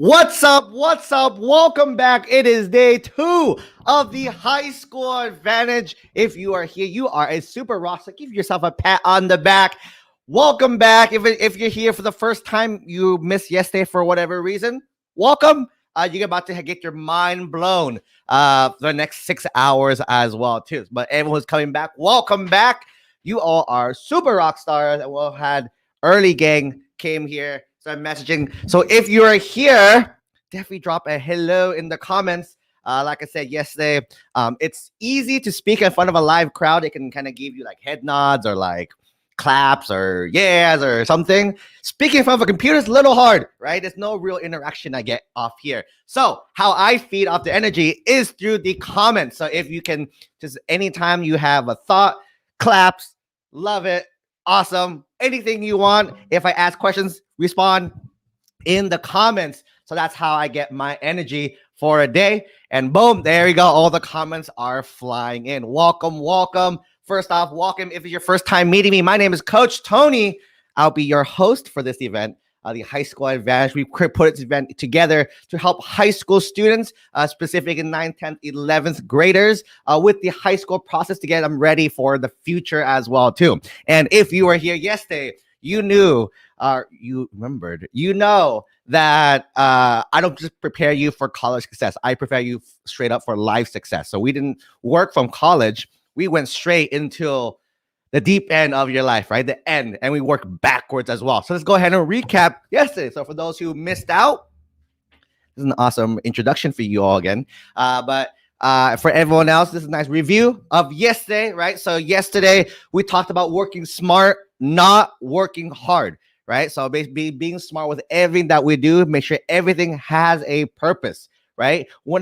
What's up? What's up? Welcome back. It is day 2 of the High School Advantage. If you are here, you are a super rock. So give yourself a pat on the back. Welcome back. If you're here for the first time, you missed yesterday for whatever reason, welcome. You're about to get your mind blown for the next 6 hours as well, too. But everyone's coming back. Welcome back. You all are super rock stars. And we'll had early gang came here. So I'm messaging. So if you're here, definitely drop a hello in the comments. Like I said yesterday, it's easy to speak in front of a live crowd. It can kind of give you like head nods or like claps or yes or something. Speaking in front of a computer is a little hard, right? There's no real interaction I get off here. So how I feed off the energy is through the comments. So if you can just anytime you have a thought, claps, love it. Awesome. Anything you want. If I ask questions, respond in the comments. So that's how I get my energy for a day. And boom, there you go. All the comments are flying in. Welcome, welcome. First off, welcome. If it's your first time meeting me, my name is Coach Tony. I'll be your host for this event. The High School Advantage. We put this event together to help high school students, specifically in 9th, 10th, 11th graders, with the high school process to get them ready for the future as well, too. And if you were here yesterday, you knew, you remembered, you know that I don't just prepare you for college success. I prepare you straight up for life success. So we didn't work from college. We went straight into the deep end of your life, right? The end. And we work backwards as well. So let's go ahead and recap yesterday. So for those who missed out, this is an awesome introduction for you all again. But for everyone else, this is a nice review of yesterday, right? So yesterday, we talked about working smart, not working hard, right? So basically being smart with everything that we do, make sure everything has a purpose, right? We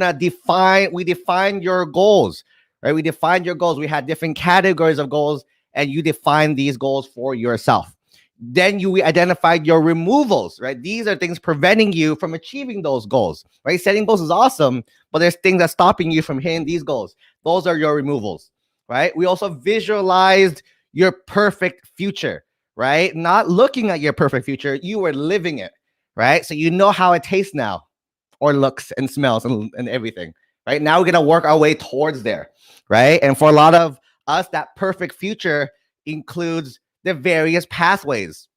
define your goals, right? We define your goals. We had different categories of goals, and you define these goals for yourself. Then you identified your removals, right? These are things preventing you from achieving those goals, right? Setting goals is awesome, but there's things that's stopping you from hitting these goals. Those are your removals, right? We also visualized your perfect future, right? Not looking at your perfect future, you were living it, right? So you know how it tastes now, or looks and smells and everything, right? Now we're gonna work our way towards there, right? And for a lot of us, that perfect future includes the various pathways,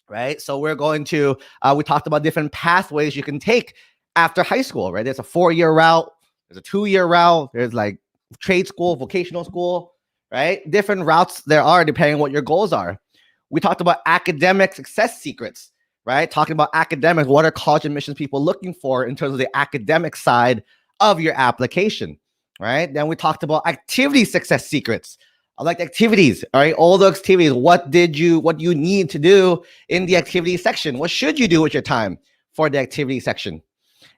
right? So we're going to, we talked about different pathways you can take after high school, right? There's a 4-year route, there's a 2-year route, there's like trade school, vocational school, right? Different routes there are depending on what your goals are. We talked about academic success secrets, right? Talking about academics, what are college admissions people looking for in terms of the academic side of your application, right? Then we talked about activity success secrets. I like activities, all right? All the activities. What you need to do in the activity section? What should you do with your time for the activity section?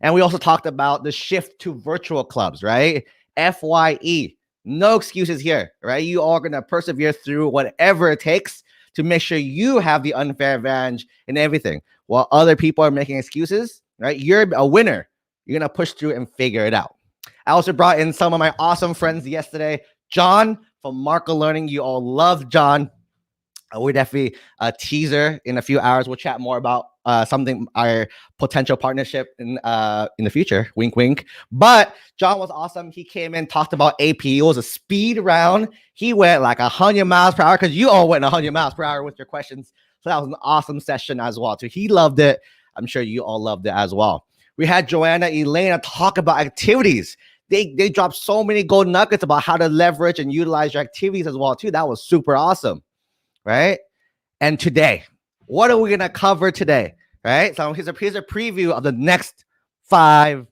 And we also talked about the shift to virtual clubs, right? FYE. No excuses here, right? You are going to persevere through whatever it takes to make sure you have the unfair advantage in everything. While other people are making excuses, right? You're a winner. You're going to push through and figure it out. I also brought in some of my awesome friends yesterday. John from Marco Learning. You all love John. We're definitely a teaser in a few hours. We'll chat more about something, our potential partnership in the future. Wink, wink. But John was awesome. He came in, talked about AP. It was a speed round. He went like 100 miles per hour because you all went 100 miles per hour with your questions. So that was an awesome session as well. So he loved it. I'm sure you all loved it as well. We had Joanna, Elena talk about activities. They dropped so many gold nuggets about how to leverage and utilize your activities as well, too. That was super awesome, right? And today, what are we going to cover today, right? So here's a preview of the next 5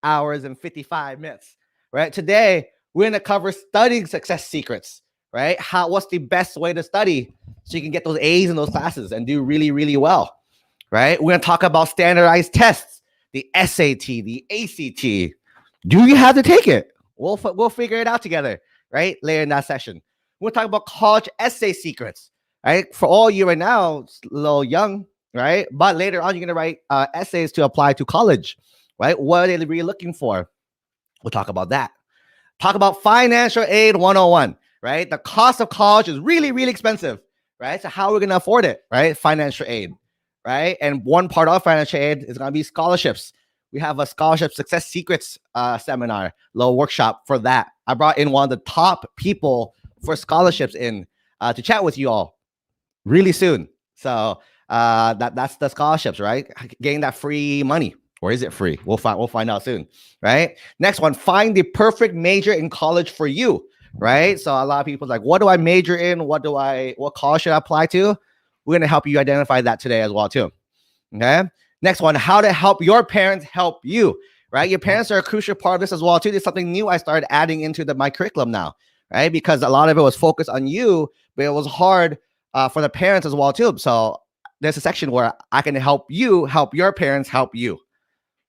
hours and 55 minutes, right? Today, we're going to cover studying success secrets, right? What's the best way to study so you can get those A's in those classes and do really, really well, right? We're going to talk about standardized tests, the SAT, the ACT. Do you have to take it? We'll figure it out together, right? Later in that session. We'll talk about college essay secrets, right? For all you right now, it's a little young, right? But later on, you're going to write essays to apply to college, right? What are they really looking for? We'll talk about that. Talk about financial aid 101, right? The cost of college is really, really expensive, right? So how are we going to afford it, right? Financial aid, right? And one part of financial aid is going to be scholarships. We have a scholarship success secrets seminar, little workshop for that. I brought in one of the top people for scholarships in to chat with you all really soon. So that's the scholarships, right? Getting that free money. Or is it free? We'll find out soon, right? Next one, find the perfect major in college for you, right? So a lot of people like, what do I major in? What college should I apply to? We're going to help you identify that today as well too. Okay. Next one, how to help your parents help you, right? Your parents are a crucial part of this as well too. There's something new I started adding into my curriculum now, right? Because a lot of it was focused on you, but it was hard for the parents as well too. So there's a section where I can help you help your parents help you,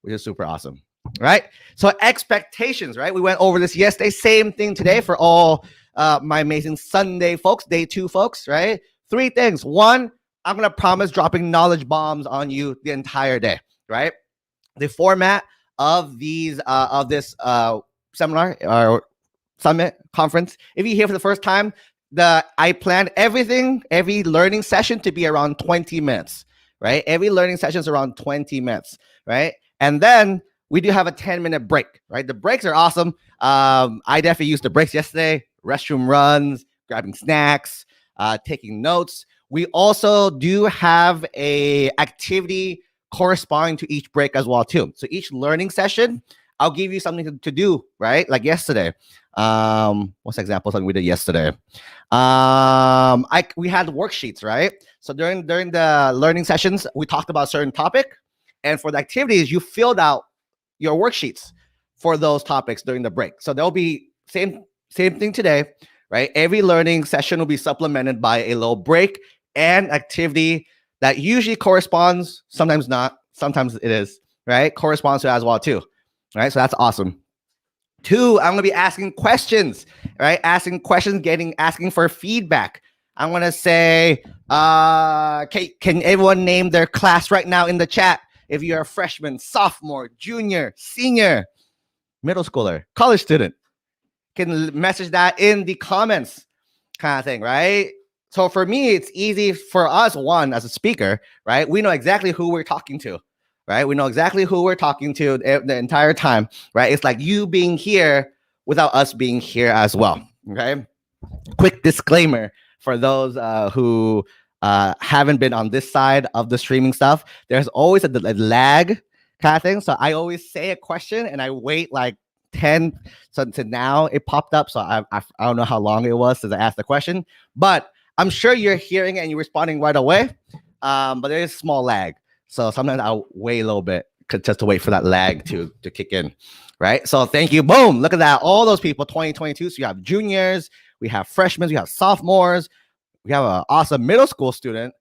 which is super awesome, right? So expectations, right? We went over this yesterday. Same thing today for all my amazing Sunday folks, day 2 folks, right? 3 things. 1, I'm going to promise dropping knowledge bombs on you the entire day, right? The format of this seminar or summit conference, if you're here for the first time, I planned every learning session to be around 20 minutes, right? Every learning session is around 20 minutes, right? And then we do have a 10-minute break, right? The breaks are awesome. I definitely used the breaks yesterday, restroom runs, grabbing snacks, taking notes. We also do have a activity corresponding to each break as well too. So each learning session, I'll give you something to do, right? Like yesterday. What's the example something we did yesterday? We had worksheets, right? So during the learning sessions, we talked about a certain topic. And for the activities, you filled out your worksheets for those topics during the break. So there'll be same thing today, right? Every learning session will be supplemented by a little break and activity that usually corresponds, sometimes not, sometimes it is, right? Corresponds to as well too, right? So that's awesome. 2, I'm going to be asking questions, right? Asking questions, asking for feedback. I'm going to say, can everyone name their class right now in the chat? If you're a freshman, sophomore, junior, senior, middle schooler, college student, can message that in the comments kind of thing, right? So for me, it's easy for us, one, as a speaker, right? We know exactly who we're talking to, right? We know exactly who we're talking to the entire time, right? It's like you being here without us being here as well, okay? Quick disclaimer for those who haven't been on this side of the streaming stuff. There's always a lag kind of thing. So I always say a question and I wait like 10. So to now it popped up. So I don't know how long it was since I asked the question, but I'm sure you're hearing it and you're responding right away. But there is a small lag. So sometimes I'll wait a little bit just to wait for that lag to kick in, right? So thank you. Boom. Look at that. All those people, 2022. So you have juniors, we have freshmen, we have sophomores, we have an awesome middle school student,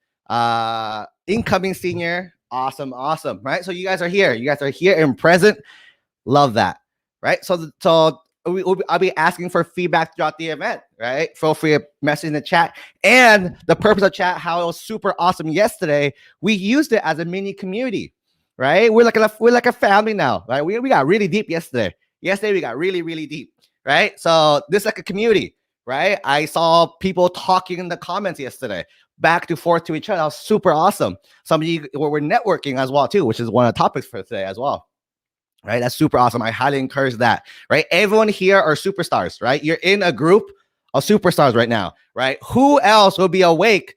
incoming senior. Awesome, right? So you guys are here. You guys are here and present. Love that, right? So I'll be asking for feedback throughout the event, right? Feel free to message in the chat. And the purpose of chat, how it was super awesome yesterday, we used it as a mini community, right? We're like a family now, right? We got really deep yesterday. Yesterday we got really, really deep, right? So this is like a community, right? I saw people talking in the comments yesterday, back and forth to each other. That was super awesome. Some of you were networking as well too, which is one of the topics for today as well. Right, that's super awesome. I highly encourage that. Right, everyone here are superstars. Right, you're in a group of superstars right now. Right, who else will be awake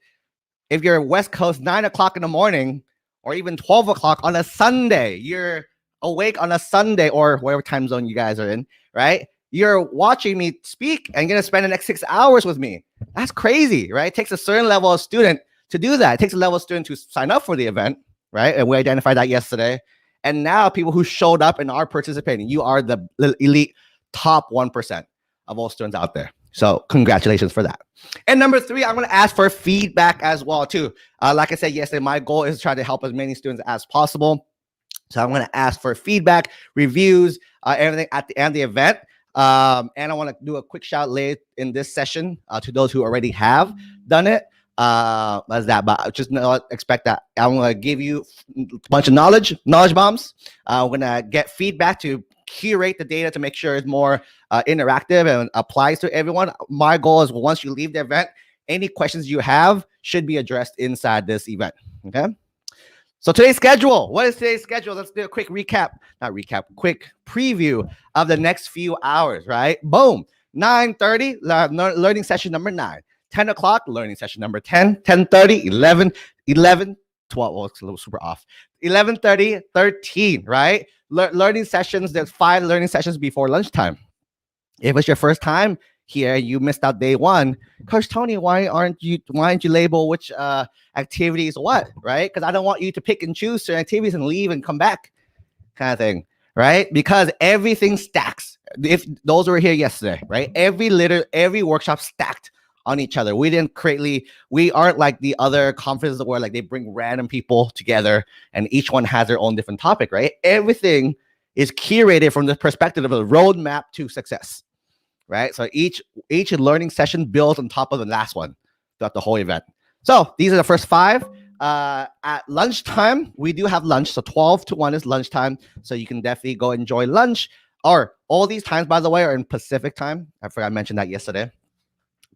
if you're West Coast 9 o'clock in the morning or even 12 o'clock on a Sunday? You're awake on a Sunday or whatever time zone you guys are in. Right, you're watching me speak and you're gonna spend the next 6 hours with me. That's crazy, right? It takes a certain level of student to do that. It takes a level of student to sign up for the event, right? And we identified that yesterday. And now people who showed up and are participating, you are the elite top 1% of all students out there. So congratulations for that. And number 3, I'm going to ask for feedback as well too. Like I said yesterday, my goal is to try to help as many students as possible. So I'm going to ask for feedback, reviews, everything at the end of the event. And I want to do a quick shout late in this session to those who already have done it. As that, but just not expect that. I'm gonna give you a bunch of knowledge bombs. We're gonna get feedback to curate the data to make sure it's more interactive and applies to everyone. My goal is once you leave the event, any questions you have should be addressed inside this event. Okay. So today's schedule. What is today's schedule? Let's do a quick recap. Not recap, quick preview of the next few hours, right? Boom. 9:30, learning session number 9. 10 o'clock, learning session number 10. 10:30, 11, 11, 12. Oh, it's a little super off. 11:30, 13, right? Learning sessions. There's 5 learning sessions before lunchtime. If it's your first time here, you missed out day 1. Coach Tony, why aren't you label which activities what, right? Because I don't want you to pick and choose certain activities and leave and come back, kind of thing, right? Because everything stacks. If those were here yesterday, right? Every workshop stacked on each other. We aren't like the other conferences where like they bring random people together and each one has their own different topic, right? Everything is curated from the perspective of a roadmap to success, right? So each learning session builds on top of the last one throughout the whole event. So these are the first 5. At lunchtime, we do have lunch. So 12 to 1 is lunchtime. So you can definitely go enjoy lunch. Or all these times, by the way, are in Pacific time. I forgot I mentioned that yesterday.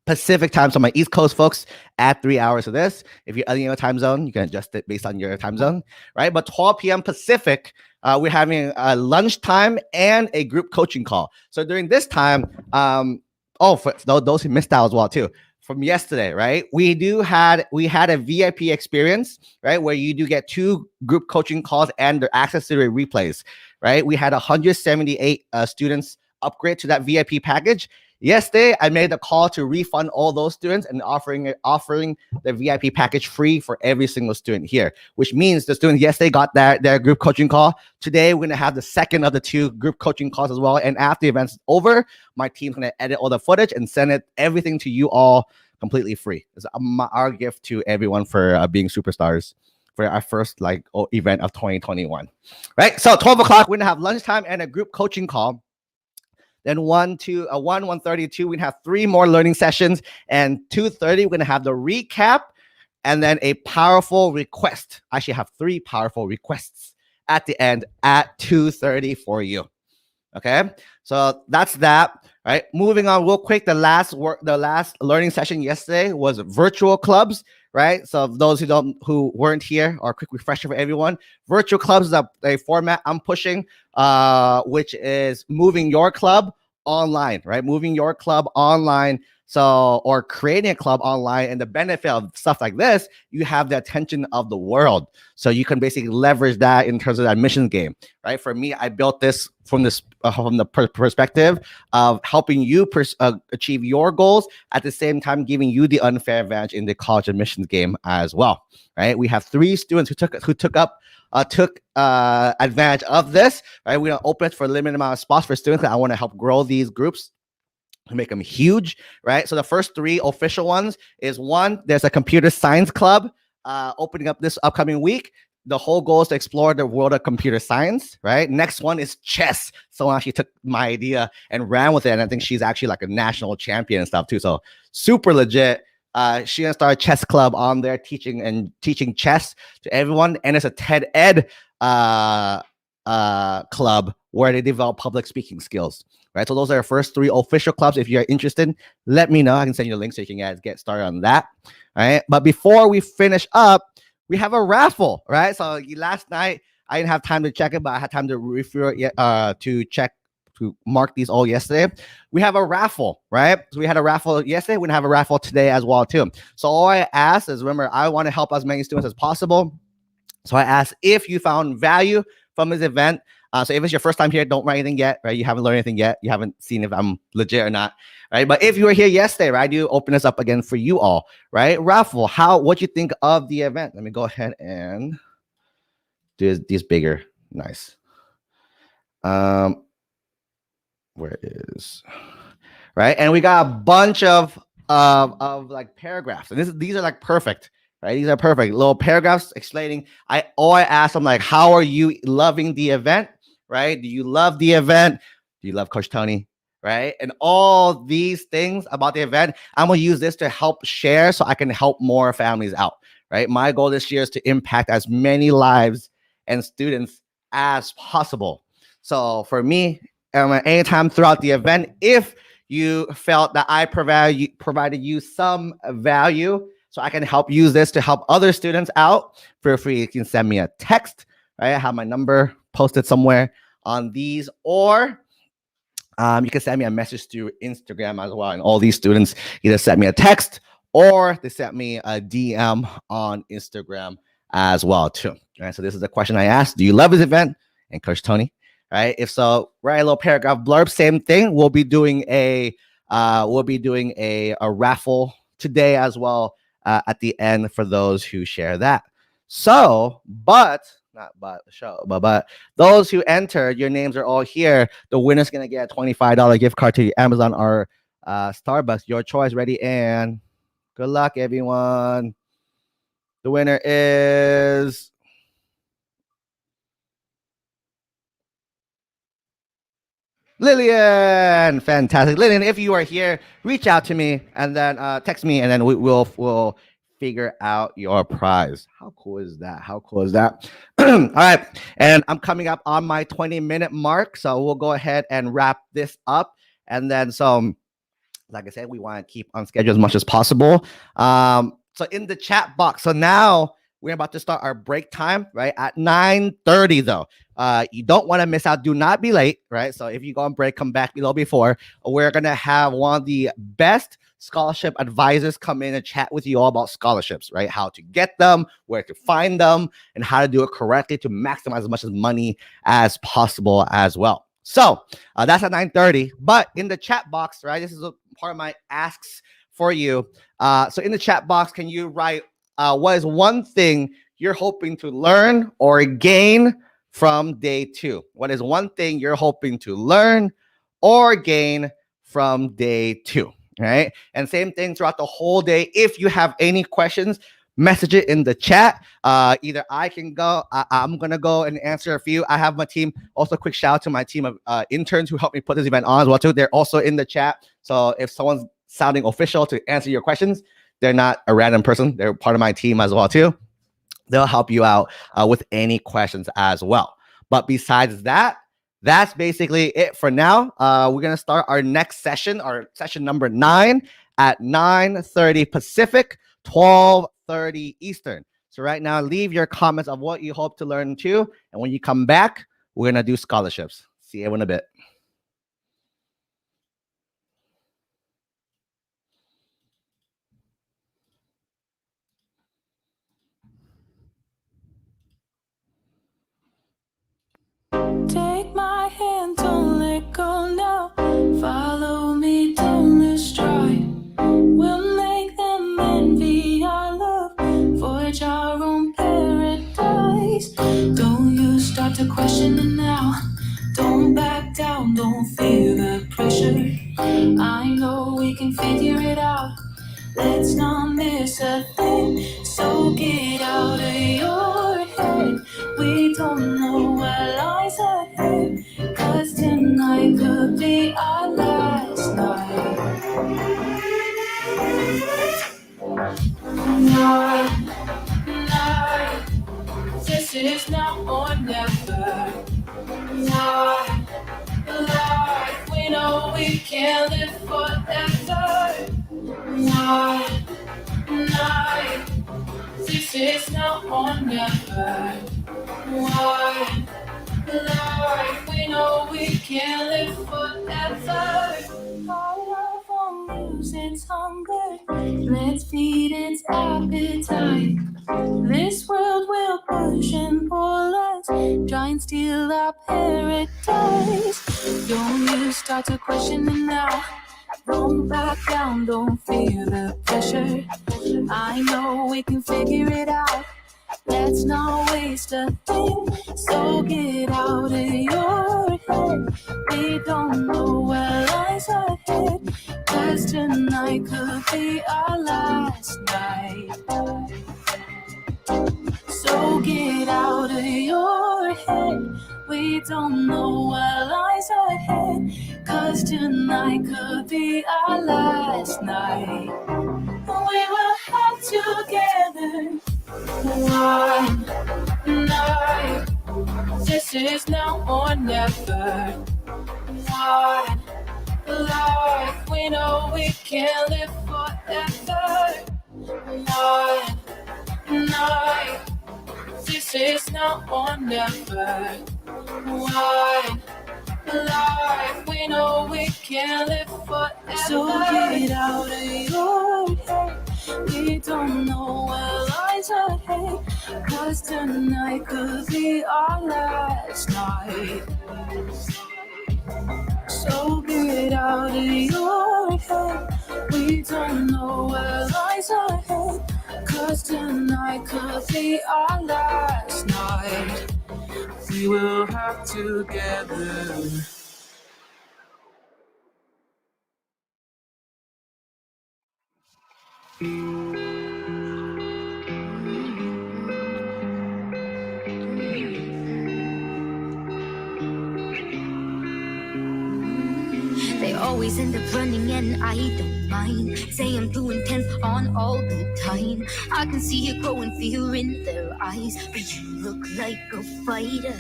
Pacific time. So my East Coast folks, add 3 hours to this. If you're in your time zone, you can adjust it based on your time zone, right? But 12 p.m. Pacific, we're having a lunchtime and a group coaching call. So during this time, for those who missed out as well too, from yesterday, right? We had a VIP experience, right? Where you do get 2 group coaching calls and their access to the replays, right? We had 178 students upgrade to that VIP package. Yesterday, I made a call to refund all those students and offering the VIP package free for every single student here, which means the students yesterday got their group coaching call. Today, we're going to have the second of the 2 group coaching calls as well. And after the event's over, my team's going to edit all the footage and send everything to you all completely free. It's our gift to everyone for being superstars for our first event of 2021, right? So 12 o'clock, we're going to have lunchtime and a group coaching call. Then 1:32, we're gonna have 3 more learning sessions, and 2:30, we're gonna have the recap, and then a powerful request. I actually have 3 powerful requests at the end at 2:30 for you. Okay, so that's that. Right, moving on real quick. The last learning session yesterday was virtual clubs. Right, so those who weren't here, or a quick refresher for everyone. Virtual clubs is a format I'm pushing, which is moving your club online, right? Moving your club online. So, or creating a club online, and the benefit of stuff like this, you have the attention of the world. So you can basically leverage that in terms of that admissions game, right? For me, I built this from the perspective of helping you achieve your goals, at the same time giving you the unfair advantage in the college admissions game as well, right? We have 3 students who took advantage of this, right? We're gonna open it for a limited amount of spots for students. I want to help grow these groups to make them huge, right? So the first 3 official ones is 1, there's a computer science club opening up this upcoming week. The whole goal is to explore the world of computer science, right? Next one is chess. Someone actually took my idea and ran with it, and I think she's actually like a national champion and stuff too. So super legit. She's gonna start a chess club on there, teaching chess to everyone, and it's a TED Ed club where they develop public speaking skills. Right, so those are our first 3 official clubs. If you're interested, let me know. I can send you a link so you can get started on that. All right, but before we finish up, we have a raffle. Right, so last night I didn't have time to check it, but I had time to refer to mark these all yesterday. We have a raffle, right? So we had a raffle yesterday. We're gonna have a raffle today as well too. So all I ask is, remember, I want to help as many students as possible. So I asked if you found value from this event. So if it's your first time here, don't write anything yet, right? You haven't learned anything yet. You haven't seen if I'm legit or not, right? But if you were here yesterday, right, I do open this up again for you all, right? Raffle, what you think of the event? Let me go ahead and do this bigger. Nice. Where is, right? And we got a bunch of like paragraphs, and these are like perfect. Right, these are perfect little paragraphs explaining. I ask them, like, how are you loving the event? Right? Do you love the event? Do you love Coach Tony? Right? And all these things about the event, I'm gonna use this to help share so I can help more families out. Right? My goal this year is to impact as many lives and students as possible. So for me, anytime throughout the event, if you felt that I provided you some value, so I can help use this to help other students out, feel free, you can send me a text, right? I have my number posted somewhere on these, or you can send me a message through Instagram as well. And all these students either sent me a text or they sent me a DM on Instagram as well too. All right, so this is the question I asked: do you love this event? And Coach Tony, right? If so, write a little paragraph blurb. Same thing. We'll be doing a raffle today as well at the end for those who share that. So, but those who entered, your names are all here. The winner's gonna get a $25 gift card to Amazon or Starbucks. Your choice. Ready? And good luck, everyone. The winner is Lillian. Fantastic. Lillian, if you are here, reach out to me and then text me, and then we'll figure out your prize. How cool is that? How cool is that? All right. And I'm coming up on my 20-minute mark, so we'll go ahead and wrap this up. And then, so like I said, we want to keep on schedule as much as possible. So in the chat box, so now we're about to start our break time, right? At 9:30 though. You don't want to miss out. Do not be late, right? So if you go on break, come back below before. We're going to have one of the best scholarship advisors come in and chat with you all about scholarships, right? How to get them, where to find them, and how to do it correctly to maximize as much as money as possible as well. So that's at 9:30. But in the chat box, right? This is a part of my asks for you. So in the chat box, can you write what is one thing you're hoping to learn or gain from day 2? What is one thing you're hoping to learn or gain from day 2? Right? And same thing throughout the whole day. If you have any questions, message it in the chat. Either I can go, I'm going to go and answer a few. I have my team. Also, quick shout out to my team of interns who helped me put this event on as well too. They're also in the chat. So if someone's sounding official to answer your questions, they're not a random person. They're part of my team as well too. They'll help you out with any questions as well. But besides that, that's basically it for now. We're going to start our next session, our session number 9 at 9:30 Pacific, 12:30 Eastern. So right now, leave your comments of what you hope to learn too. And when you come back, we're going to do scholarships. See you in a bit. Take my hand, don't let go now. Follow me, don't lose stride. We'll make them envy our love. Forge our own paradise. Don't you start to question it now. Don't back down, don't feel the pressure. I know we can figure it out. Let's not miss a thing. So get out of your head. We don't know what lies ahead. 'Cause tonight could be our last night. Night. This is now or never. Life. We know we can't live forever. Night. This is now or never. Life. We know we can't live forever. Our love won't lose its hunger. Let's feed its appetite. This world will push and pull us, try and steal our paradise. Don't you start to question it now. Don't back down, don't feel the pressure. I know we can figure it out. Let's not waste a thing. So get out of your head. We don't know what lies ahead. 'Cause tonight could be our last night. So get out of your head. We don't know what lies ahead. 'Cause tonight could be our last night. We will have together one night. This is now or never. One life. We know we can't live forever. One night, this is now or never. One life, we know we can't live forever. So get out of your head. We don't know what lies ahead, 'cause tonight could be our last night. So get out of your head. We don't know what lies ahead, 'cause tonight could be our last night. We will have together. They always end up running and I don't mind. Say I'm too intense on all the time. I can see it growing fear in their eyes, but you look like a fighter.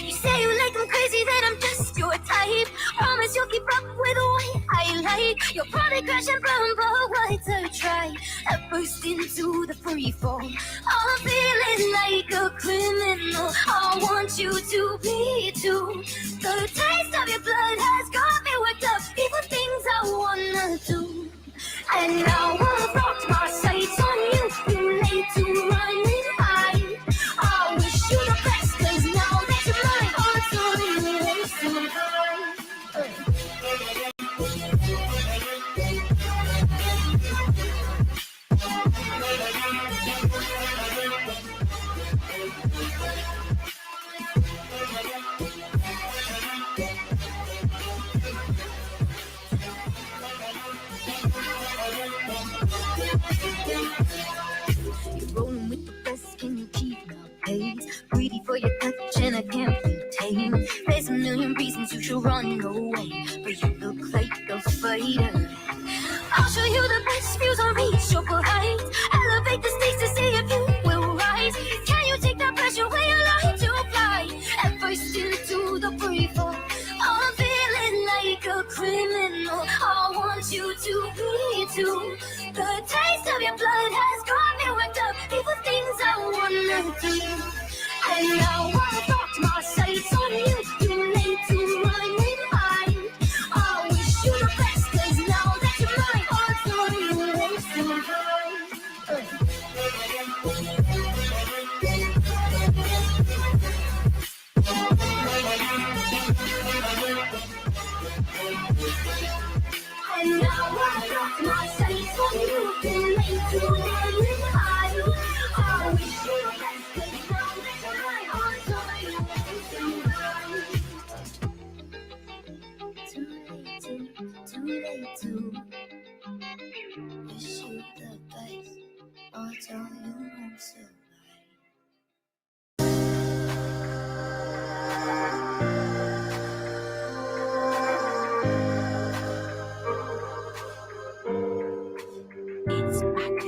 You say you like I'm crazy, then I'm just your type. Promise you'll keep up with what I like. You'll probably crash and burn, but what's a try? I burst into the free fall. I'm feeling like a criminal. I want you to be too. The taste of your blood has got me worked up. Even things I wanna do. And now I've locked my sights on you. You're late to run and hide. I wish you the best, 'cause now that you're mine, I'll tell you what's so high. You're rolling with the best, can you keep my pace? Greedy for your touch and I can't be tamed. There's a million reasons you should run away, but you look like a fighter. I'll show you the best views on reach your heights. Elevate the stakes to see if you will rise. Can you take that pressure when you like to fly? And burst into the free fall. I'm feeling like a criminal. I want you to be too. The taste of your blood has got me worked up. Even things I wanna do. And now I've locked my sights on you. You're late to run and hide. I wish you the best, 'cause now that you're mine, I'll tell you what's so high. And now I've locked my sights on you. You're late to run and hide. I wish you the best, 'cause now that you're mine, I'll tell you what's so high. Too late to wish you the best. I'll tell you what's so high. It's back.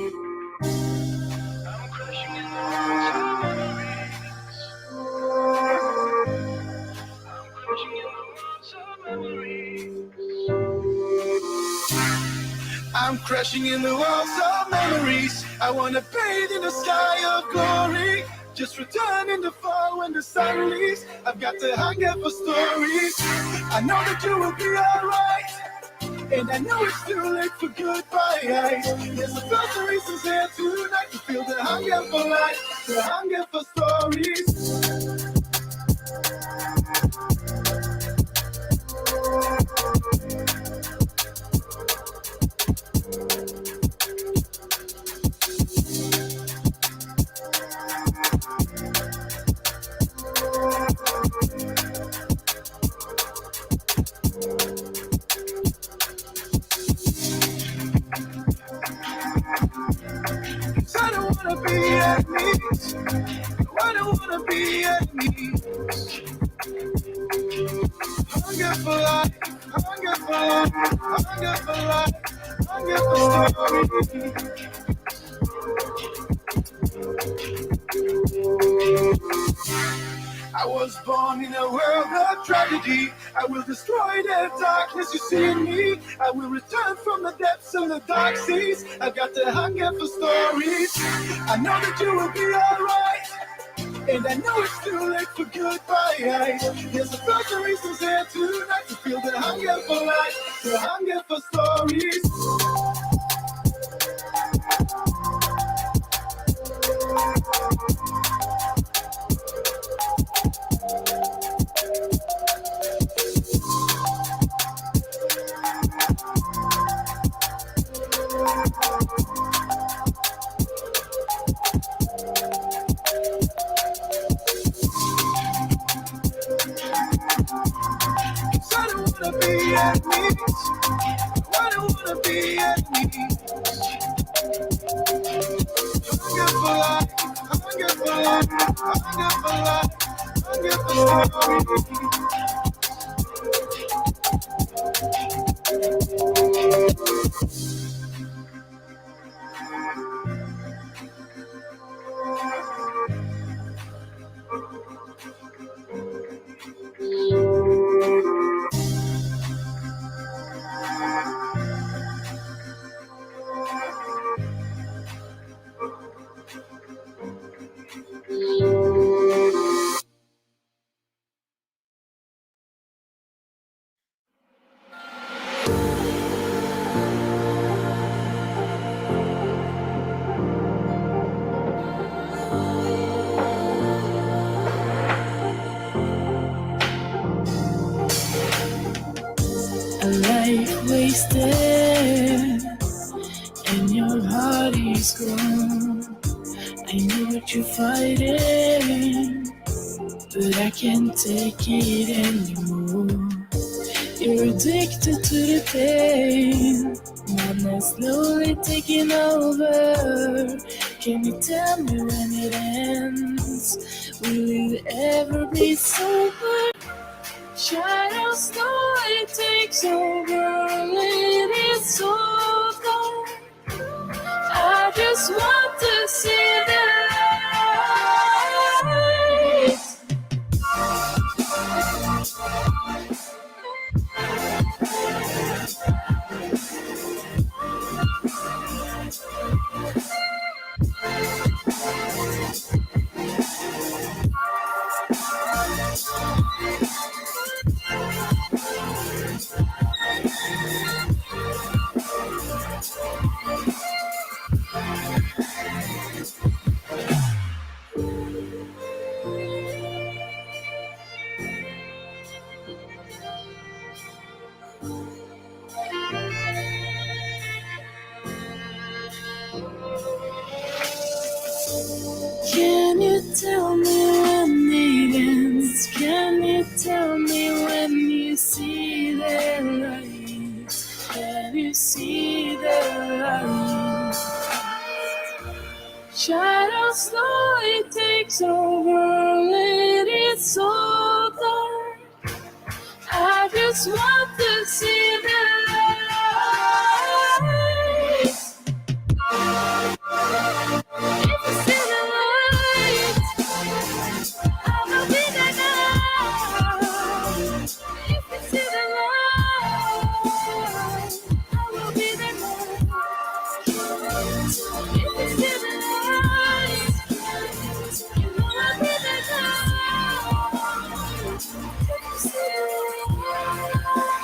I'm crashing in the walls of memories. I wanna bathe in the sky of glory. Just return in the fall when the sun leaves. I've got the hunger for stories. I know that you will be alright, and I know it's too late for goodbye. There's a thousand reasons here tonight to feel the hunger for life, the hunger for stories. I don't wanna be enemies. I don't wanna be enemies. Hunger for life, hunger for life, hunger for life, hunger for stories. I was born in a world of tragedy. I will destroy the darkness you see in me. I will return from the depths of the dark seas. I've got the hunger for stories. I know that you will be alright, and I know it's too late for goodbye. There's a thousand reasons here tonight to feel the hunger for life, the hunger for stories. A life wasted and your heart is gone. I know what you're fighting, but I can't take it anymore. You're addicted to the pain, madness slowly taking over. Can you tell me when it ends? Will you ever be sober? Shadows know it takes over, it is so dark. I just want to see the light. Can you tell me when it ends? Can you tell me when you see the light? Can you see the light? Shadows slowly takes over, it is so dark. I just want to see the light. If you see the light, I will be there now. If you see the light, I will be there now. If you see the light, you know I'll be there now. If you see the light.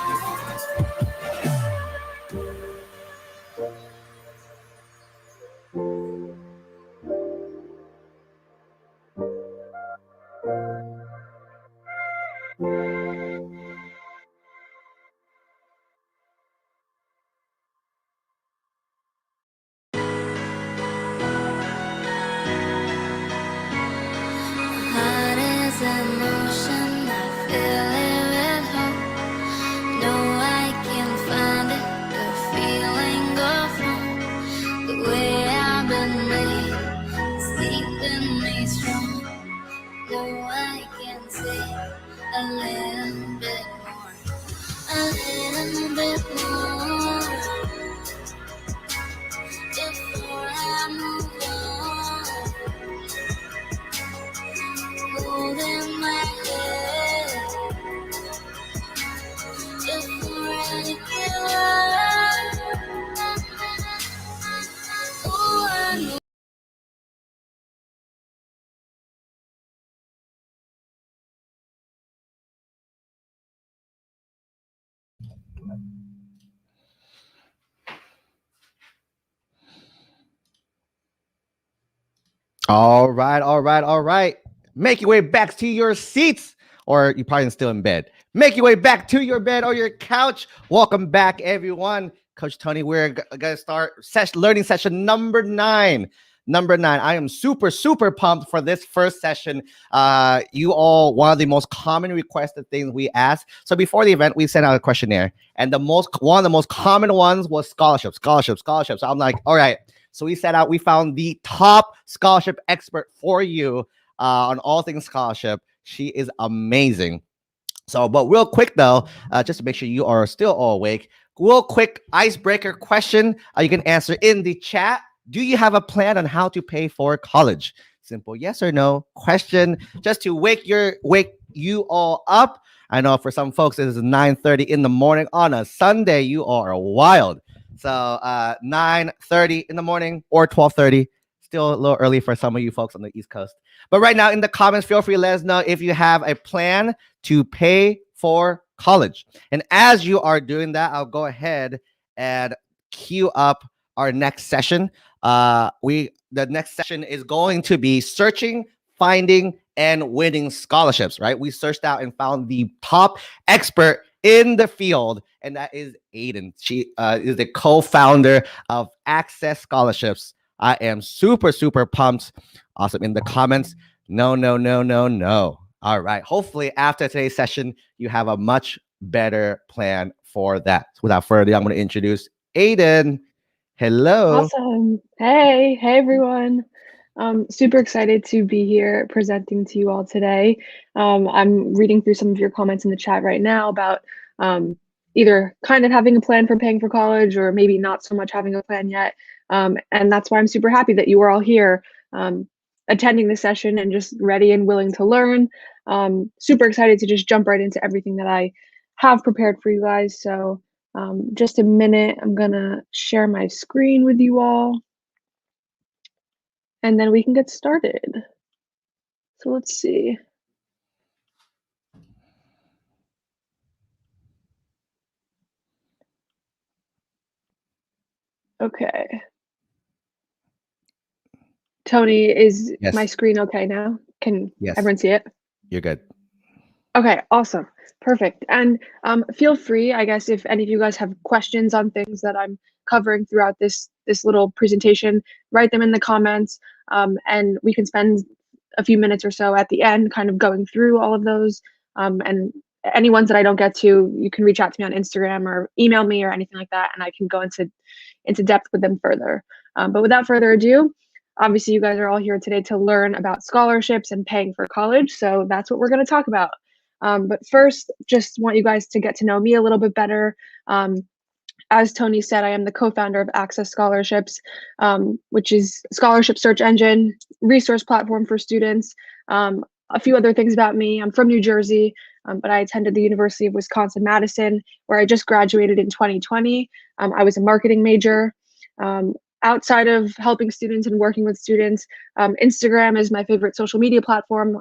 Heart is an ocean, I fill it with hope. No, I can't find it, the feeling of home. The way I've been made is keeping me strong. No, I can say a little bit more, a little bit more. Before I move on, holding my head. All right, all right, all right. Make your way back to your seats, or you're probably still in bed. Make your way back to your bed or your couch. Welcome back, everyone. Coach Tony, we're gonna start learning session number 9. Number 9. I am super, super pumped for this first session. You all, one of the most common requested things we asked. So before the event, we sent out a questionnaire, and one of the most common ones was scholarships. So I'm like, all right. So we found the top scholarship expert for you on all things scholarship. She is amazing. So, but real quick though, just to make sure you are still all awake, real quick icebreaker question you can answer in the chat. Do you have a plan on how to pay for college? Simple yes or no question, just to wake you all up. I know for some folks it is 9:30 in the morning on a Sunday. You are wild. So 9:30 in the morning or 12:30. Still a little early for some of you folks on the East Coast. But right now in the comments, feel free to let us know if you have a plan to pay for college. And as you are doing that, I'll go ahead and queue up our next session. The next session is going to be searching, finding, and winning scholarships, right? We searched out and found the top expert in the field, and that is Aiden. She is the co-founder of Access Scholarships. I am super, super pumped. Awesome. In the comments, no. All right. Hopefully after today's session, you have a much better plan for that. Without further ado, I'm going to introduce Aiden. Hello. Awesome. Hey everyone. Super excited to be here presenting to you all today. I'm reading through some of your comments in the chat right now about either kind of having a plan for paying for college or maybe not so much having a plan yet. And that's why I'm super happy that you are all here attending the session and just ready and willing to learn. Super excited to just jump right into everything that I have prepared for you guys. So just a minute, I'm gonna share my screen with you all and then we can get started. So let's see. Okay. Tony, is my screen okay now? Can everyone see it? You're good. Okay, awesome. Perfect. And feel free, I guess, if any of you guys have questions on things that I'm covering throughout this little presentation, write them in the comments, and we can spend a few minutes or so at the end kind of going through all of those. And any ones that I don't get to, you can reach out to me on Instagram or email me or anything like that, and I can go into depth with them further. But without further ado, obviously you guys are all here today to learn about scholarships and paying for college, so that's what we're going to talk about. But first, just want you guys to get to know me a little bit better. As Tony said, I am the co-founder of Access Scholarships, which is a scholarship search engine, resource platform for students. A few other things about me: I'm from New Jersey, but I attended the University of Wisconsin-Madison, where I just graduated in 2020. I was a marketing major. Outside of helping students and working with students, Instagram is my favorite social media platform.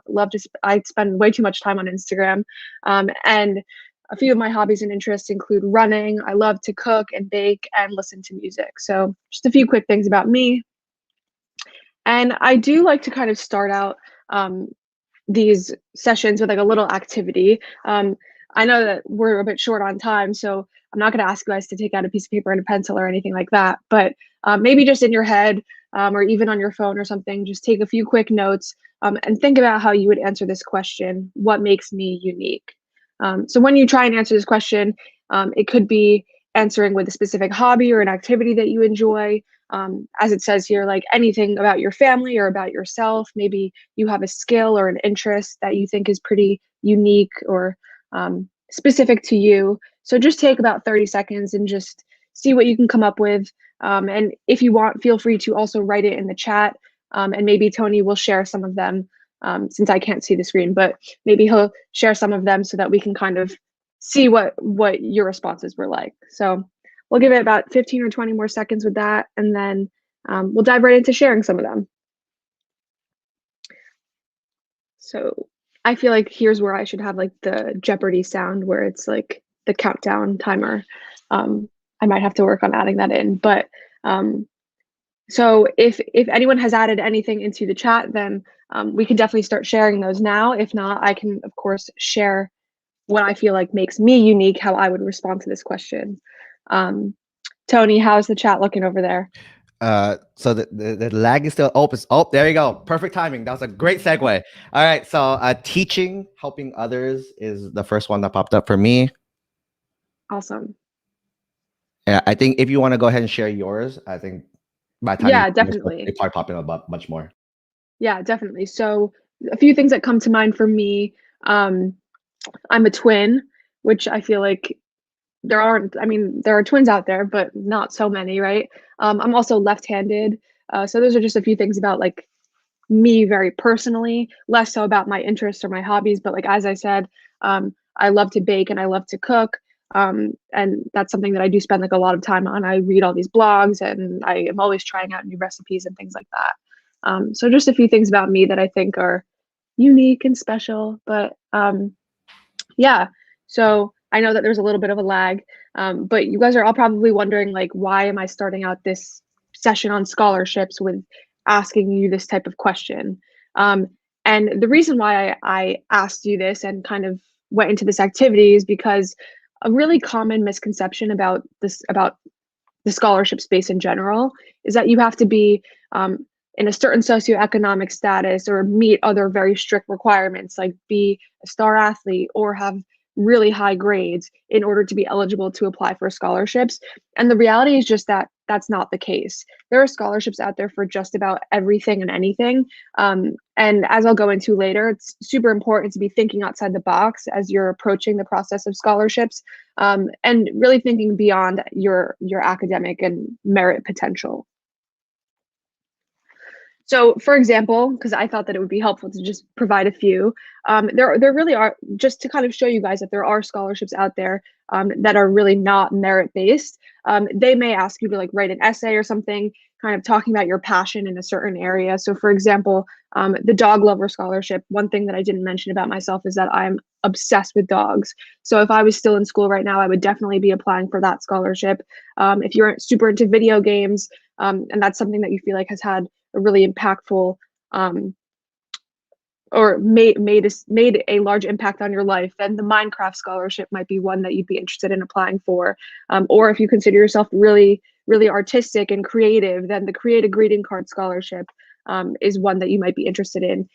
I spend way too much time on Instagram. And a few of my hobbies and interests include running. I love to cook and bake and listen to music. So just a few quick things about me. And I do like to kind of start out these sessions with like a little activity. I know that we're a bit short on time, so I'm not going to ask you guys to take out a piece of paper and a pencil or anything like that, but maybe just in your head or even on your phone or something, just take a few quick notes and think about how you would answer this question: what makes me unique? So when you try and answer this question, it could be answering with a specific hobby or an activity that you enjoy. As it says here, like anything about your family or about yourself. Maybe you have a skill or an interest that you think is pretty unique or specific to you. So just take about 30 seconds and just see what you can come up with. And if you want, feel free to also write it in the chat. And maybe Tony will share some of them since I can't see the screen, but maybe he'll share some of them so that we can kind of see what your responses were like. So we'll give it about 15 or 20 more seconds with that, and then we'll dive right into sharing some of them. So I feel like here's where I should have like the Jeopardy sound, where it's like the countdown timer. I might have to work on adding that in, but so if anyone has added anything into the chat, then we can definitely start sharing those now. If not, I can of course share what I feel like makes me unique, how I would respond to this question. Tony, how's the chat looking over there? So the lag is still open. Oh, there you go. Perfect timing. That was a great segue. All right. So teaching, helping others is the first one that popped up for me. Awesome. Yeah, I think if you want to go ahead and share yours, I think by the time Yeah, you finish, definitely. it's probably popping up much more. Yeah, definitely. So a few things that come to mind for me. I'm a twin, which I feel like there aren't, I mean, there are twins out there, but not so many, right? I'm also left-handed. So those are just a few things about like me very personally, less so about my interests or my hobbies. But like, as I said, I love to bake and I love to cook. And that's something that I do spend like a lot of time on. I read all these blogs and I am always trying out new recipes and things like that. So just a few things about me that I think are unique and special, but yeah. So I know that there's a little bit of a lag, but you guys are all probably wondering, like, why am I starting out this session on scholarships with asking you this type of question? And the reason why I asked you this and kind of went into this activity is because a really common misconception about the scholarship space in general is that you have to be in a certain socioeconomic status or meet other very strict requirements, like be a star athlete or have really high grades in order to be eligible to apply for scholarships. And the reality is just that that's not the case. There are scholarships out there for just about everything and anything. And as I'll go into later, it's super important to be thinking outside the box as you're approaching the process of scholarships, and really thinking beyond your academic and merit potential. So, for example, because I thought that it would be helpful to just provide a few, there really are, just to kind of show you guys that there are scholarships out there that are really not merit-based. They may ask you to like write an essay or something, kind of talking about your passion in a certain area. So, for example, the Dog Lover Scholarship, one thing that I didn't mention about myself is that I'm obsessed with dogs. So if I was still in school right now, I would definitely be applying for that scholarship. If you're super into video games, and that's something that you feel like has had a really impactful or made a large impact on your life, then the Minecraft scholarship might be one that you'd be interested in applying for. Or if you consider yourself really artistic and creative, then the Create a Greeting Card scholarship is one that you might be interested in.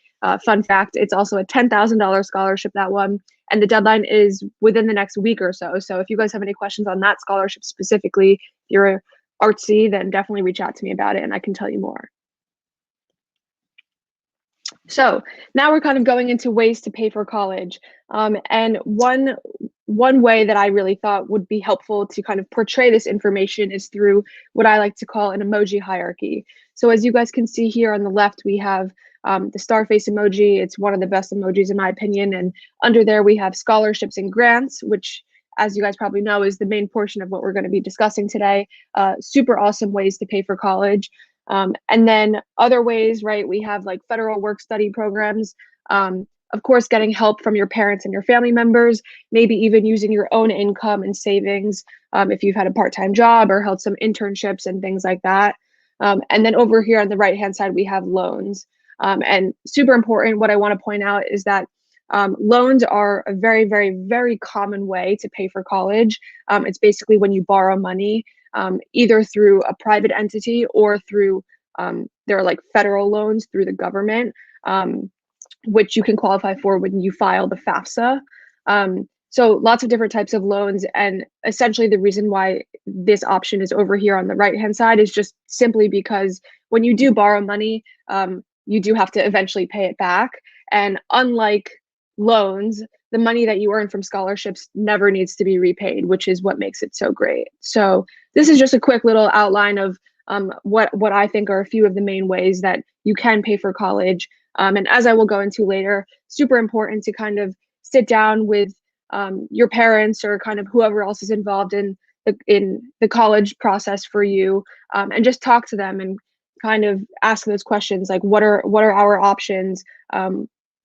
Fun fact, it's also a $10,000 scholarship, that one, and the deadline is within the next week or so. So if you guys have any questions on that scholarship specifically, if you're artsy, then definitely reach out to me about it and I can tell you more. So now we're kind of going into ways to pay for college. And one way that I really thought would be helpful to kind of portray this information is through what I like to call an emoji hierarchy. So as you guys can see here on the left, we have the star face emoji. It's one of the best emojis in my opinion. And under there, we have scholarships and grants, which, as you guys probably know, is the main portion of what we're going to be discussing today. Super awesome ways to pay for college. And then other ways, right, we have like federal work study programs, of course, getting help from your parents and your family members, maybe even using your own income and savings if you've had a part-time job or held some internships and things like that. And then over here on the right-hand side, we have loans. And super important, what I want to point out is that loans are a very, very, very common way to pay for college. It's basically when you borrow money, either through a private entity or through, there are like federal loans through the government, which you can qualify for when you file the FAFSA. So lots of different types of loans. And essentially the reason why this option is over here on the right-hand side is just simply because when you do borrow money, you do have to eventually pay it back. And unlike loans, the money that you earn from scholarships never needs to be repaid, which is what makes it so great. So this is just a quick little outline of what I think are a few of the main ways that you can pay for college. And as I will go into later, super important to kind of sit down with your parents or kind of whoever else is involved in the college process for you, and just talk to them and kind of ask those questions like what are our options,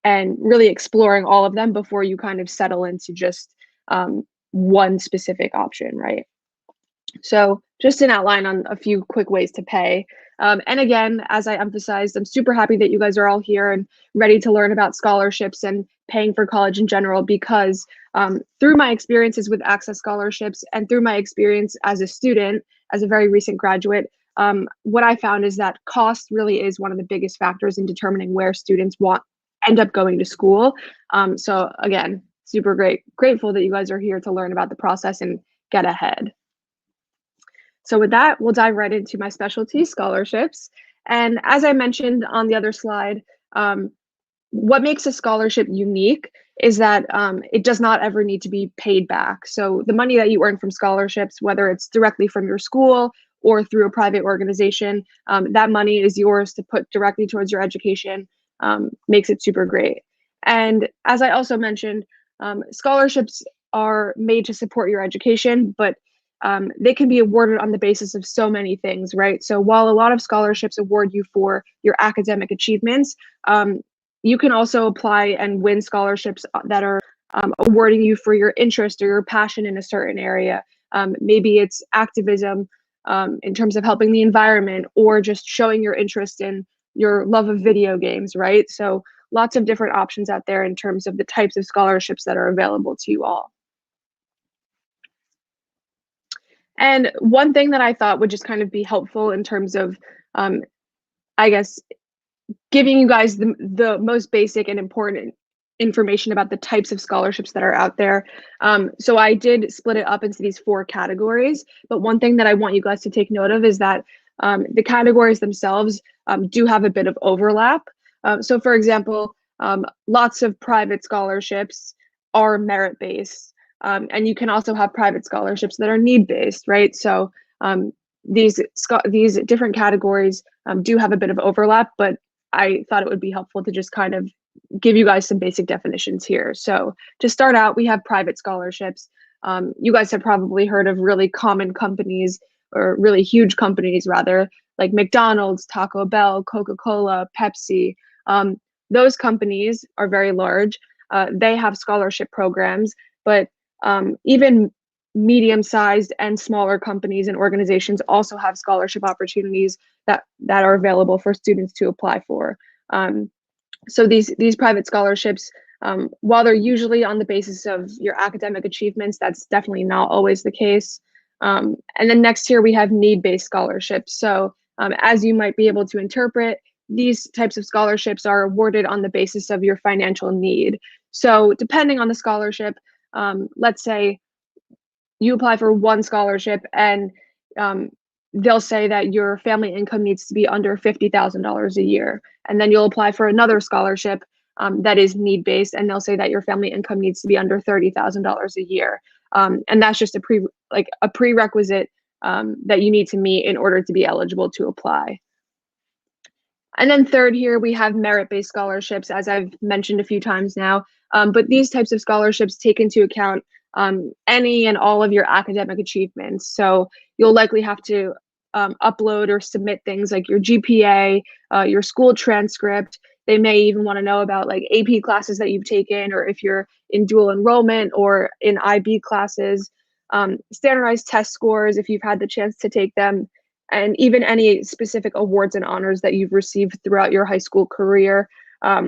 and really exploring all of them before you kind of settle into just one specific option, right? So just an outline on a few quick ways to pay. And again, as I emphasized, I'm super happy that you guys are all here and ready to learn about scholarships and paying for college in general, because through my experiences with Access Scholarships and through my experience as a student, as a very recent graduate, what I found is that cost really is one of the biggest factors in determining where students end up going to school. So again, super grateful that you guys are here to learn about the process and get ahead. So with that, we'll dive right into my specialty, scholarships. And as I mentioned on the other slide, what makes a scholarship unique is that it does not ever need to be paid back. So the money that you earn from scholarships, whether it's directly from your school or through a private organization, that money is yours to put directly towards your education, makes it super great. And as I also mentioned, scholarships are made to support your education, but they can be awarded on the basis of so many things, right? So while a lot of scholarships award you for your academic achievements, you can also apply and win scholarships that are awarding you for your interest or your passion in a certain area. Maybe it's activism in terms of helping the environment, or just showing your interest in your love of video games, right? So lots of different options out there in terms of the types of scholarships that are available to you all. And one thing that I thought would just kind of be helpful in terms of, I guess, giving you guys the most basic and important information about the types of scholarships that are out there. So I did split it up into these 4 categories, but one thing that I want you guys to take note of is that the categories themselves do have a bit of overlap. So for example, lots of private scholarships are merit-based. And you can also have private scholarships that are need-based, right? So these different categories do have a bit of overlap, but I thought it would be helpful to just kind of give you guys some basic definitions here. So to start out, we have private scholarships. You guys have probably heard of really common companies, or really huge companies rather, like McDonald's, Taco Bell, Coca-Cola, Pepsi. Those companies are very large. They have scholarship programs, but even medium-sized and smaller companies and organizations also have scholarship opportunities that are available for students to apply for. So these private scholarships, while they're usually on the basis of your academic achievements, that's definitely not always the case. And then next here we have need-based scholarships. So as you might be able to interpret, these types of scholarships are awarded on the basis of your financial need. So depending on the scholarship, let's say you apply for one scholarship and they'll say that your family income needs to be under $50,000 a year. And then you'll apply for another scholarship that is need-based, and they'll say that your family income needs to be under $30,000 a year. And that's just a prerequisite that you need to meet in order to be eligible to apply. And then third here, we have merit-based scholarships, as I've mentioned a few times now. But these types of scholarships take into account any and all of your academic achievements. So you'll likely have to upload or submit things like your GPA, your school transcript. They may even want to know about like AP classes that you've taken, or if you're in dual enrollment or in IB classes, standardized test scores if you've had the chance to take them, and even any specific awards and honors that you've received throughout your high school career,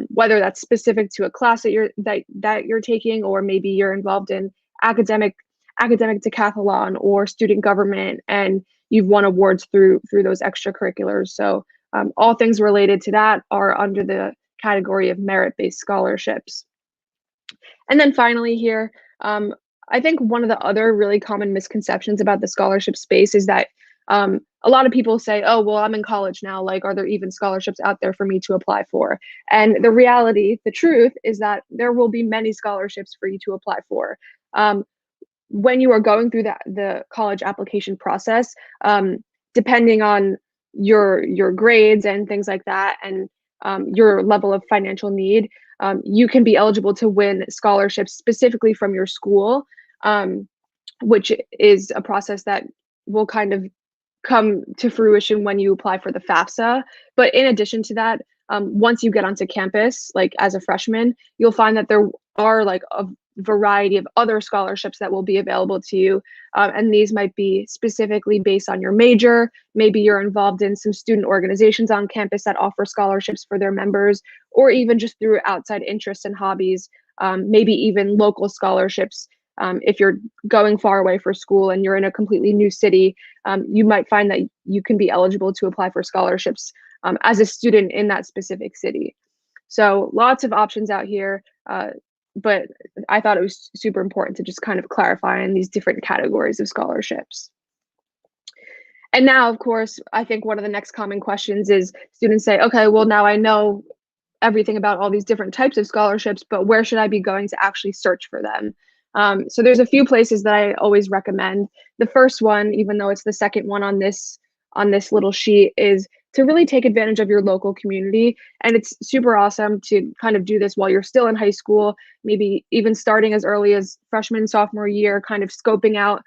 whether that's specific to a class that you're taking, or maybe you're involved in academic decathlon or student government, and you've won awards through those extracurriculars. So all things related to that are under the category of merit-based scholarships. And then finally here, I think one of the other really common misconceptions about the scholarship space is that a lot of people say, oh, well, I'm in college now, like, are there even scholarships out there for me to apply for? And the reality, the truth, is that there will be many scholarships for you to apply for. When you are going through the college application process, depending on your grades and things like that, and your level of financial need, you can be eligible to win scholarships specifically from your school, which is a process that will kind of come to fruition when you apply for the FAFSA. But in addition to that, once you get onto campus, like as a freshman, you'll find that there are like variety of other scholarships that will be available to you. And these might be specifically based on your major. Maybe you're involved in some student organizations on campus that offer scholarships for their members, or even just through outside interests and hobbies, maybe even local scholarships. If you're going far away for school and you're in a completely new city, you might find that you can be eligible to apply for scholarships as a student in that specific city. So lots of options out here, but I thought it was super important to just kind of clarify in these different categories of scholarships. And now, of course, I think one of the next common questions is students say, okay, well, now I know everything about all these different types of scholarships, but where should I be going to actually search for them? So there's a few places that I always recommend. The first one, even though it's the second one on this little sheet, is to really take advantage of your local community. And it's super awesome to kind of do this while you're still in high school, maybe even starting as early as freshman, sophomore year, kind of scoping out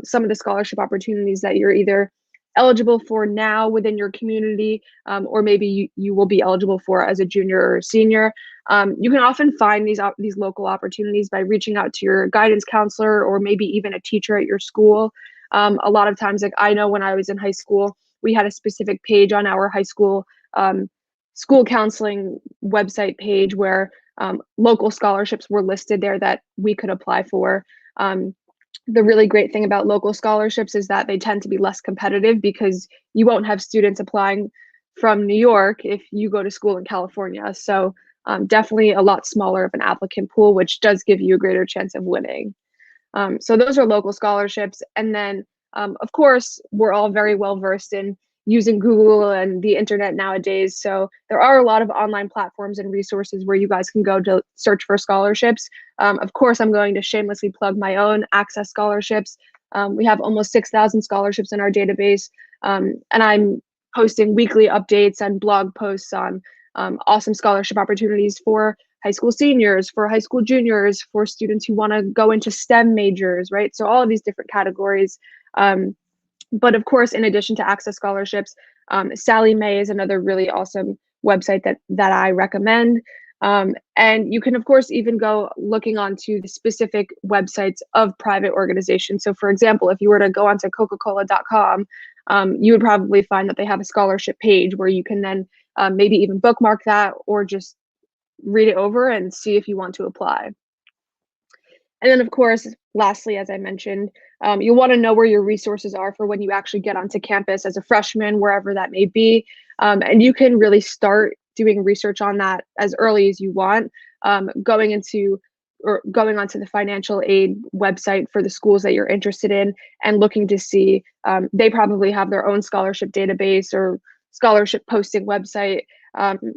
some of the scholarship opportunities that you're either eligible for now within your community, or maybe you will be eligible for as a junior or senior. You can often find these local opportunities by reaching out to your guidance counselor or maybe even a teacher at your school. A lot of times, like I know when I was in high school, we had a specific page on our high school school counseling website page where local scholarships were listed there that we could apply for. The really great thing about local scholarships is that they tend to be less competitive because you won't have students applying from New York if you go to school in California. So definitely a lot smaller of an applicant pool, which does give you a greater chance of winning. So those are local scholarships. And then, of course, we're all very well versed in using Google and the internet nowadays. So there are a lot of online platforms and resources where you guys can go to search for scholarships. Of course, I'm going to shamelessly plug my own Access Scholarships. We have almost 6,000 scholarships in our database, and I'm posting weekly updates and blog posts on awesome scholarship opportunities for high school seniors, for high school juniors, for students who want to go into STEM majors, right? So all of these different categories. But of course, in addition to Access Scholarships, Sallie Mae is another really awesome website that I recommend. And you can, of course, even go looking onto the specific websites of private organizations. So for example, if you were to go onto coca-cola.com, you would probably find that they have a scholarship page where you can then maybe even bookmark that or just read it over and see if you want to apply. And then, of course, lastly, as I mentioned, you'll want to know where your resources are for when you actually get onto campus as a freshman, wherever that may be. And you can really start doing research on that as early as you want, going onto the financial aid website for the schools that you're interested in and looking to see, they probably have their own scholarship database or scholarship posting website.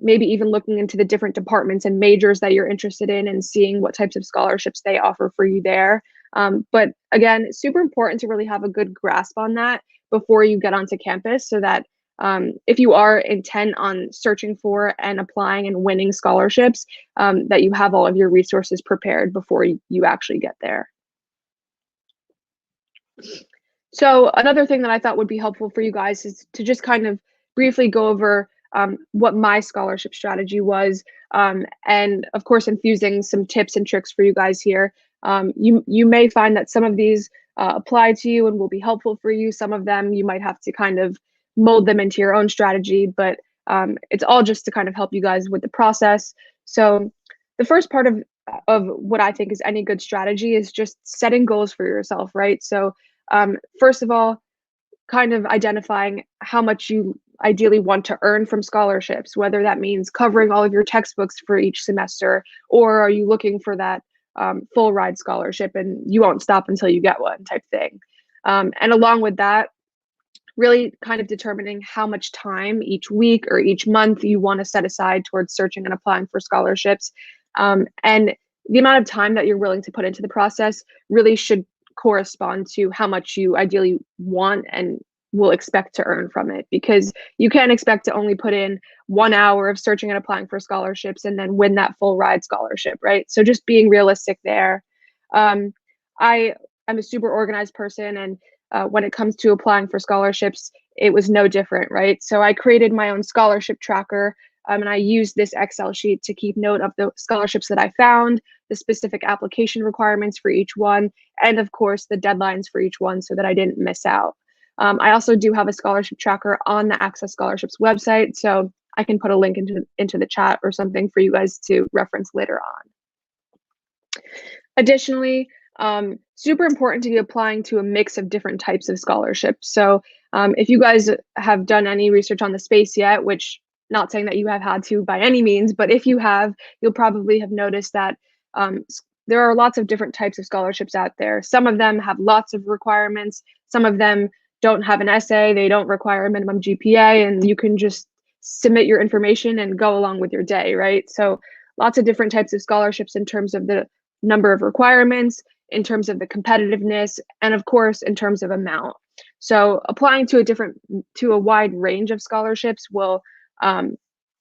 Maybe even looking into the different departments and majors that you're interested in and seeing what types of scholarships they offer for you there. But again, it's super important to really have a good grasp on that before you get onto campus so that if you are intent on searching for and applying and winning scholarships, that you have all of your resources prepared before you actually get there. So another thing that I thought would be helpful for you guys is to just kind of briefly go over what my scholarship strategy was, and of course infusing some tips and tricks for you guys here. You may find that some of these apply to you and will be helpful for you. Some of them you might have to kind of mold them into your own strategy, but it's all just to kind of help you guys with the process. So the first part of what I think is any good strategy is just setting goals for yourself, right? So first of all, kind of identifying how much you ideally want to earn from scholarships, whether that means covering all of your textbooks for each semester, or are you looking for that full ride scholarship and you won't stop until you get one type thing. And along with that, really kind of determining how much time each week or each month you want to set aside towards searching and applying for scholarships. And the amount of time that you're willing to put into the process really should correspond to how much you ideally want and will expect to earn from it, because you can't expect to only put in 1 hour of searching and applying for scholarships and then win that full ride scholarship, right? So just being realistic there. I'm a super organized person, and when it comes to applying for scholarships, it was no different, right? So I created my own scholarship tracker, and I used this Excel sheet to keep note of the scholarships that I found, the specific application requirements for each one, and of course the deadlines for each one so that I didn't miss out. I also do have a scholarship tracker on the Access Scholarships website, so I can put a link into the chat or something for you guys to reference later on. Additionally, super important to be applying to a mix of different types of scholarships. So if you guys have done any research on the space yet, which not saying that you have had to by any means, but if you have, you'll probably have noticed that there are lots of different types of scholarships out there. Some of them have lots of requirements. Some of them don't have an essay. They don't require a minimum GPA, and you can just submit your information and go along with your day, right? So lots of different types of scholarships in terms of the number of requirements, in terms of the competitiveness, and of course, in terms of amount. So applying to a wide range of scholarships will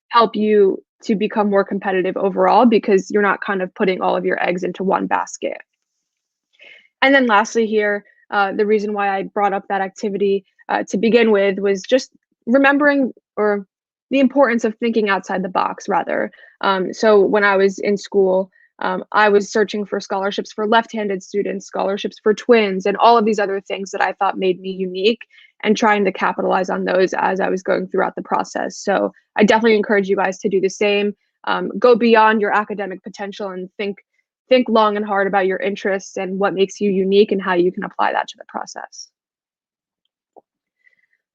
help you to become more competitive overall, because you're not kind of putting all of your eggs into one basket. And then lastly here, the reason why I brought up that activity to begin with was just remembering, or the importance of thinking outside the box, rather. So when I was in school, I was searching for scholarships for left-handed students, scholarships for twins, and all of these other things that I thought made me unique, and trying to capitalize on those as I was going throughout the process. So I definitely encourage you guys to do the same. Go beyond your academic potential and think long and hard about your interests and what makes you unique and how you can apply that to the process.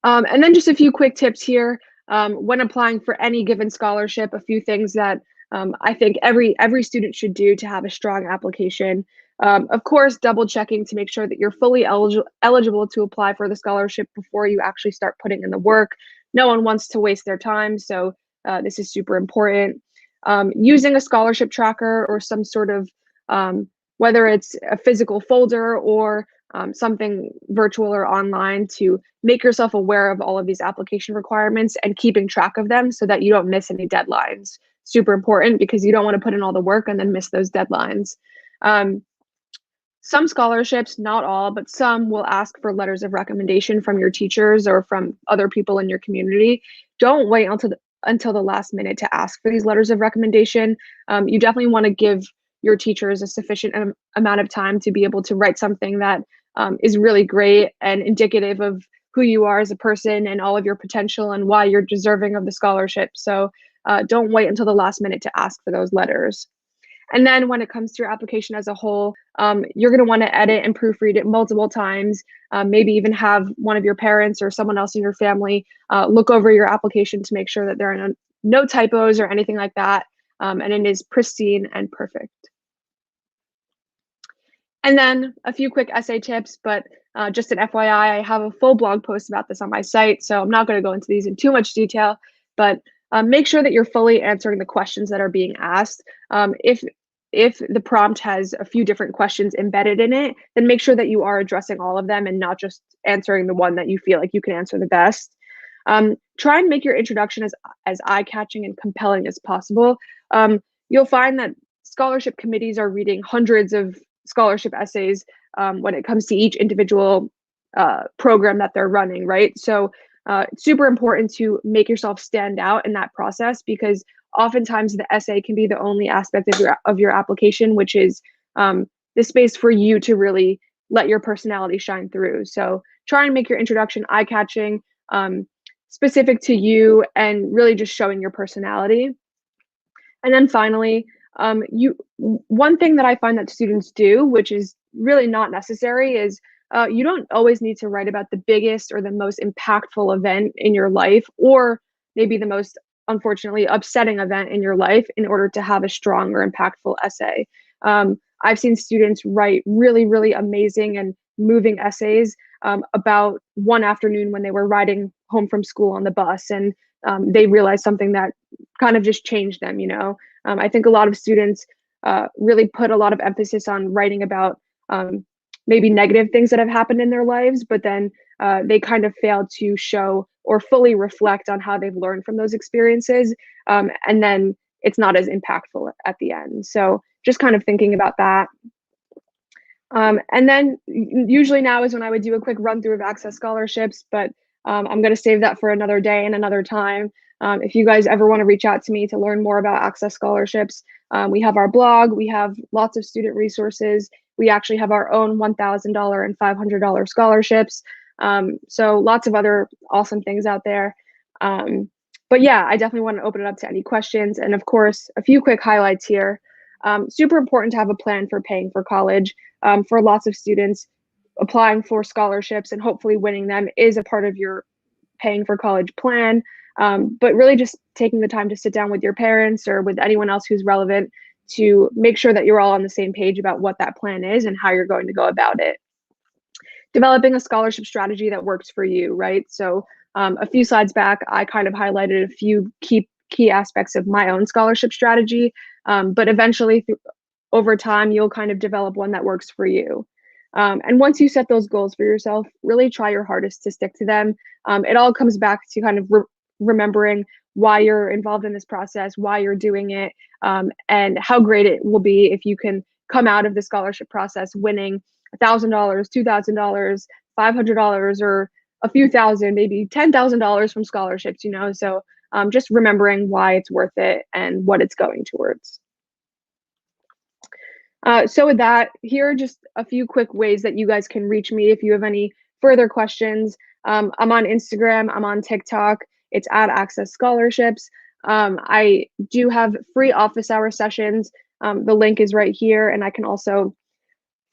And then just a few quick tips here. When applying for any given scholarship, a few things that I think every student should do to have a strong application. Of course, double checking to make sure that you're fully eligible to apply for the scholarship before you actually start putting in the work. No one wants to waste their time, so this is super important. Using a scholarship tracker or some sort of, whether it's a physical folder or something virtual or online, to make yourself aware of all of these application requirements and keeping track of them so that you don't miss any deadlines. Super important, because you don't want to put in all the work and then miss those deadlines. Some scholarships, not all, but some will ask for letters of recommendation from your teachers or from other people in your community. Don't wait until the last minute to ask for these letters of recommendation. You definitely want to give your teachers a sufficient amount of time to be able to write something that is really great and indicative of who you are as a person and all of your potential and why you're deserving of the scholarship. So don't wait until the last minute to ask for those letters. And then when it comes to your application as a whole, you're going to want to edit and proofread it multiple times, maybe even have one of your parents or someone else in your family look over your application to make sure that there are no typos or anything like that, and it is pristine and perfect. And then a few quick essay tips, but just an FYI, I have a full blog post about this on my site, so I'm not going to go into these in too much detail, but make sure that you're fully answering the questions that are being asked. If the prompt has a few different questions embedded in it, then make sure that you are addressing all of them and not just answering the one that you feel like you can answer the best. Try and make your introduction as eye-catching and compelling as possible. You'll find that scholarship committees are reading hundreds of scholarship essays when it comes to each individual program that they're running, right? So it's super important to make yourself stand out in that process, because oftentimes the essay can be the only aspect of your application, which is the space for you to really let your personality shine through. So try and make your introduction eye-catching, specific to you, and really just showing your personality. And then finally, one thing that I find that students do, which is really not necessary, is you don't always need to write about the biggest or the most impactful event in your life, or maybe the most, unfortunately, upsetting event in your life in order to have a strong or impactful essay. I've seen students write really, really amazing and moving essays about one afternoon when they were riding home from school on the bus, and they realized something that kind of just changed them, you know? I think a lot of students really put a lot of emphasis on writing about maybe negative things that have happened in their lives, but then they kind of fail to show or fully reflect on how they've learned from those experiences. And then it's not as impactful at the end. So just kind of thinking about that. And then usually now is when I would do a quick run through of Access scholarships, but I'm going to save that for another day and another time. If you guys ever want to reach out to me to learn more about Access Scholarships, we have our blog, we have lots of student resources. We actually have our own $1,000 and $500 scholarships. So lots of other awesome things out there. But yeah, I definitely want to open it up to any questions. And of course, a few quick highlights here. Super important to have a plan for paying for college. For lots of students, applying for scholarships and hopefully winning them is a part of your paying for college plan. But really just taking the time to sit down with your parents or with anyone else who's relevant to make sure that you're all on the same page about what that plan is and how you're going to go about it. Developing a scholarship strategy that works for you, right? So a few slides back, I kind of highlighted a few key aspects of my own scholarship strategy, but eventually over time, you'll kind of develop one that works for you. And once you set those goals for yourself, really try your hardest to stick to them. It all comes back to kind of remembering why you're involved in this process, why you're doing it, and how great it will be if you can come out of the scholarship process winning $1,000, $2,000, $500, or a few thousand, maybe $10,000 from scholarships, So just remembering why it's worth it and what it's going towards. So with that, here are just a few quick ways that you guys can reach me if you have any further questions. I'm on Instagram, I'm on TikTok, it's at Access Scholarships. I do have free office hour sessions. The link is right here, and I can also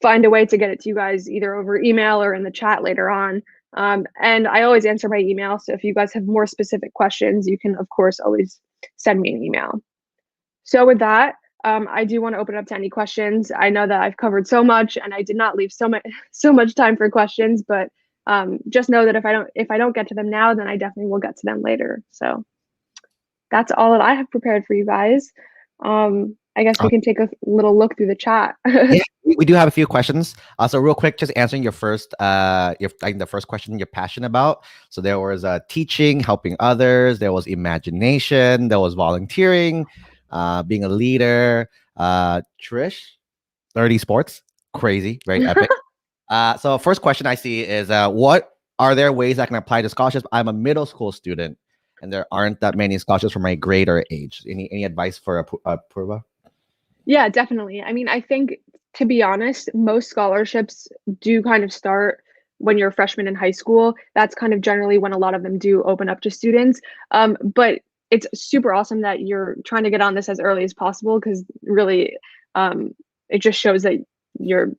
find a way to get it to you guys either over email or in the chat later on. And I always answer by email, so if you guys have more specific questions, you can, of course, always send me an email. So with that, I do want to open up to any questions. I know that I've covered so much and I did not leave so much time for questions, but just know that if I don't get to them now, then I definitely will get to them later. So that's all that I have prepared for you guys. I guess we can take a little look through the chat. Yeah, we do have a few questions. So real quick, just answering your first, the first question you're passionate about. So there was teaching, helping others. There was imagination. There was volunteering, being a leader. Trish, 30 sports, crazy, very epic. So first question I see is, what are there ways I can apply to scholarships? I'm a middle school student, and there aren't that many scholarships for my grade or age. Any advice for Apurva? Yeah, definitely. I mean, I think, to be honest, most scholarships do kind of start when you're a freshman in high school. That's kind of generally when a lot of them do open up to students. But it's super awesome that you're trying to get on this as early as possible, because really it just shows that you're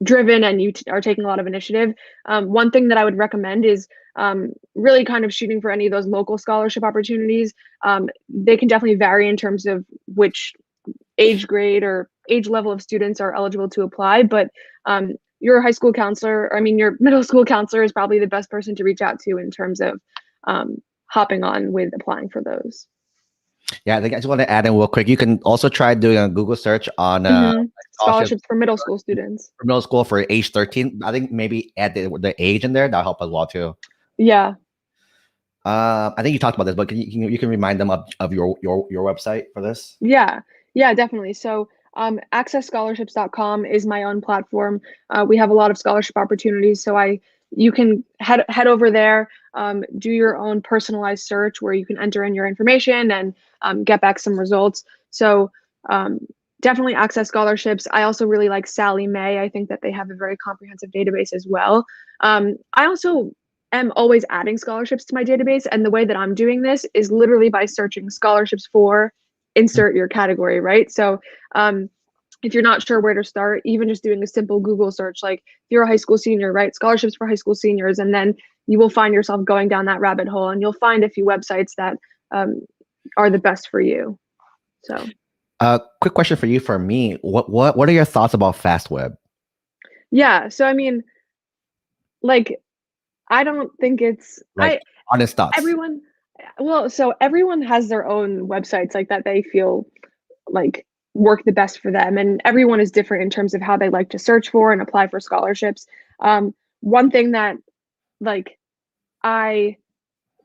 driven and you are taking a lot of initiative. One thing that I would recommend is really kind of shooting for any of those local scholarship opportunities. They can definitely vary in terms of which age grade or age level of students are eligible to apply, but your high school counselor, your middle school counselor is probably the best person to reach out to in terms of hopping on with applying for those. Yeah, I think I just want to add in real quick. You can also try doing a Google search on scholarships for middle school students. For middle school for age 13. I think maybe add the age in there. That'll help as well too. Yeah. I think you talked about this, but you can remind them of your website for this? Yeah, definitely. So accessscholarships.com is my own platform. We have a lot of scholarship opportunities, so you can head over there, do your own personalized search where you can enter in your information and get back some results. So definitely Access Scholarships. I also really like Sallie Mae. I think that they have a very comprehensive database as well. I also am always adding scholarships to my database, and the way that I'm doing this is literally by searching scholarships for insert your category, right? So if you're not sure where to start, even just doing a simple Google search, like if you're a high school senior, right, scholarships for high school seniors, and then you will find yourself going down that rabbit hole, and you'll find a few websites that are the best for you. So quick question for you, for me, what are your thoughts about FastWeb? Yeah, so I mean, like, I don't think it's honest thoughts. Everyone has their own websites like that they feel like work the best for them, and everyone is different in terms of how they like to search for and apply for scholarships. One thing that I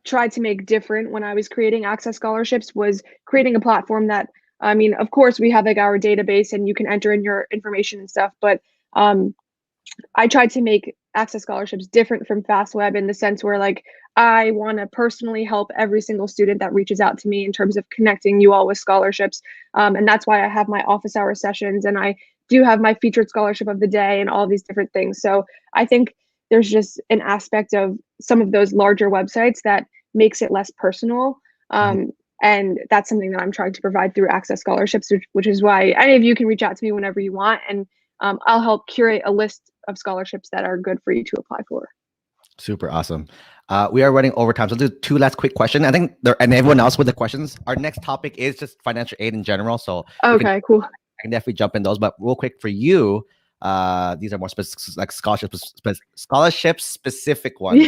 tried to make different when I was creating Access Scholarships was creating a platform that, of course we have our database and you can enter in your information and stuff, but I tried to make Access Scholarships different from FastWeb in the sense where like I want to personally help every single student that reaches out to me in terms of connecting you all with scholarships. And that's why I have my office hour sessions, and I do have my featured scholarship of the day and all these different things. So I think there's just an aspect of some of those larger websites that makes it less personal. And that's something that I'm trying to provide through Access Scholarships, which is why any of you can reach out to me whenever you want. And I'll help curate a list of scholarships that are good for you to apply for. Super awesome. We are running over time, so I'll do two last quick questions. I think and everyone else with the questions. Our next topic is just financial aid in general. So okay, cool. I can definitely jump in those. But real quick for you, these are more specific, like scholarship specific ones.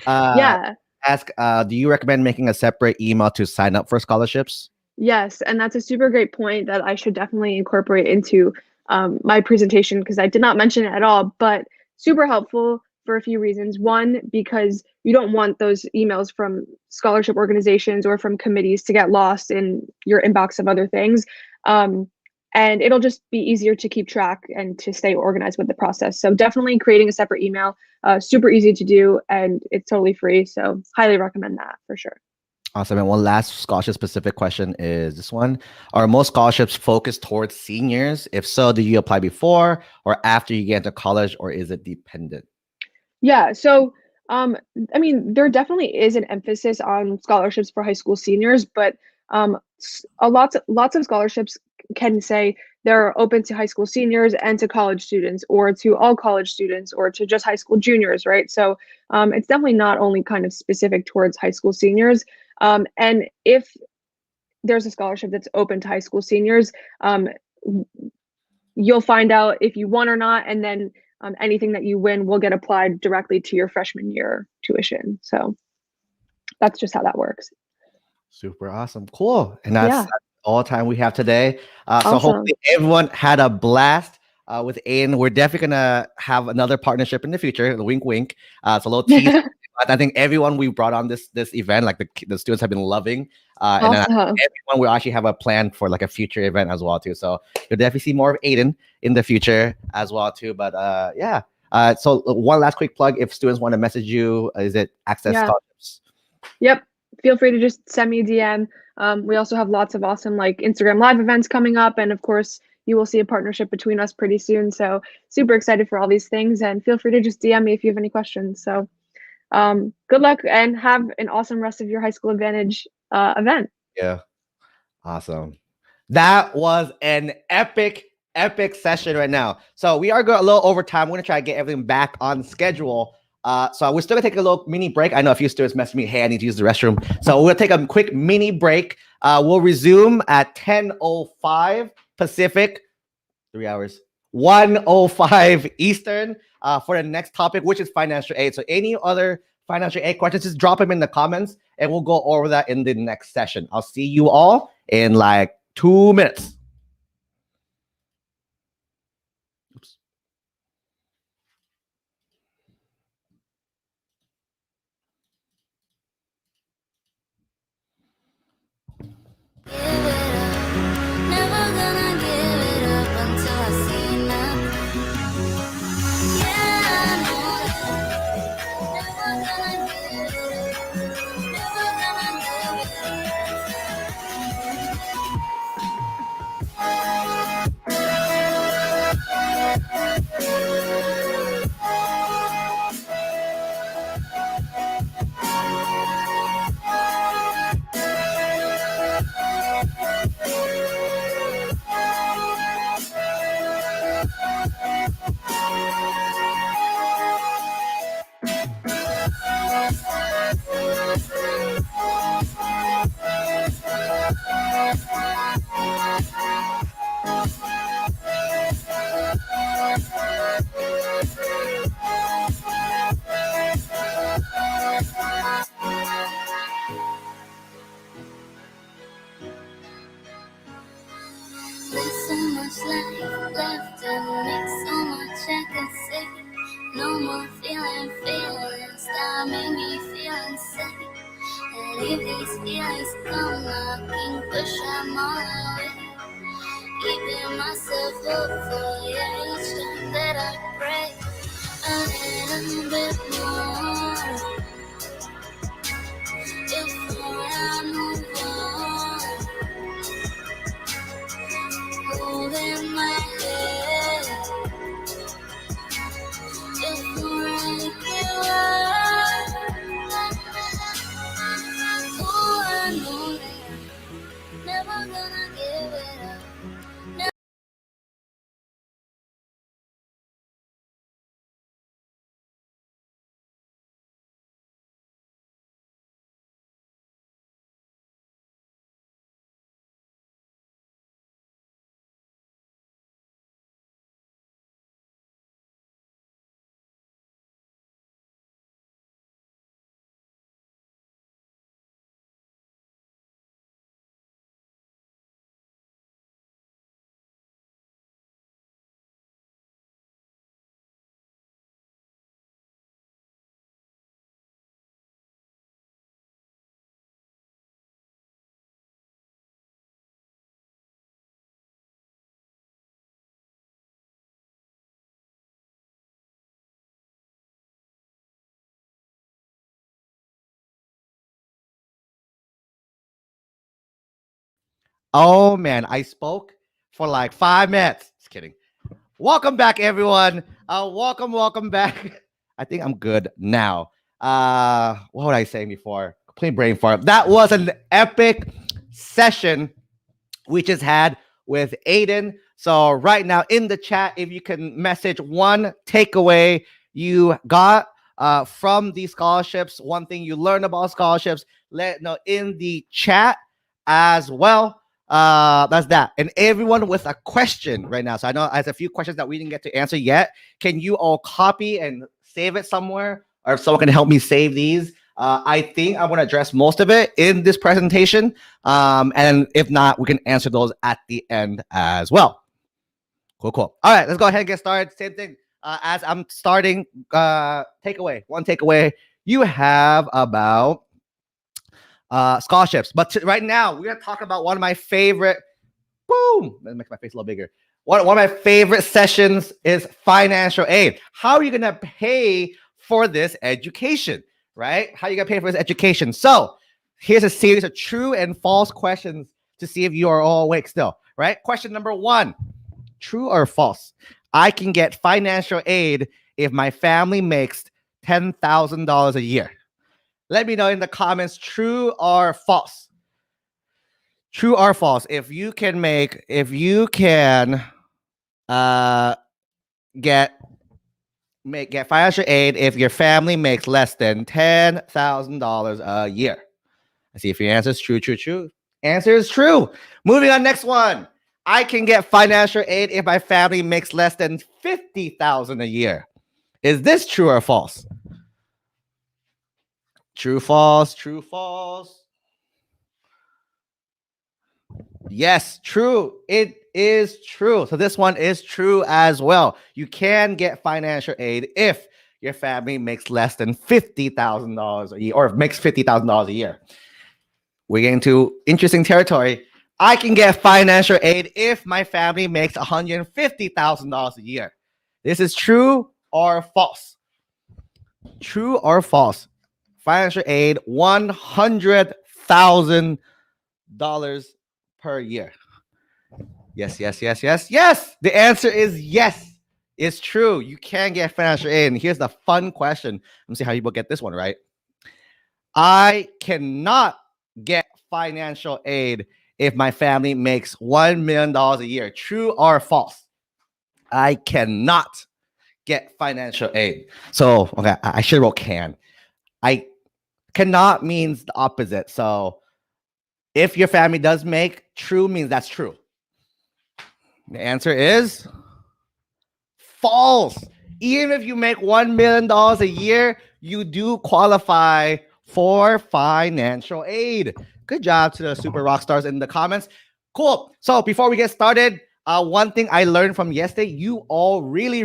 Yeah. Ask, do you recommend making a separate email to sign up for scholarships? Yes, and that's a super great point that I should definitely incorporate into my presentation, because I did not mention it at all, but super helpful for a few reasons. One, because you don't want those emails from scholarship organizations or from committees to get lost in your inbox of other things. And it'll just be easier to keep track and to stay organized with the process. So definitely creating a separate email, super easy to do, and it's totally free. So highly recommend that for sure. Awesome. And one last scholarship specific question is this one. Are most scholarships focused towards seniors? If so, do you apply before or after you get into college, or is it dependent? Yeah, so I mean, there definitely is an emphasis on scholarships for high school seniors, but lots of scholarships can say they're open to high school seniors and to college students, or to all college students, or to just high school juniors, right? So it's definitely not only kind of specific towards high school seniors. And if there's a scholarship that's open to high school seniors, you'll find out if you won or not, and then anything that you win will get applied directly to your freshman year tuition. So that's just how that works. Super awesome. Cool. And that's all the time we have today. So Awesome. hopefully everyone had a blast with Aiden. We're definitely gonna have another partnership in the future. Wink, wink. It's a little tease. But I think everyone we brought on this event, like the students have been loving. And then everyone will actually have a plan for like a future event as well too. So you'll definitely see more of Aiden in the future as well too. But yeah. So one last quick plug: if students want to message you, is it Access Scholarships? Yep. Feel free to just send me a DM. We also have lots of awesome like Instagram live events coming up, and of course you will see a partnership between us pretty soon. So super excited for all these things, and feel free to just DM me if you have any questions. So good luck and have an awesome rest of your High School Advantage event. Yeah. Awesome. That was an epic session right now. So we are going a little over time. We're gonna try to get everything back on schedule. So we're still gonna take a little mini break. I know a few students messaged me, hey, I need to use the restroom. So we'll take a quick mini break. We'll resume at 10:05 Pacific, 3 hours, 1:05 Eastern for the next topic, which is financial aid. So any other financial aid questions, just drop them in the comments and we'll go over that in the next session. I'll see you all in like 2 minutes. Oops. Never gonna give it up until I see enough. Yeah, I know that. Never gonna give it up. Never gonna give There's so much life left and make so much I can say. No more feelings that make me feel insane. And if these feelings come knocking, push them all away. Keeping myself hopeful, yeah, each time that I pray. little bit more. If I move on, holding my head. If I give up, oh, I know that I'm never gonna give it up. Oh man, I spoke for like 5 minutes. Just kidding. Welcome back, everyone. Welcome back. I think I'm good now. What was I saying before? Complete brain fart. That was an epic session we just had with Aiden. So right now in the chat, if you can message one takeaway you got from these scholarships, one thing you learned about scholarships, let it know in the chat as well. That's that. And everyone with a question right now. So I know there's a few questions that we didn't get to answer yet. Can you all copy and save it somewhere? Or if someone can help me save these, I think I'm going to address most of it in this presentation. And if not, we can answer those at the end as well. Cool. All right, let's go ahead and get started. Same thing. As I'm starting, one takeaway you have about scholarships. But right now, we're going to talk about one of my favorite, let me make my face a little bigger. One of my favorite sessions is financial aid. How are you going to pay for this education, right? How are you going to pay for this education? So here's a series of true and false questions to see if you are all awake still, right? Question number 1, true or false? I can get financial aid if my family makes $10,000 a year. Let me know in the comments, true or false. True or false. If you can get financial aid if your family makes less than $10,000 a year. I see if your answer is true. Answer is true. Moving on, next one. I can get financial aid if my family makes less than $50,000 a year. Is this true or false? True, false. Yes, true. It is true. So this one is true as well. You can get financial aid if your family makes less than $50,000 a year or makes $50,000 a year. We're getting to interesting territory. I can get financial aid if my family makes $150,000 a year. This is true or false? True or false? Financial aid, $100,000 per year. Yes. The answer is yes. It's true. You can get financial aid. And here's the fun question. Let me see how you will get this one right. I cannot get financial aid if my family makes $1 million a year. True or false? I cannot get financial aid. So, okay, I should wrote can. I cannot means the opposite. So if your family does make, true means that's true. The answer is false. Even if you make $1 million a year, you do qualify for financial aid. Good job to the super rock stars in the comments. Cool. So before we get started, one thing I learned from yesterday, you all really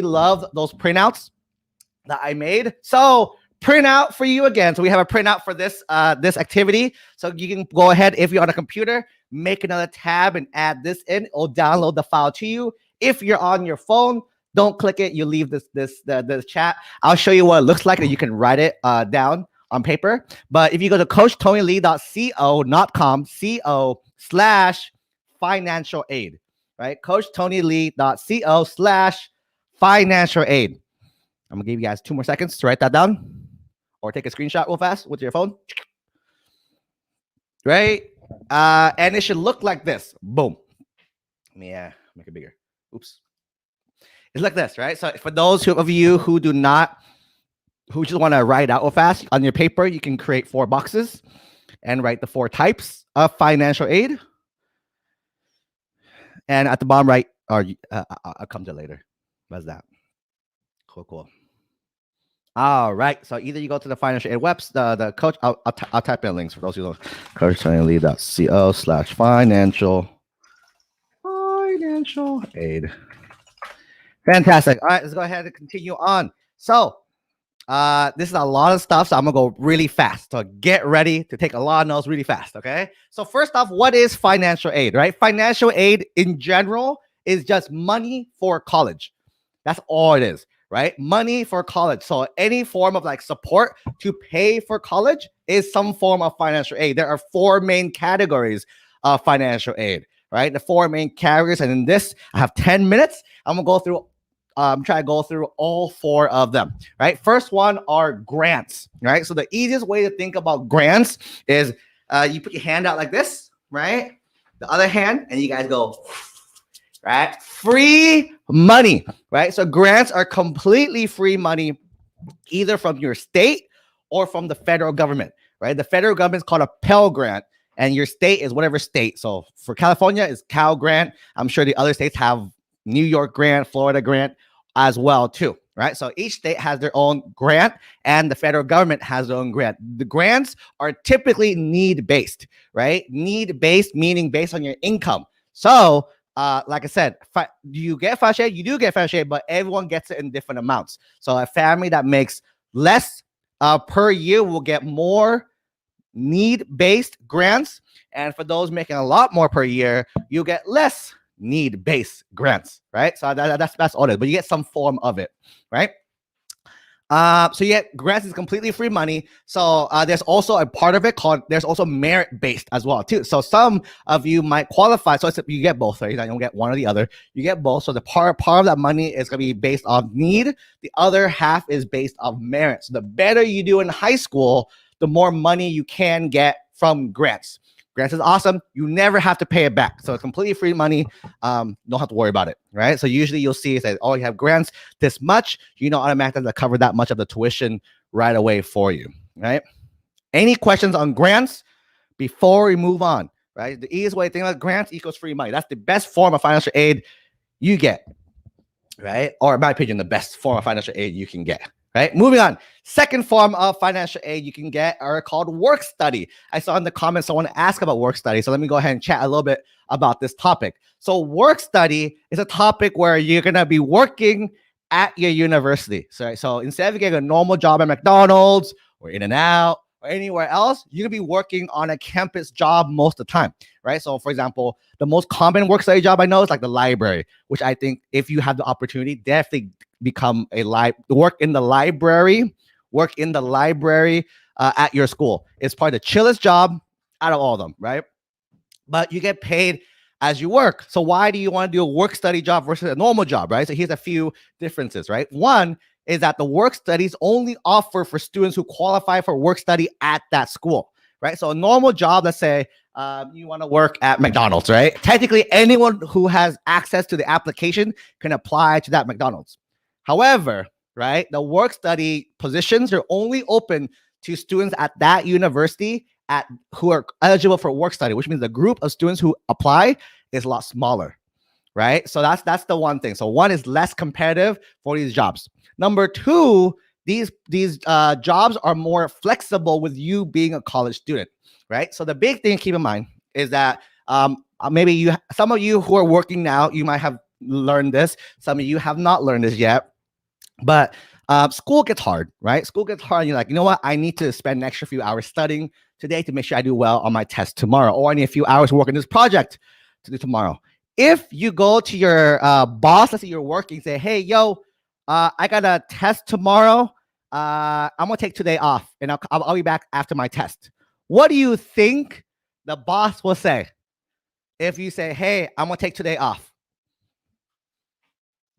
love those printouts that I made. So printout for you again. So we have a printout for this activity. So you can go ahead, if you're on a computer, make another tab and add this in or download the file to you. If you're on your phone, Don't click it. You leave the chat. I'll show you what it looks like, and you can write it down on paper. But if you go to coachtonylee.co.com, co/financial aid, right? coachtonylee.co/financial aid. I'm gonna give you guys 2 more seconds to write that down, or take a screenshot real fast with your phone. Right? And it should look like this. Boom. Let me make it bigger. Oops. It's like this, right? So for those of you who just want to write out real fast, on your paper, you can create 4 boxes and write the 4 types of financial aid. And at the bottom right, or I'll come to it later. What's that? Cool. All right. So either you go to the financial aid website, the coach. I'll type in links for those who don't. coachtonylee.co/financial aid. Fantastic. All right, let's go ahead and continue on. So this is a lot of stuff, so I'm gonna go really fast. So get ready to take a lot of notes really fast. Okay. So first off, what is financial aid? Right? Financial aid in general is just money for college. That's all it is. Right? Money for college. So any form of like support to pay for college is some form of financial aid. There are 4 main categories of financial aid, right? The 4 main categories. And in this, I have 10 minutes. I'm going to go through, try to go through all 4 of them, right? First one are grants, right? So the easiest way to think about grants is you put your hand out like this, right? The other hand, and you guys go, right? Free money, right? So grants are completely free money, either from your state or from the federal government, right? The federal government is called a Pell Grant, and your state is whatever state. So for California, it's Cal Grant. I'm sure the other states have New York Grant, Florida Grant as well too, right? So each state has their own grant, and the federal government has their own grant. The grants are typically need-based, right? Need-based meaning based on your income. So like I said, you get financial aid, you do get financial aid, but everyone gets it in different amounts. So a family that makes less per year will get more need-based grants. And for those making a lot more per year, you get less need-based grants, right? So that's all it is, but you get some form of it, right? So you get grants is completely free money. So there's also a part of it called, there's also merit-based as well too. So some of you might qualify. So you get both, right? You don't get one or the other. You get both. So the part of that money is going to be based on need. The other half is based on merit. So the better you do in high school, the more money you can get from grants. Grants is awesome. You never have to pay it back. So it's completely free money. Don't have to worry about it, right? So usually you'll see that, oh, you have grants this much. You know, automatically to cover that much of the tuition right away for you, right? Any questions on grants before we move on, right? The easiest way to think about grants equals free money. That's the best form of financial aid you get, right? Or in my opinion, the best form of financial aid you can get. Right, moving on. Second form of financial aid you can get are called work study. I saw in the comments someone asked about work study, so let me go ahead and chat a little bit about this topic. So work study is a topic where you're gonna be working at your university. So instead of getting a normal job at McDonald's or In-N-Out or anywhere else, you're gonna be working on a campus job most of the time, right? So for example, the most common work study job I know is like the library, which I think if you have the opportunity, definitely become work in the library at your school. It's probably the chillest job out of all of them, right? But you get paid as you work. So why do you want to do a work study job versus a normal job, right? So here's a few differences, right? One is that the work studies only offer for students who qualify for work study at that school, right? So a normal job, let's say you want to work at McDonald's, right? Technically, anyone who has access to the application can apply to that McDonald's. However, right, the work study positions are only open to students at that university who are eligible for work study, which means the group of students who apply is a lot smaller, right? So that's the one thing. So one is less competitive for these jobs. Number two, these jobs are more flexible with you being a college student, right? So the big thing to keep in mind is that maybe some of you who are working now, you might have learned this. Some of you have not learned this yet. But school gets hard, right? School gets hard. And you're like, you know what? I need to spend an extra few hours studying today to make sure I do well on my test tomorrow. Or I need a few hours working this project to do tomorrow. If you go to your boss, let's say you're working, say, hey, yo, I got a test tomorrow. I'm gonna take today off, and I'll be back after my test. What do you think the boss will say if you say, hey, I'm gonna take today off?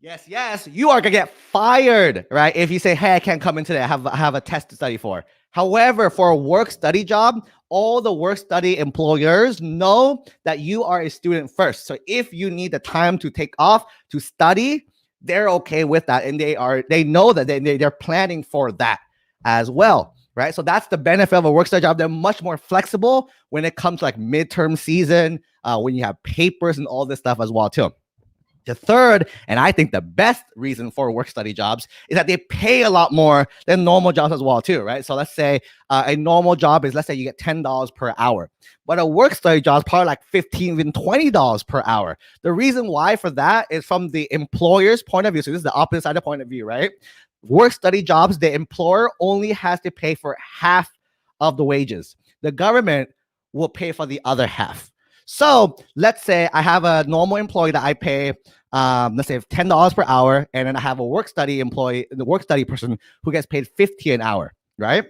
Yes, you are gonna get fired, right? If you say, hey, I can't come in today, I have a test to study for. However, for a work study job, all the work study employers know that you are a student first. So if you need the time to take off to study, they're okay with that, and they know that they're planning for that as well, right? So that's the benefit of a work study job. They're much more flexible when it comes to like midterm season, when you have papers and all this stuff as well too. The third, and I think the best reason for work study jobs is that they pay a lot more than normal jobs as well too, right? So let's say a normal job is, let's say you get $10 per hour, but a work study job is probably like $15, even $20 per hour. The reason why for that is from the employer's point of view. So this is the opposite side of point of view, right? Work study jobs, the employer only has to pay for half of the wages. The government will pay for the other half. So let's say I have a normal employee that I pay, let's say $10 per hour, and then I have a work study employee, the work study person who gets paid $50 an hour, right?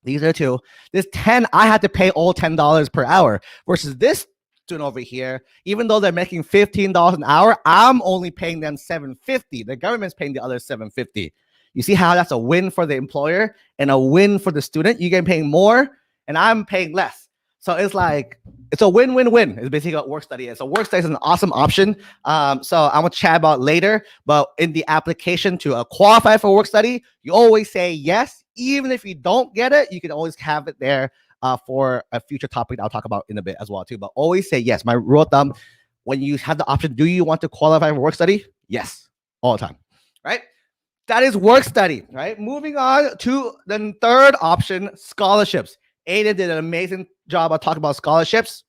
These are two. This 10, I had to pay all $10 per hour versus this student over here, even though they're making $15 an hour, I'm only paying them $7.50. The government's paying the other $7.50. You see how that's a win for the employer and a win for the student? You get paying more and I'm paying less. So it's like, it's a win-win-win. It's basically what work study is. So work study is an awesome option. So I'm going to chat about later, but in the application to qualify for work study, you always say yes. Even if you don't get it, you can always have it there for a future topic that I'll talk about in a bit as well too. But always say yes. My rule of thumb, when you have the option, do you want to qualify for work study? Yes, all the time, right? That is work study, right? Moving on to the third option, scholarships. Ada did an amazing job of talking about scholarships.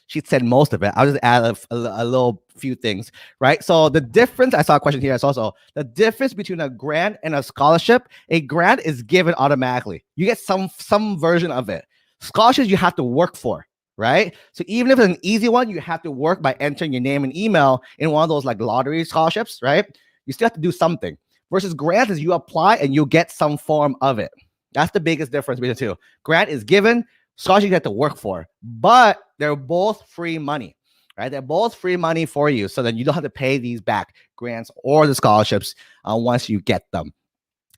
She said most of it. I'll just add a little few things, right? So the difference, I saw a question here. It's also the difference between a grant and a scholarship. A grant is given automatically. You get some version of it. Scholarships you have to work for, right? So even if it's an easy one, you have to work by entering your name and email in one of those like lottery scholarships, right? You still have to do something. Versus grants is you apply and you get some form of it. That's the biggest difference between the two. Grant is given, scholarship you have to work for, but they're both free money, right? They're both free money for you, so then you don't have to pay these back, grants or the scholarships, once you get them.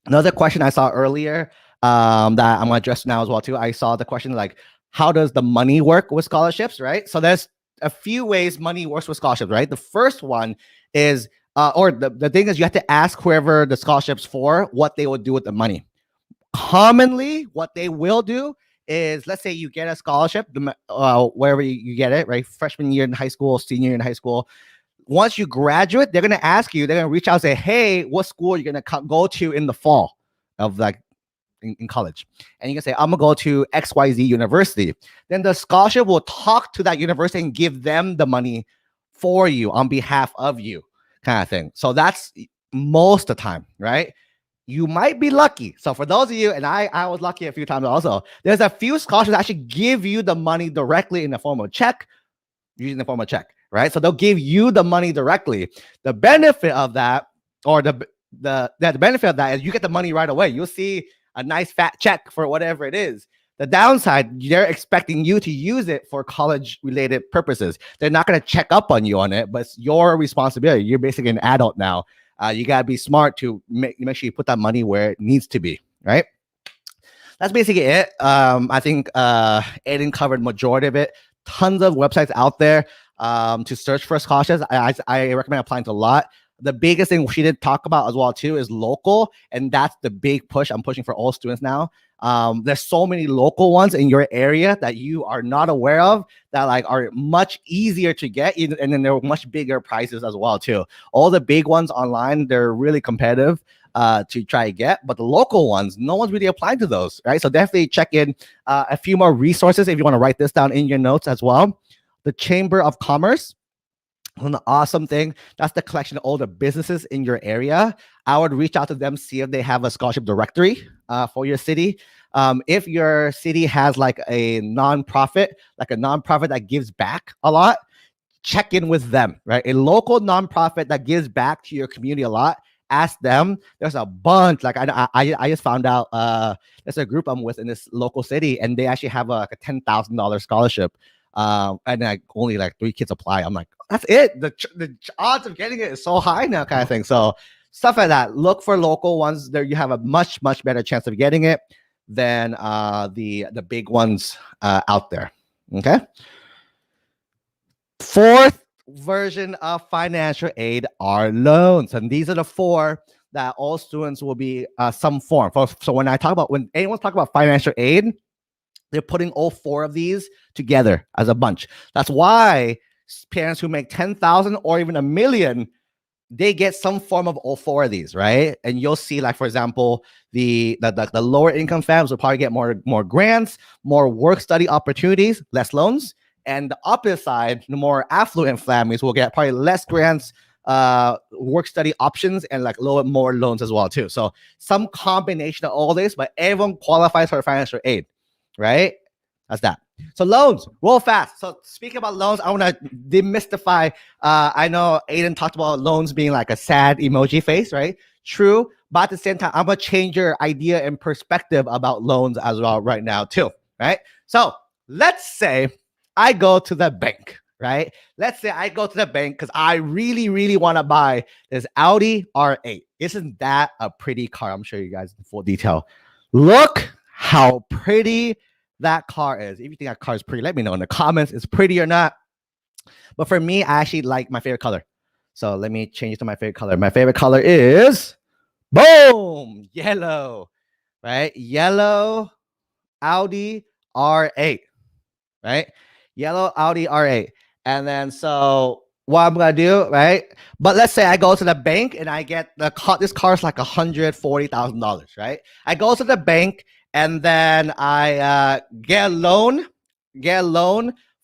Another question I saw earlier that I'm going to address now as well too. I saw the question like, how does the money work with scholarships, right? So there's a few ways money works with scholarships, right? The first one is, or the thing is you have to ask whoever the scholarship's for what they will do with the money. Commonly, what they will do is, let's say you get a scholarship, wherever you get it, right? Freshman year in high school, senior year in high school. Once you graduate, they're going to ask you, they're going to reach out and say, hey, what school are you going to go to in the fall of like in college? And you can say, I'm going to go to XYZ University. Then the scholarship will talk to that university and give them the money for you on behalf of you, kind of thing. So that's most of the time, right? You might be lucky. So for those of you, and I was lucky a few times also, there's a few scholarships that actually give you the money directly in the form of check, using the form of check, right? So they'll give you the money directly. The benefit of that, or the benefit of that is you get the money right away. You'll see a nice fat check for whatever it is. The downside, they're expecting you to use it for college-related purposes. They're not going to check up on you on it, but it's your responsibility. You're basically an adult now. You got to be smart to make sure you put that money where it needs to be, right? That's basically it. I think Aiden covered majority of it. Tons of websites out there to search for scholarships. I recommend applying to a lot. The biggest thing she did talk about as well too is local, and that's the big push I'm pushing for all students now. There's so many local ones in your area that you are not aware of that like are much easier to get, and then there are much bigger prices as well too. All the big ones online, they're really competitive to try to get, but the local ones, no one's really applying to those, right? So definitely check in a few more resources if you want to write this down in your notes as well. The Chamber of Commerce. An awesome thing. That's the collection of all the businesses in your area. I would reach out to them, see if they have a scholarship directory for your city. If your city has like a nonprofit that gives back a lot, check in with them, right? A local nonprofit that gives back to your community a lot. Ask them. There's a bunch. Like I just found out there's a group I'm with in this local city, and they actually have a $10,000 scholarship. And like only like 3 kids apply. I'm like, that's it. The odds of getting it is so high now, kind of thing. So stuff like that. Look for local ones. There you have a much better chance of getting it than the big ones out there. Okay. Fourth version of financial aid are loans, and these are the 4 that all students will be some form. So when anyone talk about financial aid, they're putting all 4 of these together as a bunch. That's why parents who make 10,000 or even $1 million, they get some form of all 4 of these, right? And you'll see, like for example, the lower income families will probably get more grants, more work study opportunities, less loans. And the opposite side, the more affluent families will get probably less grants, work study options, and like a little bit more loans as well too. So some combination of all this, but everyone qualifies for financial aid, right? That's that. So loans, roll fast. So speaking about loans, I want to demystify. I know Aiden talked about loans being like a sad emoji face, right? True, but at the same time, I'm gonna change your idea and perspective about loans as well right now too, right? So let's say I go to the bank, right? Let's say I go to the bank because I really want to buy this Audi R8. Isn't that a pretty car? I'm showing you guys in full detail. Look how pretty that car is. If you think that car is pretty, let me know in the comments. It's pretty or not. But for me, I actually like my favorite color. So let me change it to my favorite color. My favorite color is, boom, yellow, right? Yellow Audi R8, right? Yellow Audi R8. And then so what I'm gonna do, right? But let's say I go to the bank and I get the car. This car is like $140,000, right? I go to the bank and then I get a loan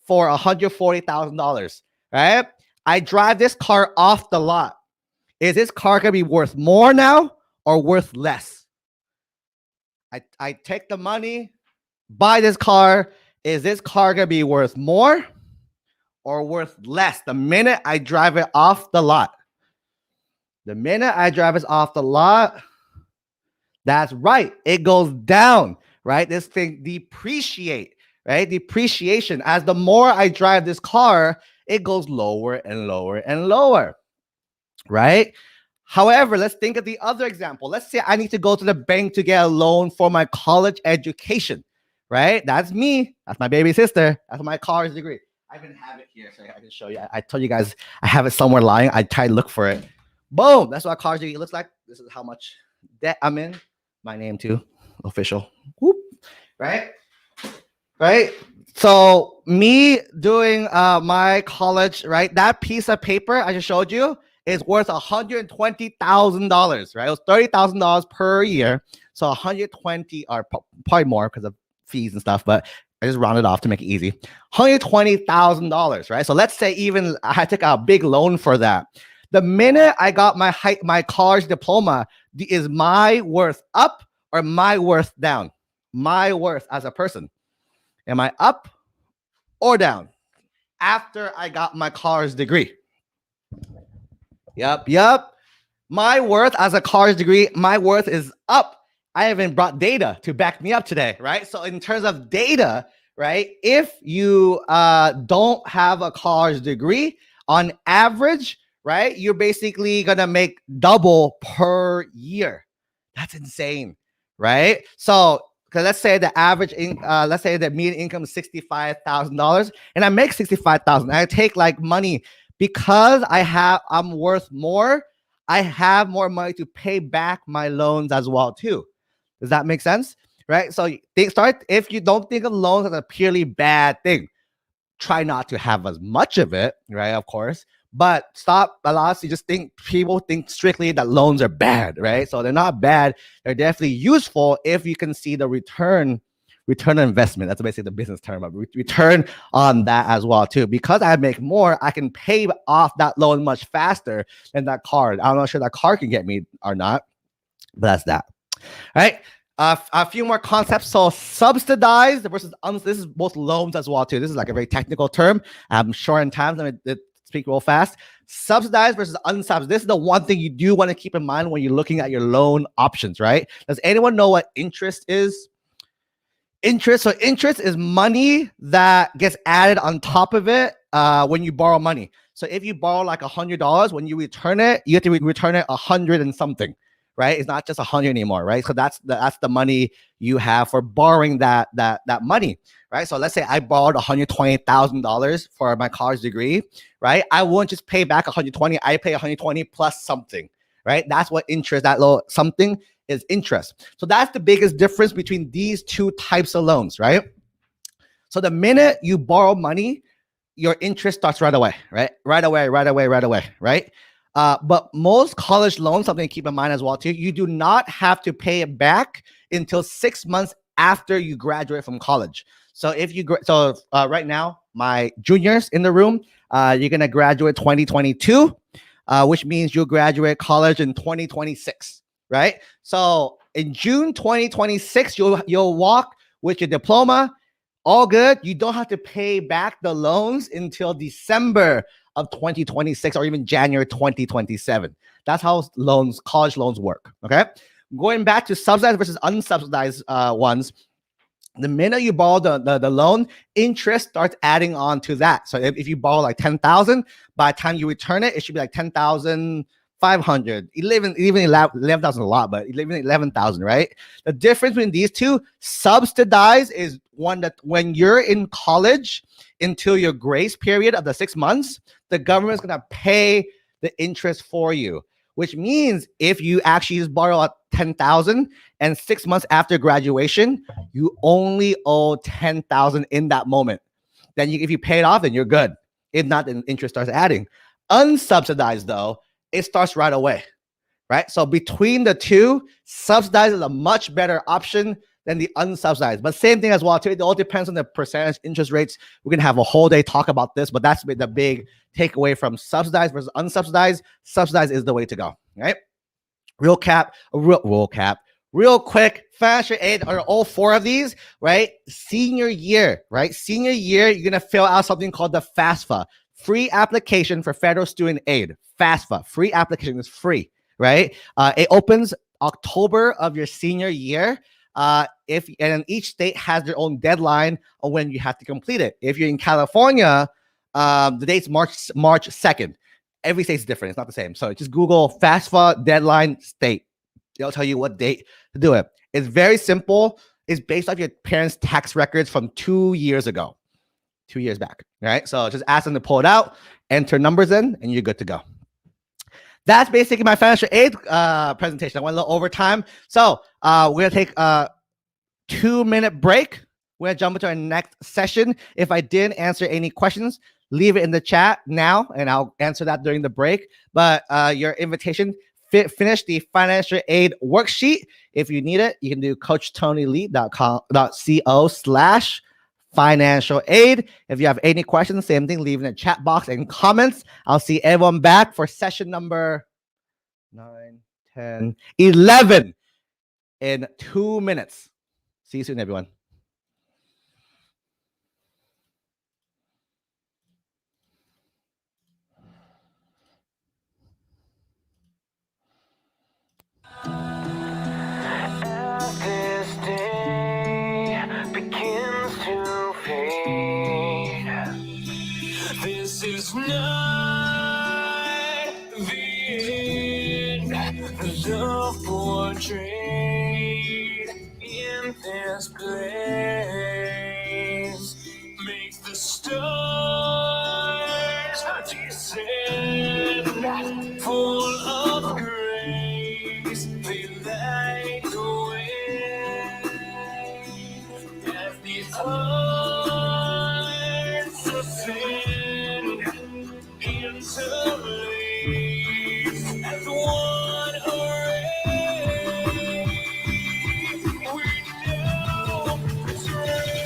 for $140,000, right? I drive this car off the lot. Is this car gonna be worth more now or worth less? I take the money, buy this car. Is this car gonna be worth more or worth less the minute I drive it off the lot? The minute I drive it off the lot, that's right, it goes down, right? This thing depreciate, right? Depreciation. As the more I drive this car, it goes lower and lower and lower, right? However, let's think of the other example. Let's say I need to go to the bank to get a loan for my college education, right? That's me. That's my baby sister. That's my college degree. I even have it here, so I can show you. I told you guys I have it somewhere lying. I tried to look for it. Boom. That's what a college degree looks like. This is how much debt I'm in. My name too. Official. Whoop. Right? Right? So me doing my college, right? That piece of paper I just showed you is worth $120,000, right? It was $30,000 per year. So 120 or probably more because of fees and stuff, but I just rounded off to make it easy. $120,000, right? So let's say even I took a big loan for that. The minute I got my college diploma, is my worth up or my worth down? My worth as a person. Am I up or down after I got my college degree? Yep. My worth as a college degree, my worth is up. I even brought data to back me up today, right? So in terms of data, right, if you don't have a college degree, on average, right, you're basically gonna make double per year. That's insane, right? So because let's say the average, let's say the median income is $65,000, and I make $65,000. I take like money because I'm worth more. I have more money to pay back my loans as well too. Does that make sense? Right? So if you don't think of loans as a purely bad thing, try not to have as much of it, right? Of course, but stop allowing us to just people think strictly that loans are bad, right? So they're not bad. They're definitely useful if you can see the return on investment. That's basically the business term of return on that as well too. Because I make more, I can pay off that loan much faster than that card. I'm not sure that card can get me or not, but that's that. All right. A few more concepts. So subsidized versus this is both loans as well too. This is like a very technical term. I'm short in time. Let me speak real fast. Subsidized versus unsubsidized. This is the one thing you do want to keep in mind when you're looking at your loan options, right? Does anyone know what interest is? Interest. So interest is money that gets added on top of it when you borrow money. So if you borrow like $100, when you return it, you have to return it 100 and something, right? It's not just 100 anymore, right? So that's the money you have for borrowing that money, right? So let's say I borrowed $120,000 for my college degree, right? I won't just pay back 120. I pay 120 plus something, right? That's what interest, that little something is interest. So that's the biggest difference between these two types of loans, right? So the minute you borrow money, your interest starts right away, right? Right away, right? But most college loans, something to keep in mind as well too, you do not have to pay it back until 6 months after you graduate from college. So if you right now, my juniors in the room, you're gonna graduate 2022, which means you'll graduate college in 2026, right? So in June 2026, you'll walk with your diploma. All good. You don't have to pay back the loans until December of 2026 or even January 2027. That's how college loans work. Okay. Going back to subsidized versus unsubsidized ones, the minute you borrow the loan, interest starts adding on to that. So if you borrow like 10,000, by the time you return it, it should be like 10,500, 11,000 a lot, but 11,000, right? The difference between these two, subsidized is one that when you're in college until your grace period of the 6 months, the government's gonna pay the interest for you, which means if you actually just borrow 10,000 and 6 months after graduation, you only owe 10,000 in that moment. Then if you pay it off, then you're good. If not, then interest starts adding. Unsubsidized though, it starts right away, right? So between the two, subsidized is a much better option than the unsubsidized. But same thing as well too. It all depends on the percentage interest rates. We're gonna have a whole day talk about this, but that's the big takeaway from subsidized versus unsubsidized. Subsidized is the way to go, right? Real quick, financial aid are all four of these, right? Senior year, right? Senior year, you're gonna fill out something called the FAFSA, free application for federal student aid. FAFSA, free application is free, right? It opens October of your senior year. And each state has their own deadline on when you have to complete it. If you're in California, the date's March 2nd. Every state's different. It's not the same. So just Google FAFSA deadline state. It'll tell you what date to do it. It's very simple. It's based off your parents' tax records from 2 years ago, 2 years back, right? So just ask them to pull it out, enter numbers in, and you're good to go. That's basically my financial aid presentation. I went a little overtime. So we're going to take a 2-minute break. We're going to jump into our next session. If I didn't answer any questions, leave it in the chat now, and I'll answer that during the break. But your invitation, finish the financial aid worksheet. If you need it, you can do coachtonyle.co/financial aid. If you have any questions, same thing, leave in the chat box and comments. I'll see everyone back for session number 9, 10, 11 in 2 minutes. See you soon, everyone. This day begins to fade. This is not the end. Love portrayed in this place makes the stars descend full of grace. They light the way as these hearts ascend into blaze as one array. We know it's right.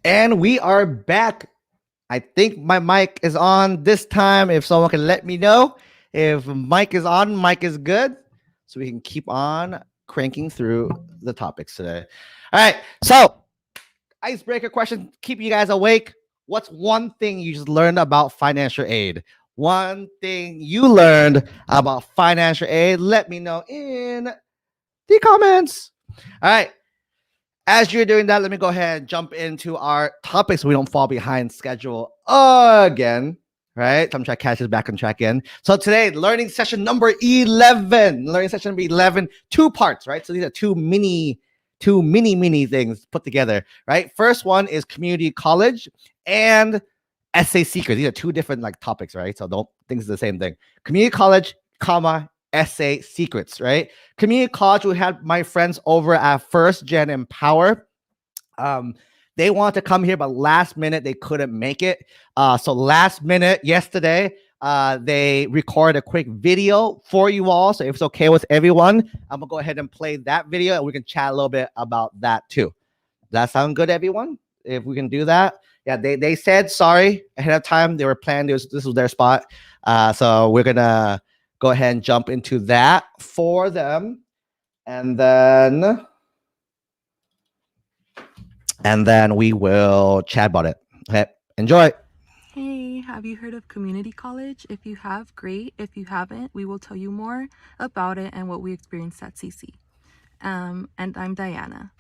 And we are back. I think my mic is on this time. If someone can let me know if mic is on, mic is good, so we can keep on cranking through the topics today. All right. So, icebreaker question, keep you guys awake. What's one thing you just learned about financial aid? One thing you learned about financial aid, let me know in the comments. All right. As you're doing that, let me go ahead and jump into our topics so we don't fall behind schedule again. Right? So I'm trying to catch us back on track in. So today, learning session number 11. Learning session number 11, 2 parts, right? So these are two mini things put together, right? First one is community college and essay secret. These are 2 different like topics, right? So don't think it's the same thing. Community college, comma, essay secrets, right? Community college, we had my friends over at First Gen Empower. They wanted to come here, but last minute they couldn't make it. So last minute yesterday, they recorded a quick video for you all. So if it's okay with everyone, I'm gonna go ahead and play that video and we can chat a little bit about that too. Does that sound good, everyone? If we can do that. Yeah, they said sorry ahead of time. They were planning this was their spot. So we're gonna go ahead and jump into that for them. And then we will chat about it. Okay, enjoy. Hey, have you heard of community college? If you have, great. If you haven't, we will tell you more about it and what we experienced at CC. And I'm Diana,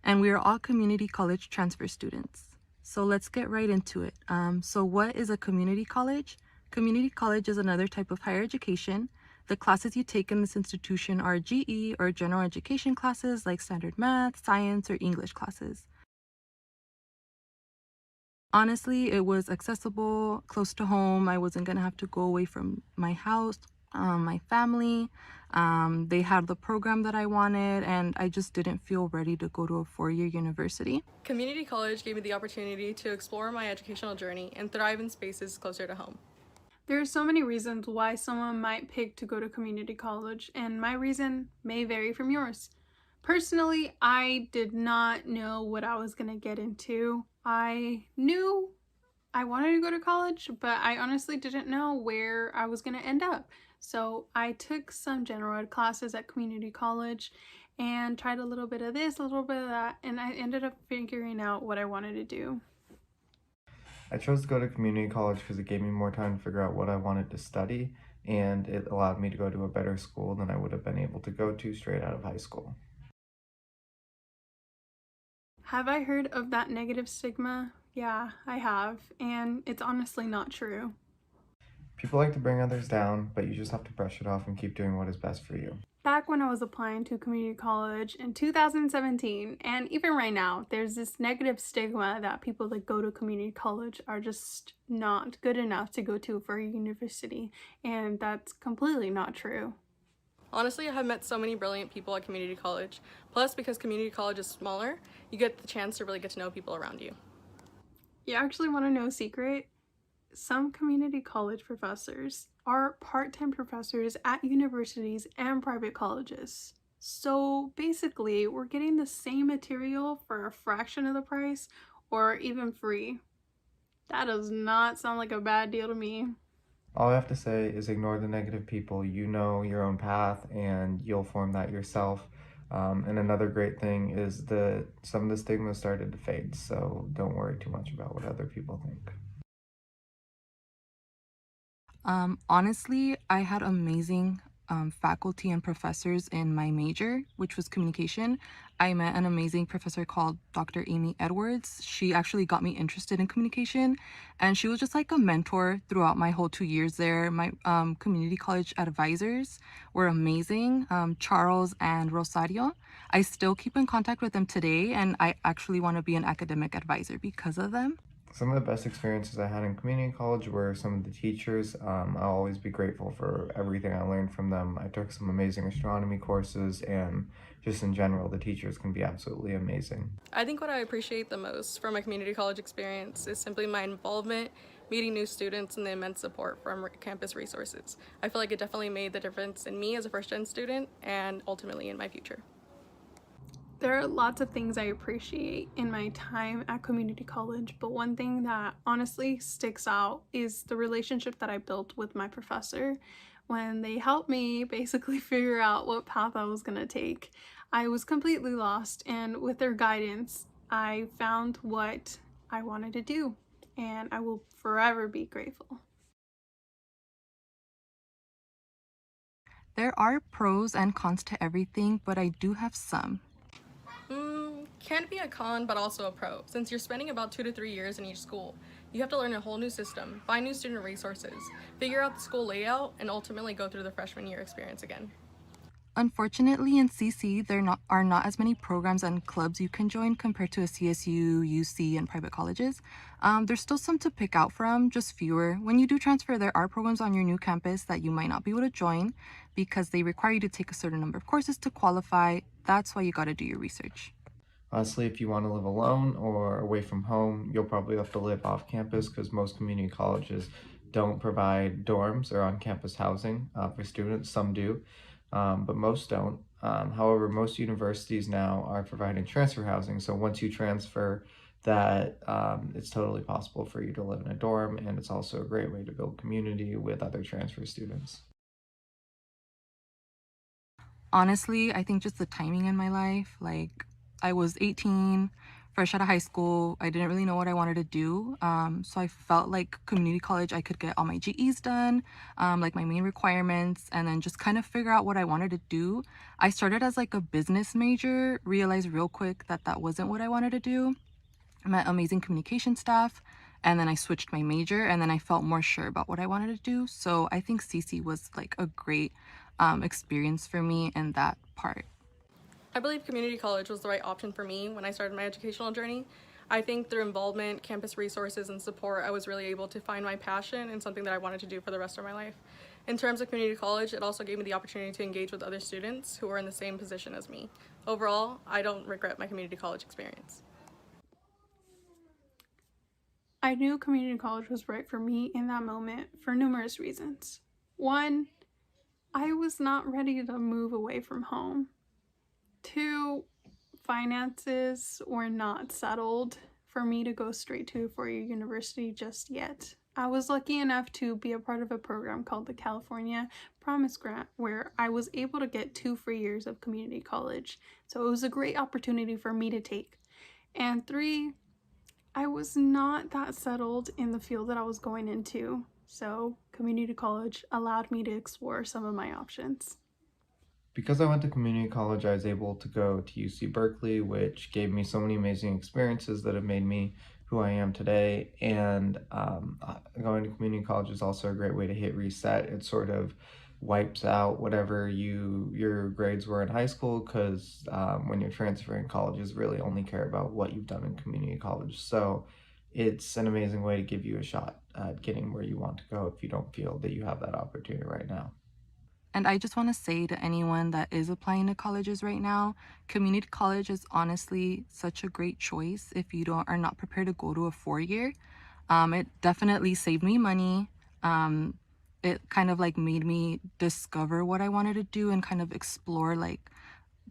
and we are all community college transfer students. So let's get right into it. So what is a community college? Community college is another type of higher education. The classes you take in this institution are GE or general education classes like standard math, science, or English classes. Honestly, it was accessible, close to home. I wasn't gonna have to go away from my house, my family. They had the program that I wanted, and I just didn't feel ready to go to a 4-year university. Community college gave me the opportunity to explore my educational journey and thrive in spaces closer to home. There are so many reasons why someone might pick to go to community college, and my reason may vary from yours. Personally, I did not know what I was going to get into. I knew I wanted to go to college, but I honestly didn't know where I was going to end up. So I took some general ed classes at community college and tried a little bit of this, a little bit of that, and I ended up figuring out what I wanted to do. I chose to go to community college because it gave me more time to figure out what I wanted to study, and it allowed me to go to a better school than I would have been able to go to straight out of high school. Have I heard of that negative stigma? Yeah, I have, and it's honestly not true. People like to bring others down, but you just have to brush it off and keep doing what is best for you. Back when I was applying to community college in 2017, and even right now, there's this negative stigma that people that go to community college are just not good enough to go to for a university, and that's completely not true. Honestly, I have met so many brilliant people at community college. Plus, because community college is smaller, you get the chance to really get to know people around you. You actually want to know a secret? Some community college professors are part-time professors at universities and private colleges. So basically, we're getting the same material for a fraction of the price or even free. That does not sound like a bad deal to me. All I have to say is ignore the negative people. You know your own path and you'll form that yourself. And another great thing is some of the stigma started to fade, so don't worry too much about what other people think. Honestly, I had amazing faculty and professors in my major, which was communication. I met an amazing professor called Dr. Amy Edwards. She actually got me interested in communication, and she was just like a mentor throughout my whole 2 years there. My community college advisors were amazing, Charles and Rosario. I still keep in contact with them today, and I actually want to be an academic advisor because of them. Some of the best experiences I had in community college were some of the teachers. I'll always be grateful for everything I learned from them. I took some amazing astronomy courses, and just in general, the teachers can be absolutely amazing. I think what I appreciate the most from my community college experience is simply my involvement, meeting new students, and the immense support from campus resources. I feel like it definitely made the difference in me as a first-gen student and ultimately in my future. There are lots of things I appreciate in my time at community college, but one thing that honestly sticks out is the relationship that I built with my professor when they helped me basically figure out what path I was going to take. I was completely lost, and with their guidance, I found what I wanted to do, and I will forever be grateful. There are pros and cons to everything, but I do have some. Can be a con, but also a pro. Since you're spending about 2 to 3 years in each school, you have to learn a whole new system, find new student resources, figure out the school layout, and ultimately go through the freshman year experience again. Unfortunately, in CC, are not as many programs and clubs you can join compared to a CSU, UC, and private colleges. There's still some to pick out from, just fewer. When you do transfer, there are programs on your new campus that you might not be able to join because they require you to take a certain number of courses to qualify. That's why you got to do your research. Honestly, if you want to live alone or away from home, you'll probably have to live off campus because most community colleges don't provide dorms or on-campus housing for students. Some do, but most don't. However, most universities now are providing transfer housing. So once you transfer, it's totally possible for you to live in a dorm, and it's also a great way to build community with other transfer students. Honestly, I think just the timing in my life. Like, I was 18, fresh out of high school. I didn't really know what I wanted to do. So I felt like community college, I could get all my GEs done, like my main requirements, and then just kind of figure out what I wanted to do. I started as like a business major, realized real quick that that wasn't what I wanted to do. I met amazing communication staff, and then I switched my major, and then I felt more sure about what I wanted to do. So I think CC was like a great experience for me in that part. I believe community college was the right option for me when I started my educational journey. I think through involvement, campus resources, and support, I was really able to find my passion and something that I wanted to do for the rest of my life. In terms of community college, it also gave me the opportunity to engage with other students who were in the same position as me. Overall, I don't regret my community college experience. I knew community college was right for me in that moment for numerous reasons. One, I was not ready to move away from home. Two, finances were not settled for me to go straight to a four-year university just yet. I was lucky enough to be a part of a program called the California Promise Grant, where I was able to get 2 free years of community college. So it was a great opportunity for me to take. And three, I was not that settled in the field that I was going into. So community college allowed me to explore some of my options. Because I went to community college, I was able to go to UC Berkeley, which gave me so many amazing experiences that have made me who I am today. And going to community college is also a great way to hit reset. It sort of wipes out whatever your grades were in high school, because when you're transferring, colleges really only care about what you've done in community college. So it's an amazing way to give you a shot at getting where you want to go if you don't feel that you have that opportunity right now. And I just want to say to anyone that is applying to colleges right now, community college is honestly such a great choice if you are not prepared to go to a 4-year. It definitely saved me money. It kind of like made me discover what I wanted to do and kind of explore like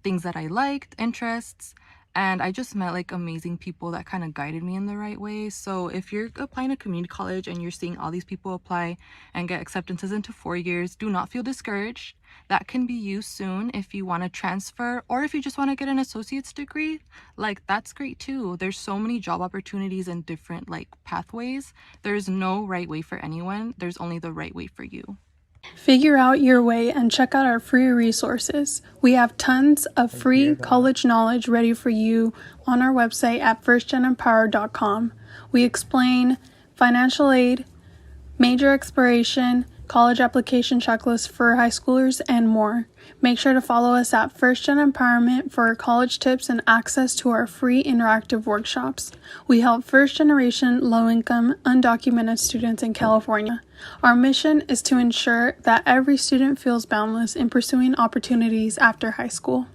things that I liked, interests, and I just met like amazing people that kind of guided me in the right way. So if you're applying to community college and you're seeing all these people apply and get acceptances into 4 years, do not feel discouraged. That can be you soon if you want to transfer, or if you just want to get an associate's degree, like that's great too. There's so many job opportunities and different like pathways. There's no right way for anyone. There's only the right way for you. Figure out your way and check out our free resources. We have tons of free college knowledge ready for you on our website at firstgenempower.com. We explain financial aid, major exploration, college application checklists for high schoolers, and more. Make sure to follow us at First Gen Empowerment for college tips and access to our free interactive workshops. We help first-generation, low-income, undocumented students in California. Our mission is to ensure that every student feels boundless in pursuing opportunities after high school.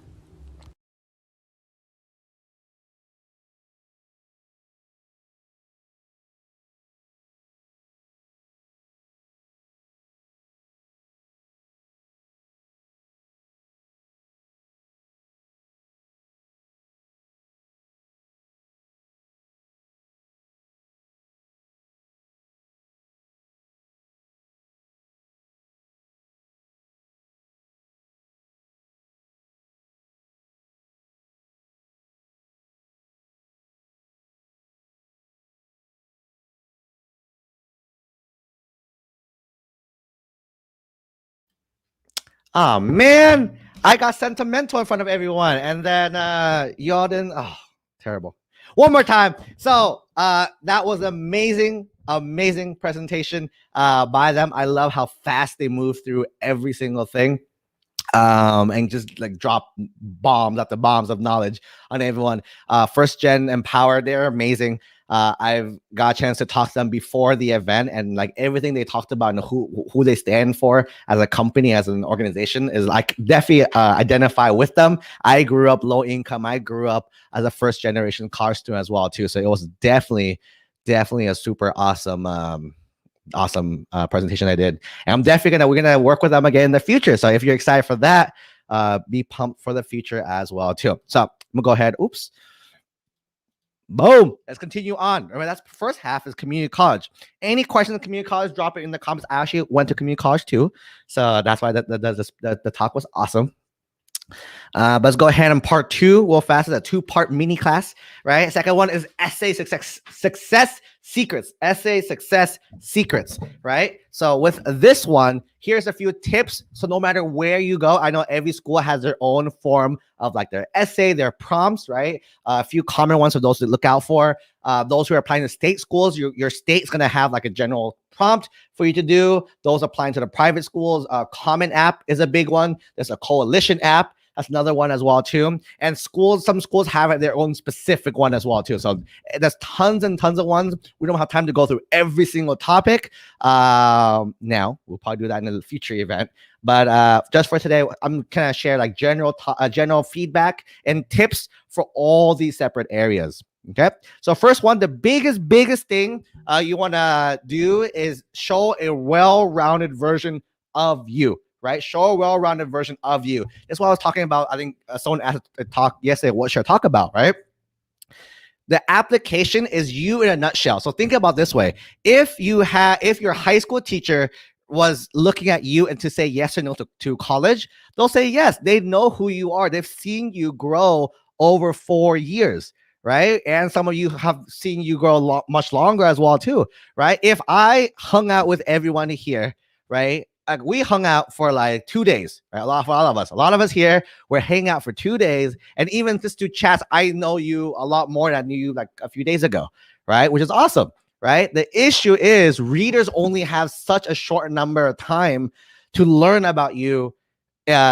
Oh man, I got sentimental in front of everyone, and then y'all didn't. Oh, terrible. One more time. So that was amazing presentation by them. I love how fast they move through every single thing, and just like drop bombs after bombs of knowledge on everyone. First Gen Empower, they're amazing. I've got a chance to talk to them before the event, and like everything they talked about and who they stand for as a company, as an organization, is like definitely identify with them. I grew up low income. I grew up as a first generation college student as well too. So it was definitely a super awesome presentation I did. And I'm definitely we're gonna work with them again in the future. So if you're excited for that, be pumped for the future as well too. So I'm gonna go ahead. Oops. Boom. Let's continue on. Remember, that's first half is community college. Any questions on community college, drop it in the comments. I actually went to community college too. So that's why the talk was awesome. But let's go ahead and part two. We'll fast is a 2-part mini class, right? Second one is essay success secrets. Essay success secrets, right? So with this one, here's a few tips. So no matter where you go, I know every school has their own form of like their essay, their prompts, right? A few common ones for those to look out for. Those who are applying to state schools, your state's gonna have like a general prompt for you to do. Those applying to the private schools, Common App is a big one. There's a Coalition app. That's another one as well too. And some schools have their own specific one as well too. So there's tons and tons of ones. We don't have time to go through every single topic. Now we'll probably do that in a future event. But just for today, I'm gonna share like general feedback and tips for all these separate areas. Okay. So first one, the biggest thing you want to do is show a well-rounded version of you. Right? Show a well-rounded version of you. That's what I was talking about. I think someone asked a talk yesterday, what should I talk about, right? The application is you in a nutshell. So think about this way. If your high school teacher was looking at you and to say yes or no to college, they'll say yes. They know who you are. They've seen you grow over 4 years, right? And some of you have seen you grow much longer as well too, right? If I hung out with everyone here, right? Like we hung out for like 2 days, right? A lot of us here, we're hanging out for 2 days. And even just to chats, I know you a lot more than I knew you like a few days ago, right? Which is awesome, right? The issue is readers only have such a short number of time to learn about you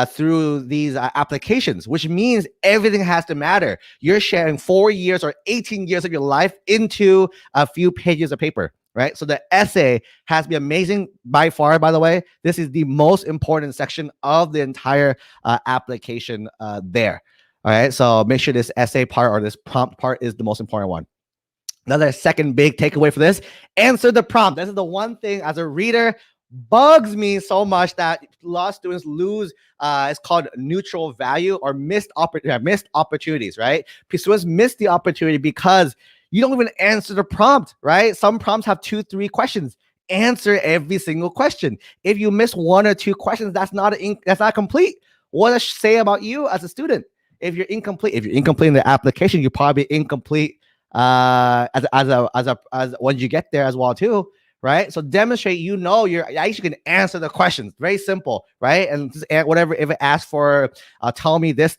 through these applications, which means everything has to matter. You're sharing 4 years or 18 years of your life into a few pages of paper. Right. So the essay has to be amazing by far. By the way, this is the most important section of the entire application there. All right. So make sure this essay part or this prompt part is the most important one. Another second big takeaway for this, answer the prompt. This is the one thing as a reader, bugs me so much that law students lose. It's called neutral value or missed opportunities, right? Students miss the opportunity because you don't even answer the prompt, right? Some prompts have 2-3 questions. Answer every single question. If you miss 1 or 2 questions, that's not complete. What does it say about you as a student? If you're incomplete in the application, you're probably incomplete as once you get there as well too, right? So demonstrate you're actually can answer the questions. Very simple, right? And just whatever, if it asks for tell me this,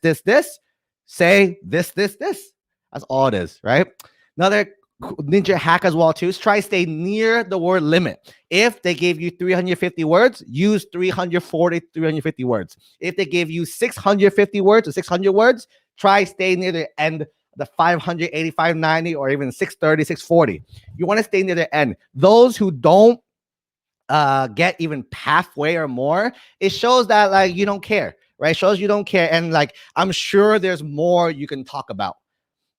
say this. That's all it is, right? Another ninja hack as well too is try to stay near the word limit. If they gave you 350 words, use 350 words. If they gave you 650 words or 600 words, try stay near the end, the 580, 590, or even 630, 640. You want to stay near the end. Those who don't get even halfway or more, it shows that like you don't care, right? It shows you don't care, and like I'm sure there's more you can talk about.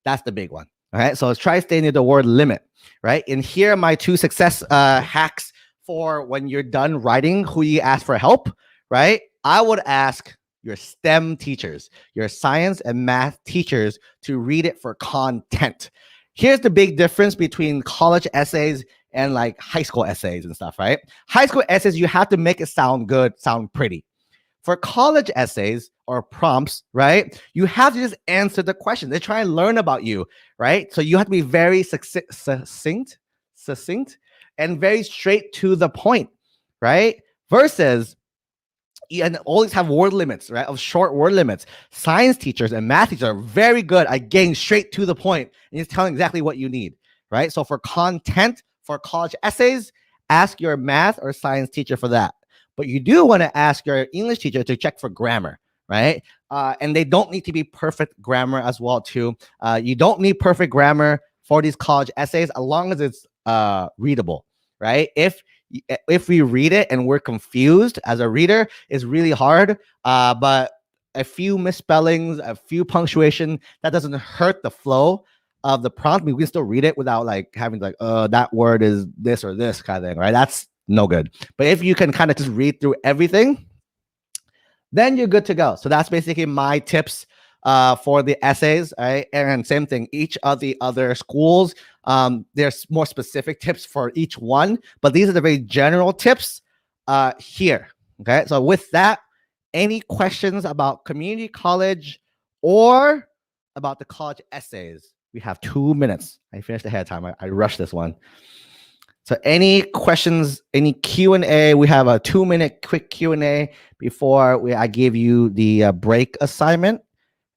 That's the big one. All right, so let's try to stay near the word limit, right? And here are my 2 success hacks for when you're done writing, who you ask for help, right? I would ask your STEM teachers, your science and math teachers to read it for content. Here's the big difference between college essays and like high school essays and stuff, right? High school essays, you have to make it sound good, sound pretty. For college essays or prompts, right, you have to just answer the question. They try and learn about you, right? So you have to be very succinct, and very straight to the point, right? Versus, and always have word limits, right? Of short word limits. Science teachers and math teachers are very good at getting straight to the point and just telling exactly what you need, right? So for content, for college essays, ask your math or science teacher for that. But you do want to ask your English teacher to check for grammar, right? And they don't need to be perfect grammar as well too. You don't need perfect grammar for these college essays as long as it's readable, right? If we read it and we're confused as a reader, it's really hard. But a few misspellings, a few punctuation, that doesn't hurt the flow of the prompt. We can still read it without like having like, that word is this or this kind of thing, right? That's no good. But if you can kind of just read through everything, then you're good to go. So that's basically my tips for the essays, right? And same thing, each of the other schools, there's more specific tips for each one, but these are the very general tips here. Okay, so with that, any questions about community college or about the college essays? We have 2 minutes. I finished ahead of time. I rushed this one. So any questions, any Q&A? We have a 2-minute quick Q&A before I give you the break assignment.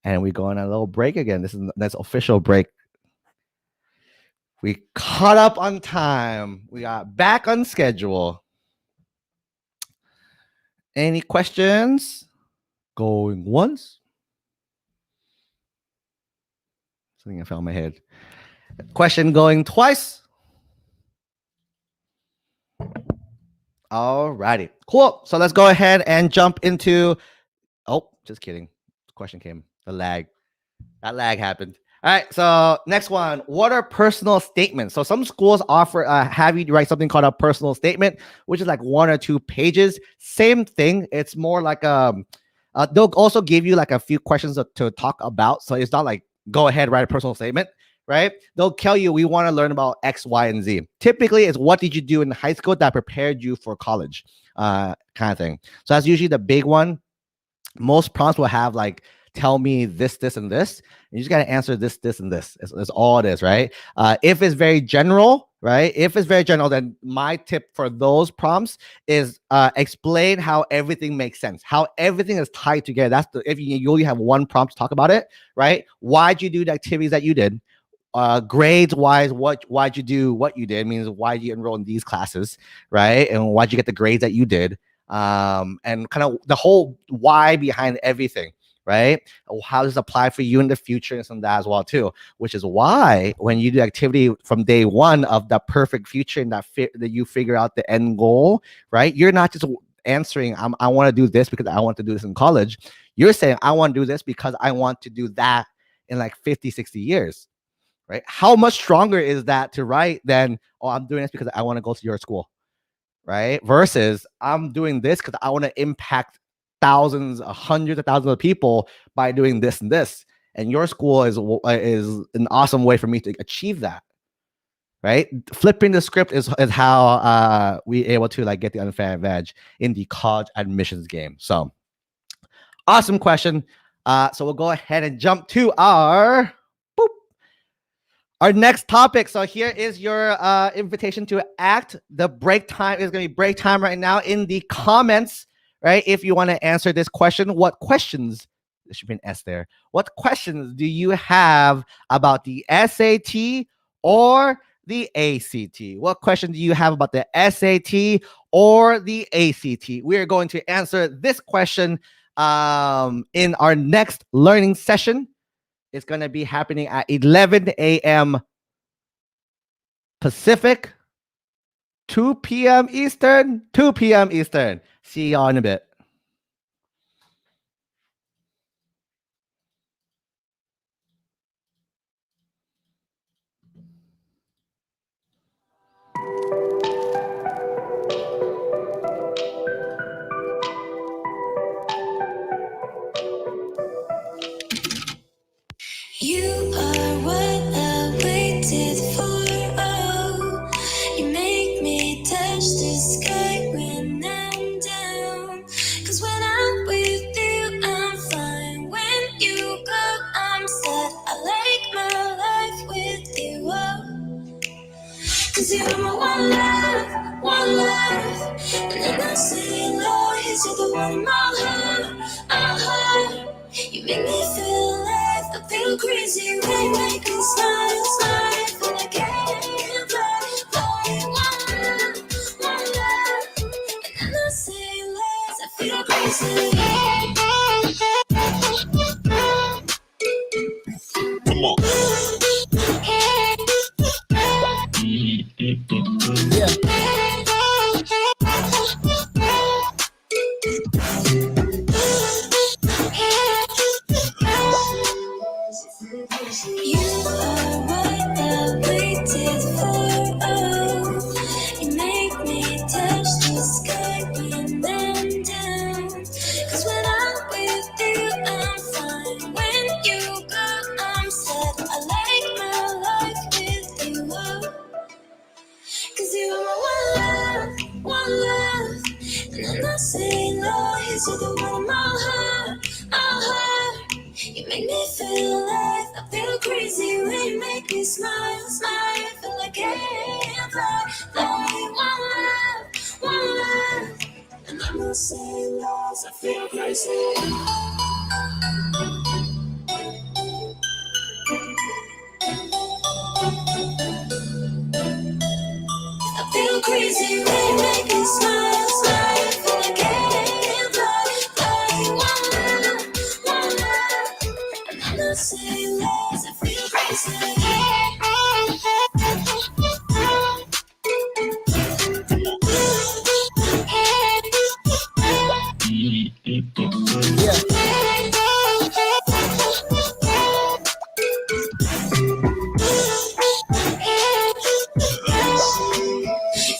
And we go on a little break again. That's official break. We caught up on time. We got back on schedule. Any questions? Going once. Something I fell on my head. Question going twice. All righty, cool. So let's go ahead and jump into. Oh, just kidding. Question came. The lag. That lag happened. All right. So next one. What are personal statements? So some schools offer have you write something called a personal statement, which is like 1 or 2 pages. Same thing. It's more like they'll also give you like a few questions to talk about. So it's not like go ahead, write a personal statement. Right? They'll tell you we want to learn about X, Y, and Z. Typically, it's what did you do in high school that prepared you for college, kind of thing. So that's usually the big one. Most prompts will have like, tell me this, this, and this. And you just got to answer this, this, and this. It's all it is, right? If it's very general, right? If it's very general, then my tip for those prompts is explain how everything makes sense, how everything is tied together. That's if you only have one prompt to talk about it, right? Why'd you do the activities that you did? Grades wise, why'd you do what you did? Means why'd you enroll in these classes, right? And why'd you get the grades that you did? And kind of the whole why behind everything, right? How does it apply for you in the future and some of that as well too? Which is why when you do activity from day one of the perfect future and that you figure out the end goal, right? You're not just answering, I want to do this because I want to do this in college. You're saying, I want to do this because I want to do that in like 50, 60 years. Right? How much stronger is that to write than, oh, I'm doing this because I want to go to your school, right? Versus I'm doing this because I want to impact thousands, hundreds of thousands of people by doing this and this. And your school is an awesome way for me to achieve that, right? Flipping the script is how we able to like get the unfair advantage in the college admissions game. So awesome question. So we'll go ahead and jump to our next topic. So here is your invitation to act. The break time is going to be break time right now in the comments, right? If you want to answer this question, what questions, there should be an S there. What questions do you have about the SAT or the ACT? What question do you have about the SAT or the ACT? We are going to answer this question in our next learning session. It's going to be happening at 11 a.m. Pacific, 2 p.m. Eastern, 2 p.m. Eastern. See y'all in a bit. You are what I waited for. Oh, you make me touch the sky when I'm down. 'Cause when I'm with you, I'm fine. When you go, I'm sad. I like my life with you. Oh, 'cause you're my one love, one love. And I'm not saying lies, you're the one in my heart. You make me feel alive, I feel crazy when you make me smile, smile. Feel like I can't fly, one love. And I'm not saying lies, I feel crazy. Come on. You are what I waited for. Oh, you make me touch the sky when I'm down. 'Cause when I'm with you, I'm fine. When you go, I'm sad. I like my life with you. Oh, 'cause you are my one love. And I'm not saying lies, you're the one in my heart. You make me feel alive, I feel crazy when you make me smile, smile. Feel like I can't fly, one love. And I'm not saying lies, I feel crazy. I feel crazy when you make me smile, smile. Feel like I can't fly, one love. And I'm not saying lies, I feel crazy.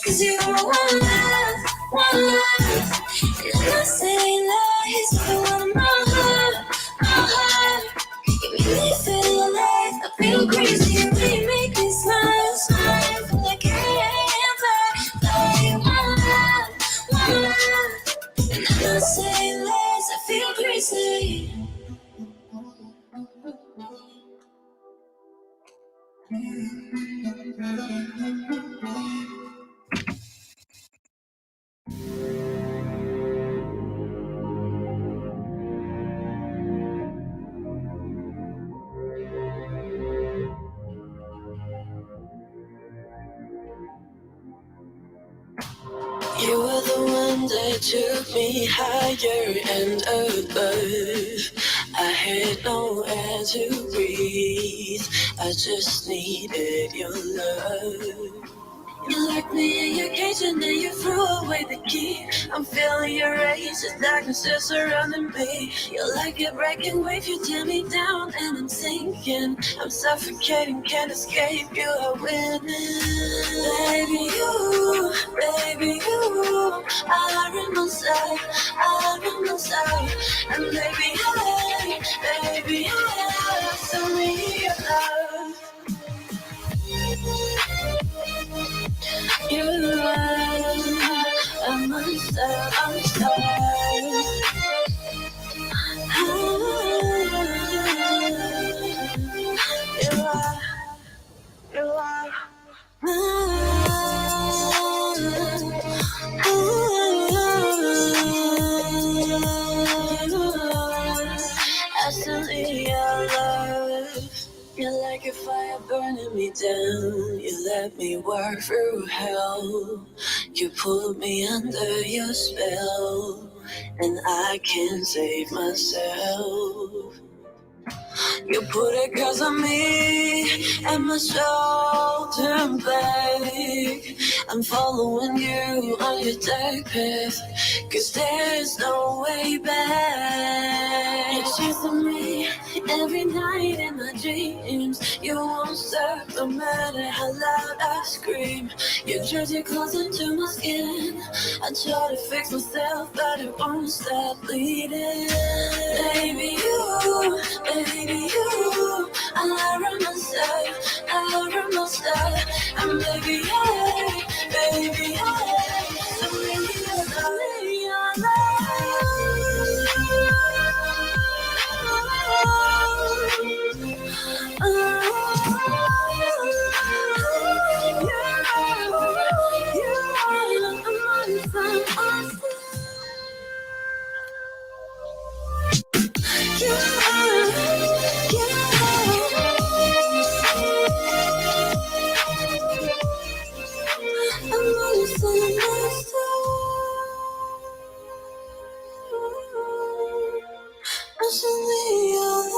Cause you're one love, one love. And I'm not saying lies, you're the one in my heart. You make me feel alive, I feel crazy when you make me smile, smile. Feel like I can't fly, one love. And I'm not saying lies, I feel crazy. You were the one that took me higher and above. I had nowhere to breathe. I just needed your love. You locked me in your cage and then you threw away the key. I'm feeling your rage, the darkness is surrounding me. You're like a breaking wave, you tear me down and I'm sinking. I'm suffocating, can't escape, you are winning. Baby, you, I run myself, and baby, I, so me your love. You are, I'm a star, I'm a star. You are. Absolutely, your love. You're like a fire burning me down. You let me work through hell. You pulled me under your spell, and I can't save myself. You put a curse on me, and my soul turned black. I'm following you on your dark path, 'cause there's no way back. You're chasing me every night in my dreams. You won't stop no matter how loud I scream. You dress your clothes into my skin. I try to fix myself, but it won't stop bleeding. Baby, you, I run myself, and baby, so really your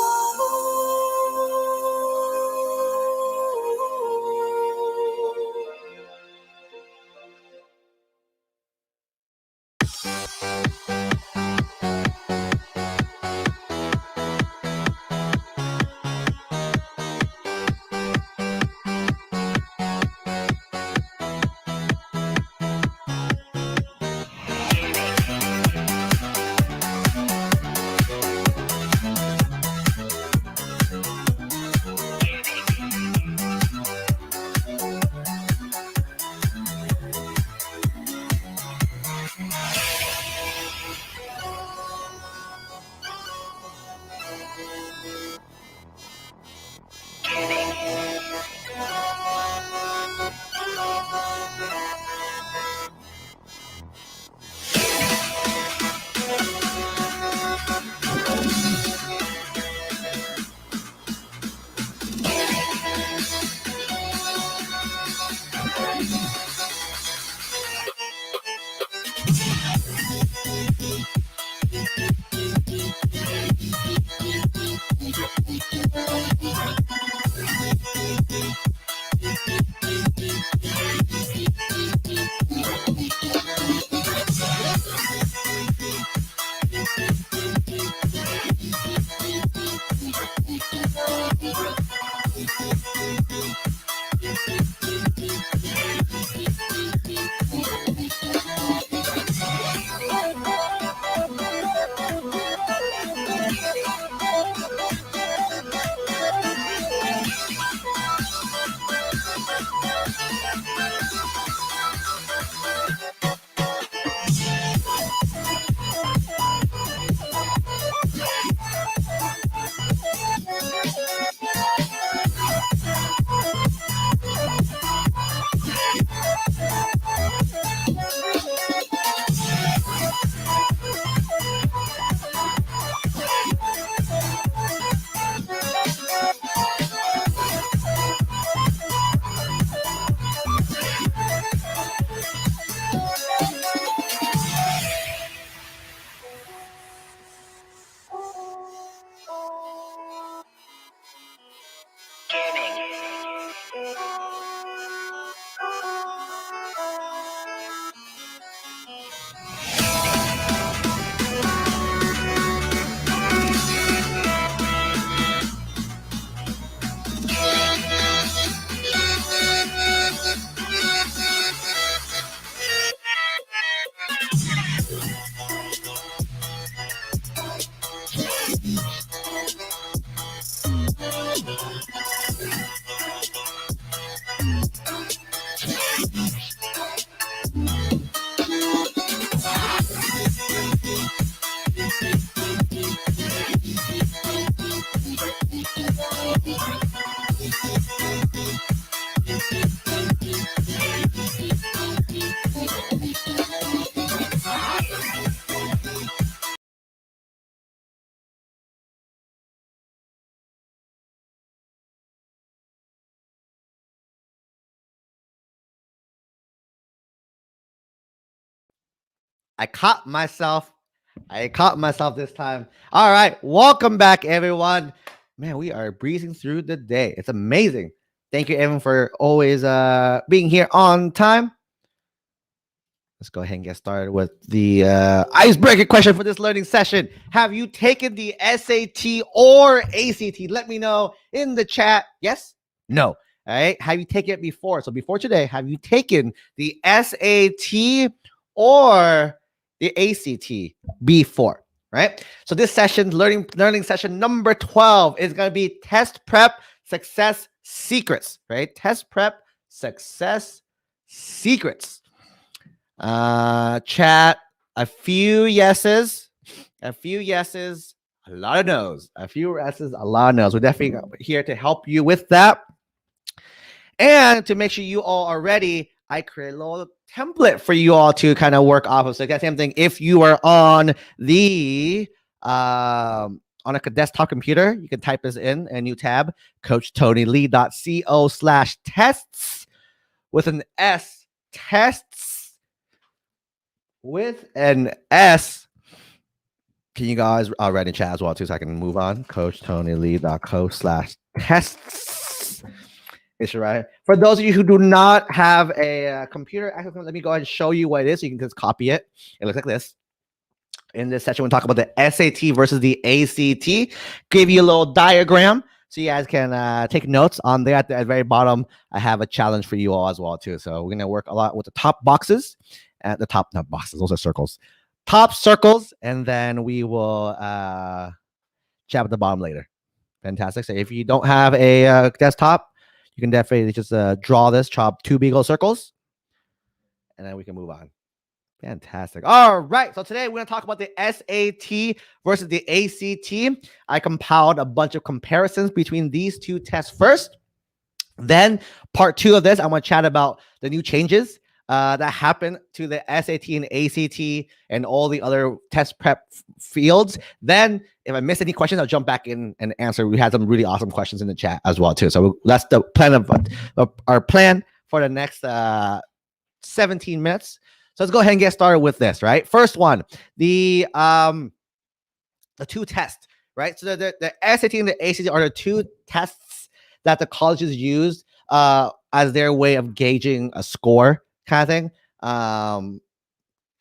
I caught myself. I caught myself this time. All right. Welcome back, everyone. Man, we are breezing through the day. It's amazing. Thank you, Evan, for always being here on time. Let's go ahead and get started with the icebreaker question for this learning session. Have you taken the SAT or ACT? Let me know in the chat. Yes? No. All right. Have you taken it before? So before today, have you taken the SAT or the ACT before? Right. So this session, learning session number 12, is going to be test prep success secrets. Right. Test prep success secrets. Chat, a few yeses, a lot of no's, a few yeses, a lot of no's. We're definitely here to help you with that. And to make sure you all are ready, I create a little template for you all to kind of work off of. So that same thing, if you are on the on a desktop computer, you can type this in a new tab, coachtonylee.co/tests with an S, tests with an S. Can you guys write in chat as well too, so I can move on? coachtonylee.co/tests. It's right. For those of you who do not have a computer, let me go ahead and show you what it is. So you can just copy it. It looks like this. In this session, we'll talk about the SAT versus the ACT. Give you a little diagram so you guys can take notes on there. At the very bottom, I have a challenge for you all as well too. So we're gonna work a lot with the top boxes. At the top, not boxes, those are circles. Top circles, and then we will chat at the bottom later. Fantastic. So if you don't have a desktop, you can definitely just draw this, chop two big old circles, and then we can move on. Fantastic. All right. So today we're going to talk about the SAT versus the ACT. I compiled a bunch of comparisons between these two tests first. Then part 2 of this, I'm going to chat about the new changes that happened to the SAT and ACT and all the other test prep fields. Then if I miss any questions, I'll jump back in and answer. We had some really awesome questions in the chat as well too. So that's the plan of our plan for the next 17 minutes. So let's go ahead and get started with this, right? First one, the two tests, right? So the SAT and the ACT are the two tests that the colleges use as their way of gauging a score kind of thing.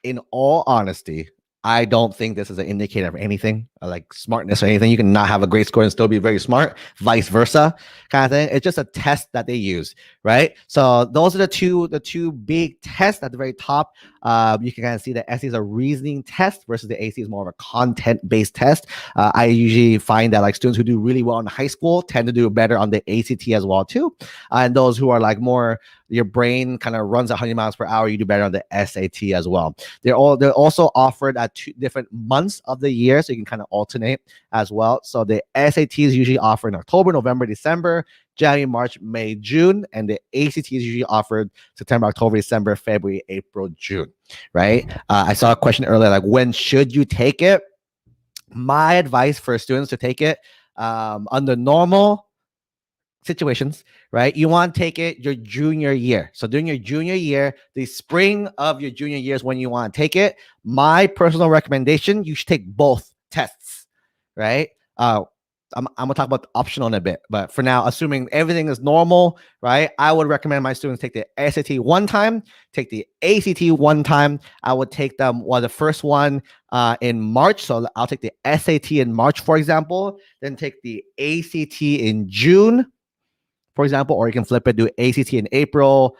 In all honesty, I don't think this is an indicator of anything like smartness or anything. You can not have a great score and still be very smart, vice versa kind of thing. It's just a test that they use, right? So those are the two big tests at the very top. You can kind of see that SAT is a reasoning test versus the ACT is more of a content-based test. I usually find that like students who do really well in high school tend to do better on the ACT as well too. And those who are like more, your brain kind of runs 100 miles per hour, you do better on the SAT as well. They're also offered at 2 different months of the year, so you can kind of alternate as well. So the SAT is usually offered in October, November, December, January, March, May, June, and the ACT is usually offered September, October, December, February, April, June, right? I saw a question earlier, like when should you take it? My advice for students to take it under normal situations, right? You want to take it your junior year. So during your junior year, the spring of your junior year is when you want to take it. My personal recommendation, you should take both tests, right? I'm gonna talk about the optional in a bit, but for now, assuming everything is normal, right? I would recommend my students take the SAT one time, take the ACT one time. I would take them, the first one in March. So I'll take the SAT in March, for example, then take the ACT in June, for example, or you can flip it, do ACT in April,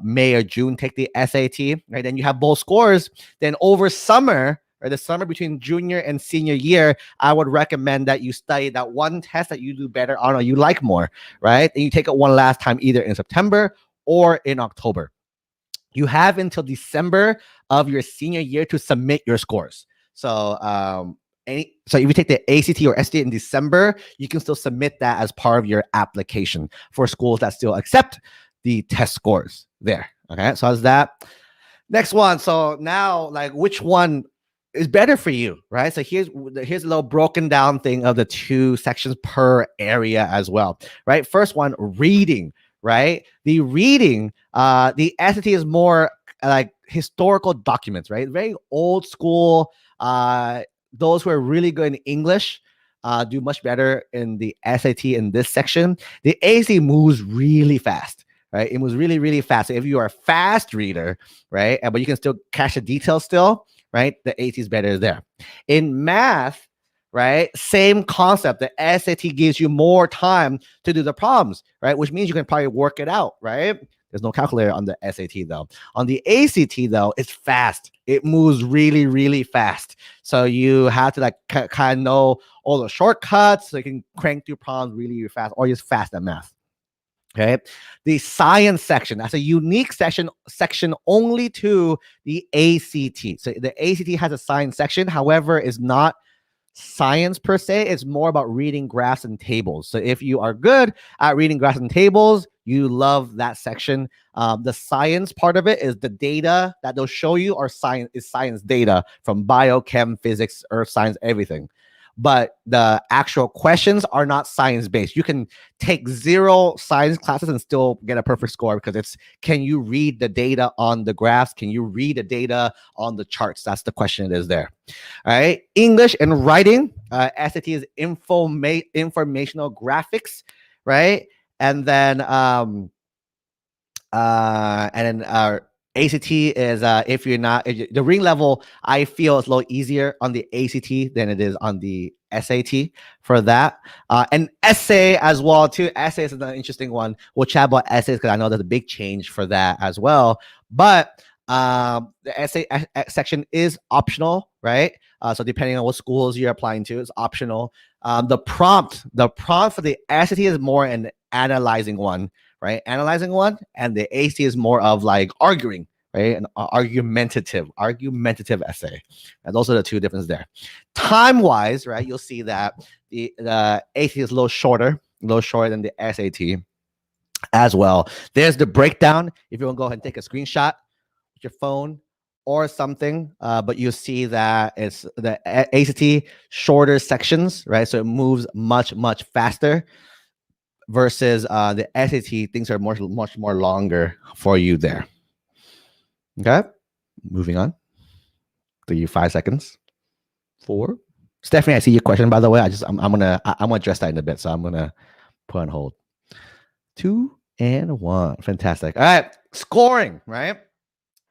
May or June, take the SAT, right? Then you have both scores. Then over summer, or the summer between junior and senior year, I would recommend that you study that one test that you do better on or you like more, right? And you take it one last time either in September or in October. You have until December of your senior year to submit your scores. So so if you take the ACT or SAT in December, you can still submit that as part of your application for schools that still accept the test scores there. Okay, so that's that. Next one. So now, like, which one is better for you, right? So here's a little broken down thing of the 2 sections per area as well, right? First one, reading, right? The reading, the SAT is more like historical documents, right? Very old school. Those who are really good in English do much better in the SAT in this section. The ACT moves really fast, right? It moves really, really fast. So if you are a fast reader, right, but you can still catch the details still, right, the ACT is better there. In math, right, same concept. The SAT gives you more time to do the problems, right, which means you can probably work it out, right? There's no calculator on the SAT though. On the ACT though, it's fast. It moves really, really fast. So you have to like kind of know all the shortcuts so you can crank through problems really, really fast, or just fast at math. Okay. The science section, that's a unique section only to the ACT. So the ACT has a science section, however, is not science per se. It's more about reading graphs and tables. So if you are good at reading graphs and tables, you love that section. The science part of it is the data that they'll show you are science data from biochem, physics, earth science, everything. But the actual questions are not science-based. You can take 0 science classes and still get a perfect score because it's, can you read the data on the graphs? Can you read the data on the charts? That's the question it is there. All right. English and writing. SAT is informational graphics, right? And then ACT is if you're not the reading level, I feel is a little easier on the ACT than it is on the SAT for that. And essay as well too. Essay is an interesting one. We'll chat about essays because I know there's a big change for that as well. But the essay section is optional, right? So depending on what schools you're applying to, it's optional. The prompt for the SAT is more an analyzing one, right? Analyzing one, and the ACT is more of like arguing, right? An argumentative essay. And those are the 2 differences there. Time-wise, right? You'll see that the ACT is a little shorter than the SAT as well. There's the breakdown. If you want to go ahead and take a screenshot with your phone or something, but you'll see that it's the ACT shorter sections, right? So it moves much, much faster versus the SAT, things are much more longer for you there. Okay, moving on. 5 seconds. 4. Stephanie, I see your question, by the way. I'm gonna address that in a bit, so I'm gonna put on hold. 2 and 1. Fantastic. All right, scoring, right?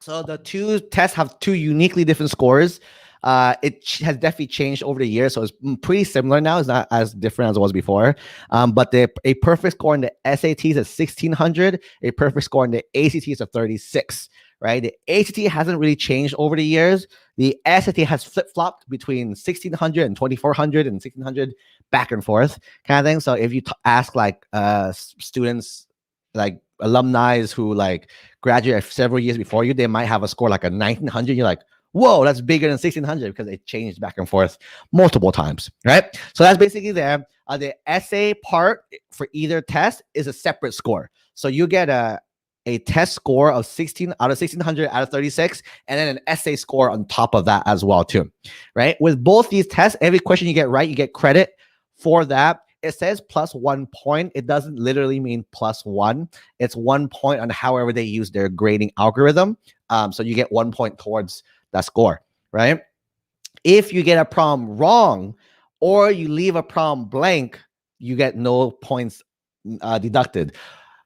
So the 2 tests have 2 uniquely different scores. It has definitely changed over the years, so it's pretty similar now. It's not as different as it was before. But a perfect score in the SAT is 1600. A perfect score in the ACT is 36. Right? The ACT hasn't really changed over the years. The SAT has flip-flopped between 1600 and 2400 and 1600 back and forth kind of thing. So if you ask like students, like alumni who like graduated several years before you, they might have a score like a 1900. You're like, whoa, that's bigger than 1600 because it changed back and forth multiple times, right? So that's basically there. The essay part for either test is a separate score. So you get a test score of 16 out of 1600 out of 36, and then an essay score on top of that as well too, right? With both these tests, every question you get right, you get credit for that. It says +1 point. It doesn't literally mean +1. It's 1 point on however they use their grading algorithm. So you get 1 point towards that score, right? If you get a problem wrong or you leave a problem blank, you get no points deducted.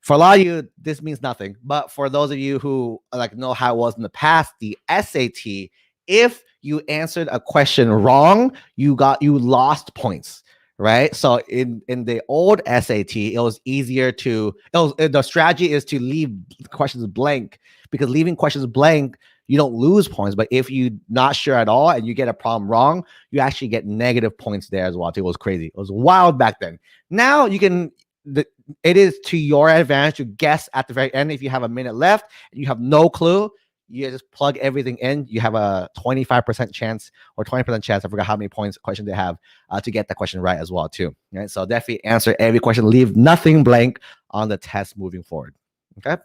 For a lot of you, this means nothing. But for those of you who like know how it was in the past, the SAT, if you answered a question wrong, you lost points, right? So in the old SAT, it was easier the strategy is to leave questions blank, because leaving questions blank you don't lose points. But if you're not sure at all and you get a problem wrong, you actually get negative points there as well too. It was crazy. It was wild back then. Now you can, it is to your advantage to guess at the very end. If you have a minute left and you have no clue, you just plug everything in. You have a 25% chance or 20% chance, I forgot how many points question they have, to get the question right as well too. Right? So definitely answer every question. Leave nothing blank on the test moving forward. Okay.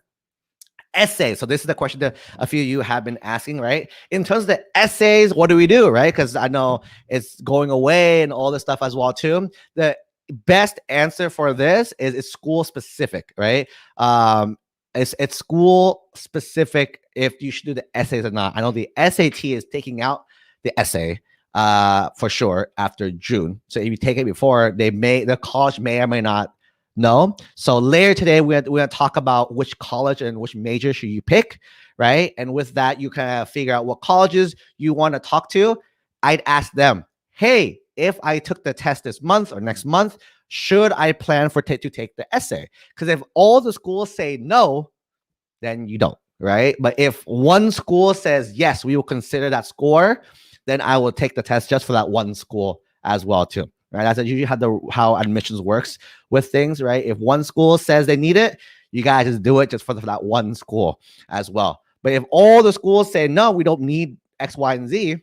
Essay. So this is the question that a few of you have been asking, right? In terms of the essays, what do we do, right? Because I know it's going away and all this stuff as well too. The best answer for this is it's school specific, right? It's school specific if you should do the essays or not. I know the SAT is taking out the essay for sure after June. So if you take it before, the college may or may not know. So later today, we're going to talk about which college and which major should you pick, right? And with that, you kind of figure out what colleges you want to talk to. I'd ask them, hey, if I took the test this month or next month, should I plan to take the essay? Because if all the schools say no, then you don't, right? But if one school says, yes, we will consider that score, then I will take the test just for that one school as well too, right? That's usually how admissions works with things, right? If one school says they need it, you guys just do it just for that one school as well. But if all the schools say, no, we don't need X, Y, and Z,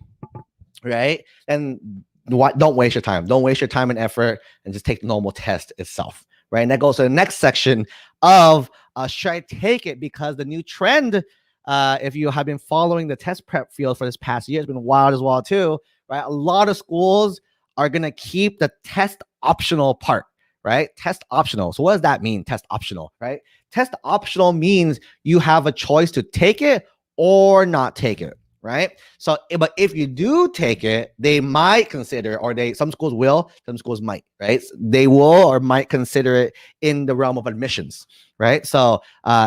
right? Then don't waste your time. Don't waste your time and effort and just take the normal test itself, right? And that goes to the next section of should I take it? Because the new trend, if you have been following the test prep field for this past year, has been wild as well too, right? A lot of schools are going to keep the test optional part, right? Test optional. So what does that mean? Test optional, right? Test optional means you have a choice to take it or not take it. Right. So, but if you do take it, they might consider, or some schools will, some schools might, right? They will or might consider it in the realm of admissions, right? So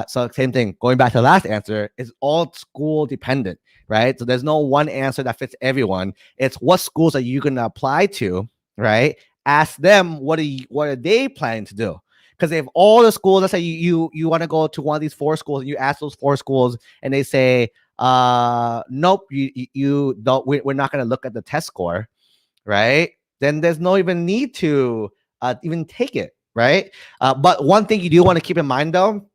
same thing, going back to the last answer, is all school dependent, right? So there's no one answer that fits everyone. It's what schools are you going to apply to, right? Ask them, what are they planning to do? Because if all the schools, let's say you want to go to one of these 4 schools and you ask those 4 schools and they say, nope, you don't, we're not going to look at the test score, right? Then there's no even need to even take it, right? But one thing you do want to keep in mind though,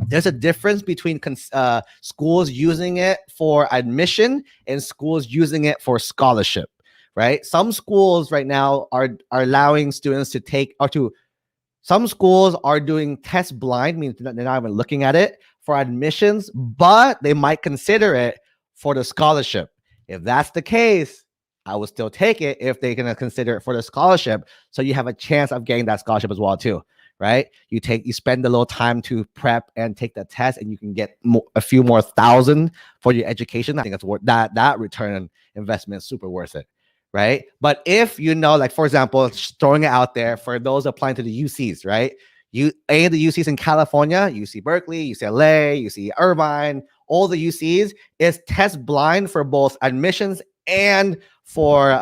there's a difference between schools using it for admission and schools using it for scholarship, right? Some schools right now are allowing students to take, some schools are doing test blind, means they're not even looking at it for admissions, but they might consider it for the scholarship. If that's the case, I would still take it if they're going to consider it for the scholarship. So you have a chance of getting that scholarship as well too, right? You spend a little time to prep and take the test and you can get a few more thousand for your education. I think that's worth that return on investment is super worth it. Right. But if like, for example, throwing it out there for those applying to the UCs, right? Any of the UCs in California, UC Berkeley, UCLA, UC Irvine, all the UCs is test blind for both admissions and for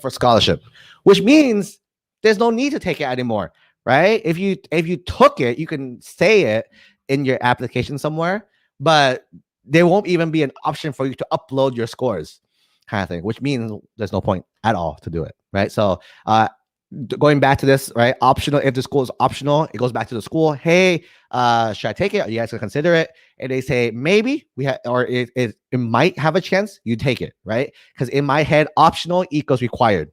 for scholarship, which means there's no need to take it anymore, right? If you took it, you can say it in your application somewhere, but there won't even be an option for you to upload your scores, kind of thing, which means there's no point at all to do it, right? So going back to this, right? Optional. If the school is optional, it goes back to the school. Hey, should I take it? Are you guys gonna consider it? And they say maybe it might have a chance. You take it, right? Because in my head, optional equals required.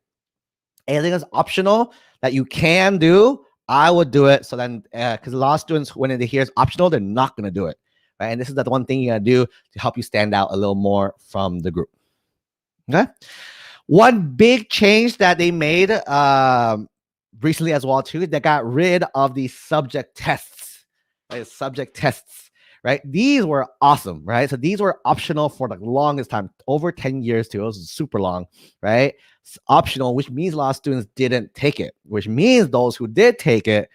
Anything that's optional that you can do, I would do it. So then, because a lot of students, when they hear it's optional, they're not gonna do it, right? And this is the one thing you gotta do to help you stand out a little more from the group. Okay. One big change that they made recently as well too, they got rid of the subject tests, right? Subject tests, right? These were awesome, right? So these were optional for the longest time, over 10 years too. It was super long, right? It's optional, which means a lot of students didn't take it, which means those who did take it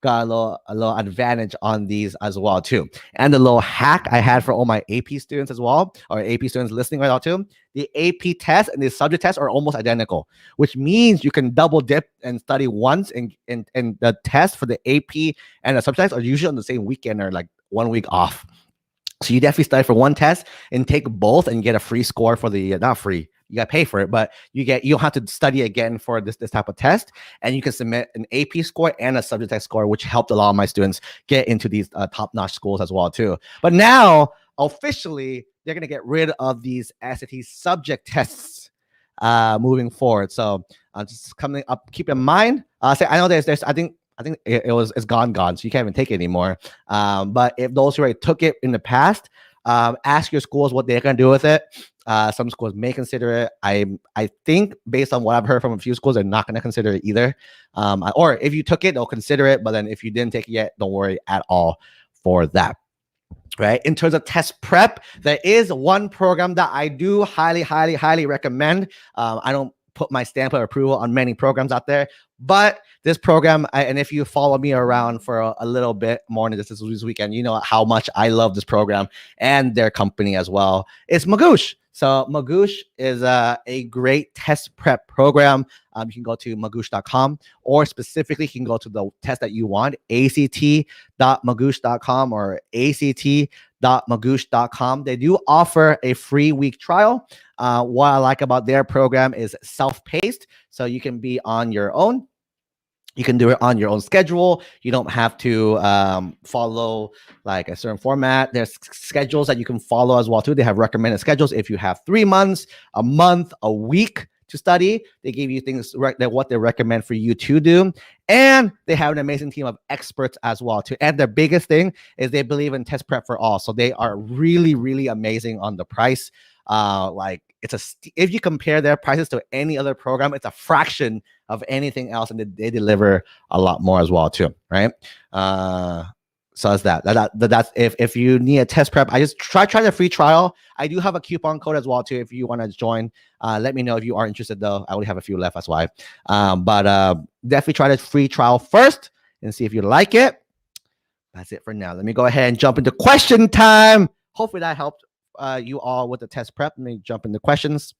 got a little advantage on these as well too. And the little hack I had for all my AP students as well, or AP students listening right now too, the AP test and the subject test are almost identical, which means you can double dip and study once, and the test for the AP and the subject test are usually on the same weekend or like 1 week off. So you definitely study for one test and take both and get a free score for the not free. You got to pay for it, but you don't have to study again for this type of test, and you can submit an AP score and a subject test score, which helped a lot of my students get into these top-notch schools as well too. But now officially they're going to get rid of these SAT subject tests moving forward. So just coming up, keep in mind. I know there's I think it's gone, so you can't even take it anymore. But if those who already took it in the past, ask your schools what they're going to do with it. Some schools may consider it. I think based on what I've heard from a few schools, they're not going to consider it either. Or if you took it, they'll consider it. But then if you didn't take it yet, don't worry at all for that. Right. In terms of test prep, there is one program that I do highly recommend. I don't put my stamp of approval on many programs out there, but this program, and if you follow me around for a little bit more than this weekend, you know how much I love this program and their company as well. It's Magoosh. So Magoosh is a great test prep program. You can go to magoosh.com, or specifically you can go to the test that you want, act.magoosh.com or act.magoosh.com. They do offer a free week trial. What I like about their program is self-paced, so you can be on your own. You can do it on your own schedule. You don't have to follow like a certain format. There's schedules that you can follow as well too. They have recommended schedules. If you have 3 months, a month, a week to study, they give you things that what they recommend for you to do. And they have an amazing team of experts as well too. And their biggest thing is they believe in test prep for all. So they are really amazing on the price. Like if you compare their prices to any other program, it's a fraction of anything else, and they deliver a lot more as well too, right? So that's that's if you need a test prep, I just try the free trial. I do have a coupon code as well too if you want to join. Let me know if you are interested though. I only have a few left, that's why. But definitely try the free trial first and see if you like it. That's it for now. Let me go ahead and jump into question time. Hopefully that helped you all with the test prep. Let me jump into questions.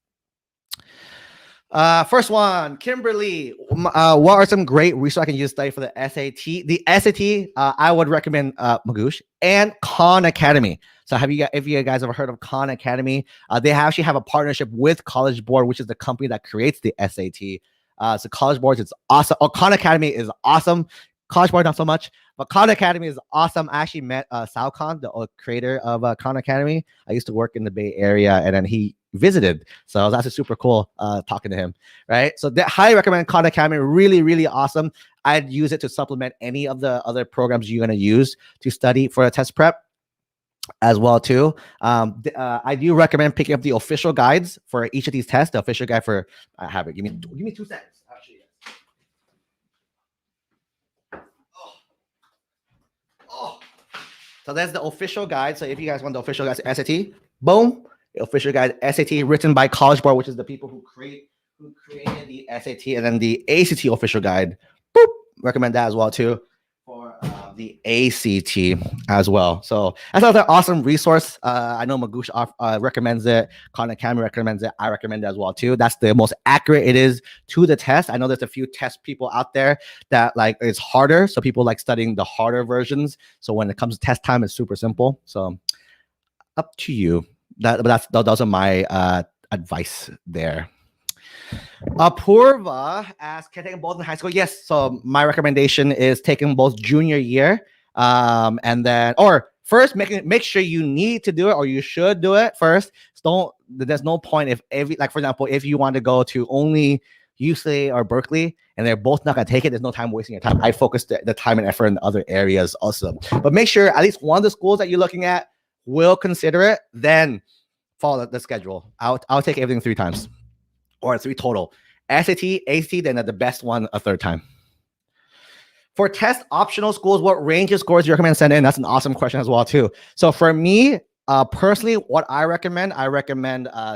First one, Kimberly, what are some great resources I can use to study for the SAT? The SAT, I would recommend Magoosh and Khan Academy. So if you guys ever heard of Khan Academy, they actually have a partnership with College Board, which is the company that creates the SAT. So College Board is awesome. Khan Academy is awesome. College Board, not so much, but Khan Academy is awesome. I actually met Sal Khan, the creator of Khan Academy. I used to work in the Bay Area, and then he visited. So it was actually super cool talking to him, right? So highly recommend Khan Academy. Really awesome. I'd use it to supplement any of the other programs you're going to use to study for a test prep as well too. I do recommend picking up the official guides for each of these tests. The official guide for, I have it. Give me 2 seconds. So that's the official guide. So if you guys want the official guide to SAT, boom, the official guide SAT written by College Board, which is the people who created the SAT, and then the ACT official guide. Boop, recommend that as well too for the ACT as well. So that's another awesome resource. I know Magoosh recommends it. Khan Academy recommends it. I recommend it as well too. That's the most accurate it is to the test. I know there's a few test people out there that like it's harder. So people like studying the harder versions. So when it comes to test time, it's super simple. So up to you. Those are my advice there. Apurva asks, can I take both in high school? Yes. So my recommendation is taking both junior year, and then, or first make sure you need to do it, or you should do it first. So there's no point if like for example, if you want to go to only UCLA or Berkeley and they're both not gonna take it, there's no time wasting your time. I focus the time and effort in other areas also. But make sure at least one of the schools that you're looking at will consider it, then follow the schedule. I'll take everything 3 times. Or 3 total. SAT, ACT, then the best one a 3rd time. For test optional schools, what range of scores do you recommend sending in? That's an awesome question as well too. So for me, personally, what I recommend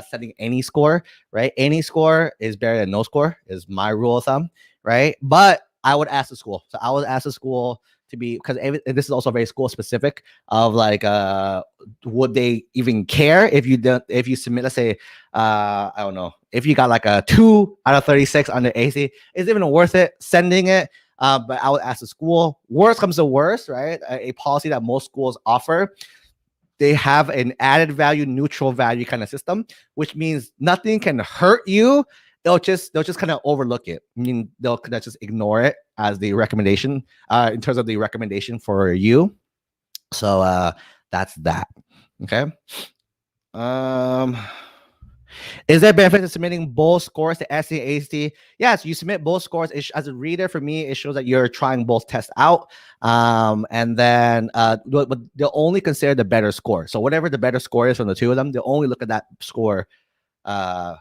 setting any score, right? Any score is better than no score is my rule of thumb, right? But I would ask the school. So I would ask the school to be, because this is also very school specific of like, would they even care if you submit, let's say, I don't know, if you got like a 2 out of 36 on the AC, is it even worth it sending it? But I would ask the school. Worst comes to worst, right? A policy that most schools offer, they have an added value, neutral value kind of system, which means nothing can hurt you. They'll just kind of overlook it. I mean, they'll kind of just ignore it as the recommendation in terms of the recommendation for you. So that's that. Okay. Is there benefit to submitting both scores to SAT, ACT? Yes, you submit both scores. As a reader, for me, it shows that you're trying both tests out. And then they'll only consider the better score. So whatever the better score is from the two of them, they'll only look at that score. How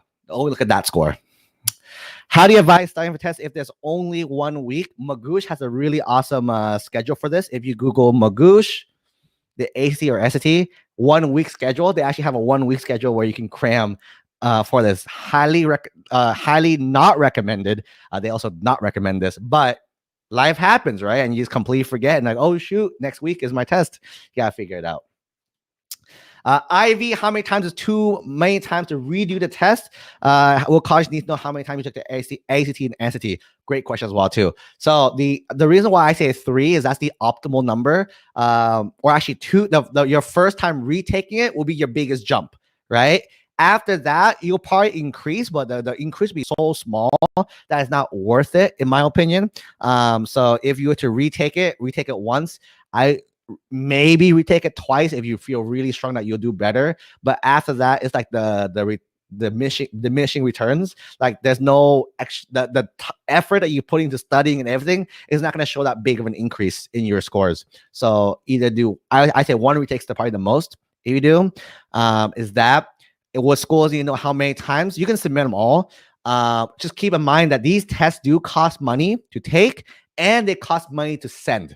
do you advise studying for tests if there's only 1 week? Magoosh has a really awesome schedule for this. If you Google Magoosh, the ACT or SAT 1 week schedule, they actually have a 1 week schedule where you can cram for this. Highly not recommended. They also not recommend this, but life happens, right? And you just completely forget and like, oh shoot, next week is my test. You gotta figure it out. Ivy, how many times is too many times to redo the test? Will college need to know how many times you took the ACT and SAT? Great question as well too. So the reason why I say 3 is that's the optimal number. Or actually 2. Your first time retaking it will be your biggest jump, right? After that, you'll probably increase, but the increase will be so small that it's not worth it, in my opinion. So if you were to retake it once, maybe retake it twice if you feel really strong that you'll do better. But after that, it's like the diminishing returns. Like there's no extra, the effort that you put into studying and everything is not going to show that big of an increase in your scores. So either do, I say 1 retakes the probably the most. If you do, is that what schools you know how many times you can submit them all. Just keep in mind that these tests do cost money to take and they cost money to send.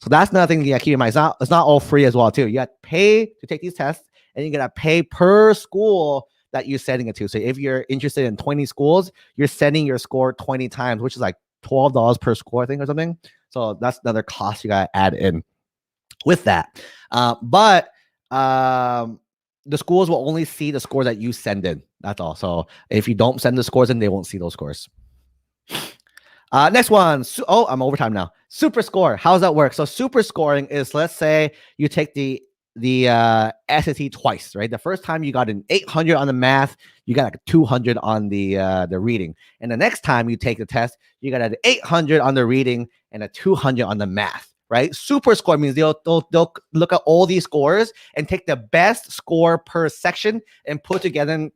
So that's another thing you gotta keep in mind. It's not all free as well too. You got to pay to take these tests, and you gotta pay per school that you're sending it to. So if you're interested in 20 schools, you're sending your score 20 times, which is like $12 per score, I think, or something. So that's another cost you gotta add in with that. But the schools will only see the scores that you send in. That's all. So if you don't send the scores in, they won't see those scores. Next one. I'm overtime now. Super score. How does that work? So super scoring is, let's say you take the SAT twice, right? The first time you got an 800 on the math, you got like a 200 on the reading, and the next time you take the test, you got an 800 on the reading and a 200 on the math, right? Super score means they'll look at all these scores and take the best score per section and put together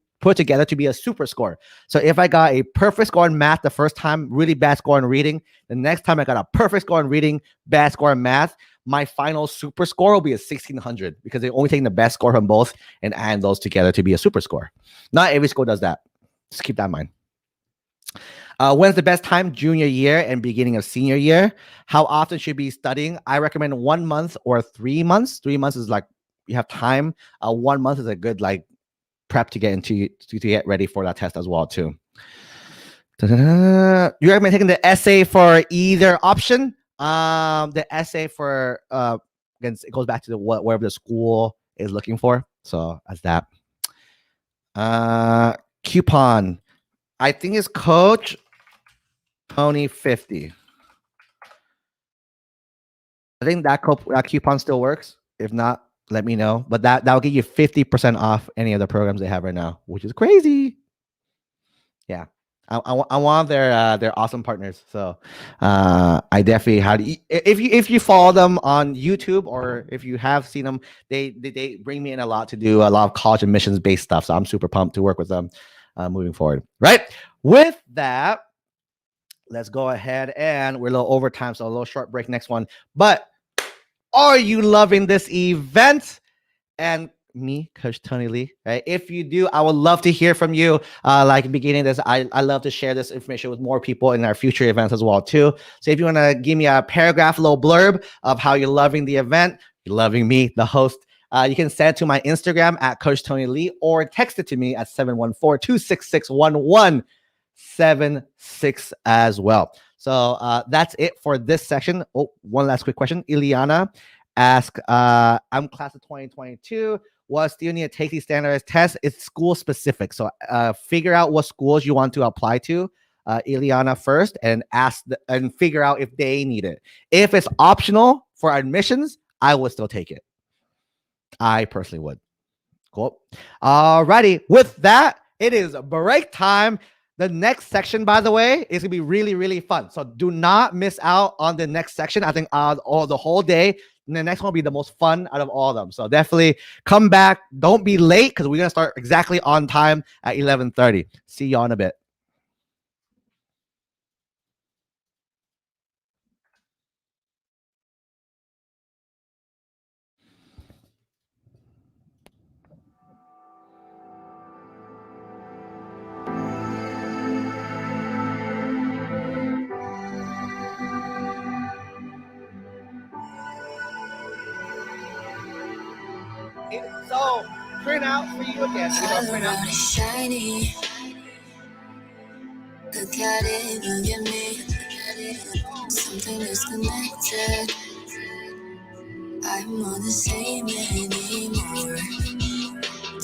to be a super score. So if I got a perfect score in math the first time, really bad score in reading, the next time I got a perfect score in reading, bad score in math, my final super score will be a 1600 because they're only taking the best score from both and add those together to be a super score. Not every school does that. Just keep that in mind. When's the best time? Junior year and beginning of senior year. How often should you be studying? I recommend 1 month or 3 months. 3 months is like you have time. 1 month is a good like prep to get into to get ready for that test as well too. You recommend taking the essay for either option? The essay for again, it goes back to whatever the school is looking for. So as that. Coupon. I think it's Coach Tony 50. I think that coupon still works. If not, let me know. But that'll give you 50% off any of the programs they have right now, which is crazy. Yeah, I want their awesome partners. So I definitely had if you follow them on YouTube or if you have seen them, they bring me in a lot to do a lot of college admissions based stuff. So I'm super pumped to work with them moving forward. Right. With that, let's go ahead and we're a little overtime, so a little short break next one. But are you loving this event? And me, Coach Tony Lee, right? If you do, I would love to hear from you. Like beginning this, I love to share this information with more people in our future events as well too. So if you want to give me a paragraph, a little blurb of how you're loving the event, you're loving me, the host, you can send it to my Instagram at Coach Tony Lee or text it to me at 714-266-1176 as well. So that's it for this section. Oh, one last quick question. Ileana asked, I'm class of 2022. What still need to take these standardized tests? It's school specific. So figure out what schools you want to apply to, Ileana, first, and and figure out if they need it. If it's optional for admissions, I will still take it. I personally would. Cool. Alrighty. With that, it is break time. The next section, by the way, is gonna be really, really fun. So do not miss out on the next section. I think all the whole day. And the next one will be the most fun out of all of them. So definitely come back. Don't be late because we're gonna start exactly on time at 11:30. See you in a bit. So print out for you again. Print out. Shiny. Look at it, you and me. Something disconnected. I'm not the same anymore.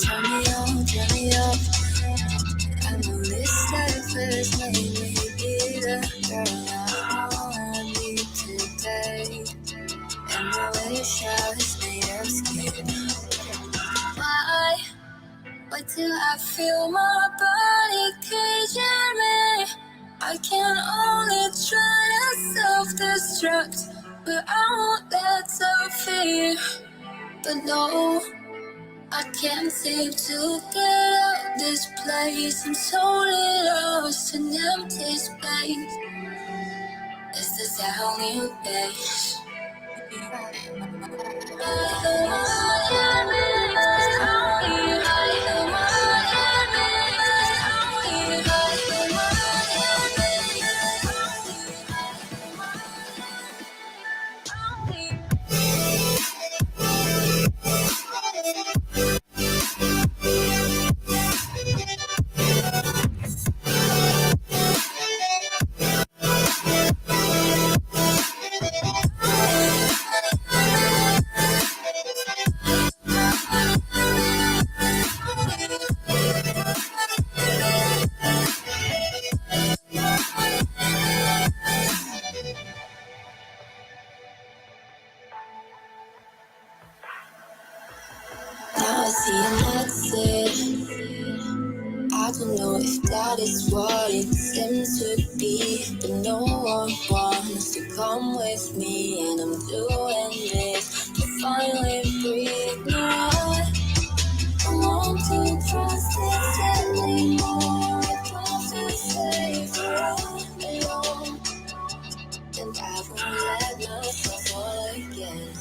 Turn me on, turn me up. I know this life has made me be the girl I wanna be today. And the wish I was made of skin. Why do I feel my body caging me? I can only try to self-destruct, but I won't let self-fear. But no, I can't seem to get out this place. I'm totally lost in empty space. Is this the only place? Now I see an exit. I don't know if that is what it seems to be, but no one wants to come with me, and I'm doing this to finally breathe. No, I want to trust this anymore. I want to stay forever alone, and I won't let myself fall again.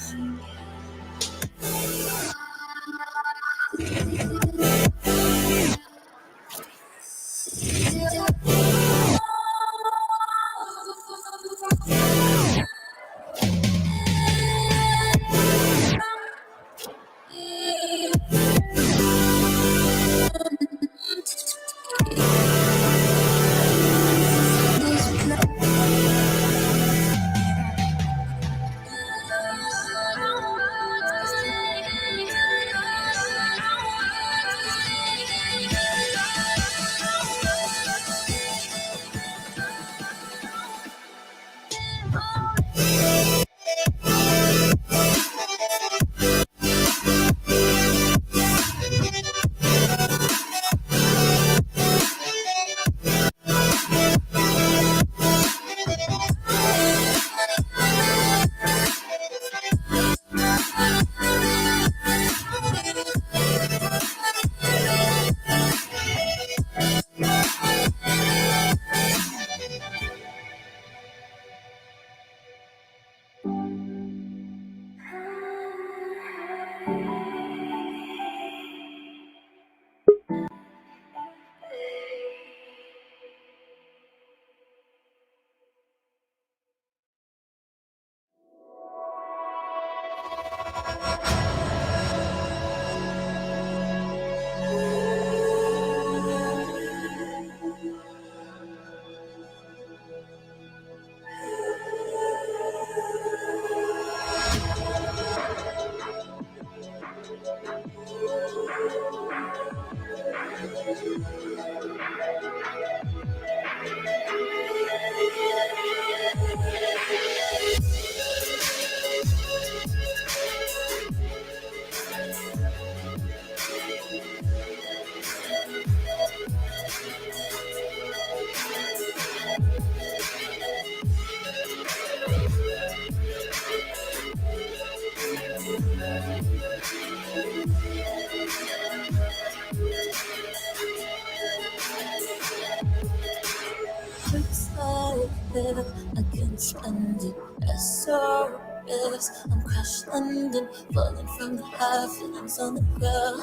live against under SOS. I'm crashed London, falling from the high, feelings on the ground.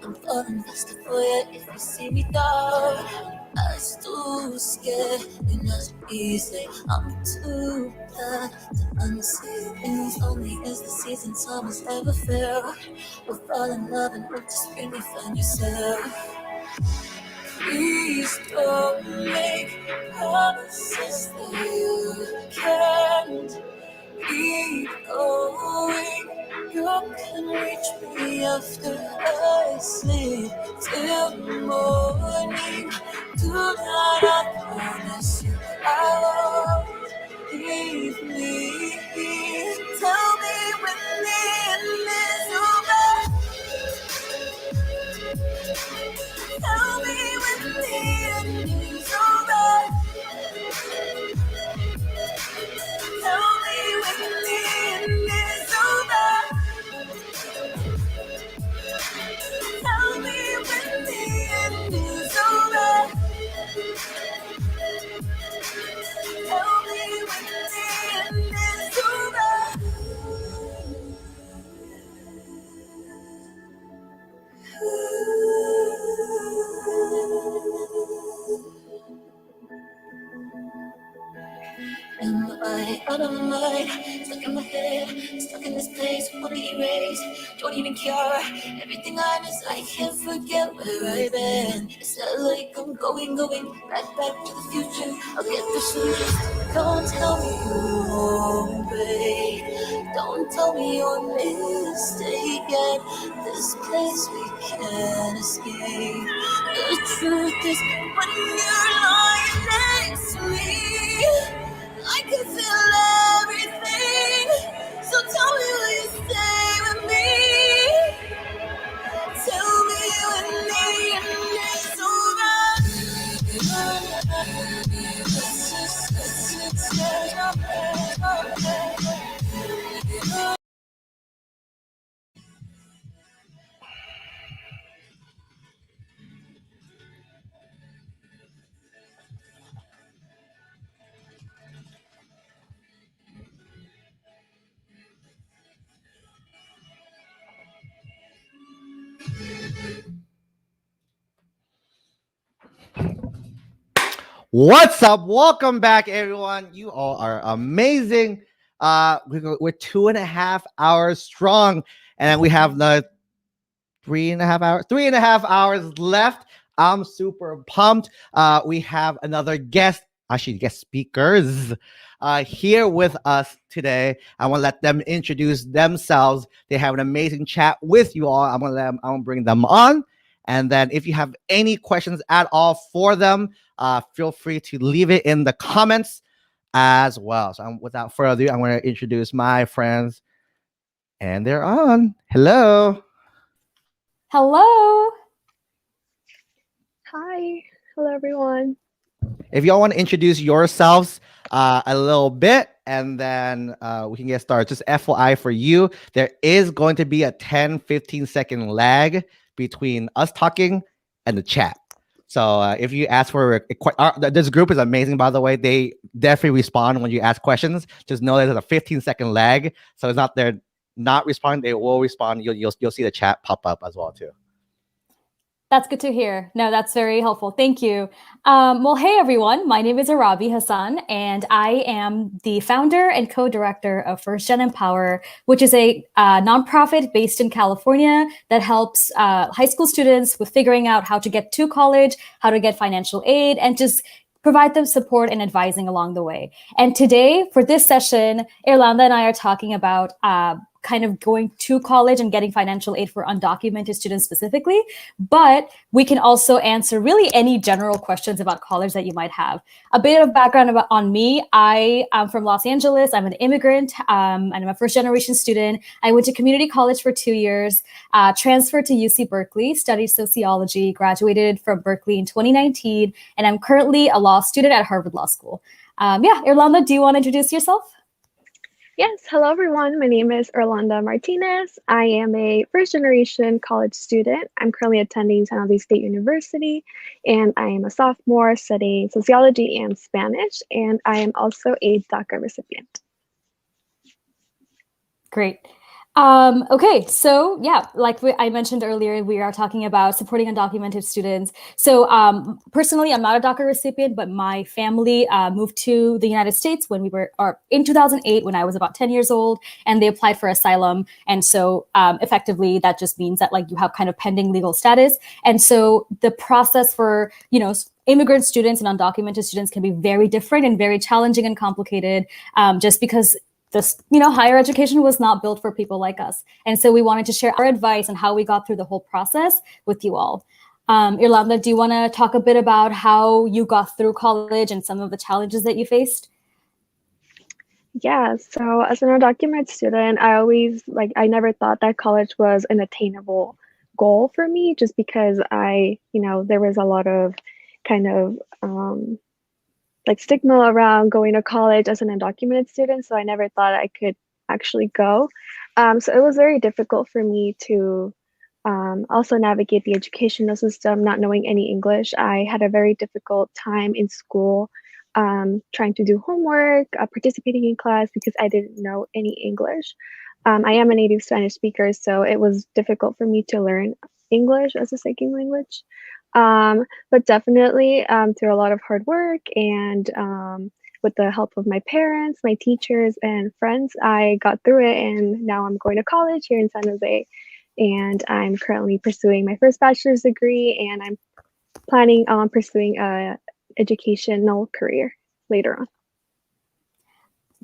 I'm falling faster for you if you see me down. I'm too scared, you're not easy. I'm too blind to unsee things. Only as the season summer's ever fair. We'll fall in love and hope to spring you find yourself. Please don't make promises that you can't keep going. You can reach me after I sleep till the morning. Tonight I promise you I won't leave me. Tell me when the end is over. Tell me when the end is over. Tell me when the end is over. Tell me when the end is over. Tell me when the end is Am I out of my mind? Stuck in my head, stuck in this place, wanna erase, don't even care. Everything I miss, I can't forget where I've been. It's not like I'm going back to the future. I'll get there soon. Don't tell me you won't wait. Don't tell me you're mistaken. This place we can't escape. The truth is, when you're lying next to me, I can feel everything. So tell me, will you stay with me? Tell me when the end is over. Let's just stay up there. What's up? Welcome back, everyone. You all are amazing. We're 2.5 hours strong, and we have the 3.5 hours left. I'm super pumped. We have another guest, actually guest speakers, here with us today. I want to let them introduce themselves. They have an amazing chat with you all. I'm gonna bring them on. And then if you have any questions at all for them, feel free to leave it in the comments as well. So without further ado, I'm going to introduce my friends. And they're on. Hello. Hello. Hi. Hello, everyone. If y'all want to introduce yourselves a little bit, and then we can get started. Just FYI for you, there is going to be a 10-15 second lag between us talking and the chat. So if you ask for this group is amazing, by the way. They definitely respond when you ask questions. Just know there's a 15-second lag, so it's not they're not responding. They will respond. You'll see the chat pop up as well too. That's good to hear. No, that's very helpful. Thank you. Well, hey, everyone. My name is Arabi Hassan, and I am the founder and co-director of First Gen Empower, which is a nonprofit based in California that helps high school students with figuring out how to get to college, how to get financial aid, and just provide them support and advising along the way. And today, for this session, Irlanda and I are talking about kind of going to college and getting financial aid for undocumented students specifically, but we can also answer really any general questions about college that you might have. A bit of background on me. I am from Los Angeles. I'm an immigrant and I'm a first generation student. I went to community college for 2 years, transferred to UC Berkeley, studied sociology, graduated from Berkeley in 2019, and I'm currently a law student at Harvard Law School. Yeah, Irlanda, do you want to introduce yourself? Yes, hello everyone. My name is Orlando Martinez. I am a first generation college student. I'm currently attending San Jose State University, and I am a sophomore studying sociology and Spanish, and I am also a DACA recipient. Great. Okay, so yeah, like I mentioned earlier, we are talking about supporting undocumented students. So personally, I'm not a DACA recipient, but my family moved to the United States when we were, or in 2008, when I was about 10 years old, and they applied for asylum. And so effectively, that just means that like you have kind of pending legal status. And so the process for, you know, immigrant students and undocumented students can be very different and very challenging and complicated, just because this, you know, higher education was not built for people like us. And so we wanted to share our advice on how we got through the whole process with you all. Irlanda, do you want to talk a bit about how you got through college and some of the challenges that you faced? Yeah, so as an undocumented student, I never thought that college was an attainable goal for me just because there was a lot of kind of like stigma around going to college as an undocumented student. So I never thought I could actually go. So it was very difficult for me to also navigate the educational system, not knowing any English. I had a very difficult time in school trying to do homework, participating in class because I didn't know any English. I am a native Spanish speaker, so it was difficult for me to learn English as a second language. But definitely through a lot of hard work and with the help of my parents, my teachers, and friends, I got through it. And now I'm going to college here in San Jose. And I'm currently pursuing my first bachelor's degree, and I'm planning on pursuing a educational career later on.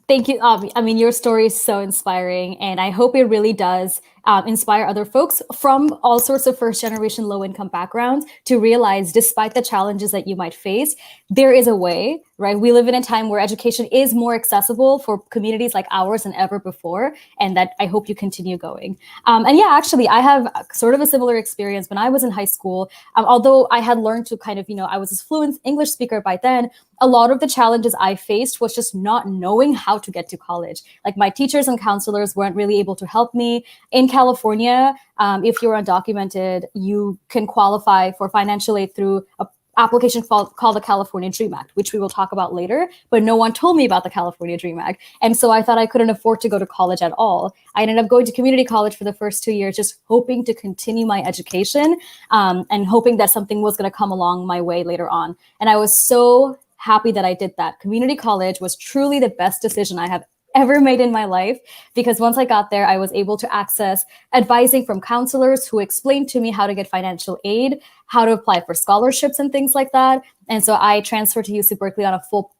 Thank you. I mean, your story is so inspiring, and I hope it really does inspire other folks from all sorts of first-generation low-income backgrounds to realize, despite the challenges that you might face, there is a way, right? We live in a time where education is more accessible for communities like ours than ever before, and that I hope you continue going. And yeah, actually, I have sort of a similar experience when I was in high school. Although I had learned to kind of, you know, I was a fluent English speaker by then, a lot of the challenges I faced was just not knowing how to get to college. Like my teachers and counselors weren't really able to help me. In California, if you're undocumented, you can qualify for financial aid through an application called the California Dream Act, which we will talk about later, but no one told me about the California Dream Act. And so I thought I couldn't afford to go to college at all. I ended up going to community college for the first 2 years, just hoping to continue my education and hoping that something was going to come along my way later on. And I was so happy that I did that. Community college was truly the best decision I have ever made in my life, because once I got there, I was able to access advising from counselors who explained to me how to get financial aid, how to apply for scholarships and things like that. And so I transferred to UC Berkeley on a full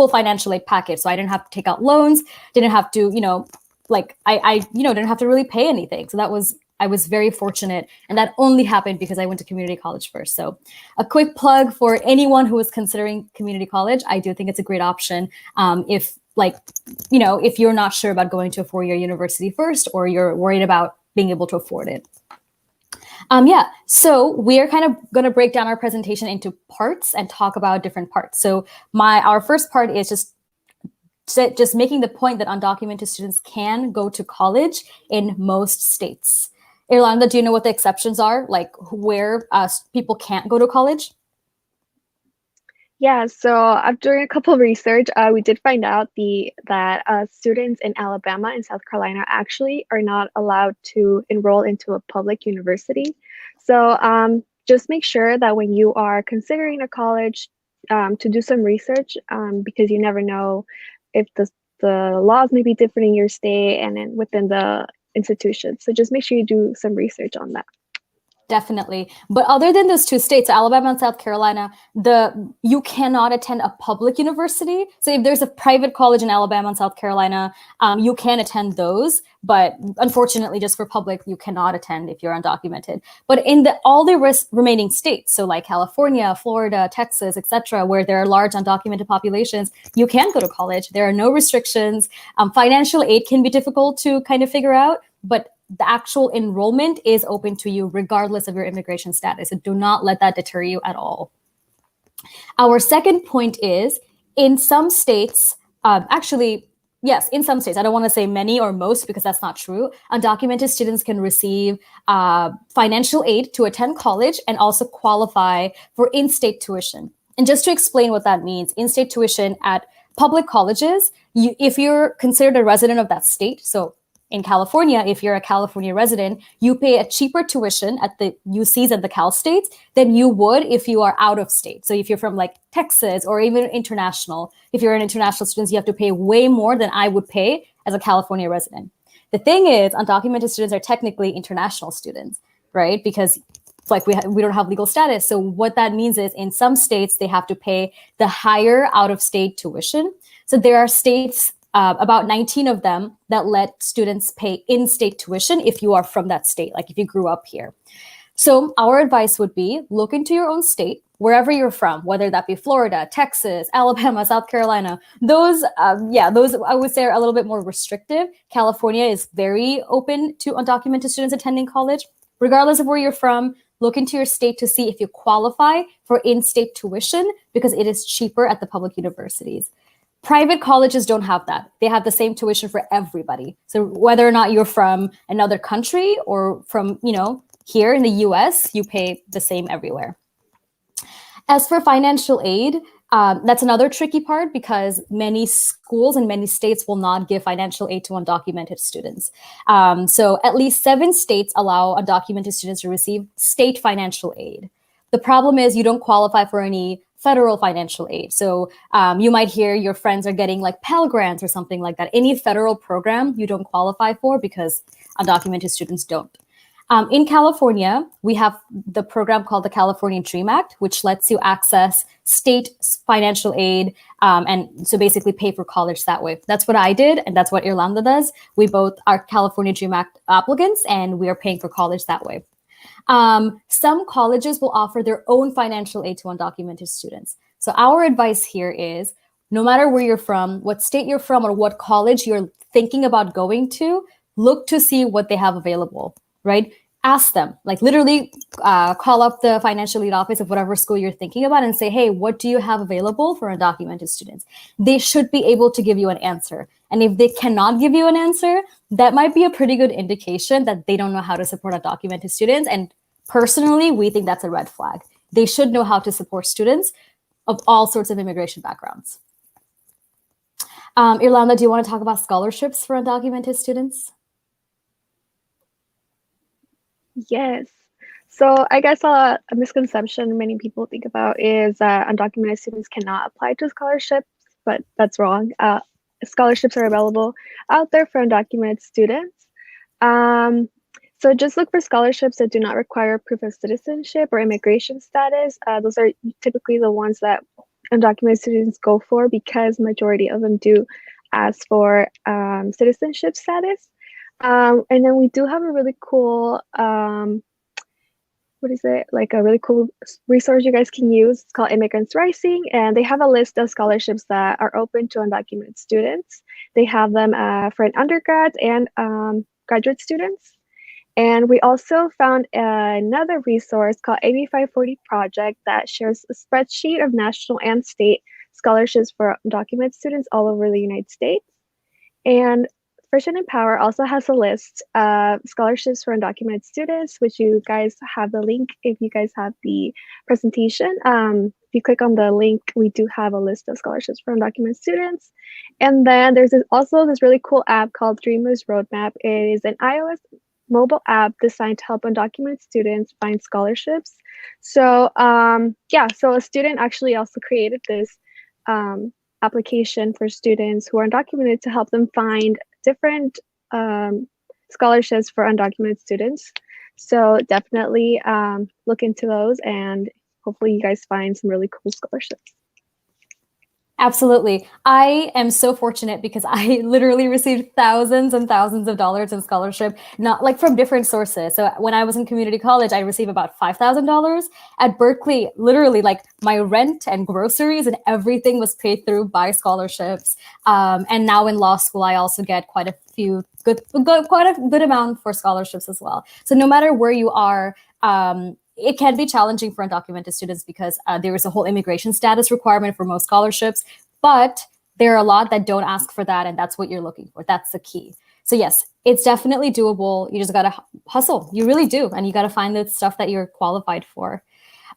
financial aid package. So I didn't have to take out loans, didn't have to, didn't have to really pay anything. So I was very fortunate, and that only happened because I went to community college first. So a quick plug for anyone who is considering community college. I do think it's a great option if you're not sure about going to a 4-year university first, or you're worried about being able to afford it. So we are kind of going to break down our presentation into parts and talk about different parts. So our first part is just making the point that undocumented students can go to college in most states. Irlanda, do you know what the exceptions are, like where people can't go to college? Yeah, so after a couple of research, we did find out that students in Alabama and South Carolina actually are not allowed to enroll into a public university. So just make sure that when you are considering a college, to do some research, because you never know if the laws may be different in your state and then within the institution. So just make sure you do some research on that. Definitely. But other than those two states, Alabama and South Carolina, you cannot attend a public university. So if there's a private college in Alabama and South Carolina, you can attend those. But unfortunately, just for public, you cannot attend if you're undocumented. But in all the remaining states, so like California, Florida, Texas, etc., where there are large undocumented populations, you can go to college. There are no restrictions. Financial aid can be difficult to kind of figure out, but the actual enrollment is open to you regardless of your immigration status. So do not let that deter you at all. Our second point is, in some states, yes, in some states. I don't want to say many or most because that's not true. Undocumented students can receive financial aid to attend college and also qualify for in-state tuition. And just to explain what that means, in-state tuition at public colleges, if you're considered a resident of that state, so in California, if you're a California resident, you pay a cheaper tuition at the UCs and the Cal States than you would if you are out of state. So if you're from like Texas or even international, if you're an international student, you have to pay way more than I would pay as a California resident. The thing is, undocumented students are technically international students, right? Because like we don't have legal status. So what that means is in some states, they have to pay the higher out-of-state tuition. So there are states, about 19 of them, that let students pay in-state tuition if you are from that state, like if you grew up here. So our advice would be look into your own state, wherever you're from, whether that be Florida, Texas, Alabama, South Carolina. Those I would say are a little bit more restrictive. California is very open to undocumented students attending college. Regardless of where you're from, look into your state to see if you qualify for in-state tuition because it is cheaper at the public universities. Private colleges don't have that. They have the same tuition for everybody. So whether or not you're from another country or from, here in the US, you pay the same everywhere. As for financial aid, that's another tricky part because many schools and many states will not give financial aid to undocumented students. So at least 7 states allow undocumented students to receive state financial aid. The problem is you don't qualify for any federal financial aid. So you might hear your friends are getting like Pell Grants or something like that. Any federal program you don't qualify for because undocumented students don't. In California, we have the program called the California Dream Act, which lets you access state financial aid and so basically pay for college that way. That's what I did, and that's what Irlanda does. We both are California Dream Act applicants, and we are paying for college that way. Some colleges will offer their own financial aid to undocumented students. So our advice here is, no matter where you're from, what state you're from, or what college you're thinking about going to, look to see what they have available, right? Ask them, like literally call up the financial aid office of whatever school you're thinking about and say, hey, what do you have available for undocumented students? They should be able to give you an answer. And if they cannot give you an answer, that might be a pretty good indication that they don't know how to support undocumented students. And personally, we think that's a red flag. They should know how to support students of all sorts of immigration backgrounds. Irlanda, do you want to talk about scholarships for undocumented students? Yes. So I guess a misconception many people think about is that undocumented students cannot apply to scholarships, but that's wrong. Scholarships are available out there for undocumented students. So just look for scholarships that do not require proof of citizenship or immigration status. Those are typically the ones that undocumented students go for because majority of them do ask for citizenship status. And then we do have a really cool, a really cool resource you guys can use. It's called Immigrants Rising, and they have a list of scholarships that are open to undocumented students. They have them for an undergrad and graduate students. And we also found another resource called AB540 Project that shares a spreadsheet of national and state scholarships for undocumented students all over the United States. And First Gen Empower also has a list of scholarships for undocumented students, which you guys have the link if you guys have the presentation. If you click on the link, we do have a list of scholarships for undocumented students. And then there's also this really cool app called Dreamers Roadmap. It is an iOS mobile app designed to help undocumented students find scholarships. So so a student actually also created this application for students who are undocumented to help them find different scholarships for undocumented students. So definitely look into those, and hopefully you guys find some really cool scholarships. Absolutely. I am so fortunate because I literally received thousands and thousands of dollars in scholarship, not like from different sources. So when I was in community college, I received about $5,000. At Berkeley, literally like my rent and groceries and everything was paid through by scholarships. And now in law school, I also get quite a good amount for scholarships as well. So no matter where you are, it can be challenging for undocumented students because there is a whole immigration status requirement for most scholarships, but There are a lot that don't ask for that, and that's what you're looking for. That's the key. So yes, it's definitely doable. You just got to hustle. You really do. And you got to find the stuff that you're qualified for.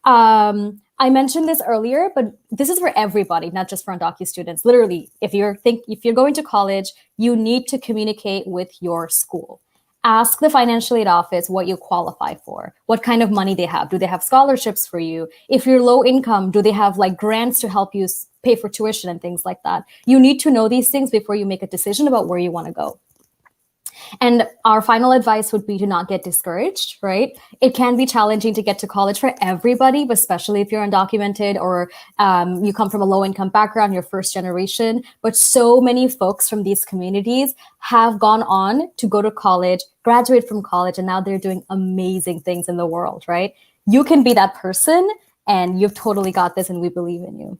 I mentioned this earlier, but this is for everybody, not just for undocumented students. Literally, if you're going to college, you need to communicate with your school. Ask the financial aid office what you qualify for, what kind of money they have. Do they have scholarships for you? If you're low income, do they have like grants to help you pay for tuition and things like that? You need to know these things before you make a decision about where you want to go. And our final advice would be to not get discouraged, right? It can be challenging to get to college for everybody, but especially if you're undocumented or you come from a low-income background, you're first generation. But so many folks from these communities have gone on to go to college, graduate from college, and now they're doing amazing things in the world, right? You can be that person, and you've totally got this, and we believe in you.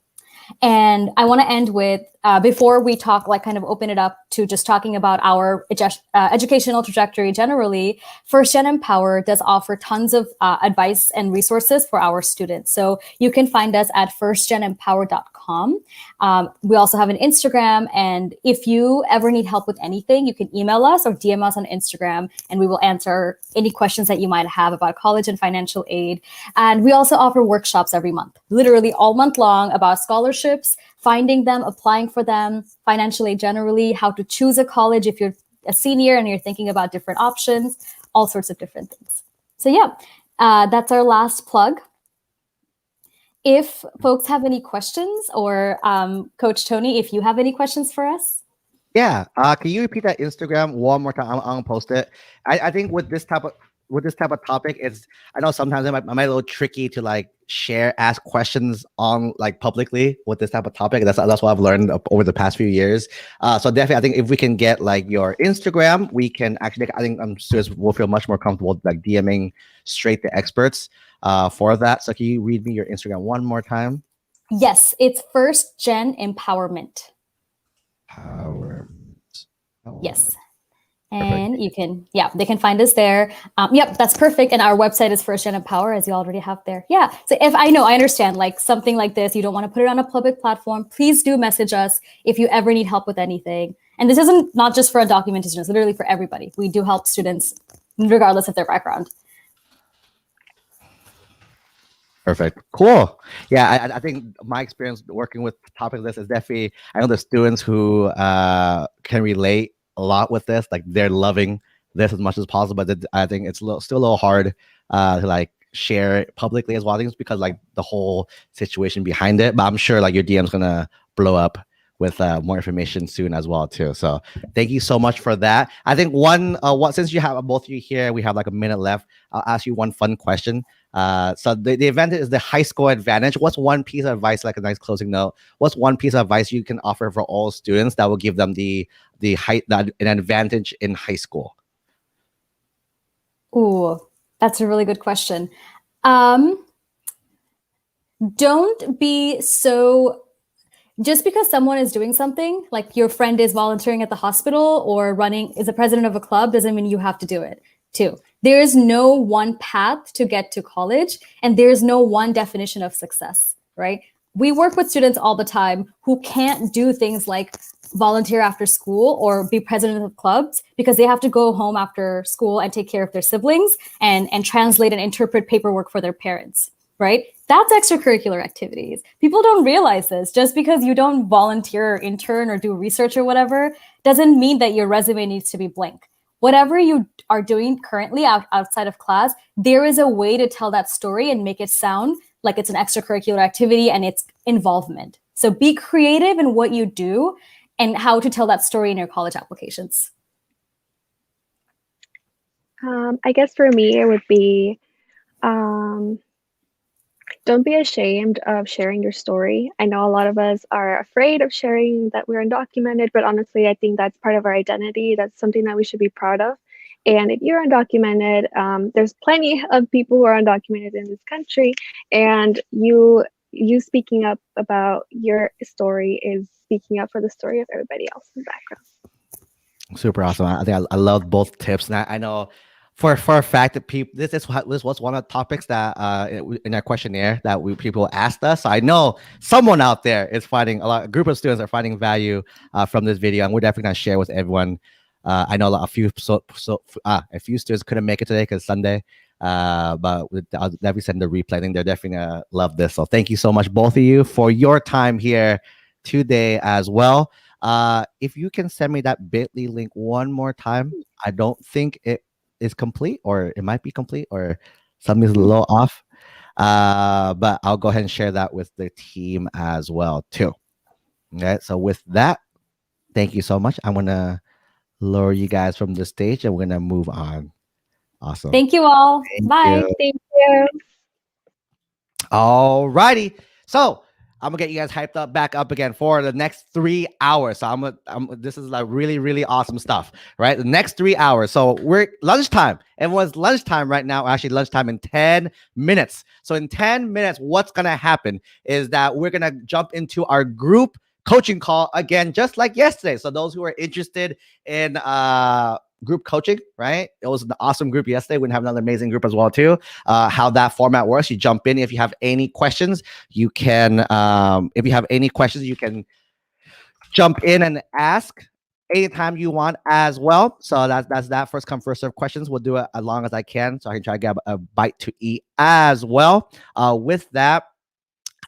And I want to end with, before we talk, like kind of open it up to just talking about our educational trajectory generally, First Gen Empower does offer tons of advice and resources for our students. So you can find us at firstgenempower.com. We also have an Instagram. And if you ever need help with anything, you can email us or DM us on Instagram, and we will answer any questions that you might have about college and financial aid. And we also offer workshops every month, literally all month long, about scholarships, finding them, applying for them, financial aid generally, how to choose a college if you're a senior and you're thinking about different options, all sorts of different things. So yeah, that's our last plug. If folks have any questions, or Coach Tony, if you have any questions for us. Yeah, can you repeat that Instagram one more time? I'm gonna post it. I think with this type of topic, I know sometimes it might be a little tricky to like ask questions on like publicly with this type of topic. That's what I've learned over the past few years. So definitely, I think if we can get like your Instagram, we can actually, I think students will feel much more comfortable like DMing straight to experts for that. So can you read me your Instagram one more time? Yes, it's First Gen Empowerment. Yes. And perfect. You can, they can find us there. Yep, that's perfect. And our website is First Gen Empower, as you already have there. Yeah. So I understand like something like this, you don't want to put it on a public platform. Please do message us if you ever need help with anything. And this isn't not just for undocumented students, literally for everybody. We do help students regardless of their background. Perfect. Cool. Yeah, I think my experience working with topics like this is definitely, I know the students who can relate a lot with this, like they're loving this as much as possible, but I think it's still a little hard to like share it publicly as well. I think it's because like the whole situation behind it, but I'm sure like your DM's gonna blow up with more information soon as well too. So thank you so much for that. I think since you have both of you here, we have like a minute left. I'll ask you one fun question. So the event is the High Score Advantage. What's one piece of advice, like a nice closing note? What's one piece of advice you can offer for all students that will give them an advantage in high school? Ooh, that's a really good question. Don't be so. Just because someone is doing something, like your friend is volunteering at the hospital or is the president of a club, doesn't mean you have to do it too. There is no one path to get to college, and there's no one definition of success, right? We work with students all the time who can't do things like volunteer after school or be president of clubs because they have to go home after school and take care of their siblings and translate and interpret paperwork for their parents, right? That's extracurricular activities. People don't realize this. Just because you don't volunteer or intern or do research or whatever doesn't mean that your resume needs to be blank. Whatever you are doing currently outside of class, there is a way to tell that story and make it sound like it's an extracurricular activity and it's involvement. So be creative in what you do and how to tell that story in your college applications. I guess for me, it would be, don't be ashamed of sharing your story. I know a lot of us are afraid of sharing that we're undocumented, but honestly, I think that's part of our identity. That's something that we should be proud of. And if you're undocumented, there's plenty of people who are undocumented in this country, and you speaking up about your story is speaking up for the story of everybody else in the background. Super awesome. I think I love both tips. And I know for a fact that people this was one of the topics that in our questionnaire that people asked us. So I know someone out there is finding a group of students are finding value from this video, and we're definitely gonna share with everyone. I know a few students couldn't make it today because Sunday, but I'll definitely send the replay. I think they're definitely gonna love this. So thank you so much, both of you, for your time here today as well. If you can send me that bit.ly link one more time, I don't think it is complete, or it might be complete, or something's a little off. But I'll go ahead and share that with the team as well too. Okay, so with that, thank you so much. I'm gonna lower you guys from the stage and we're gonna move on. Awesome. Thank you all. Bye. you. Thank you. All righty. So I'm gonna get you guys hyped up back up again for the next 3 hours. So this is like really, really awesome stuff, right? The next 3 hours. So we're lunchtime. Everyone's lunchtime right now. Actually, lunchtime in 10 minutes. So in 10 minutes, what's gonna happen is that we're gonna jump into our group coaching call again, just like yesterday. So those who are interested in group coaching, right? It was an awesome group yesterday. We're gonna have another amazing group as well too. How that format works, you jump in. If you have any questions, you can you can jump in and ask anytime you want as well. So that's that. First come, first serve questions. We'll do it as long as I can, so I can try to get a bite to eat as well. With that,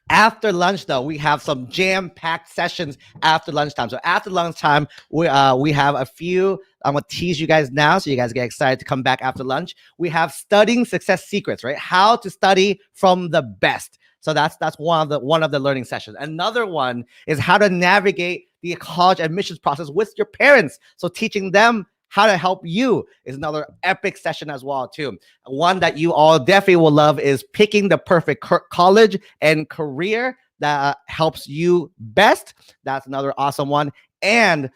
after lunch, though, we have some jam-packed sessions after lunchtime. So after lunchtime, we have a few. I'm gonna tease you guys now, so you guys get excited to come back after lunch. We have studying success secrets, right? How to study from the best. So that's one of the learning sessions. Another one is how to navigate the college admissions process with your parents. So teaching them how to help you is another epic session as well too. One that you all definitely will love is picking the perfect college and career that helps you best. That's another awesome one. And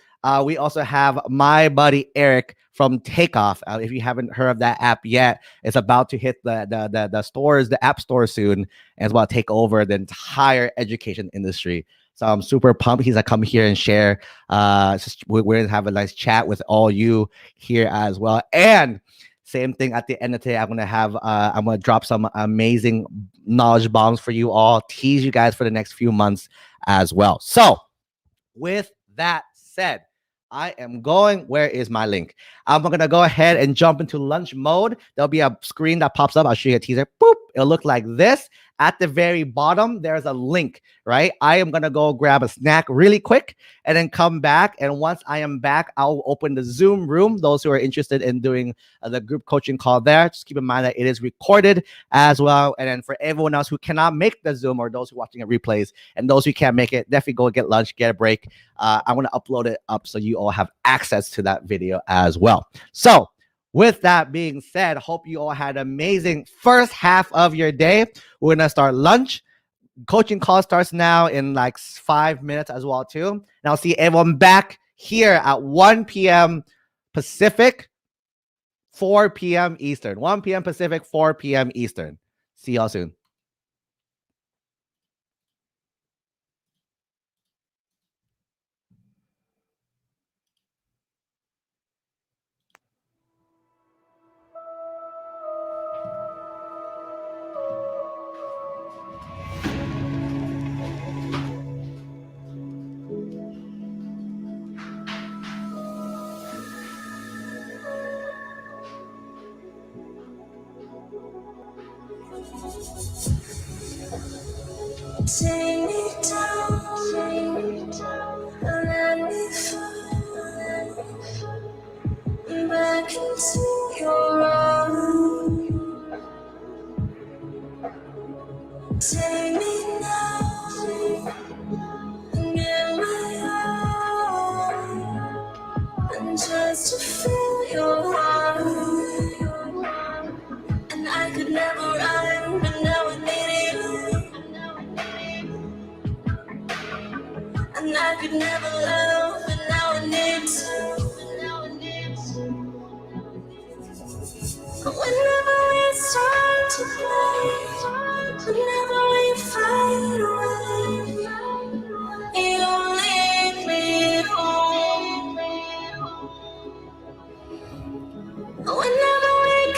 we also have my buddy Eric from Takeoff. If you haven't heard of that app yet, it's about to hit the stores, the app store soon, and it's about to take over the entire education industry. So I'm super pumped. He's gonna come here and share. We're gonna have a nice chat with all you here as well. And same thing at the end of today, I'm gonna drop some amazing knowledge bombs for you all, tease you guys for the next few months as well. So with that said, I am going. Where is my link? I'm gonna go ahead and jump into lunch mode. There'll be a screen that pops up. I'll show you a teaser. Boop. It'll look like this. At the very bottom, there's a link, right? I am gonna go grab a snack really quick and then come back. And once I am back, I'll open the Zoom room. Those who are interested in doing the group coaching call there, just keep in mind that it is recorded as well. And then for everyone else who cannot make the Zoom, or those who are watching it replays, and those who can't make it, definitely go get lunch, get a break. I'm gonna upload it up so you all have access to that video as well. So with that being said, hope you all had an amazing first half of your day. We're gonna start lunch. Coaching call starts now in like 5 minutes as well too. And I'll see everyone back here at 1 p.m. Pacific, 4 p.m. Eastern. 1 p.m. Pacific, 4 p.m. Eastern. See y'all soon. Take me down, let me fall back into your arms. Take me now, get my all, and just to feel your heart. And I could never run, but now I need you. And I could never love, but now I need to. Whenever we start to play, whenever we fight away, you lead me home. Whenever we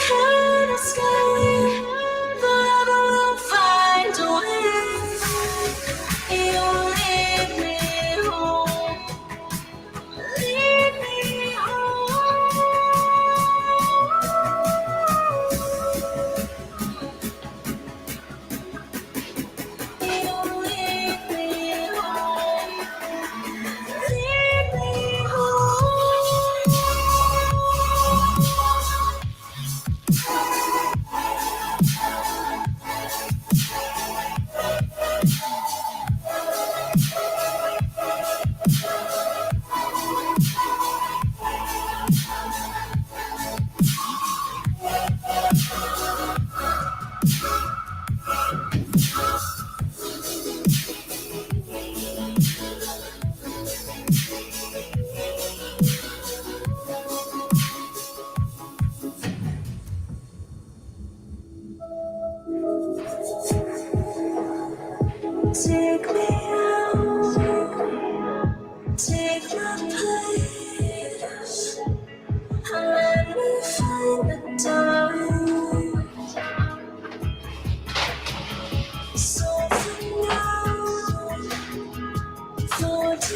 Oh,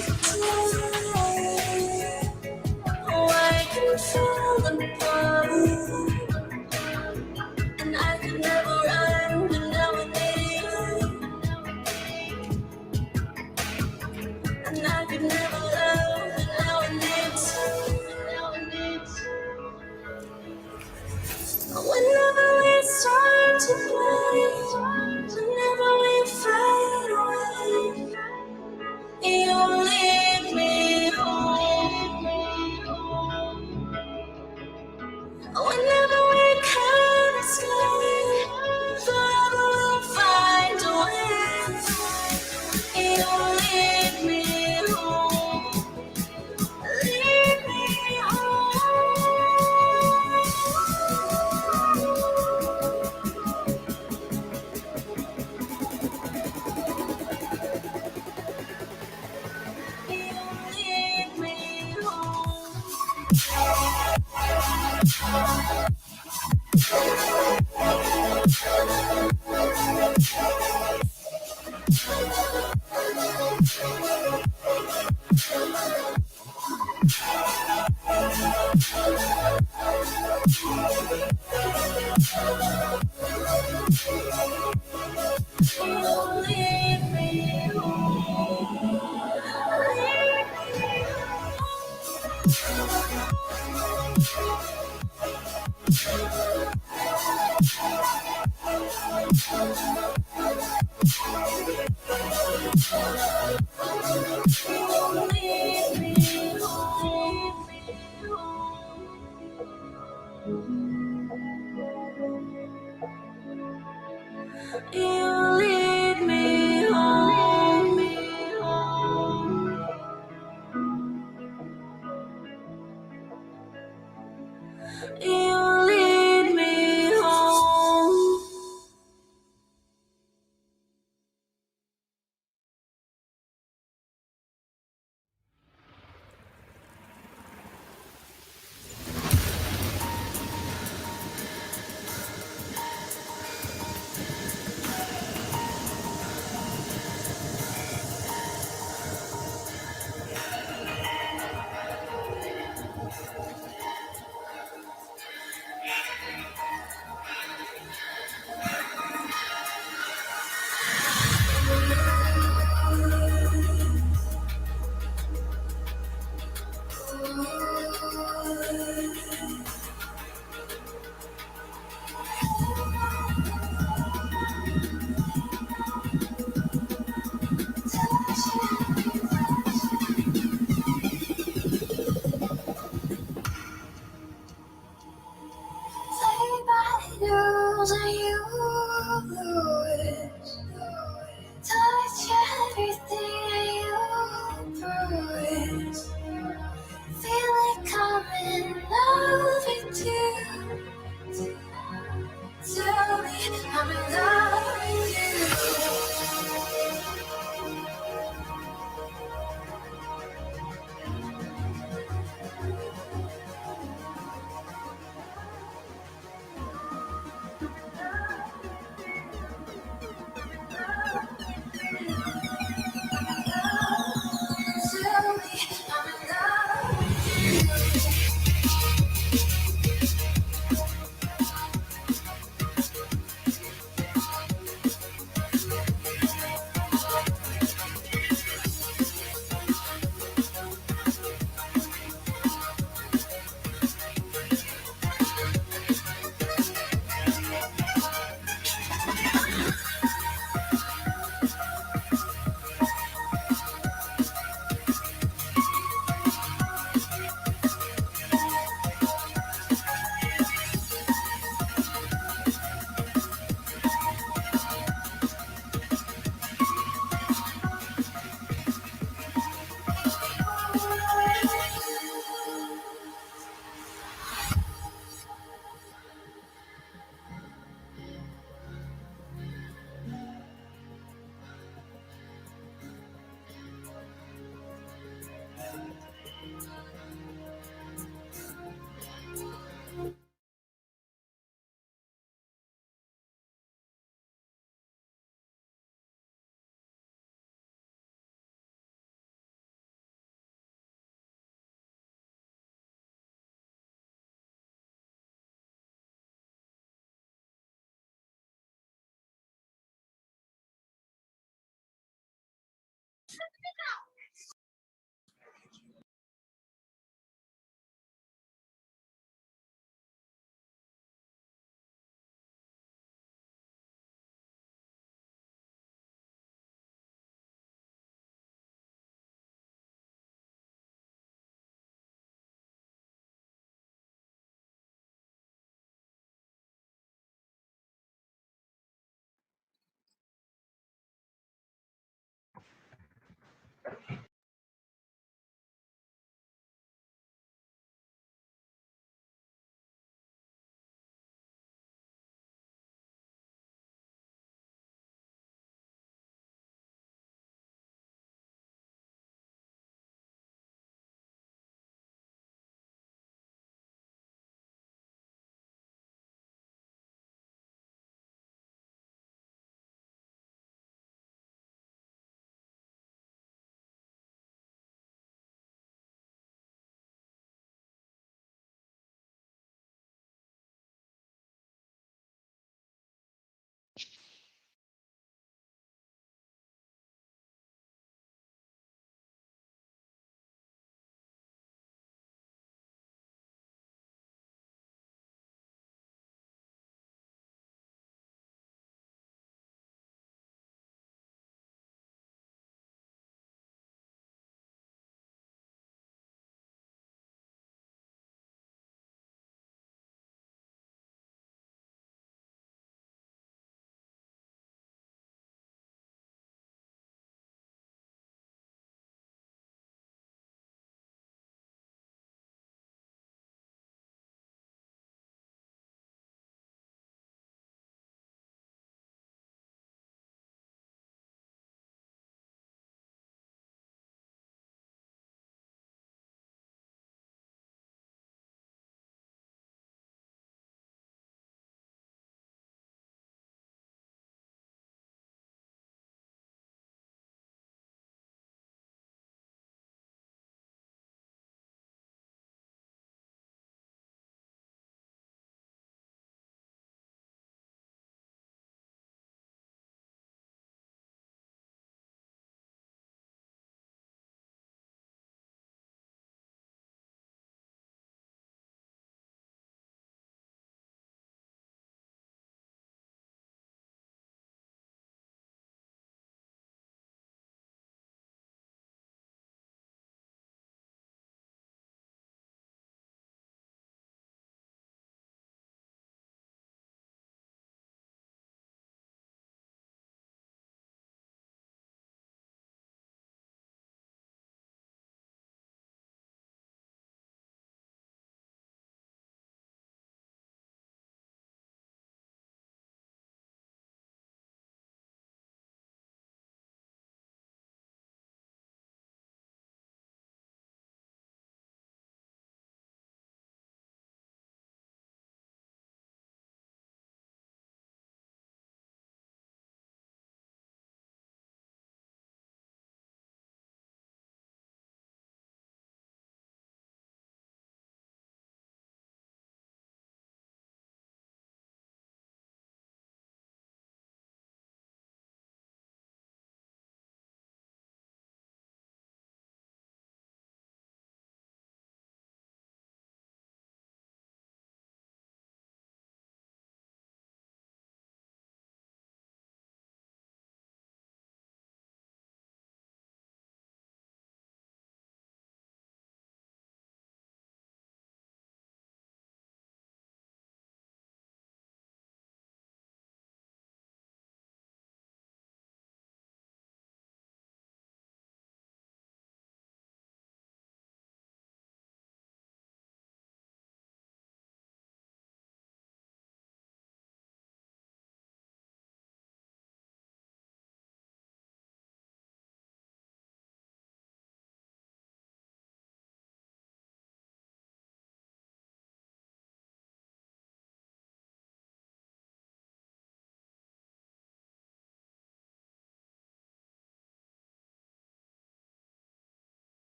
I can fall apart, and I could never run, but now I need you. And I could never love, but now I need to. Whenever it's time to play, whenever we fade away, you lead me home. Whenever we can't escape, forever we'll find a way. You lead me home. Lead me home. You lead me home. You lead me home.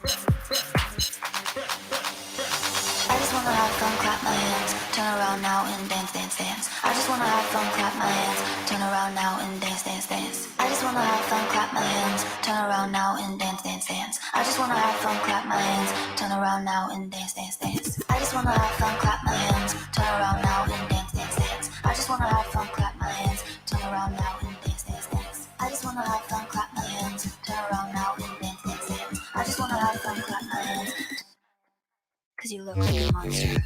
I just wanna have fun, clap my hands, turn around now and dance, dance, dance. I just wanna have fun, clap my hands, turn around now and dance, dance, dance. I just wanna have fun, clap my hands, turn around now and dance, dance, dance. I just wanna have fun, clap my hands, turn around now and dance, dance, dance. I just wanna have fun, clap my hands, turn around now and dance, dance, dance. I just wanna have fun, clap my hands, turn around now and dance, dance, dance. I just wanna have fun, clap my hands, turn around now and dance, dance, dance. I just wanna have fun, clap my hands. Cause you look like a monster.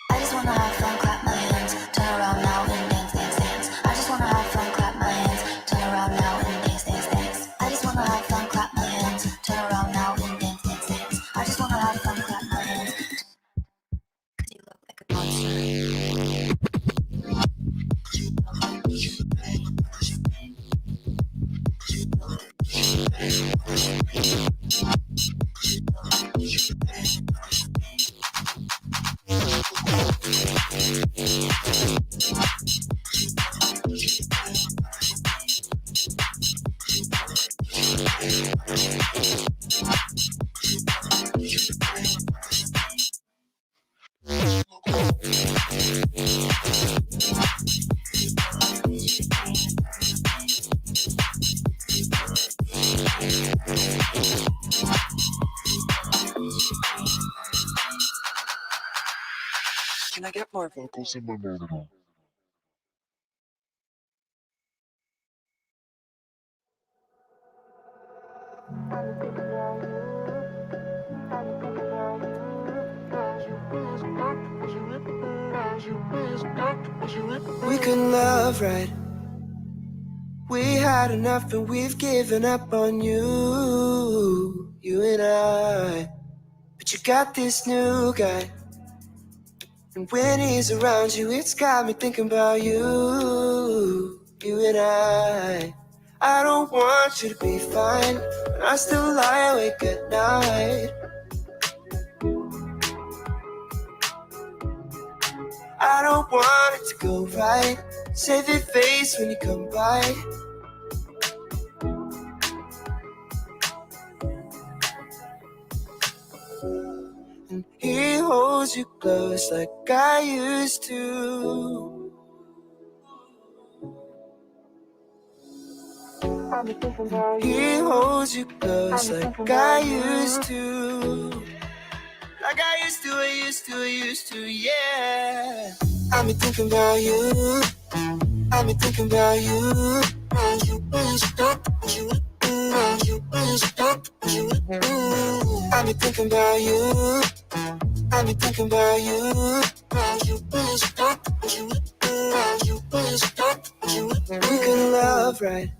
I just wanna have fun, clap my hands, turn around now and dance, dance, dance. I just wanna have fun, clap my hands, turn around now and dance, dance, dance. I just wanna have fun, clap my hands, turn around now and dance, dance, dance. I just wanna have fun, clap my hands. Cause you look like a monster. Can I get more vocals in my monologue? We couldn't love right. We had enough and we've given up on you, you and I. But you got this new guy, and when he's around you, it's got me thinking about you, you and I. I don't want you to be fine, but I still lie awake at night. I don't want it to go right. Save your face when you come by. And he holds you close like I used to. He holds you close like I used to. Like I used to, yeah. I've been thinking about you. I've been thinking about you. I've been thinking about you. I've been thinking about you. We can love right.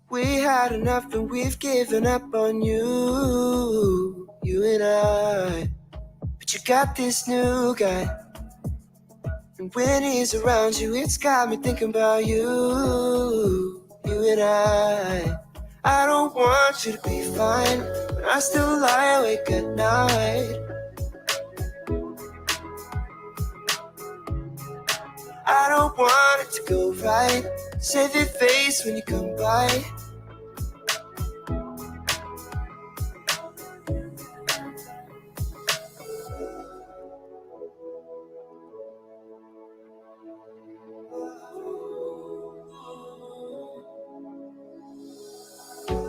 We had enough and we've given up on you, you and I. But you got this new guy, and when he's around you, it's got me thinking about you, you and I. I don't want you to be fine, but I still lie awake at night. I don't want it to go right. Save your face when you come by.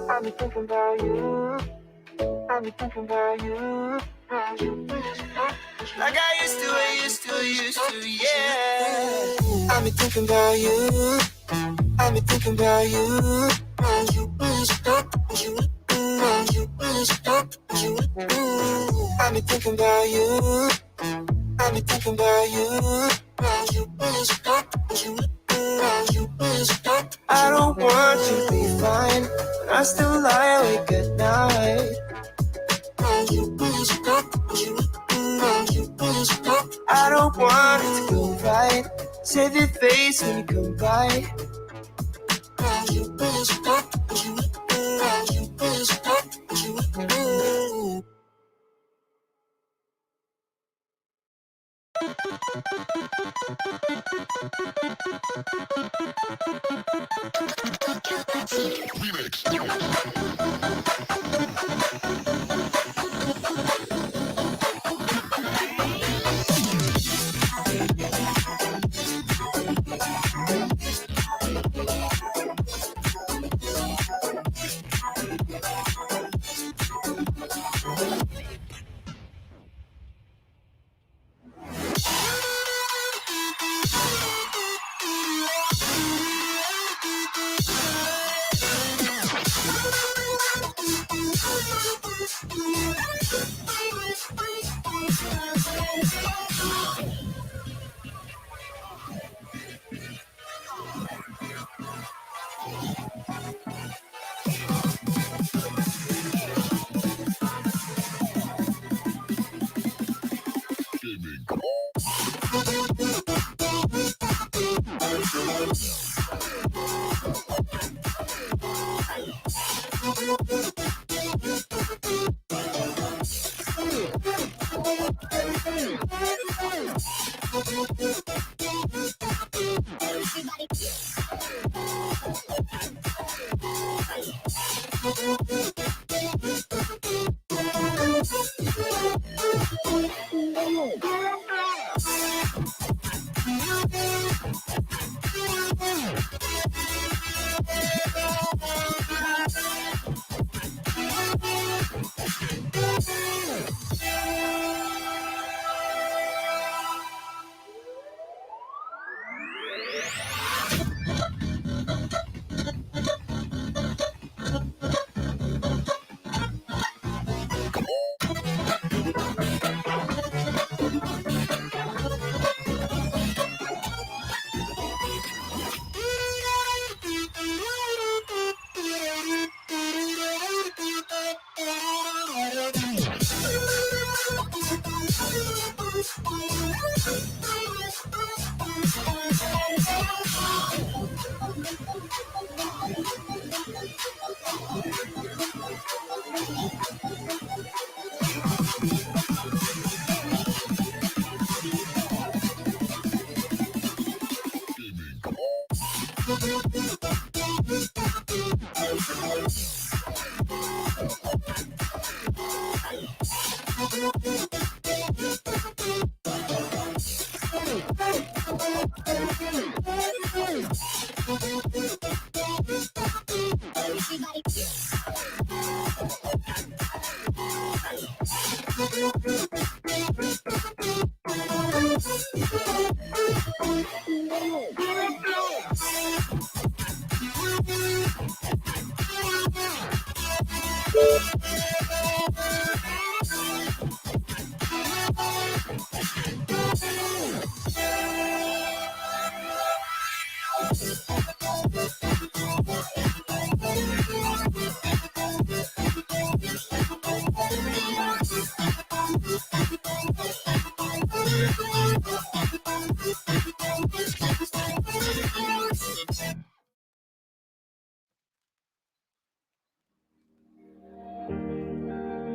I've been thinking about you. I've me thinking about you. Like I used to, yeah. I've been thinking about you. I've been thinking about you. I've been thinking about you. I've been thinking about you. I don't want you to be fine, but I still lie awake at night. I don't want it to go right. Save your face when you come by.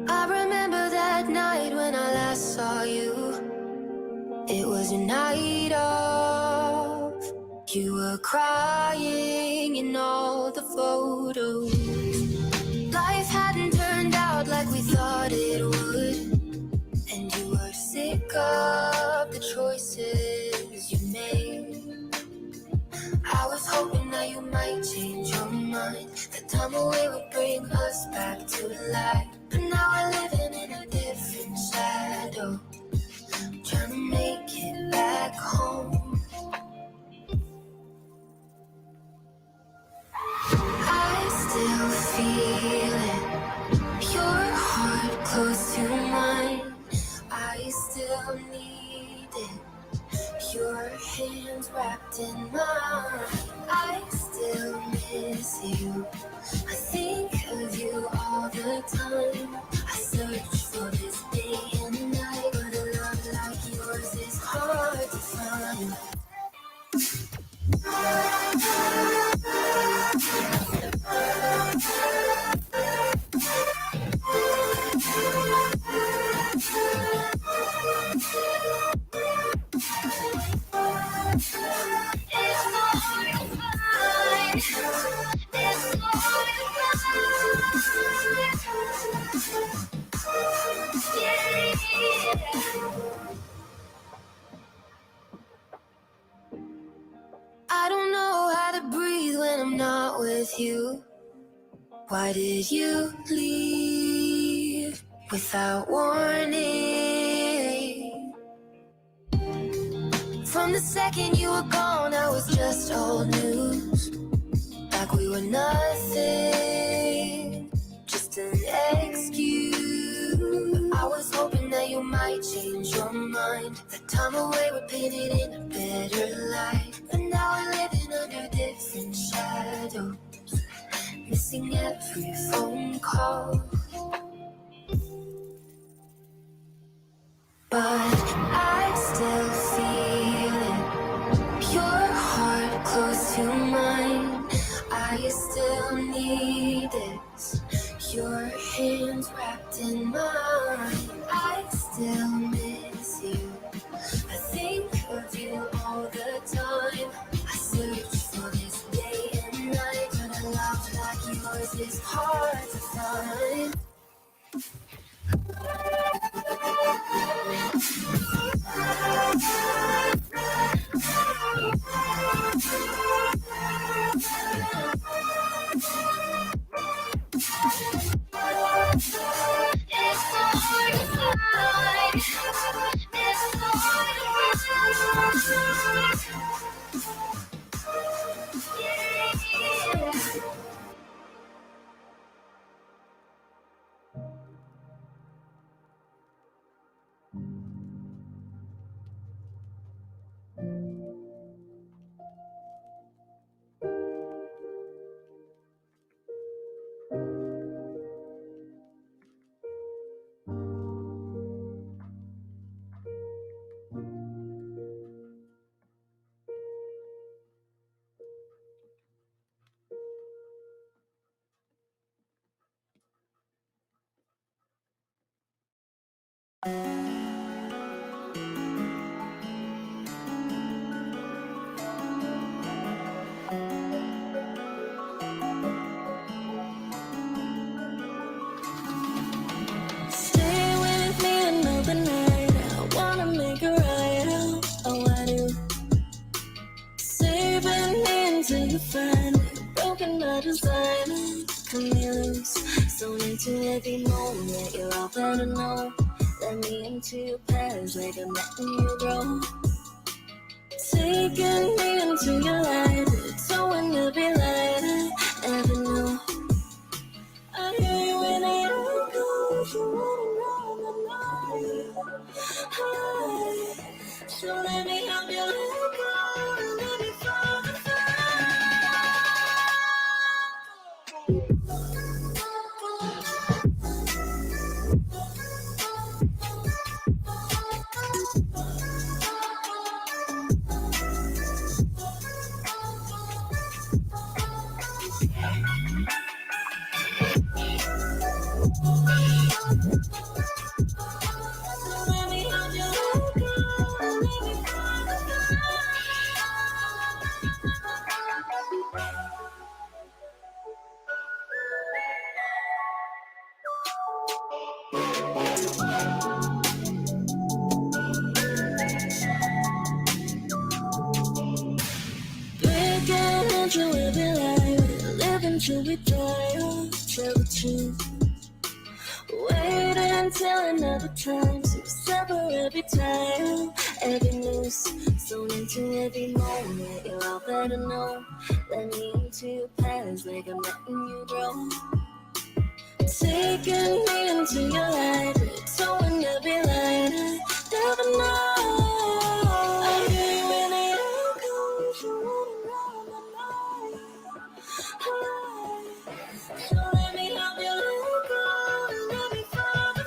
I remember that night when I last saw you. It was a night of you were crying in all the photos. Life hadn't turned out like we thought it would, and you were sick of the choices you made. I was hoping that you might change your mind, that time away would bring us back to life. but now we're living in a different shadow. Trying to make it back home. I still feel it. Your heart close to mine. I still need it. Your hands wrapped in mine. I still miss you. I think of you all the time. I search for this day and night, but a love like yours is hard to find. I don't know how to breathe when I'm not with you. Why did you leave without warning? From the second you were gone, I was just old news. Like we were nothing, just an excuse. I was hoping that you might change your mind. The time away would paint it in a better light. But now we're living under different shadows, missing every phone call. But I still feel it. Your heart close to mine. I still need this. Your hands wrapped in mine. I still miss you. I think of you all the time. I search for this day and night, but a love like yours is hard to find. Stay with me another night. I wanna make it right out. Oh, I do. Saving me until you find it. Broken by design. Come loose. So into every moment. You're all better know. Let me into your past like I'm letting you grow. Taking me into your light. Towing every light I ever knew. I hear you when I go. You wanna know my mind. So let me help you let go. Let me fall the till we be live, living till we die. Tell the truth. till another time. So sever every time, every news. So into every moment, you all better know. Let me into your past like I'm letting you grow. Taking me into your life, towing every line. I never know. I'll be when the outcomes you running around my mind. So let me help you let go and let me fall the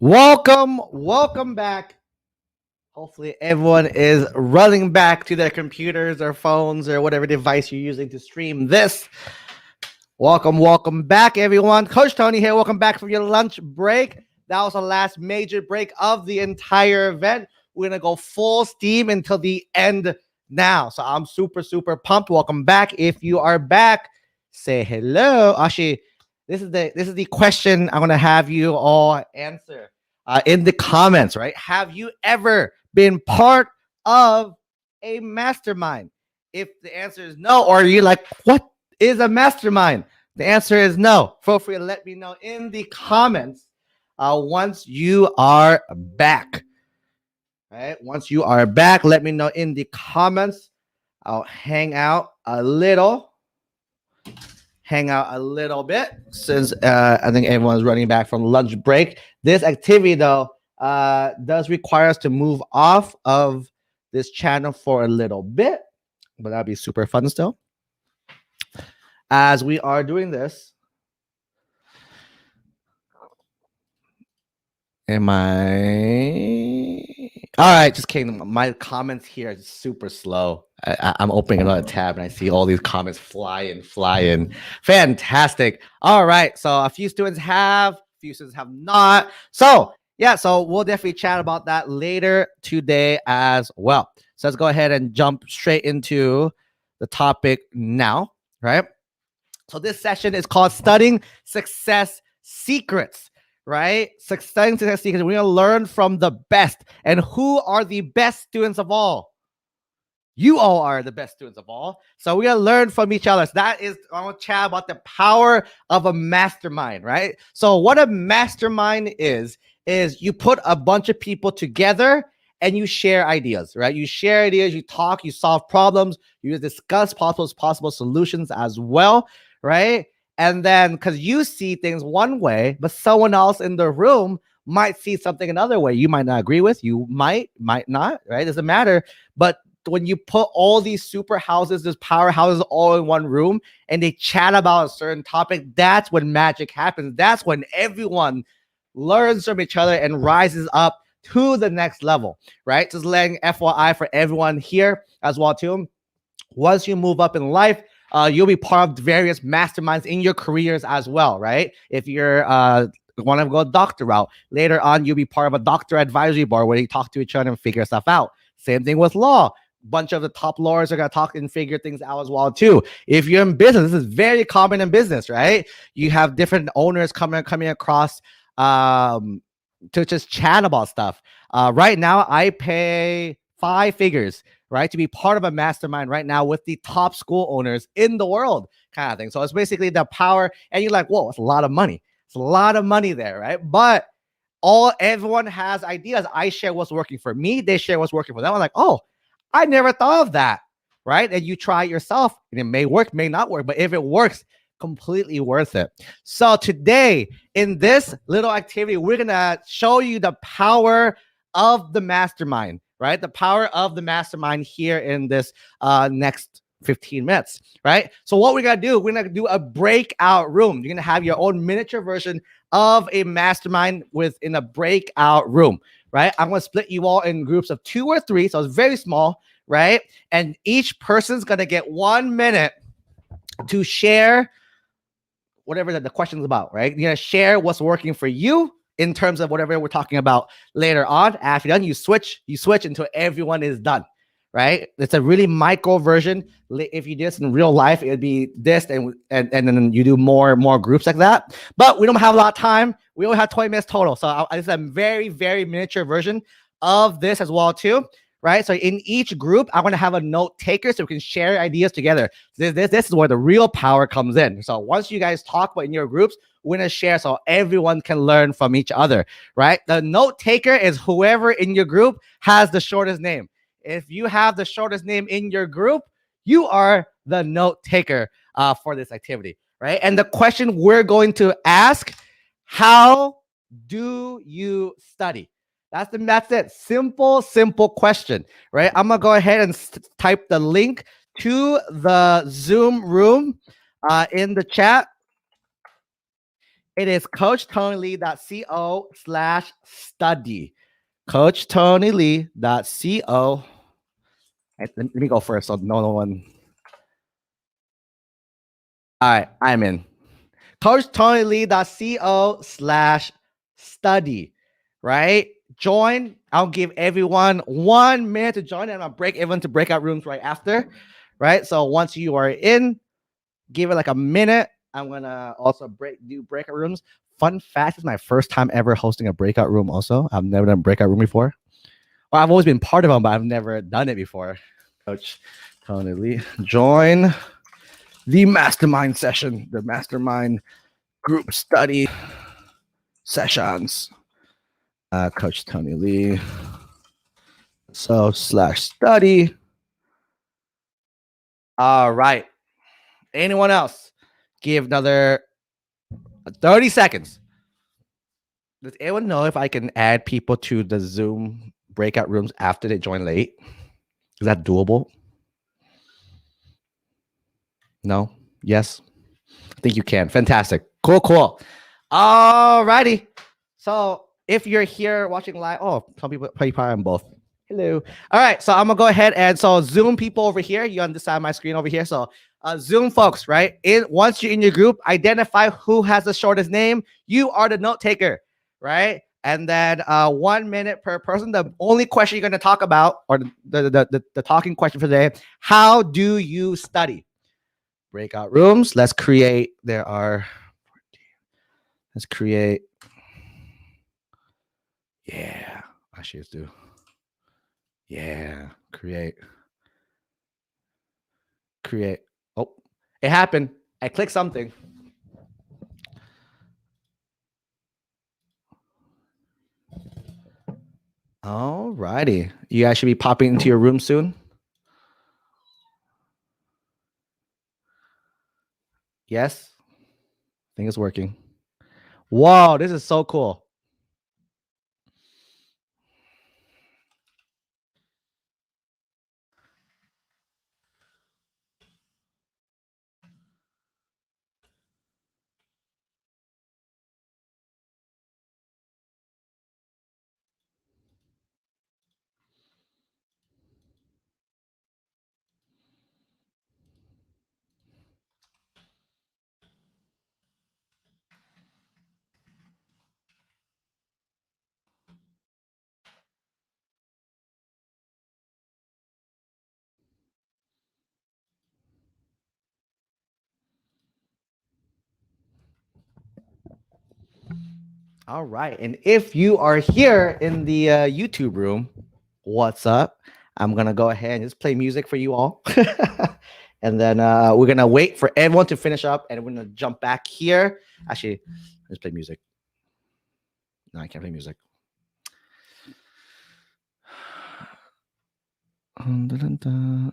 Welcome back. Hopefully everyone is running back to their computers or phones or whatever device you're using to stream this. Welcome back, everyone. Coach Tony here. Welcome back from your lunch break. That was the last major break of the entire event. We're gonna go full steam until the end now. So I'm super pumped. Welcome back. If you are back, say hello. Actually, this is the question I'm gonna have you all answer in the comments. Right? Have you ever been part of a mastermind? If the answer is no, or you're like, what is a mastermind? The answer is no. Feel free to let me know in the comments once you are back. Right? Once you are back, let me know in the comments. I'll hang out a little bit since I think everyone's running back from lunch break. This activity, though, does require us to move off of this channel for a little bit, but that'll be super fun still. As we are doing this, all right, just kidding. My comments here are super slow. I'm opening another tab and I see all these comments fly in. Fantastic. All right, so a few students have not. So yeah, so we'll definitely chat about that later today as well. So let's go ahead and jump straight into the topic now, right? So this session is called Studying Success Secrets, right? Studying Success Secrets. We're going to learn from the best. And who are the best students of all? You all are the best students of all. So we're going to learn from each other. So that is, I want to chat about the power of a mastermind, right? So what a mastermind is you put a bunch of people together and you share ideas, right? You share ideas, you talk, you solve problems, you discuss possible solutions as well, right? And then because you see things one way, but someone else in the room might see something another way. You might not agree with, you might not, right? Doesn't matter. But when you put all these super houses, these powerhouses all in one room and they chat about a certain topic, that's when magic happens. That's when everyone learns from each other and rises up to the next level, right? Just letting FYI for everyone here as well too. Once you move up in life, you'll be part of various masterminds in your careers as well, right? If you're want to go a doctor route, later on you'll be part of a doctor advisory board where you talk to each other and figure stuff out. Same thing with law. Bunch of the top lawyers are going to talk and figure things out as well too. If you're in business, this is very common in business, right? You have different owners coming across to just chat about stuff. Right now, I pay 5 figures, right, to be part of a mastermind right now with the top school owners in the world, kind of thing. So it's basically the power, and you're like, whoa, it's a lot of money. It's a lot of money there, right? But everyone has ideas. I share what's working for me. They share what's working for them. I'm like, oh, I never thought of that, right? And you try it yourself, and it may work, may not work, but if it works, completely worth it. So today, in this little activity, we're gonna show you the power of the mastermind, right? The power of the mastermind here in this next 15 minutes, right? So what we're gonna do, we're gonna do a breakout room. You're gonna have your own miniature version of a mastermind within a breakout room, right? I'm gonna split you all in groups of 2 or 3, so it's very small, right? And each person's gonna get 1 minute to share whatever the question's about, right? You're gonna share what's working for you in terms of whatever we're talking about later on. After you're done, you switch until everyone is done, right? It's a really micro version. If you do this in real life, it would be this, and then you do more groups like that. But we don't have a lot of time. We only have 20 minutes total. So it's a very, very miniature version of this as well too, right? So in each group, I'm going to have a note taker so we can share ideas together. This is where the real power comes in. So once you guys talk about in your groups, we're going to share so everyone can learn from each other, right? The note taker is whoever in your group has the shortest name. If you have the shortest name in your group, you are the note taker for this activity, right? And the question we're going to ask, how do you study? That's it. Simple question, right? I'm gonna go ahead and type the link to the Zoom room in the chat. It is coachtonylee.co/study. coachtonylee.co. Let me go first so no one. All right, I'm in. coachtonylee.co/study, right? Join. I'll give everyone 1 minute to join, and I'll break everyone to breakout rooms right after, right? So once you are in, give it like a minute. I'm gonna also do breakout rooms. Fun fact, it's my first time ever hosting a breakout room. Also, I've never done a breakout room before. Well, I've always been part of them, but I've never done it before. Coach Tony Lee, join the mastermind session, the mastermind group study sessions. Coach Tony Lee. /study. All right. Anyone else? Give another 30 seconds. Does anyone know if I can add people to the Zoom breakout rooms after they join late? Is that doable? No? Yes? I think you can. Fantastic. Cool. All righty. So if you're here watching live, some people probably on both. Hello. All right, so I'm gonna go ahead and Zoom people over here. You on this side of my screen over here. So Zoom folks, right? Once you're in your group, identify who has the shortest name. You are the note taker, right? And then 1 minute per person. The only question you're gonna talk about, or the talking question for today, how do you study? Breakout rooms. Let's create. Let's create. Yeah, I should do. Yeah, create. Oh, it happened. I clicked something. All righty. You guys should be popping into your room soon. Yes, I think it's working. Wow, this is so cool. All right. And if you are here in the YouTube room, what's up? I'm going to go ahead and just play music for you all. And then we're going to wait for everyone to finish up and we're going to jump back here. Actually, let's play music. No, I can't play music. Dun, dun, dun.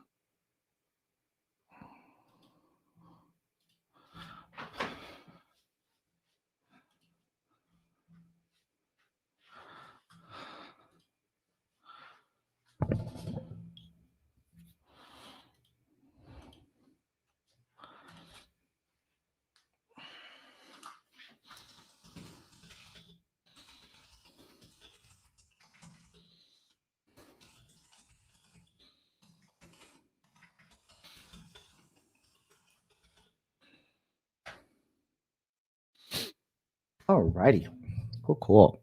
All righty. Cool, cool.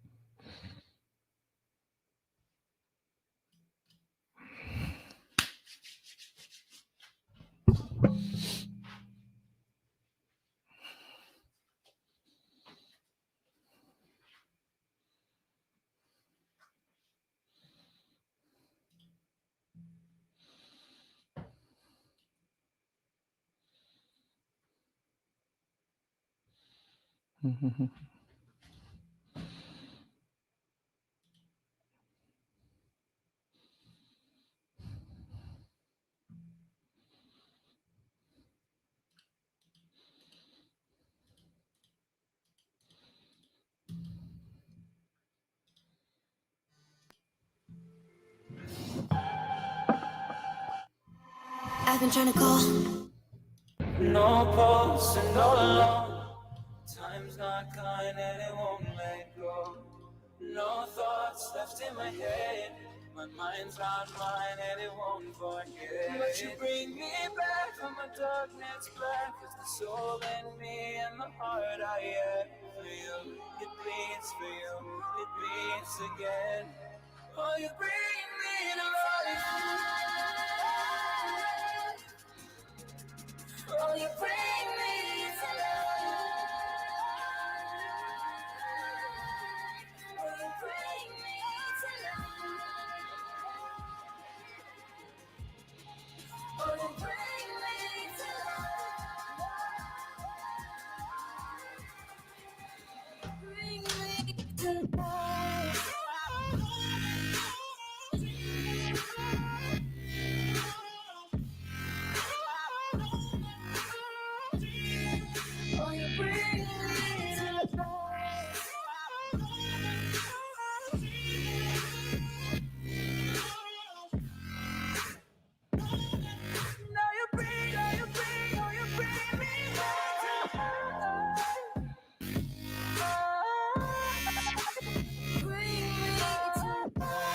I've been trying to call. No pulse and no alone. Time's not kind and it won't let go. No thoughts left in my head. My mind's not mine and it won't forget. But you bring me back from my darkness black. It's the soul in me and the heart I have for you. It beats for you, it beats again. Oh, you bring me to life. Oh, you bring me to life. Oh, you bring me to life. Oh, you bring me to life. Bring me to life. Oh, you bring me to life. Now you bring me back to life. Bring me to life.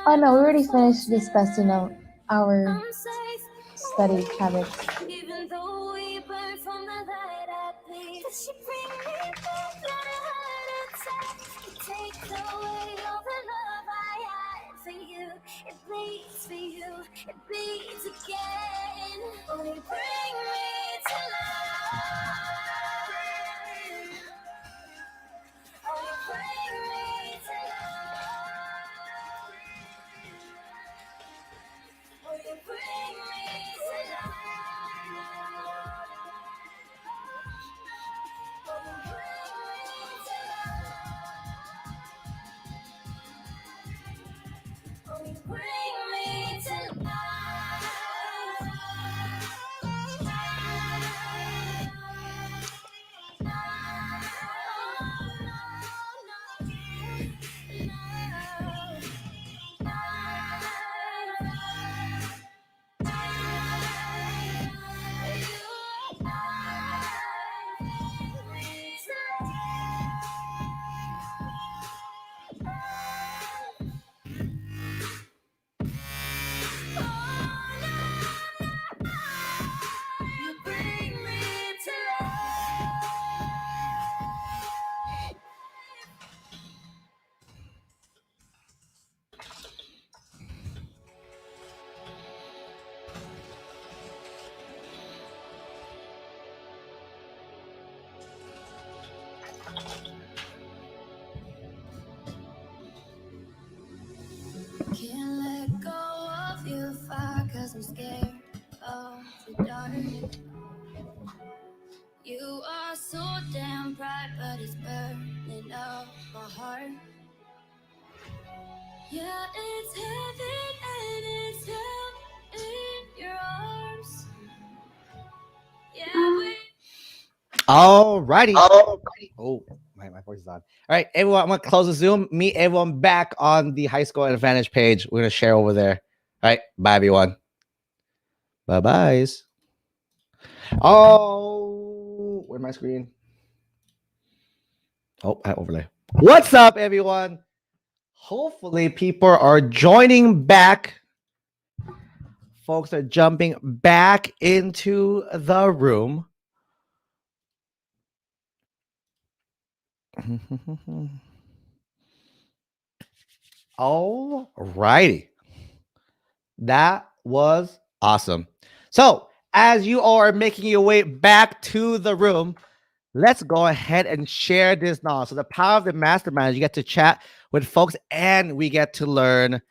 Oh no, we already finished discussing our study habits. Even though we burn from the light I bleed, does she bring me back like a heart attack? It takes away all the love I had for you. It bleeds for you, it bleeds again. Oh, you bring me to life. Oh, you bring me to life. Oh, you bring me to life. Oh, you bring me to life. Oh, you bring me to life. too scared of the dark. You are so damn bright, but it's burning up my heart. Yeah, it's heaven and it's hell in your arms. Yeah, we. Alrighty. Oh, my voice is on. All right, everyone, I'm gonna close the Zoom. Meet everyone back on the High School Advantage page. We're gonna share over there. All right, bye everyone. Bye byes. Oh, where's my screen? Oh, I overlay. What's up, everyone? Hopefully, people are joining back. Folks are jumping back into the room. All righty. That was awesome. So, as you are making your way back to the room, let's go ahead and share this knowledge. So, the power of the mastermind, you get to chat with folks and we get to learn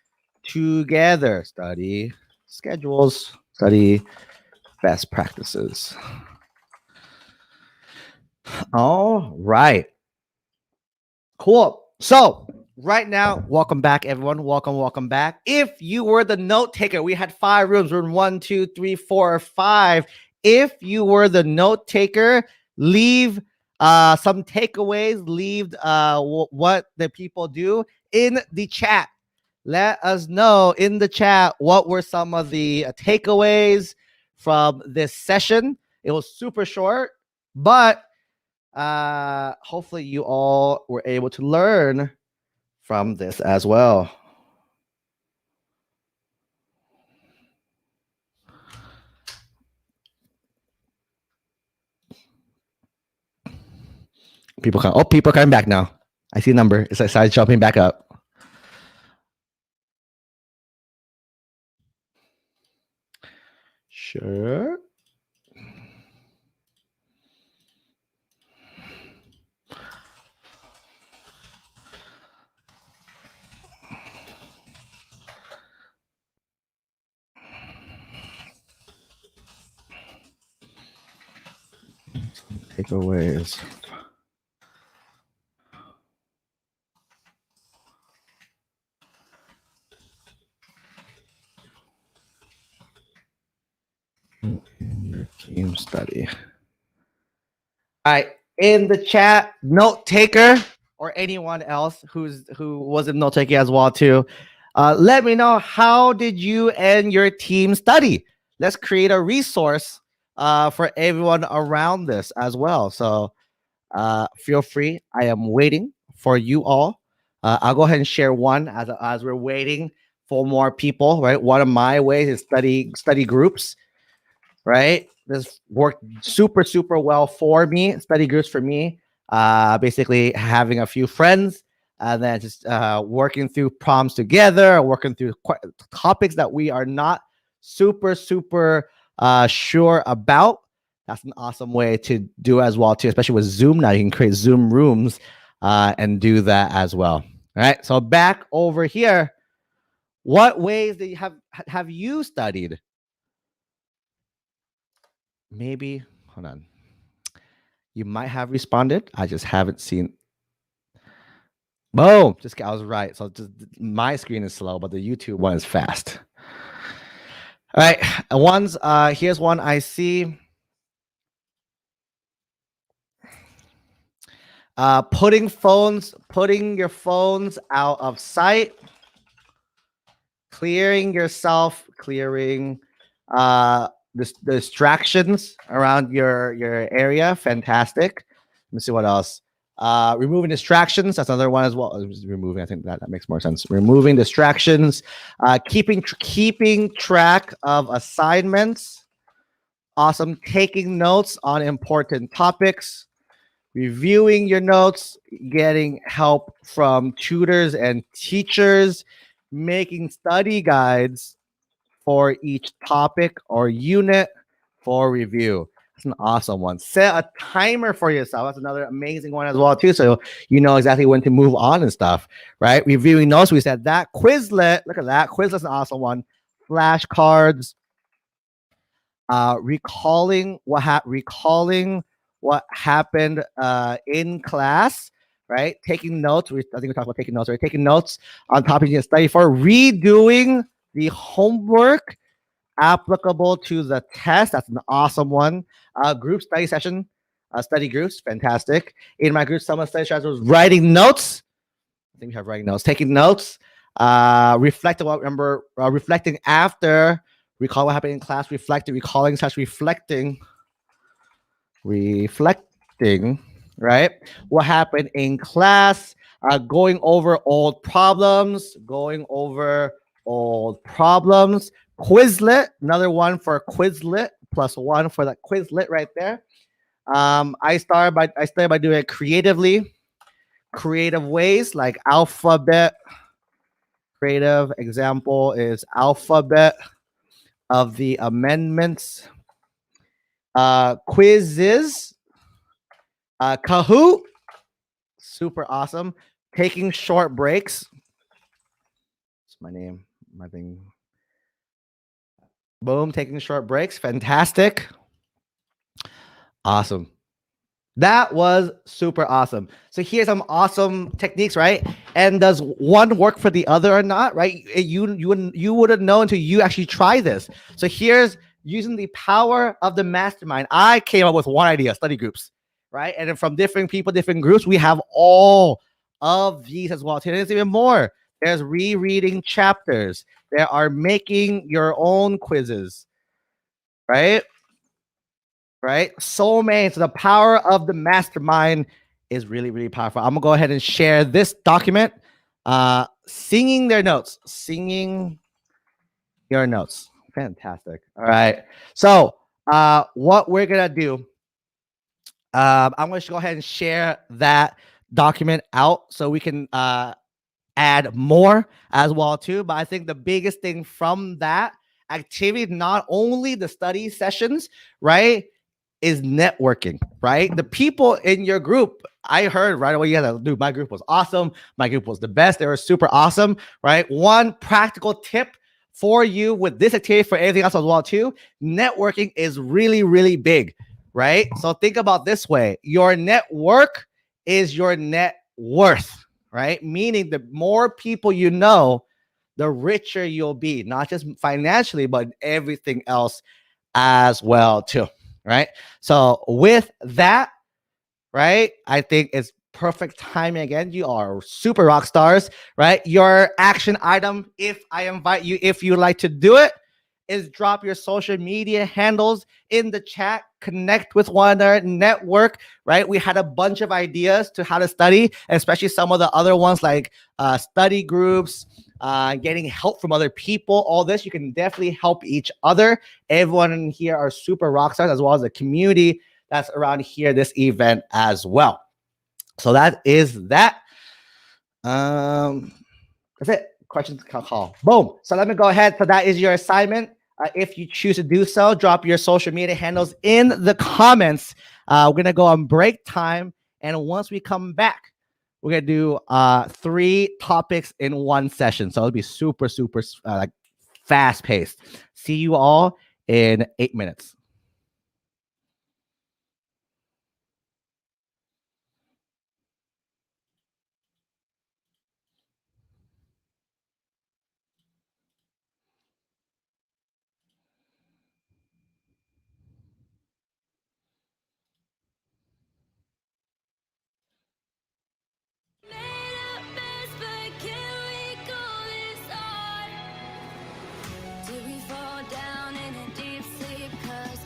together. Study schedules, study best practices. All right. Cool. So, right now, welcome back, everyone. Welcome back. If you were the note taker, we had 5 rooms, room 1, 2, 3, 4, 5. If you were the note taker, leave some takeaways, leave what the people do in the chat. Let us know in the chat what were some of the takeaways from this session. It was super short, but hopefully you all were able to learn from this as well. People are coming back now. I see a number. It's started jumping back up. Sure. Takeaways. Team study. All right, in the chat, note taker or anyone else who was a note taker as well too. Let me know, how did you and your team study? Let's create a resource for everyone around this as well. So feel free. I am waiting for you all. I'll go ahead and share one as we're waiting for more people. Right, one of my ways is study groups. Right, this worked super well for me. Study groups for me, basically having a few friends and then just working through problems together, working through topics that we are not super sure about. That's an awesome way to do as well too, especially with Zoom. Now you can create Zoom rooms and do that as well. All right, so back over here, what ways do you have you studied? Maybe, hold on. You might have responded. I just haven't seen. Boom. I was right. So just my screen is slow, but the YouTube one is fast. All right. Here's one I see. Putting your phones out of sight. Clearing the distractions around your area. Fantastic. Let me see what else. Removing distractions. That's another one as well. Removing. I think that makes more sense. Removing distractions. Keeping track of assignments. Awesome. Taking notes on important topics. Reviewing your notes. Getting help from tutors and teachers. Making study guides for each topic or unit for review. That's an awesome one. Set a timer for yourself. That's another amazing one as well too. So you know exactly when to move on and stuff, right? Reviewing notes. We said that. Quizlet. Look at that. Quizlet's an awesome one. Flashcards. recalling what happened in class, right? Taking notes. I think we talked about taking notes, right? Taking notes on topics you can study for, redoing the homework applicable to the test. That's an awesome one. Group study session, study groups, fantastic. In my group, some study strategy was writing notes. I think we have writing notes, taking notes, reflecting after, recall what happened in class, recalling / reflecting, right? What happened in class, going over old problems, Quizlet, another one for Quizlet, +1 for that Quizlet right there. I started by doing it creatively, creative ways like alphabet. Creative example is alphabet of the amendments. Quizzes, Kahoot, super awesome. Taking short breaks. It's my name, my thing. Boom, taking short breaks, fantastic. Awesome. That was super awesome. So here's some awesome techniques, right? And does one work for the other or not, right? You wouldn't know until you actually try this. So here's using the power of the mastermind. I came up with one idea, study groups, right? And then from different people, different groups, we have all of these as well. Today there's even more. There's rereading chapters. There are making your own quizzes, right? Right? So many. So the power of the mastermind is really, really powerful. I'm gonna go ahead and share this document. Singing your notes. Fantastic. All right. So what we're gonna do, I'm gonna go ahead and share that document out so we can add more as well too. But I think the biggest thing from that activity, not only the study sessions, right, is networking, right? The people in your group, I heard right away, yeah, dude, my group was awesome. My group was the best. They were super awesome, right? One practical tip for you with this activity, for anything else as well too, networking is really, really big, right? So think about this way. Your network is your net worth, right? Meaning the more people you know, the richer you'll be, not just financially, but everything else as well too. Right. So with that, right, I think it's perfect timing again. You are super rock stars, right? Your action item, if I invite you, if you like to do it, is drop your social media handles in the chat, connect with one another, network, right? We had a bunch of ideas to how to study, especially some of the other ones like study groups, getting help from other people. All this, you can definitely help each other. Everyone in here are super rock stars, as well as the community that's around here, this event as well. So that is that. That's it. Questions, call. Boom. So let me go ahead. So that is your assignment. If you choose to do so, drop your social media handles in the comments. We're going to go on break time. And once we come back, we're going to do 3 topics in one session. So it'll be super, super like fast paced. See you all in 8 minutes. Did we fall down in a deep sleep? 'Cause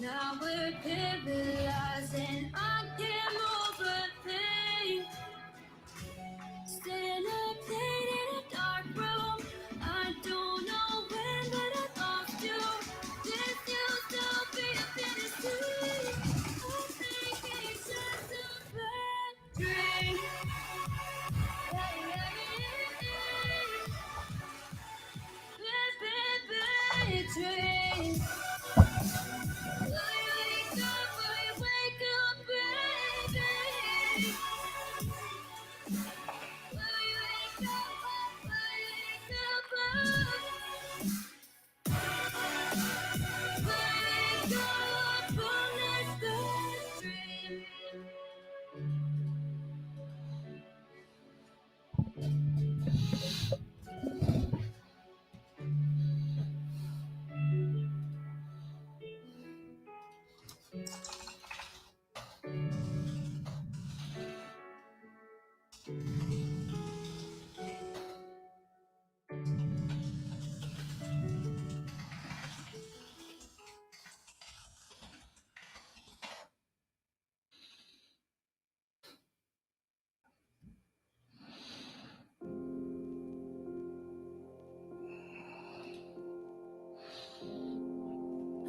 Now we're paralyzed and I can't overthink. Staying up late in a dark room. I don't know when, but I lost you. This used to be a fantasy. I think it's just a bad dream. Bad dream. Will you wake up, baby? Will you wake up, from this bad dream?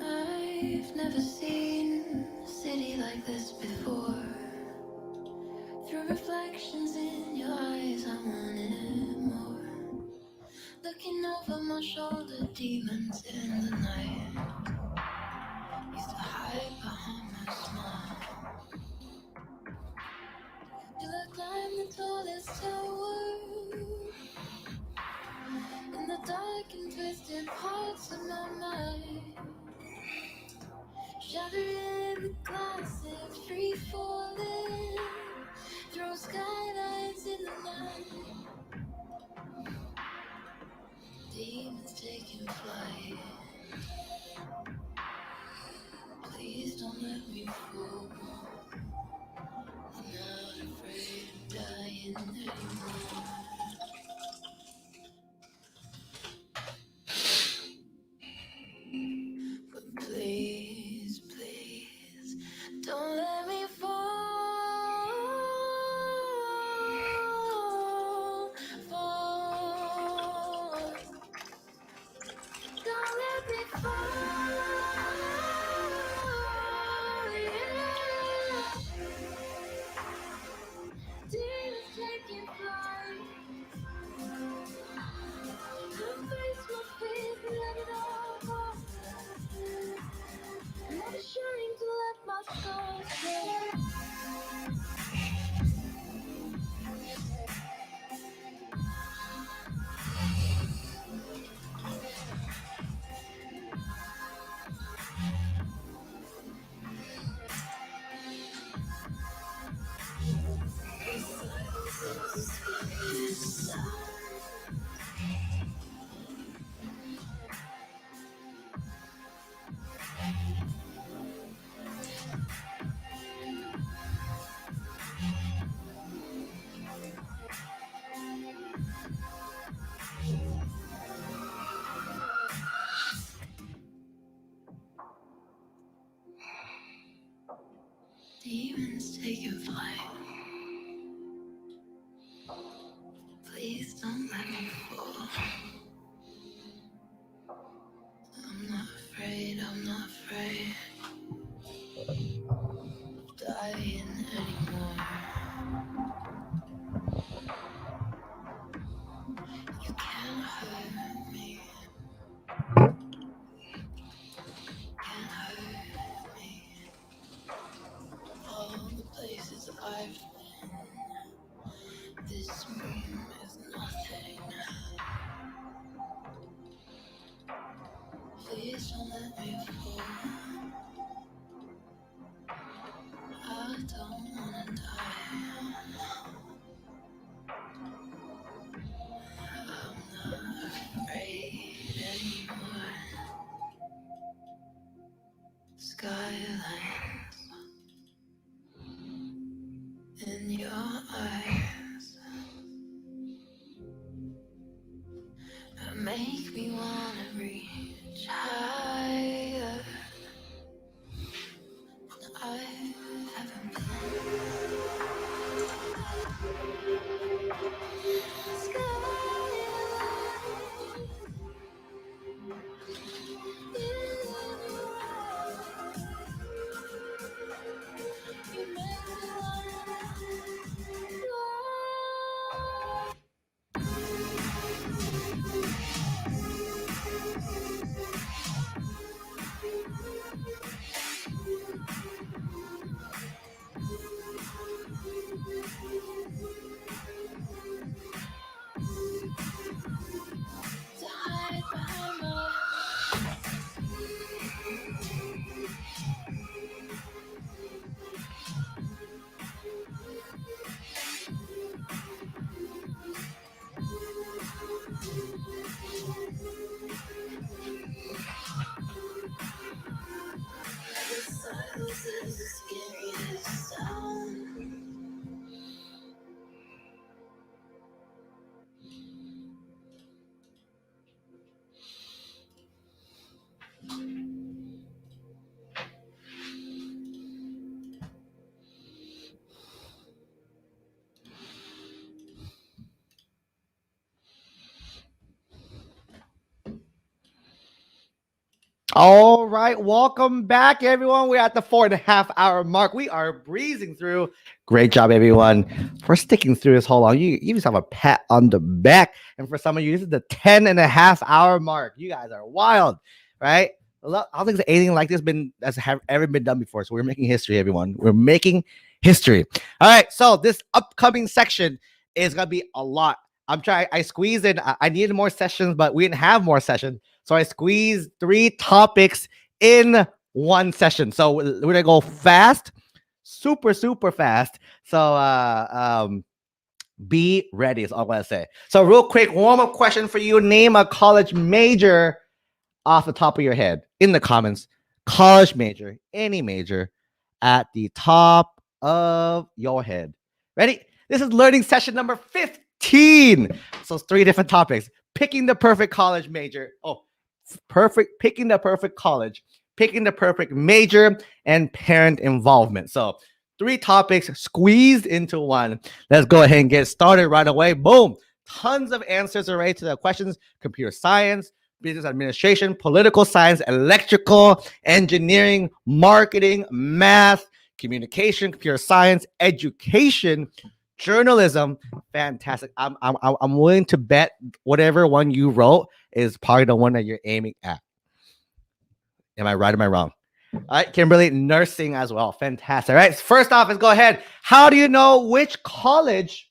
I've never seen a city like this before. Through reflections in your eyes, I wanted more. Looking over my shoulder, demons in the night used to hide behind my smile. Till I climbed the tallest tower in the dark and twisted parts of my mind. Shattering the glasses, free falling, throw skylines in the night. Demons taking flight. Please don't let me fall. I'm not afraid of dying anymore. But please, please, don't let me fall. Don't let me fall. Yeah. Demons taking flight. Embrace my faith, let it all go. I'm not ashamed to let my soul stay. Demons taking flight. Please don't let me fall. I'm not afraid, I'm not afraid of dying anymore. You can't hurt me. Can't hurt me. All the places I've been, this room is nothing. Please don't let me fall. I don't wanna die. I'm not afraid anymore. Skylines in your eyes make me wanna reach higher. All right, welcome back, everyone. We're at the 4.5 hour mark. We are breezing through. Great job, everyone, for sticking through this whole long. You just have a pat on the back. And for some of you, this is the 10.5 hour mark. You guys are wild, right? I don't think there's anything like this has ever been done before. So we're making history, everyone. We're making history. All right, so this upcoming section is gonna be a lot. I squeezed in. I needed more sessions, but we didn't have more sessions. So I squeezed 3 topics in one session. So we're gonna go fast, super fast. So be ready is all I'm gonna say. So real quick, warm-up question for you. Name a college major off the top of your head in the comments. College major, any major at the top of your head. Ready? This is learning session number 15. So 3 different topics. Picking the perfect college major. Picking the perfect college, picking the perfect major, and parent involvement. So 3 topics squeezed into one. Let's go ahead and get started right away. Boom. Tons of answers already to the questions. Computer science, business administration, political science, electrical, engineering, marketing, math, communication, computer science, education, journalism. Fantastic. I'm willing to bet whatever one you wrote is probably the one that you're aiming at. Am I right? Am I wrong? All right, Kimberly, nursing as well. Fantastic. All right, first off, let's go ahead. How do you know which college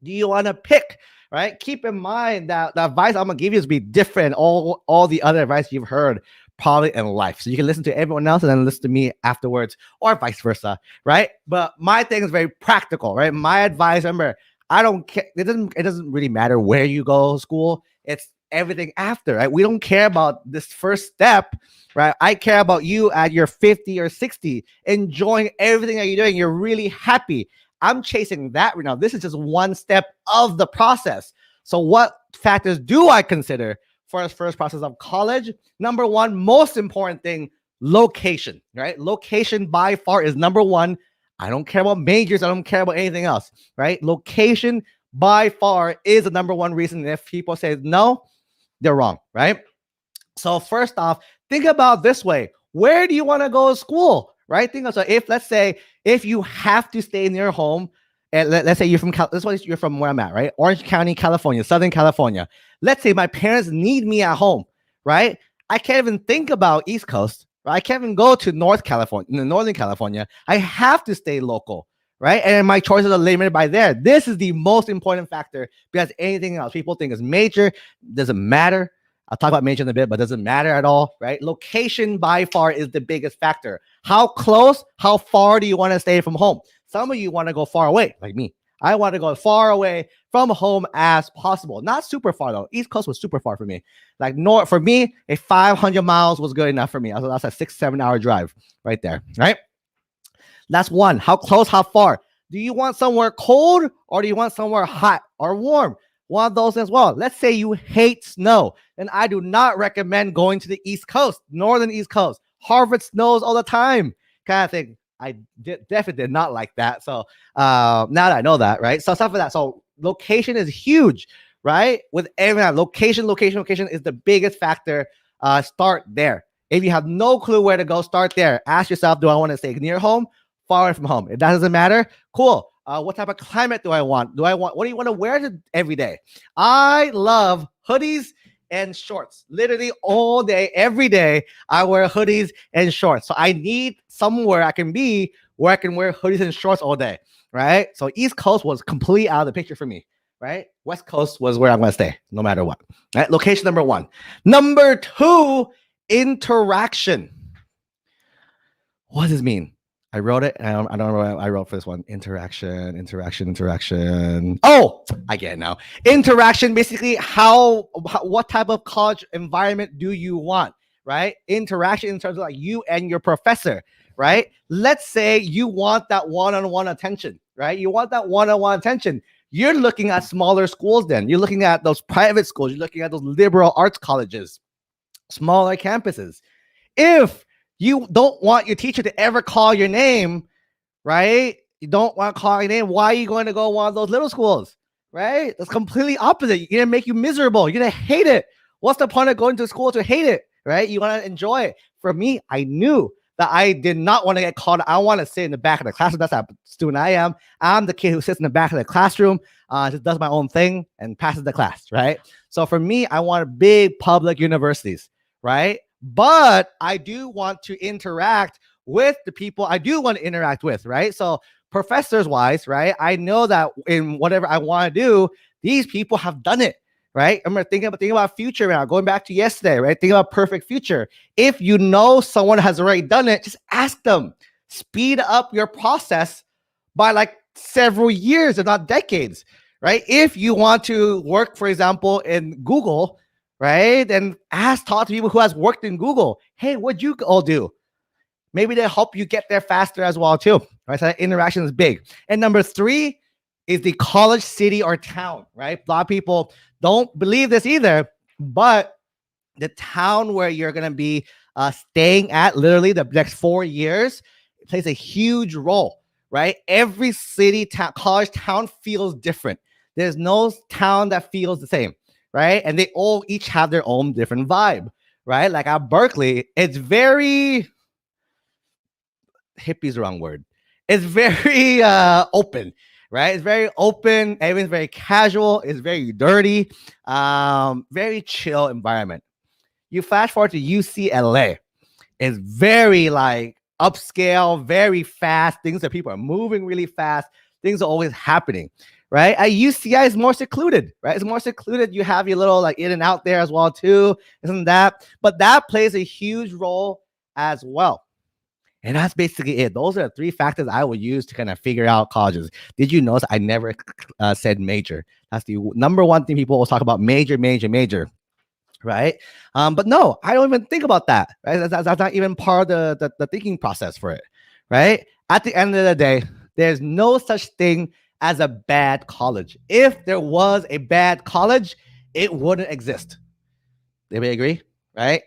do you want to pick? Right? Keep in mind that the advice I'm gonna give you is be different. All the other advice you've heard probably in life. So you can listen to everyone else and then listen to me afterwards, or vice versa, right? But my thing is very practical, right? My advice, remember, I don't care. It doesn't really matter where you go to school. It's everything after, right? We don't care about this first step, right? I care about you at your 50 or 60, enjoying everything that you're doing. You're really happy. I'm chasing that right now. This is just one step of the process. So what factors do I consider for the first process of college? Number one, most important thing, location, right? Location by far is number one. I don't care about majors. I don't care about anything else, right? Location by far is the number one reason. If people say no, they're wrong, right? So first off, think about this way. Where do you want to go to school, right? Think of, so let's say if you have to stay in your home, and let's say you're from you're from where I'm at, right? Orange County, California, Southern California. Let's say my parents need me at home, right? I can't even think about East Coast, right? I can't even go to Northern California. I have to stay local, right? And my choices are limited by there. This is the most important factor, because anything else people think is major, doesn't matter. I'll talk about major in a bit, but doesn't matter at all, right? Location by far is the biggest factor. How close, how far do you want to stay from home? Some of you want to go far away, like me. I want to go far away from home as possible. Not super far though. East Coast was super far for me. Like north, for me, 500 miles was good enough for me. That's a 6-7 hour drive right there, right? That's one. How close, how far? Do you want somewhere cold or do you want somewhere hot or warm? One of those as well. Let's say you hate snow, and I do not recommend going to the East Coast, Northern East Coast. Harvard snows all the time, kind of thing. I definitely did not like that. So now that I know that, right? So stuff like that. So location is huge, right? With everything, location is the biggest factor. Start there. If you have no clue where to go, start there. Ask yourself, do I want to stay near home, far away from home? If that doesn't matter, cool. What type of climate do I want? What do you want to wear every day? I love hoodies and shorts. Literally all day, every day, I wear hoodies and shorts. So I need somewhere I can be where I can wear hoodies and shorts all day, right? So East Coast was completely out of the picture for me, right? West Coast was where I'm going to stay, no matter what. Right? Location number one. Number two, interaction. What does this mean? I wrote it. I don't remember what I wrote for this one. Interaction. Oh, I get it now. Interaction, basically, what type of college environment do you want, right? Interaction in terms of like you and your professor, right? Let's say you want that one-on-one attention, right? You want that one-on-one attention. You're looking at smaller schools then. You're looking at those private schools. You're looking at those liberal arts colleges, smaller campuses. If you don't want your teacher to ever call your name, right? You don't want to call your name. Why are you going to go to one of those little schools, right? That's completely opposite. You're going to make you miserable. You're going to hate it. What's the point of going to school to hate it, right? You want to enjoy it. For me, I knew that I did not want to get called. I want to sit in the back of the classroom. That's the student I am. I'm the kid who sits in the back of the classroom, just does my own thing and passes the class, right? So for me, I want big public universities, right? But I do want to interact with the people I do want to interact with, right? So professors wise, right? I know that in whatever I want to do, these people have done it, right? I'm thinking about future now, going back to yesterday, right? Thinking about perfect future. If you know someone has already done it, just ask them. Speed up your process by like several years, if not decades, right? If you want to work, for example, in Google, right? Then talk to people who has worked in Google. Hey, what'd you all do? Maybe they help you get there faster as well too, right? So that interaction is big. And number 3 is the college, city, or town, right? A lot of people don't believe this either, but the town where you're going to be staying at literally the next 4 years plays a huge role, right? Every city, college town feels different. There's no town that feels the same, right? And they all each have their own different vibe, right? Like at Berkeley, it's very... hippie's the wrong word. It's very open, right? It's very open. Everything's very casual. It's very dirty. Very chill environment. You flash forward to UCLA. It's very like upscale, very fast. Things that people are moving really fast. Things are always happening, right? At UCI, it's more secluded, right? It's more secluded. You have your little like in and out there as well too, isn't that? But that plays a huge role as well. And that's basically it. Those are the 3 factors I would use to kind of figure out colleges. Did you notice I never said major? That's the number 1 thing people always talk about, major, right? But no, I don't even think about that, right? That's not even part of the thinking process for it, right? At the end of the day, there's no such thing as a bad college. If there was a bad college, it wouldn't exist. Everybody agree, right?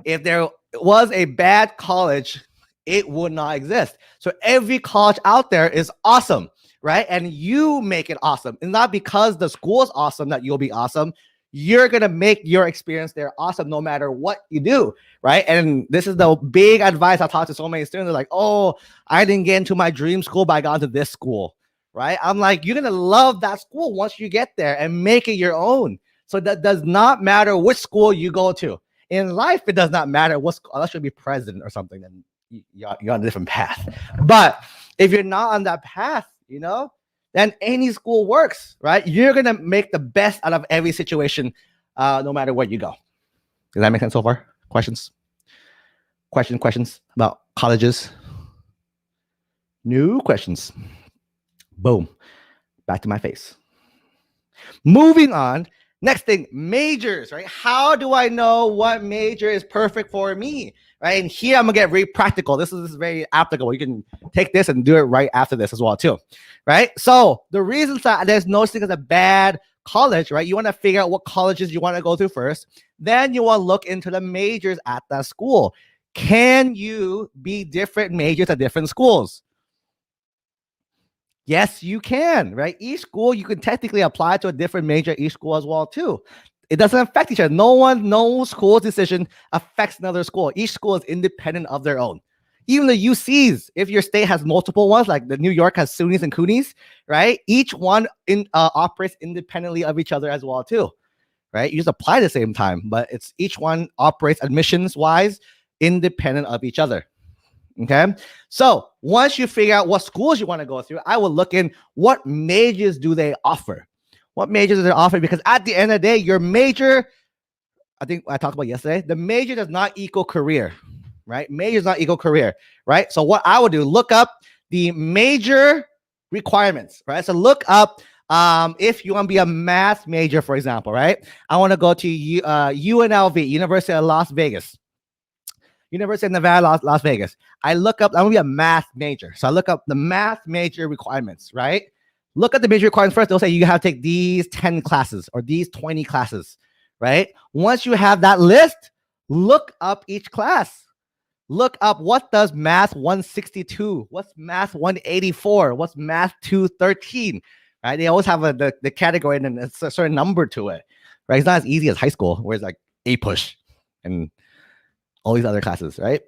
If there was a bad college, it would not exist. So every college out there is awesome, right? And you make it awesome. It's not because the school is awesome that you'll be awesome. You're going to make your experience there awesome no matter what you do, right? And this is the big advice I talk to so many students. They're like, oh, I didn't get into my dream school, but I got into this school, right? I'm like, you're going to love that school once you get there and make it your own. So that does not matter which school you go to. In life, it does not matter what school, unless you'll be president or something, then you're on a different path. But if you're not on that path, you know, then any school works, right? You're going to make the best out of every situation, no matter where you go. Does that make sense so far? Questions about colleges? New questions. Boom. Back to my face. Moving on. Next thing, majors, right? How do I know what major is perfect for me, right? And here I'm gonna get very practical. This is very applicable. You can take this and do it right after this as well too, right? So the reasons that there's no such thing as a bad college, right? You want to figure out what colleges you want to go to first. Then you want to look into the majors at that school. Can you be different majors at different schools? Yes, you can, right? Each school, you can technically apply to a different major at each school as well, too. It doesn't affect each other. No school's decision affects another school. Each school is independent of their own. Even the UCs, if your state has multiple ones, like the New York has SUNYs and CUNYs, right? Each one operates independently of each other as well, too, right? You just apply at the same time, but it's each one operates admissions-wise independent of each other. Okay, so once you figure out what schools you want to go through, I will look in what majors do they offer. What majors do they offer? Because at the end of the day, your major, I think I talked about yesterday, the major does not equal career, right? Major does not equal career, right? So what I would do, look up the major requirements, right? So look up if you want to be a math major, for example, right? I want to go to UNLV, University of Las Vegas. University of Nevada, Las Vegas. I look up, I'm going to be a math major. So I look up the math major requirements, right? Look at the major requirements first. They'll say you have to take these 10 classes or these 20 classes, right? Once you have that list, look up each class. Look up what does math 162, what's math 184, what's math 213, right? They always have the category and it's a certain number to it, right? It's not as easy as high school where it's like A push and all these other classes, right?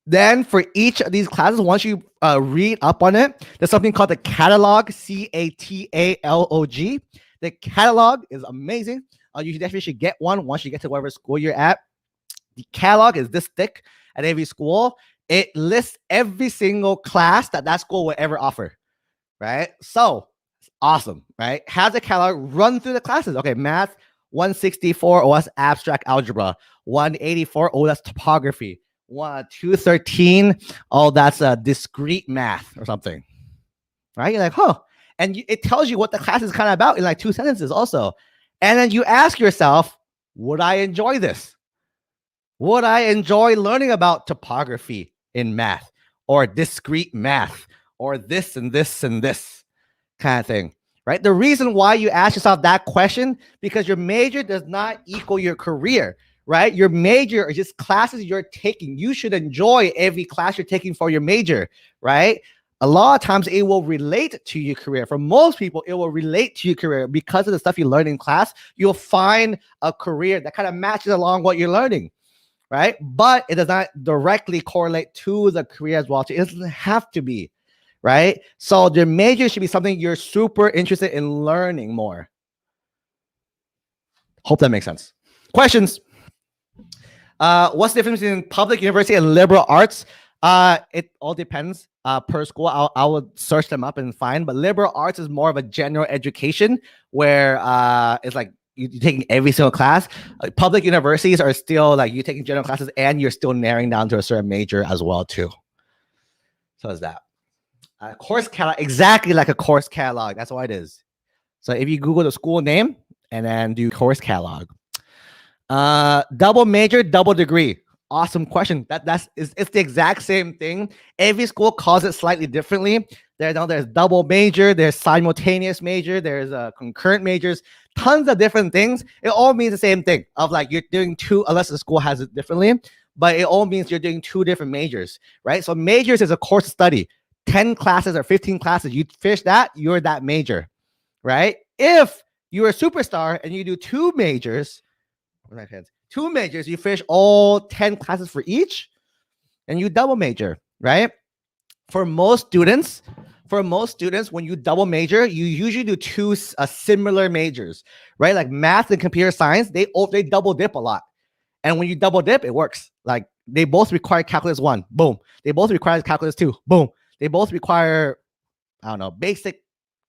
Then for each of these classes, once you read up on it, there's something called the catalog, CATALOG. The catalog is amazing. You definitely should get one once you get to whatever school you're at. The catalog is this thick at every school. It lists every single class that school will ever offer, right? So awesome, right? Has a catalog, run through the classes. Okay, math 164, oh, that's abstract algebra. 184, oh, that's topography. 213, oh, that's a discrete math or something, right? You're like, huh. And it tells you what the class is kind of about in like 2 sentences also. And then you ask yourself, would I enjoy this? Would I enjoy learning about topography in math or discrete math or this and this and this kind of thing, right? The reason why you ask yourself that question, because your major does not equal your career, right? Your major is just classes you're taking. You should enjoy every class you're taking for your major, right? A lot of times it will relate to your career. For most people, it will relate to your career because of the stuff you learn in class. You'll find a career that kind of matches along what you're learning, right? But it does not directly correlate to the career as well. It doesn't have to be, right? So the major should be something you're super interested in learning more. Hope that makes sense. Questions? What's the difference between public university and liberal arts? It all depends per school. I will search them up and find, but liberal arts is more of a general education where it's like you're taking every single class. Public universities are still like you're taking general classes and you're still narrowing down to a certain major as well too. So is that course catalog, exactly like a course catalog. That's what it is. So if you Google the school name and then do course catalog, double major, double degree. Awesome question. It's the exact same thing. Every school calls it slightly differently. There's double major, there's simultaneous major, there's concurrent majors, tons of different things. It all means the same thing of like you're doing two, unless the school has it differently, but it all means you're doing two different majors, right? So majors is a course of study. 10 classes or 15 classes, you finish that, you're that major, right? If you're a superstar and you do two majors, you finish all 10 classes for each, and you double major, right? For most students, when you double major, you usually do two similar majors, right? Like math and computer science, they double dip a lot. And when you double dip, it works. Like they both require calculus 1, boom. They both require calculus 2, boom. They both require, I don't know, basic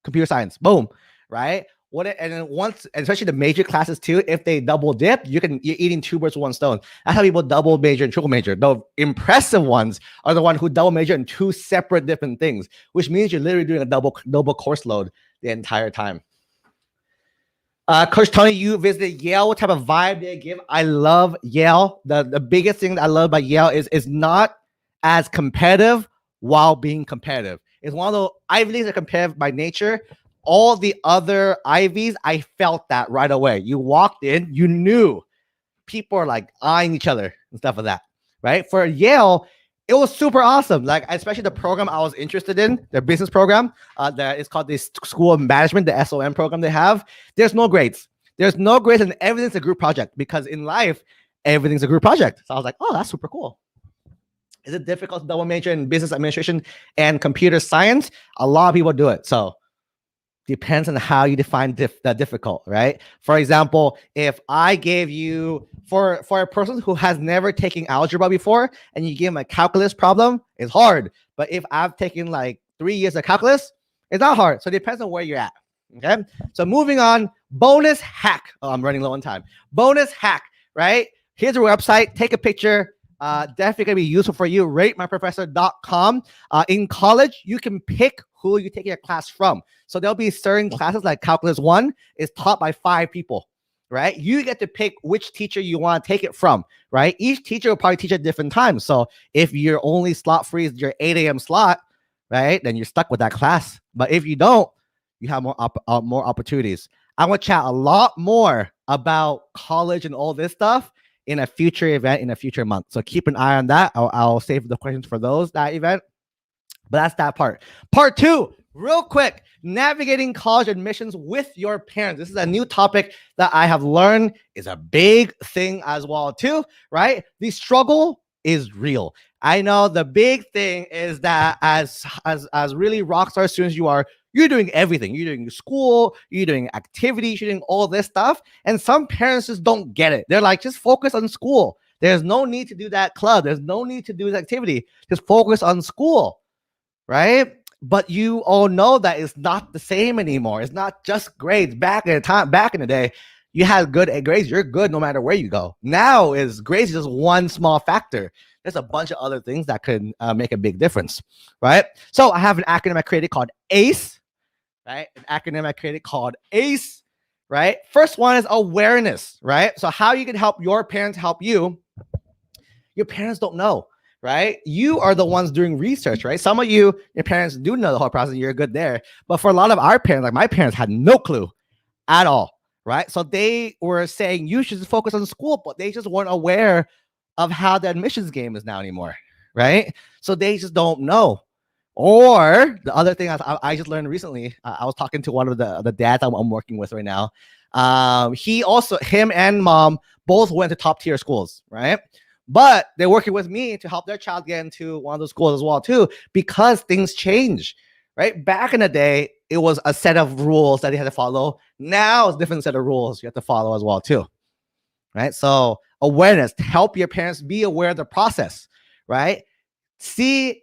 computer science, boom, right? And then once, especially the major classes too, if they double dip, you're eating two birds with one stone. That's how people double major and triple major. The impressive ones are the ones who double major in two separate different things, which means you're literally doing a double course load the entire time. Coach Tony, you visited Yale. What type of vibe did it give? I love Yale. The biggest thing that I love about Yale is not as competitive while being competitive. It's one of those Ivy Leagues are competitive by nature. All the other Ivies, I felt that right away. You walked in, you knew people are like eyeing each other and stuff like that, right? For Yale, it was super awesome. Like, especially the program I was interested in, their business program, that is called the School of Management, the SOM program they have. There's no grades. There's no grades and everything's a group project because in life, everything's a group project. So I was like, oh, that's super cool. Is it difficult to double major in business administration and computer science? A lot of people do it. So depends on how you define the difficult, right? For example, if I gave you, for a person who has never taken algebra before and you give them a calculus problem, it's hard. But if I've taken like 3 years of calculus, it's not hard. So it depends on where you're at, okay? So moving on, bonus hack. Oh, I'm running low on time. Bonus hack, right? Here's our website. Take a picture. Definitely gonna be useful for you. RateMyProfessor.com. In college, you can pick who you take your class from. So there'll be certain classes like Calculus 1 is taught by 5 people, right? You get to pick which teacher you want to take it from, right? Each teacher will probably teach at different times. So if your only slot free is your 8 a.m. slot, right, then you're stuck with that class. But if you don't, you have more opportunities. I want to chat a lot more about college and all this stuff in a future event in a future month. So keep an eye on that. I'll save the questions for that event. But that's that part. Part 2, real quick, navigating college admissions with your parents. This is a new topic that I have learned is a big thing as well too, right? The struggle is real. I know the big thing is that as really rock star students you're doing everything. You're doing school, you're doing activities, you're doing all this stuff. And some parents just don't get it. They're like, just focus on school. There's no need to do that club. There's no need to do this activity. Just focus on school, right? But you all know that it's not the same anymore. It's not just grades. Back in the day, you had good grades. You're good no matter where you go. Now grades is just one small factor. There's a bunch of other things that could make a big difference, right? So I have an acronym I created called ACE, right? An acronym I created called ACE, right? First one is awareness, right? So how you can help your parents help you. Your parents don't know, right? You are the ones doing research, right? Some of you, your parents do know the whole process. You're good there. But for a lot of our parents, like my parents had no clue at all, right? So they were saying you should just focus on school, but they just weren't aware of how the admissions game is now anymore, right? So they just don't know. Or the other thing I just learned recently, I was talking to one of the dads I'm working with right now. Him and mom both went to top tier schools, right? But they're working with me to help their child get into one of those schools as well too, because things change, right? Back in the day, it was a set of rules that they had to follow. Now it's a different set of rules you have to follow as well too, right? So awareness, help your parents be aware of the process, right?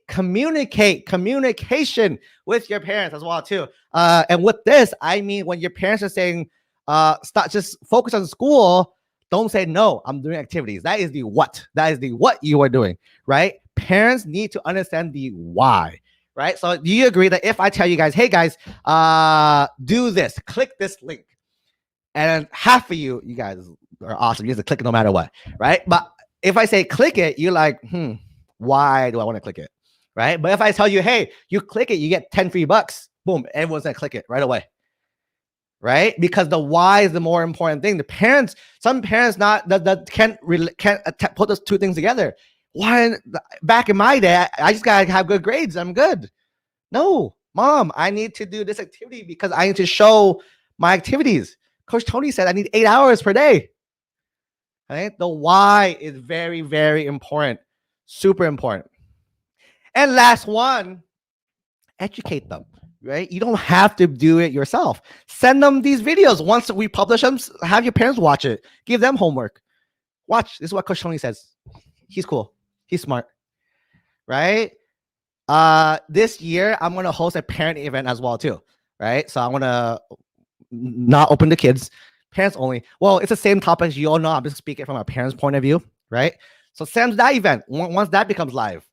Communication with your parents as well too. And with this, I mean, when your parents are saying, start just focus on school, don't say, no, I'm doing activities. That is the what. That is the what you are doing, right? Parents need to understand the why, right? So do you agree that if I tell you guys, hey guys, do this, click this link, and half of you guys are awesome. You have to click it no matter what, right? But if I say click it, you're like, why do I want to click it, right? But if I tell you, hey, you click it, you get 10 free bucks, boom, everyone's gonna click it right away, right? Because the why is the more important thing. Some parents can't put those two things together. Why? Back in my day, I just gotta have good grades. I'm good. No, mom, I need to do this activity because I need to show my activities. Coach Tony said I need 8 hours per day. Right? The why is very, very important. Super important. And last one, educate them. Right? You don't have to do it yourself. Send them these videos. Once we publish them, have your parents watch it. Give them homework. Watch. This is what Coach Tony says. He's cool. He's smart. Right? This year, I'm going to host a parent event as well, too. Right? So I'm going to not open to kids. Parents only. Well, it's the same topic as you all know. I'm just speaking from a parent's point of view. Right? So send that event once that becomes live.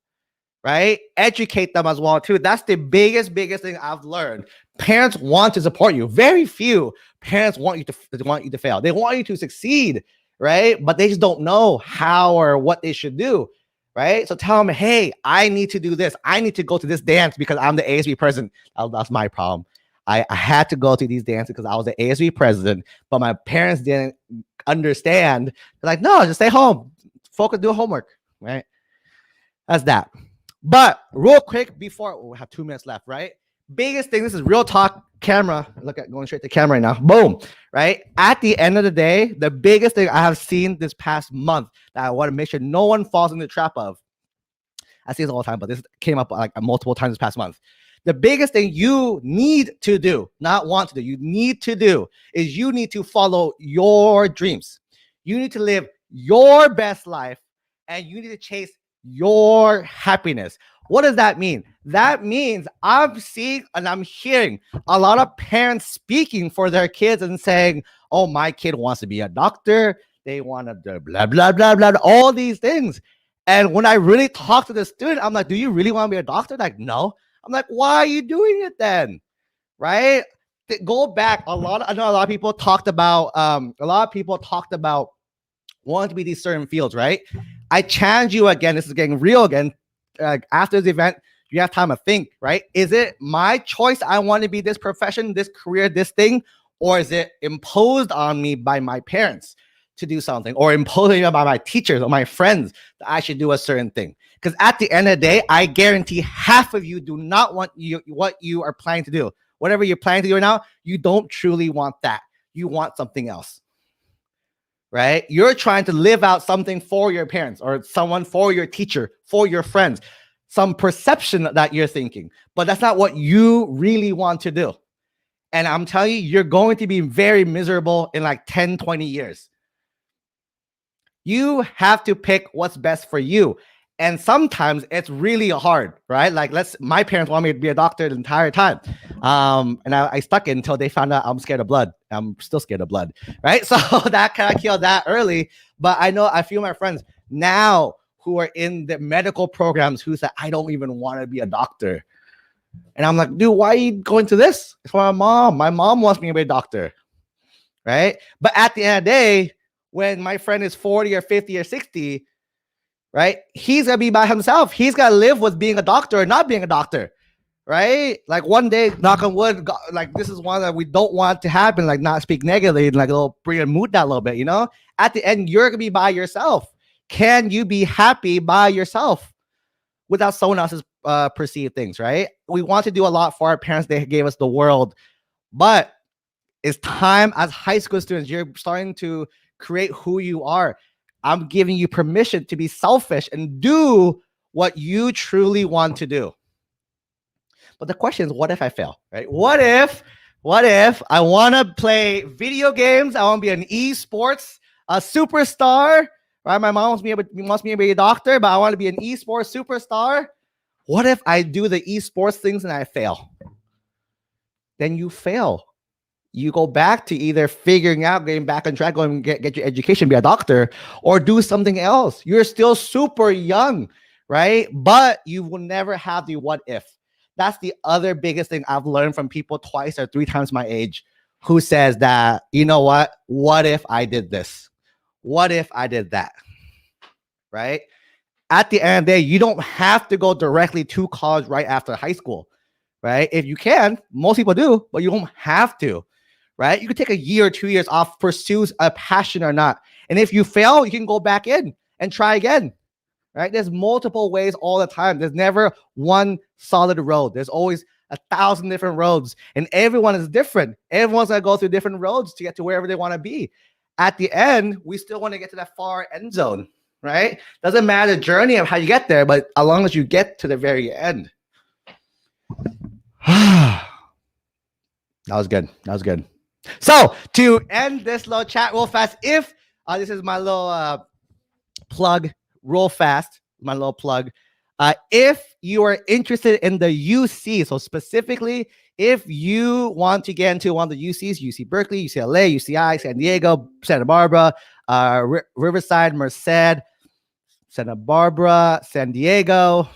Right? Educate them as well too. That's the biggest thing I've learned. Parents want to support you. Very few parents want you to fail. They want you to succeed, right? But they just don't know how or what they should do, right? So tell them, hey, I need to do this. I need to go to this dance because I'm the ASB president. That's my problem. I had to go to these dances because I was the ASB president, but my parents didn't understand. They're like, no, just stay home, focus, do homework, right? That's that. But real quick before we have 2 minutes left, right? Biggest thing, this is real talk camera. Look at going straight to camera right now. Boom, right? At the end of the day, the biggest thing I have seen this past month that I want to make sure no one falls in the trap of. I see this all the time, but this came up like multiple times this past month. The biggest thing you need to do, not want to do, you need to do is you need to follow your dreams. You need to live your best life and you need to chase your happiness. What does that mean? That means I'm seeing and I'm hearing a lot of parents speaking for their kids and saying, oh, my kid wants to be a doctor. They want to blah, blah, blah, blah, all these things. And when I really talk to the student, I'm like, do you really want to be a doctor? Like, no. I'm like, why are you doing it then? Right? Go back. I know a lot of people talked about wanting to be these certain fields, right? I challenge you again. This is getting real again. After this event, you have time to think, right? Is it my choice? I want to be this profession, this career, this thing, or is it imposed on me by my parents to do something, or imposing on my teachers or my friends that I should do a certain thing. Because at the end of the day, I guarantee half of you do not want what you are planning to do. Whatever you're planning to do right now, you don't truly want that. You want something else, right? You're trying to live out something for your parents or someone, for your teacher, for your friends, some perception that you're thinking, but that's not what you really want to do. And I'm telling you, you're going to be very miserable in like 10, 20 years. You have to pick what's best for you. And sometimes it's really hard, right? Like my parents want me to be a doctor the entire time. And I stuck it until they found out I'm scared of blood. I'm still scared of blood, right? So that kind of killed that early. But I know a few of my friends now who are in the medical programs who said, I don't even want to be a doctor. And I'm like, dude, why are you going to this? It's for my mom. My mom wants me to be a doctor, right? But at the end of the day, when my friend is 40 or 50 or 60, right, he's going to be by himself. He's got to live with being a doctor or not being a doctor, right? Like one day, knock on wood, like this is one that we don't want to happen, like not speak negatively, and like a little bring a mood down a little bit, you know? At the end, you're going to be by yourself. Can you be happy by yourself without someone else's perceived things, right? We want to do a lot for our parents. They gave us the world, but it's time as high school students, you're starting to create who you are. I'm giving you permission to be selfish and do what you truly want to do. But the question is, what if I fail, right? What if I want to play video games? I want to be an esports, a superstar, right? My mom wants me to be a doctor, but I want to be an esports superstar. What if I do the esports things and I fail? Then you fail. You go back to either figuring out, getting back on track, going get your education, be a doctor, or do something else. You're still super young, right? But you will never have the what if. That's the other biggest thing I've learned from people twice or three times my age who says that, you know what? What if I did this? What if I did that? Right? At the end of the day, you don't have to go directly to college right after high school, right? If you can, most people do, but you don't have to, right? You could take a year or 2 years off, pursue a passion or not. And if you fail, you can go back in and try again, right? There's multiple ways all the time. There's never one solid road. There's always 1,000 different roads, and everyone is different. Everyone's going to go through different roads to get to wherever they want to be. At the end, we still want to get to that far end zone, right? Doesn't matter the journey of how you get there, but as long as you get to the very end. That was good. That was good. So to end this little chat real fast, if this is my little plug real fast, my little plug. If you are interested in the UC, so specifically, if you want to get into one of the UCs, UC Berkeley, UCLA, UCI, San Diego, Santa Barbara, Riverside, Merced, Santa Barbara, San Diego,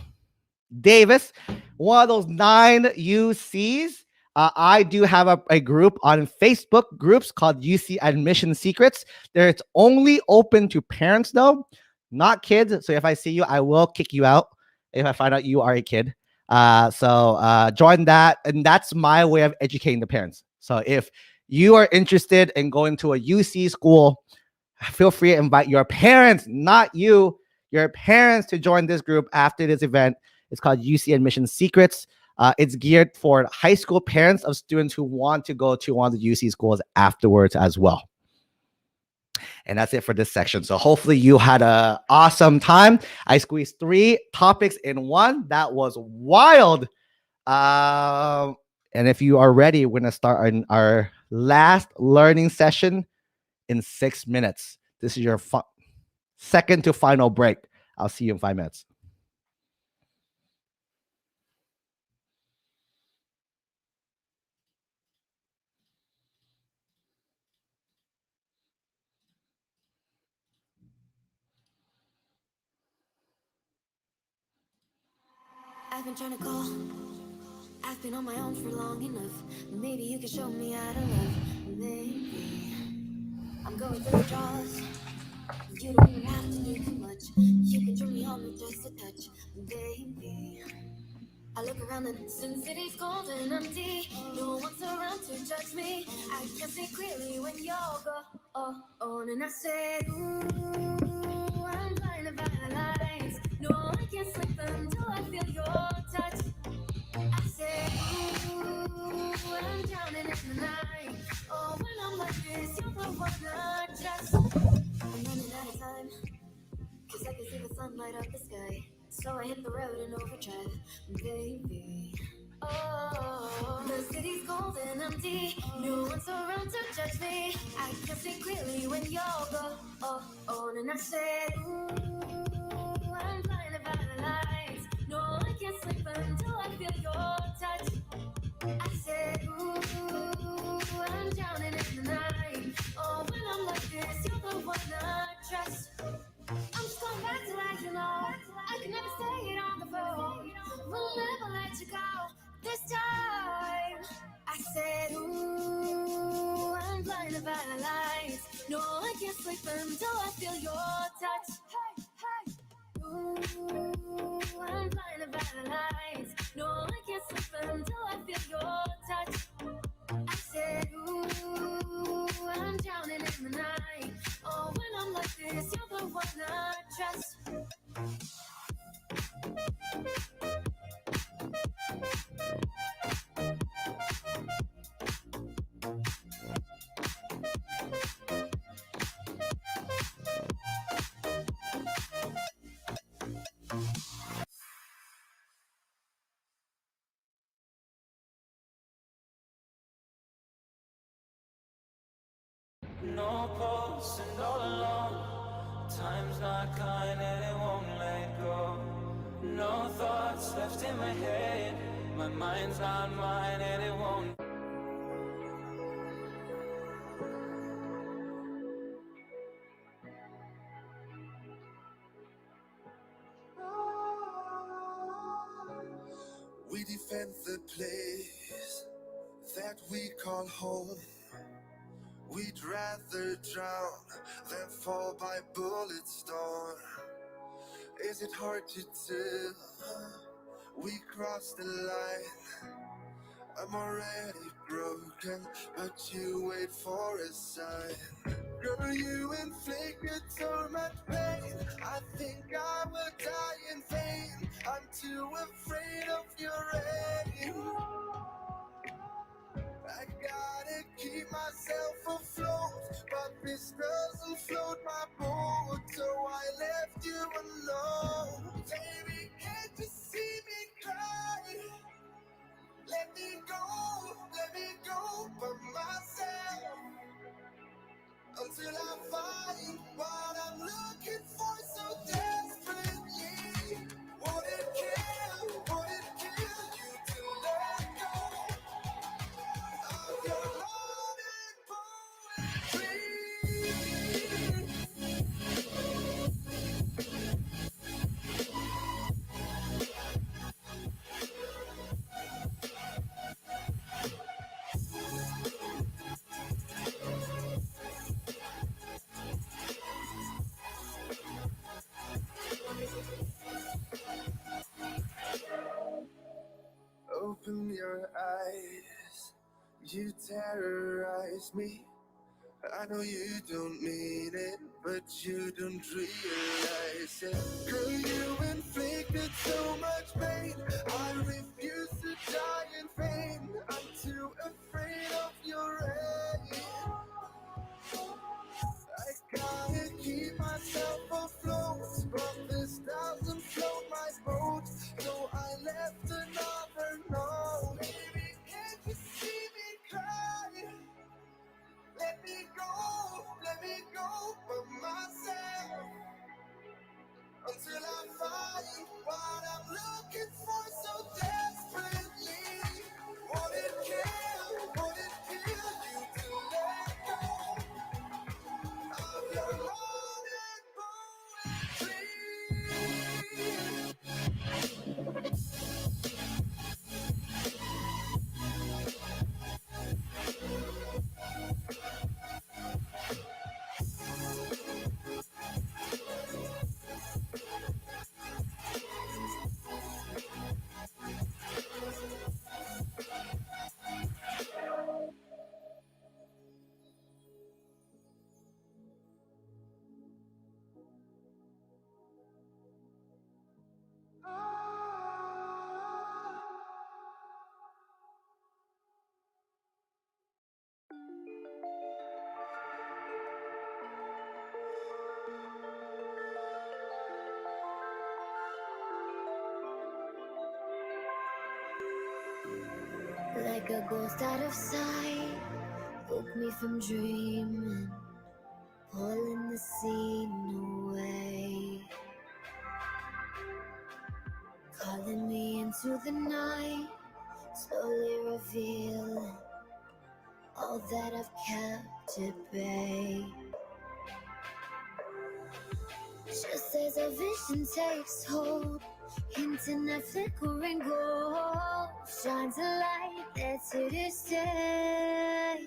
Davis, one of those 9 UCs, I do have a group on Facebook groups called UC Admission Secrets. It's only open to parents though, not kids. So if I see you, I will kick you out if I find out you are a kid. So join that. And that's my way of educating the parents. So if you are interested in going to a UC school, feel free to invite your parents, not you, your parents, to join this group after this event. It's called UC Admission Secrets. It's geared for high school parents of students who want to go to one of the UC schools afterwards as well. And that's it for this section. So hopefully you had an awesome time. I squeezed 3 topics in one. That was wild. And if you are ready, we're going to start our last learning session in 6 minutes. This is your second to final break. I'll see you in 5 minutes. I've been trying to call. I've been on my own for long enough. Maybe you can show me how to love. Maybe I'm going through withdrawals. You don't even have to do too much. You can turn me on with just a touch. Baby, I look around and since city's cold and empty, no one's around to judge me. I can see clearly when you're gone. on, and I said, ooh, I'm blinded by the lights. No, I can't sleep until I feel your touch. I said, ooh, I'm drowning in the night. Oh, when I'm like this, you're the one I trust. I'm running out of time, 'cause I can see the sun light up the sky. So I hit the road in overdrive, baby. Oh, the city's cold and empty. No one's around to judge me. I can see clearly when you're gone. And I said, ooh, I'm blinded by the lights. No, I can't sleep until I feel your touch. I said, ooh, I'm drowning in the night. Oh, when I'm like this, you're the one I trust. I'm just going back to let you know I can never stay on the phone. We'll never let you go this time. I said, ooh, I'm blinded by the lights. No, I can't sleep until I feel your touch. Hey, hey. Ooh, I'm blinded by the lights. No, I can't sleep until I feel your touch. I said, ooh, I'm drowning in the night. Oh, when I'm like this, you're the one I trust. No pulse and all alone. Time's not kind and it won't let go. No thoughts left in my head. My mind's not mine and it won't. We defend the place that we call home. We'd rather drown than fall by bullet storm. Is it hard to tell? We crossed the line. I'm already broken, but you wait for a sign. Girl, you inflicted so much pain. I think I will die in vain. I'm too afraid of your rain. I gotta keep myself afloat, but this doesn't float my boat, so I left you alone. Baby, can't you see me cry? Let me go by myself until I find what I'm looking for so desperately. Would it kill you to let go of your loaded poetry? Open your eyes, you terrorize me. I know you don't mean it, but you don't realize it. Girl, you inflicted so much pain. I refuse to die in vain. I'm too afraid of your rain. I gotta keep myself afloat, but this doesn't float my boat, so I left another note. Baby, can't you see me cry? Let me go by myself until I find what I'm looking for so desperately. Would like a ghost out of sight. Woke me from dreaming, pulling the scene away. Calling me into the night, slowly revealing all that I've kept at bay. Just as a vision takes hold, hinting at flickering gold, shines a light that's here to stay.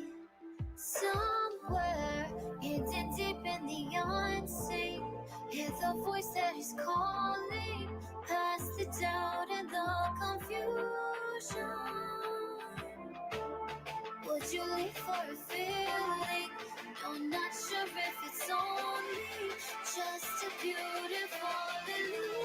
Somewhere hidden deep in the unseen, hear the voice that is calling, past the doubt and the confusion. Would you leave for a feeling? No, not sure if it's only just a beautiful illusion.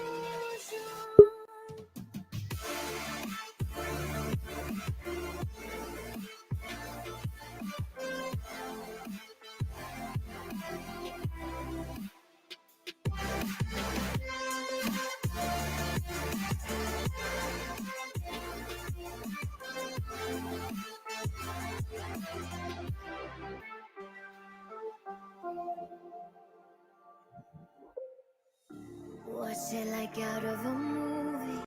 Watch it like out of a movie.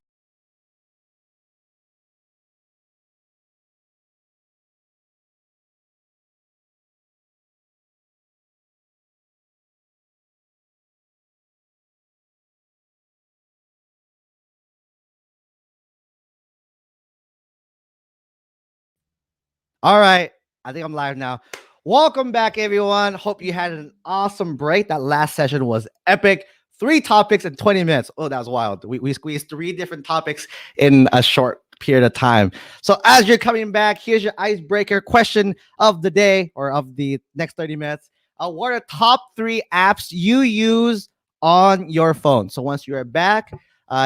All right. I think I'm live now. Welcome back, everyone. Hope you had an awesome break. That last session was epic. 3 topics in 20 minutes. Oh, that was wild. We squeezed 3 different topics in a short period of time. So as you're coming back, here's your icebreaker question of the day or of the next 30 minutes. What are top 3 apps you use on your phone? So once you're back,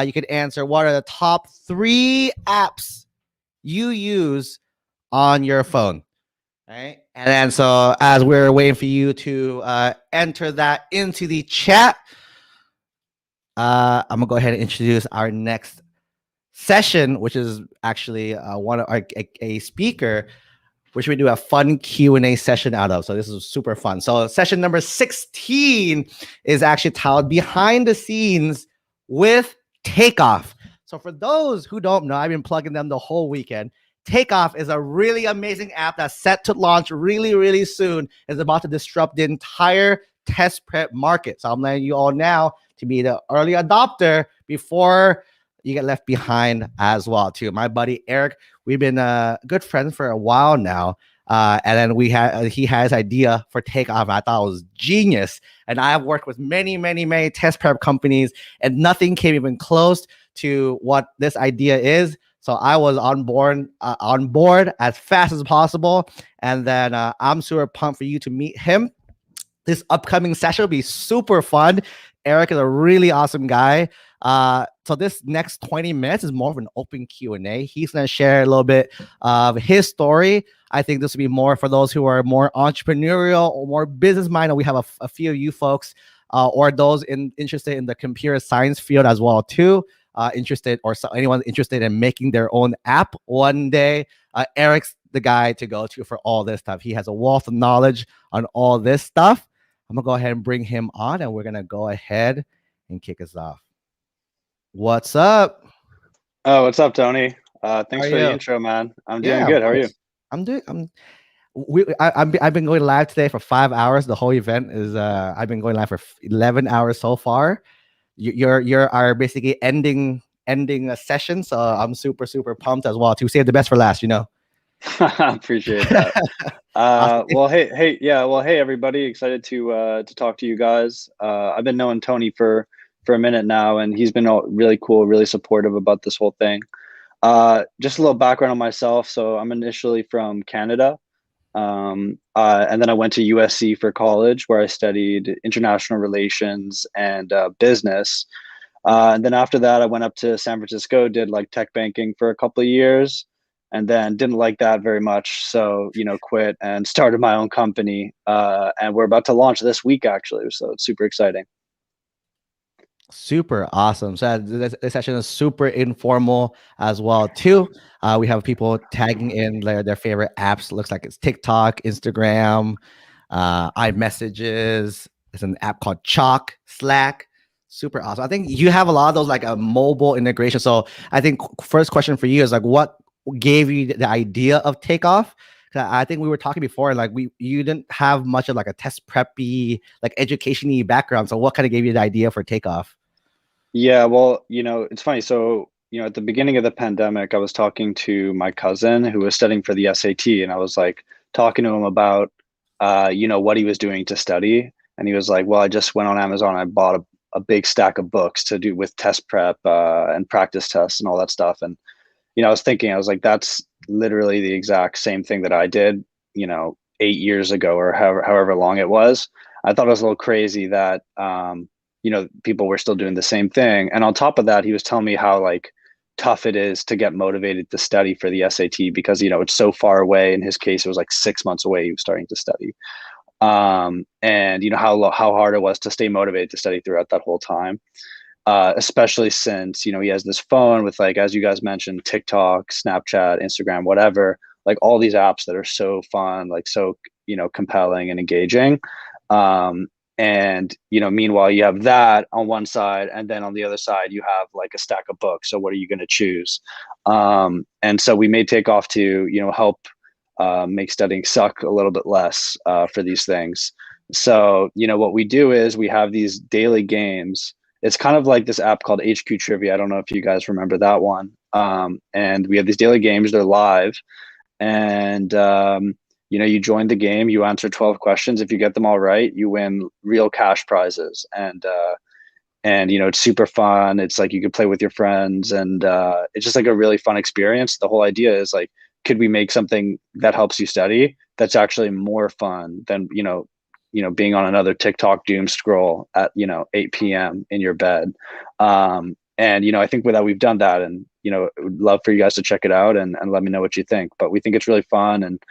you can answer what are the top 3 apps you use on your phone. All right. And then so as we're waiting for you to enter that into the chat, I'm gonna go ahead and introduce our next session, which is actually one of a speaker, which we do a fun Q&A session out of. So this is super fun. So session number 16 is actually titled Behind the Scenes with Takeoff. So for those who don't know, I've been plugging them the whole weekend. Takeoff is a really amazing app that's set to launch really, really soon. It's about to disrupt the entire test prep market. So I'm letting you all now to be the early adopter before you get left behind as well too. My buddy Eric, we've been good friends for a while now. And then he has idea for Takeoff. I thought it was genius. And I have worked with many, many, many test prep companies, and nothing came even close to what this idea is. So I was on board as fast as possible. And then I'm super pumped for you to meet him. This upcoming session will be super fun. Eric is a really awesome guy. So this next 20 minutes is more of an open Q&A. He's going to share a little bit of his story. I think this will be more for those who are more entrepreneurial or more business minded. We have a few of you folks or those interested in the computer science field as well too. Anyone interested in making their own app one day. Eric's the guy to go to for all this stuff. He has a wealth of knowledge on all this stuff. I'm gonna go ahead and bring him on, and we're gonna go ahead and kick us off. What's up? Oh, what's up, Tony? Thanks for the intro, man. I'm doing good. How are you? I've been going live today for 5 hours. The whole event is I've been going live for 11 hours so far. You're our basically ending a session, so I'm super pumped as well to save the best for last, you know. Appreciate that. Well, hey everybody, excited to talk to you guys. I've been knowing Tony for a minute now, and he's been really cool, really supportive about this whole thing. Just a little background on myself. So I'm initially from Canada, and then I went to USC for college, where I studied international relations and business. And then after that, I went up to San Francisco, did like tech banking for a couple of years, and then didn't like that very much. So, quit and started my own company. And we're about to launch this week, actually. So it's super exciting. Super awesome. So this session is super informal as well too. We have people tagging in their favorite apps. Looks like it's TikTok, Instagram, iMessages. There's an app called Chalk, Slack. Super awesome. I think you have a lot of those like a mobile integration. So I think first question for you is like, what gave you the idea of Takeoff? I think we were talking before, like you didn't have much of like a test preppy, like education-y background. So what kind of gave you the idea for Takeoff? Yeah, well, it's funny. So, at the beginning of the pandemic, I was talking to my cousin who was studying for the SAT, and I was like talking to him about, what he was doing to study. And he was like, well, I just went on Amazon. I bought a big stack of books to do with test prep and practice tests and all that stuff. And, I was thinking, I was like, that's literally the exact same thing that I did, 8 years ago or however long it was. I thought it was a little crazy that, people were still doing the same thing. And on top of that, he was telling me how like tough it is to get motivated to study for the SAT because, it's so far away. In his case, it was like 6 months away. He was starting to study. And how hard it was to stay motivated to study throughout that whole time. Especially since, he has this phone with like, as you guys mentioned, TikTok, Snapchat, Instagram, whatever, like all these apps that are so fun, like so, compelling and engaging. And, meanwhile, you have that on one side, and then on the other side, you have like a stack of books. So what are you going to choose? And so we made Takeoff to, help make studying suck a little bit less for these things. So, what we do is we have these daily games. It's kind of like this app called HQ Trivia. I don't know if you guys remember that one. And we have these daily games. They're live. And, you join the game, you answer 12 questions. If you get them all right, you win real cash prizes. And it's super fun. It's like you could play with your friends, and it's just like a really fun experience. The whole idea is like, could we make something that helps you study that's actually more fun than, being on another TikTok doom scroll at, 8 p.m. in your bed. And, I think with that, we've done that, and, would love for you guys to check it out and let me know what you think. But we think it's really fun and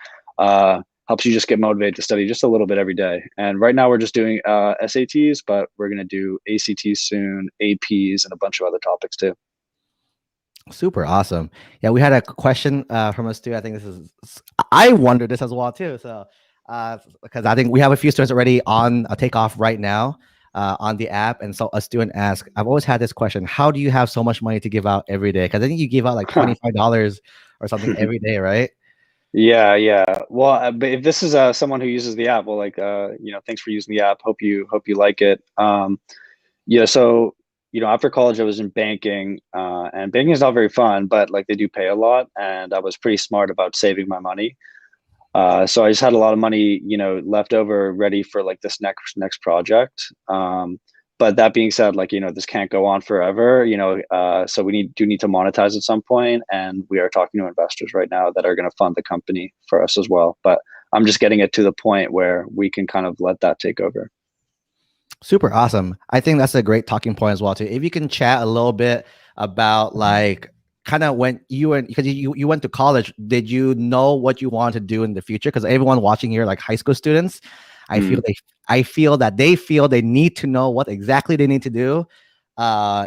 helps you just get motivated to study just a little bit every day. And right now we're just doing SATs, but we're going to do ACTs soon, APs, and a bunch of other topics too. Super awesome. Yeah, we had a question from a student. I think I wondered this as well too. So, because I think we have a few students already on a Takeoff right now on the app. And so a student asked, I've always had this question, how do you have so much money to give out every day? Because I think you give out like $25 or something every day, right? Yeah. Well, but if this is someone who uses the app, well, like, thanks for using the app. Hope you like it. So, after college, I was in banking, and banking is not very fun, but like they do pay a lot, and I was pretty smart about saving my money. So I just had a lot of money, left over, ready for like this next project. But that being said, like, this can't go on forever, so we do need to monetize at some point. And we are talking to investors right now that are going to fund the company for us as well. But I'm just getting it to the point where we can kind of let that take over. Super awesome. I think that's a great talking point as well too. If you can chat a little bit about like kind of when because you went to college, did you know what you wanted to do in the future? Because everyone watching here, like high school students, I feel that they feel they need to know what exactly they need to do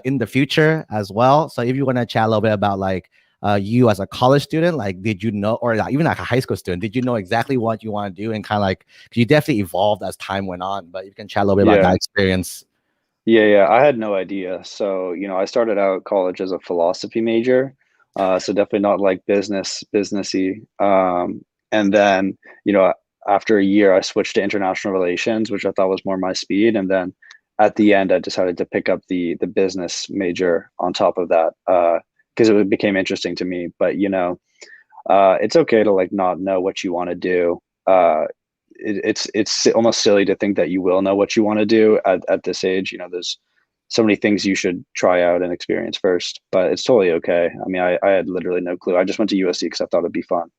in the future as well. So if you want to chat a little bit about like you as a college student, like did you know, or even like a high school student, did you know exactly what you want to do? And kind of like, you definitely evolved as time went on, but you can chat a little bit about that experience. Yeah. I had no idea. So, I started out college as a philosophy major. So definitely not like businessy. And then, after a year, I switched to international relations, which I thought was more my speed. And then at the end, I decided to pick up the business major on top of that because it became interesting to me. But, it's okay to like not know what you want to do. It's almost silly to think that you will know what you want to do at this age. There's so many things you should try out and experience first, but it's totally okay. I mean, I had literally no clue. I just went to USC because I thought it'd be fun.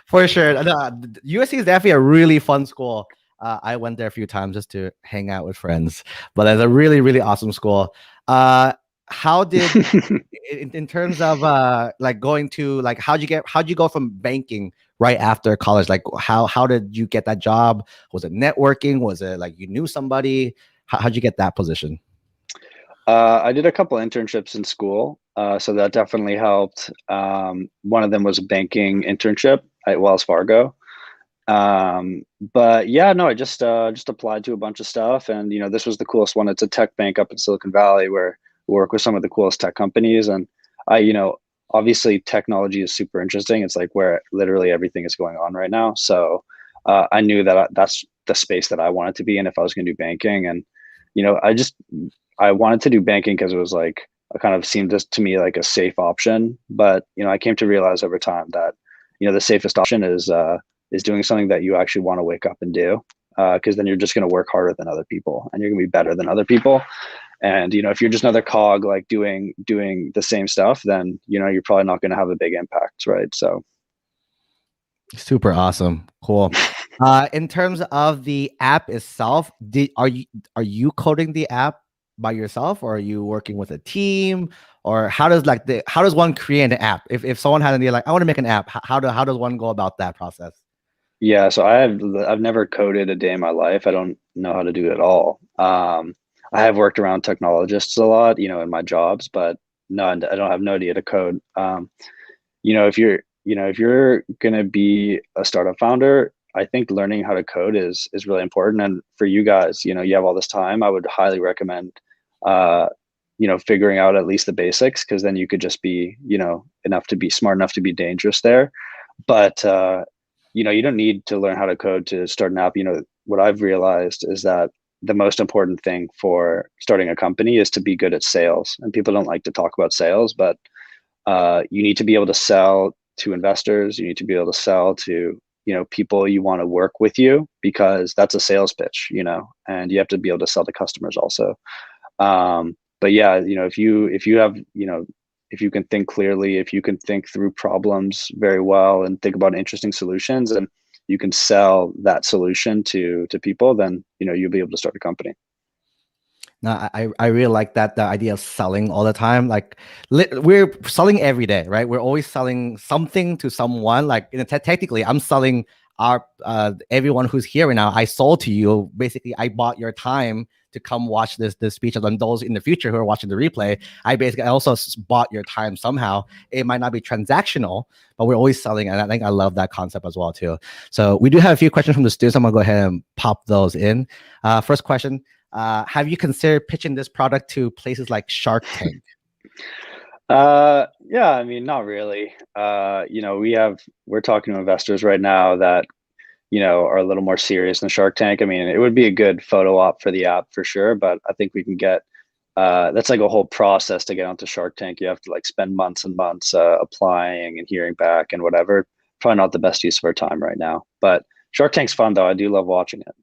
For sure. USC is definitely a really fun school. I went there a few times just to hang out with friends, but it's a really, really awesome school. How did, in terms of like going to like, how'd you go from banking right after college? Like how did you get that job? Was it networking? Was it like you knew somebody? How'd you get that position? I did a couple internships in school, so that definitely helped. One of them was a banking internship at Wells Fargo. But yeah, no, I just applied to a bunch of stuff, and this was the coolest one. It's a tech bank up in Silicon Valley where we work with some of the coolest tech companies, and obviously technology is super interesting. It's like where literally everything is going on right now. So I knew that that's the space that I wanted to be in if I was going to do banking, and I wanted to do banking because it was like it kind of seemed to me like a safe option. But I came to realize over time that the safest option is doing something that you actually want to wake up and do, because then you're just going to work harder than other people and you're going to be better than other people. And if you're just another cog like doing the same stuff, then you're probably not going to have a big impact, right? So super awesome, cool. In terms of the app itself, are you coding the app by yourself, or are you working with a team, or how does one create an app? If someone had an idea like I want to make an app, how does one go about that process? Yeah, so I've never coded a day in my life. I don't know how to do it at all. I have worked around technologists a lot, in my jobs, but no, I don't have no idea to code. If you're gonna be a startup founder, I think learning how to code is really important. And for you guys, you have all this time, I would highly recommend figuring out at least the basics, because then you could just be smart enough to be dangerous there. But you don't need to learn how to code to start an app. What I've realized is that the most important thing for starting a company is to be good at sales. And people don't like to talk about sales, but you need to be able to sell to investors. You need to be able to sell to people you want to work with you, because that's a sales pitch, and you have to be able to sell to customers also. But yeah, if you can think clearly, if you can think through problems very well and think about interesting solutions, and you can sell that solution to people, then you'll be able to start a company. No, I really like that, the idea of selling all the time. Like we're selling every day, right? We're always selling something to someone. Like technically, I'm selling everyone who's here right now. I sold to you. Basically, I bought your time to come watch this speech. And those in the future who are watching the replay, I also bought your time somehow. It might not be transactional, but we're always selling. And I think I love that concept as well too. So we do have a few questions from the students. I'm gonna go ahead and pop those in. First question. Have you considered pitching this product to places like Shark Tank? Yeah, I mean, not really. We're talking to investors right now that are a little more serious than Shark Tank. I mean, it would be a good photo op for the app for sure, but I think we can get that's like a whole process to get onto Shark Tank. You have to spend months and months applying and hearing back and whatever. Probably not the best use of our time right now, but Shark Tank's fun though. I do love watching it.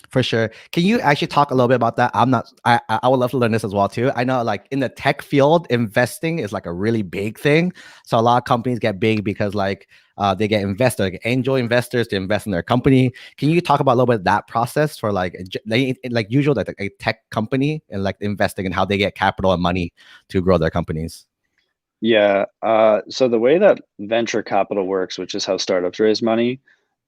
For sure. Can you actually talk a little bit about that? I would love to learn this as well too. I know in the tech field, investing is a really big thing. So a lot of companies get big because they get investors, like angel investors to invest in their company. Can you talk about a little bit of that process for usual a tech company and investing and how they get capital and money to grow their companies? Yeah. So the way that venture capital works, which is how startups raise money,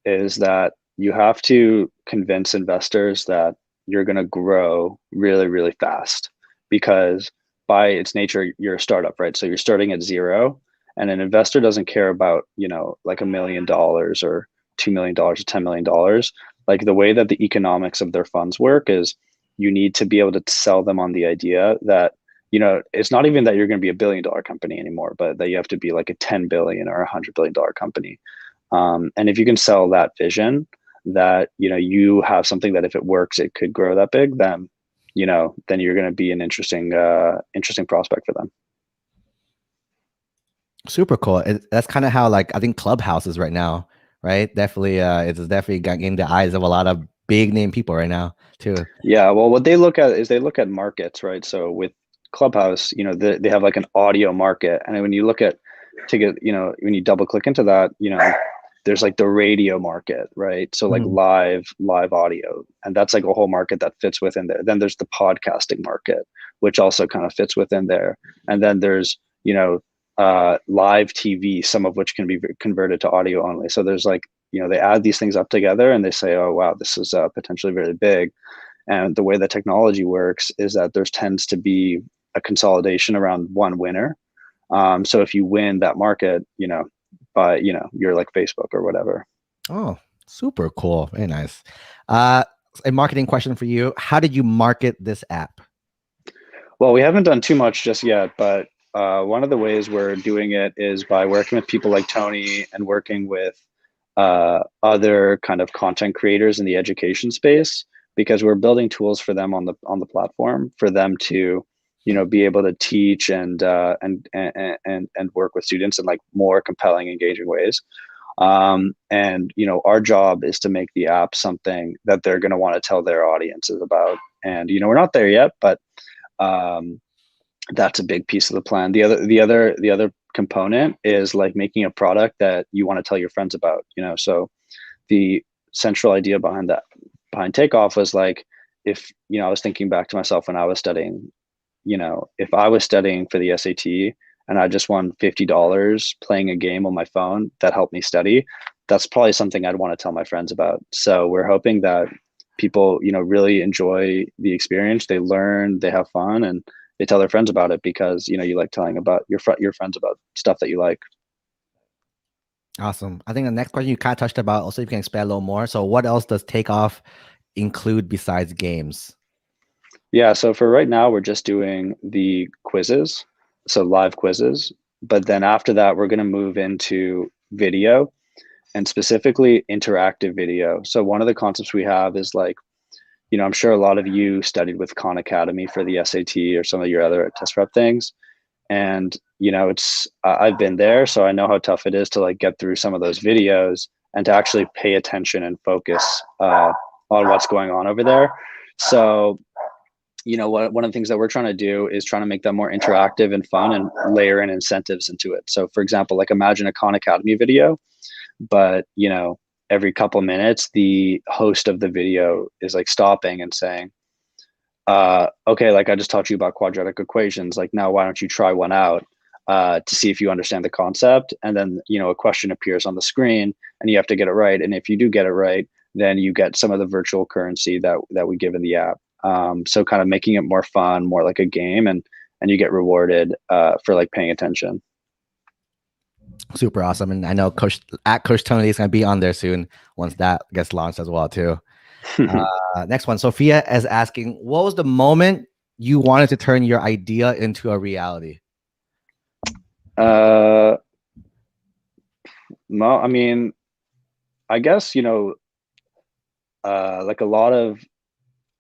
is that you have to convince investors that you're going to grow really, really fast, because by its nature, you're a startup, right? So you're starting at zero, and an investor doesn't care about, $1 million or $2 million or $10 million. The way that the economics of their funds work is you need to be able to sell them on the idea that, it's not even that you're going to be $1 billion company anymore, but that you have to be like a 10 billion or $100 billion company. And if you can sell that vision, that you have something that if it works it could grow that big, then then you're going to be an interesting prospect for them. Super cool. That's kind of how I think Clubhouse is right now, right? Definitely it's definitely getting the eyes of a lot of big name people right now too. Yeah, well, what they look at is they look at markets, right? So with Clubhouse, they have an audio market, and when you look at when you double click into that, there's the radio market, right? So live audio, and that's a whole market that fits within there. Then there's the podcasting market, which also kind of fits within there. And then there's, live TV, some of which can be converted to audio only. So there's they add these things up together and they say, oh, wow, this is potentially really big. And the way the technology works is that there tends to be a consolidation around one winner. So if you win that market, you're like Facebook or whatever. Oh, super cool. Very nice. A marketing question for you. How did you market this app? Well, we haven't done too much just yet, but one of the ways we're doing it is by working with people like Tony and working with other kind of content creators in the education space, because we're building tools for them on the platform for them to, be able to teach and work with students in like more compelling, engaging ways. And our job is to make the app something that they're going to want to tell their audiences about. And we're not there yet, but that's a big piece of the plan. The other component is like making a product that you want to tell your friends about. So the central idea behind Takeoff was like, if I was thinking back to myself when I was studying, if I was studying for the SAT and I just won $50 playing a game on my phone that helped me study, that's probably something I'd want to tell my friends about. So we're hoping that people, really enjoy the experience. They learn, they have fun, and they tell their friends about it because, you like telling about your friends about stuff that you like. Awesome. I think the next question you kind of touched about, also you can expand a little more. So what else does Takeoff include besides games? Yeah, so for right now, we're just doing the quizzes, so live quizzes. But then after that, we're going to move into video, and specifically interactive video. So one of the concepts we have is like, I'm sure a lot of you studied with Khan Academy for the SAT or some of your other test prep things. And, I've been there, so I know how tough it is to like get through some of those videos and to actually pay attention and focus on what's going on over there. So, one of the things that we're trying to do is trying to make them more interactive and fun and layer in incentives into it. So for example, like imagine a Khan Academy video, but, every couple minutes, the host of the video is like stopping and saying, okay, like I just taught you about quadratic equations. Like now, why don't you try one out to see if you understand the concept? And then, a question appears on the screen and you have to get it right. And if you do get it right, then you get some of the virtual currency that we give in the app. So kind of making it more fun, more like a game, and you get rewarded for like paying attention. Super awesome. And I know Coach Tony is going to be on there soon once that gets launched as well too. Next one. Sophia is asking, what was the moment you wanted to turn your idea into a reality? Well, I mean, I guess, like a lot of,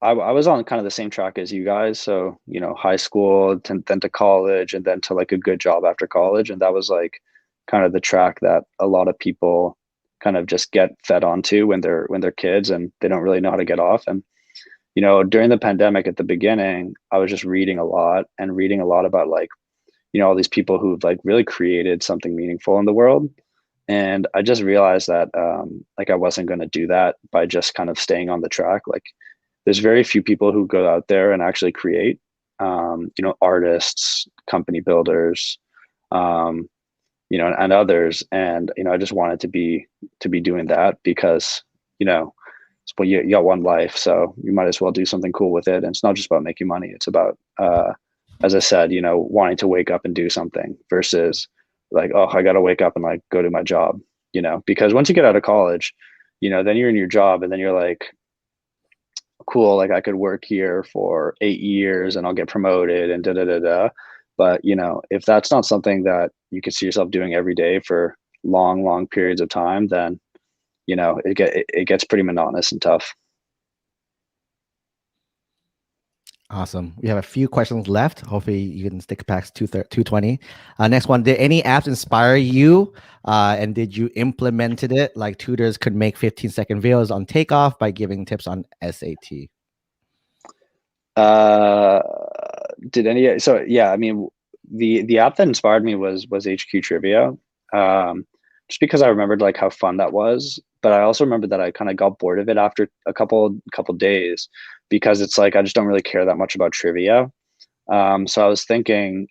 I was on kind of the same track as you guys. So, high school, then to college, and then to like a good job after college. And that was like kind of the track that a lot of people kind of just get fed onto when they're kids and they don't really know how to get off. And, during the pandemic at the beginning, I was just reading a lot about like, all these people who've like really created something meaningful in the world. And I just realized that like I wasn't going to do that by just kind of staying on the track. Like there's very few people who go out there and actually create, artists, company builders, and others. And, I just wanted to be doing that because, well, you got one life, so you might as well do something cool with it. And it's not just about making money. It's about, as I said, wanting to wake up and do something versus like, oh, I got to wake up and like go to my job, because once you get out of college, then you're in your job and then you're like, cool, like I could work here for 8 years and I'll get promoted and da-da-da-da. But, if that's not something that you can see yourself doing every day for long periods of time, then, it gets pretty monotonous and tough. Awesome. We have a few questions left. Hopefully you can stick past 220. Next one. Did any apps inspire you? And did you implemented it? Like tutors could make 15-second videos on Takeoff by giving tips on SAT. So yeah, I mean, the app that inspired me was HQ Trivia. Just because I remembered like how fun that was, but I also remembered that I kind of got bored of it after a couple days because it's like I just don't really care that much about trivia. So I was thinking,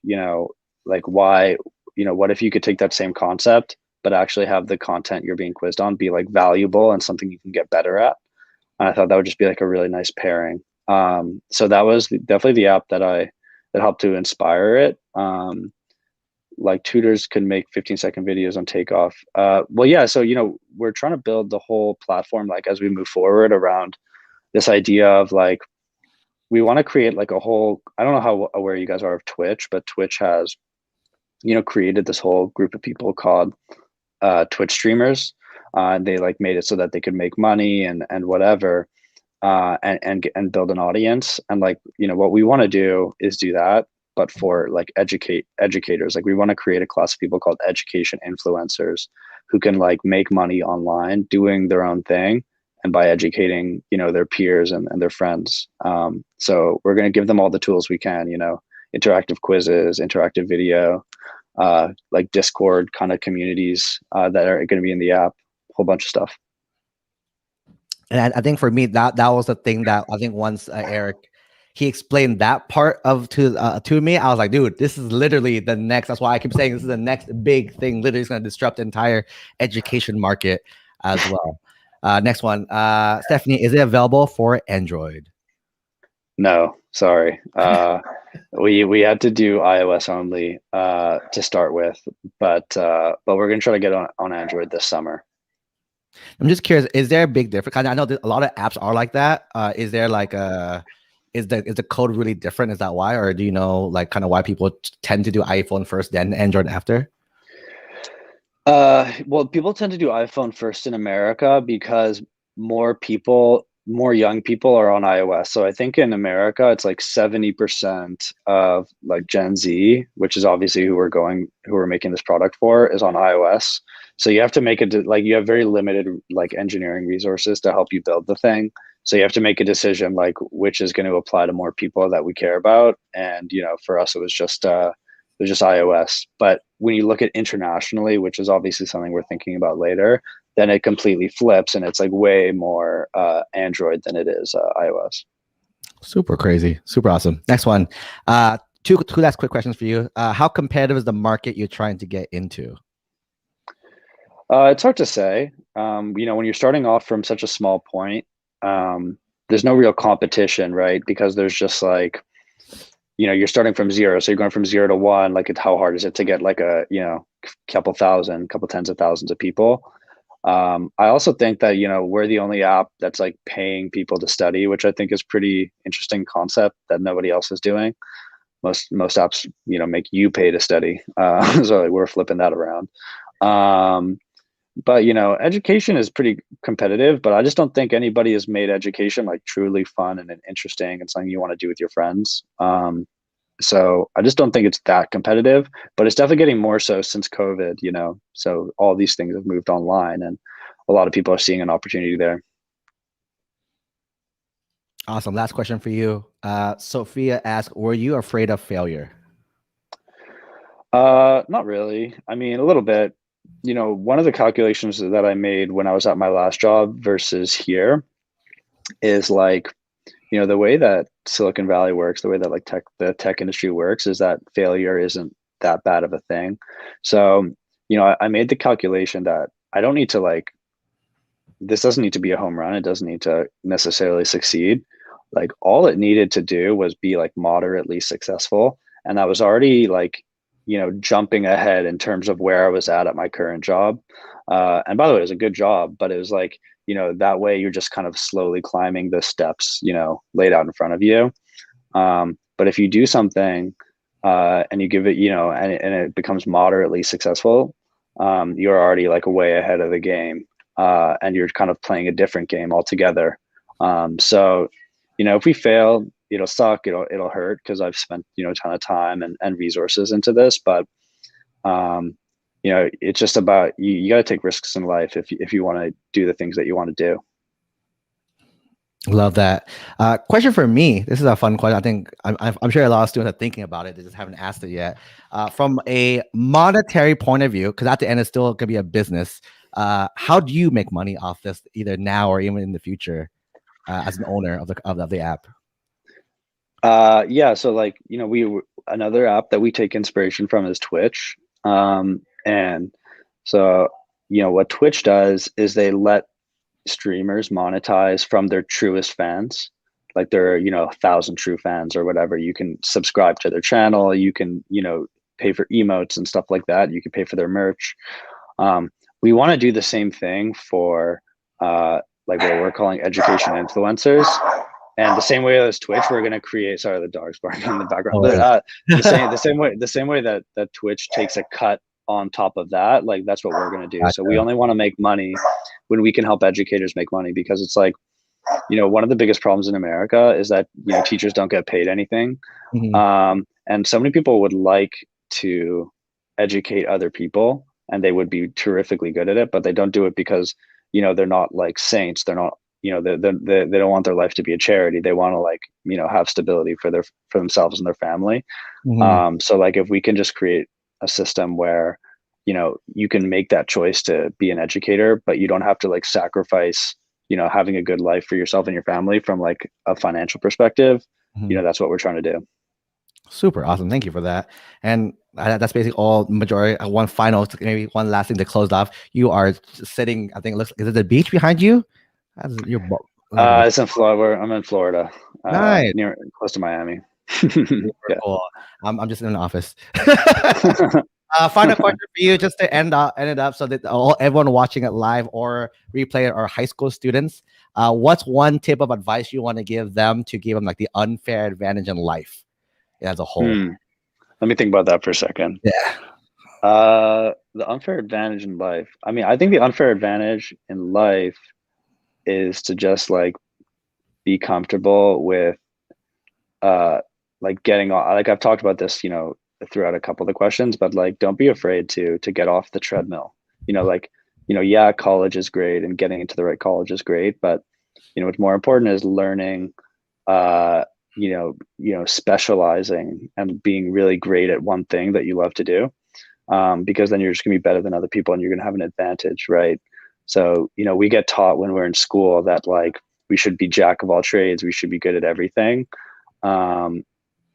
like why, what if you could take that same concept but actually have the content you're being quizzed on be like valuable and something you can get better at? And I thought that would just be like a really nice pairing. So that was definitely the app that helped to inspire it. Like tutors can make 15-second videos on Takeoff. Well, yeah, so we're trying to build the whole platform like as we move forward around this idea of like we want to create like a whole, I don't know how aware you guys are of Twitch, but Twitch has created this whole group of people called Twitch streamers. They like made it so that they could make money and whatever, and build an audience. And like, what we want to do is do that, but for like educators. Like we want to create a class of people called education influencers who can like make money online doing their own thing and by educating, their peers and their friends. So we're going to give them all the tools we can, interactive quizzes, interactive video, like Discord kind of communities that are going to be in the app, a whole bunch of stuff. And I think for me, that was the thing that I think once Eric, he explained that part to me, I was like, dude, this is literally the next, that's why I keep saying this is the next big thing, literally is going to disrupt the entire education market as well. Next one, Stephanie, is it available for Android? No, sorry. We had to do iOS only to start with, but we're gonna try to get on Android this summer. I'm just curious, is there a big difference? I know that a lot of apps are like that. Is there like is the code really different? Is that why, or do you know like kind of why people tend to do iPhone first, then Android after? Well, people tend to do iPhone first in America because more young people are on iOS. So I think in America, it's like 70% of like Gen Z, which is obviously who we're making this product for, is on iOS. So you have to make it like you have very limited like engineering resources to help you build the thing. So you have to make a decision like which is going to apply to more people that we care about. And for us, it was just iOS. But when you look at internationally, which is obviously something we're thinking about later, then it completely flips and it's like way more Android than it is iOS. Super crazy. Super awesome. Next one. Two last quick questions for you. How competitive is the market you're trying to get into? It's hard to say. When you're starting off from such a small point, there's no real competition, right? Because there's just like, you're starting from zero. So you're going from 0 to 1. Like, how hard is it to get like a, couple tens of thousands of people? I also think that, we're the only app that's like paying people to study, which I think is pretty interesting concept that nobody else is doing. Most apps, make you pay to study. So like, we're flipping that around. But, education is pretty competitive, but I just don't think anybody has made education like truly fun and interesting and something you want to do with your friends. So I just don't think it's that competitive, but it's definitely getting more so since COVID, so all these things have moved online and a lot of people are seeing an opportunity there. Awesome. Last question for you. Sophia asked, were you afraid of failure? Not really. I mean, a little bit. One of the calculations that I made when I was at my last job versus here is like, the way that Silicon Valley works, the way that like the tech industry works is that failure isn't that bad of a thing. So, I made the calculation that I don't need to this doesn't need to be a home run. It doesn't need to necessarily succeed. Like all it needed to do was be like moderately successful. And that was already like, jumping ahead in terms of where I was at my current job. And by the way, it was a good job, but it was like, that way you're just kind of slowly climbing the steps, laid out in front of you. But if you do something and you give it, and it becomes moderately successful, you're already like way ahead of the game and you're kind of playing a different game altogether. So, if we fail, it'll suck, it'll hurt because I've spent, a ton of time and resources into this, but it's just about you got to take risks in life if you want to do the things that you want to do. Love that. Question for me. This is a fun question. I think I'm sure a lot of students are thinking about it. They just haven't asked it yet. From a monetary point of view, because at the end it's still going to be a business. How do you make money off this, either now or even in the future, as an owner of the app? Yeah. So like, another app that we take inspiration from is Twitch. And so, what Twitch does is they let streamers monetize from their truest fans. like they're, 1,000 true fans or whatever, you can subscribe to their channel. You can, pay for emotes and stuff like that. You can pay for their merch. We want to do the same thing for like what we're calling education influencers. And the same way as Twitch, we're going to create, sorry, the dog's barking in the background, but the same way that Twitch takes a cut on top of that, like that's what we're going to do. So we only want to make money when we can help educators make money, because it's like, one of the biggest problems in America is that, teachers don't get paid anything. And so many people would like to educate other people and they would be terrifically good at it, but they don't do it because, they're not like saints. They're not, they don't want their life to be a charity. They want to like, have stability for themselves and their family. So like if we can just create a system where, you can make that choice to be an educator, but you don't have to like sacrifice, having a good life for yourself and your family from like a financial perspective. That's what we're trying to do. Super awesome. Thank you for that. And that's basically all majority. Maybe one last thing to close off. You are sitting, I think it looks, is it the beach behind you? It's in Florida. I'm in Florida. Nice. Close to Miami. Yeah. Cool. I'm just in an office. Final question for you, just to end it up, so that everyone watching it live or replay it are high school students. What's one tip of advice you want to give them to give them like the unfair advantage in life as a whole? Let me think about that for a second. Yeah. The unfair advantage in life. I mean, I think the unfair advantage in life is to just like be comfortable with like getting on. Like I've talked about this, throughout a couple of the questions, but like don't be afraid to get off the treadmill. Yeah, college is great and getting into the right college is great, but what's more important is learning, specializing and being really great at one thing that you love to do, because then you're just gonna be better than other people and you're gonna have an advantage, right? So we get taught when we're in school that like we should be jack of all trades, we should be good at everything,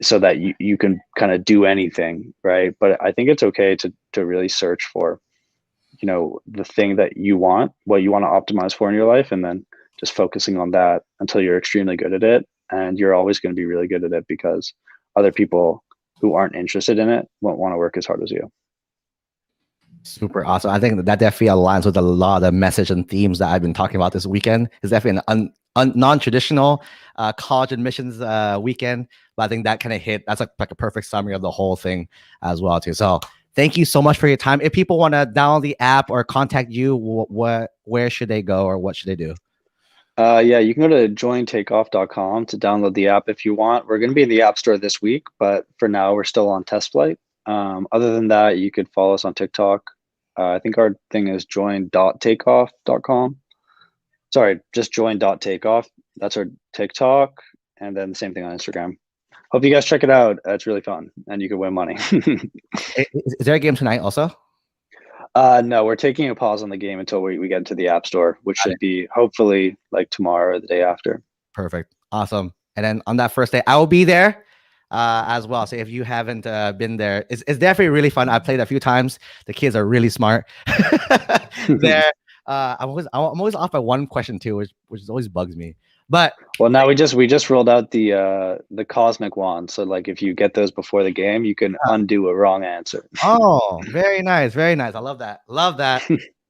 so that you can kind of do anything, right? But I think it's okay to really search for, the thing that you want, what you want to optimize for in your life, and then just focusing on that until you're extremely good at it. And you're always going to be really good at it because other people who aren't interested in it won't want to work as hard as you. Super awesome. I think that definitely aligns with a lot of the message and themes that I've been talking about this weekend. It's definitely an non-traditional college admissions weekend, but I think that kind of hit. That's like a perfect summary of the whole thing as well too. So thank you so much for your time. If people want to download the app or contact you, where should they go or what should they do? Yeah, you can go to jointakeoff.com to download the app if you want. We're going to be in the App Store this week, but for now we're still on test flight. Other than that, you could follow us on TikTok. I think our thing is join.takeoff.com. Sorry, just join.takeoff. That's our TikTok. And then the same thing on Instagram. Hope you guys check it out. It's really fun and you can win money. Is there a game tonight also? No, we're taking a pause on the game until we get into the App Store, which should be hopefully like tomorrow or the day after. Perfect. Awesome. And then on that first day, I will be there as well. So if you haven't been there, it's definitely really fun. I've played a few times. The kids are really smart. There. I'm always off by one question too, which always bugs me. But well, now we just rolled out the cosmic wand. So like if you get those before the game, you can undo a wrong answer. Oh, very nice, very nice. I love that. Love that.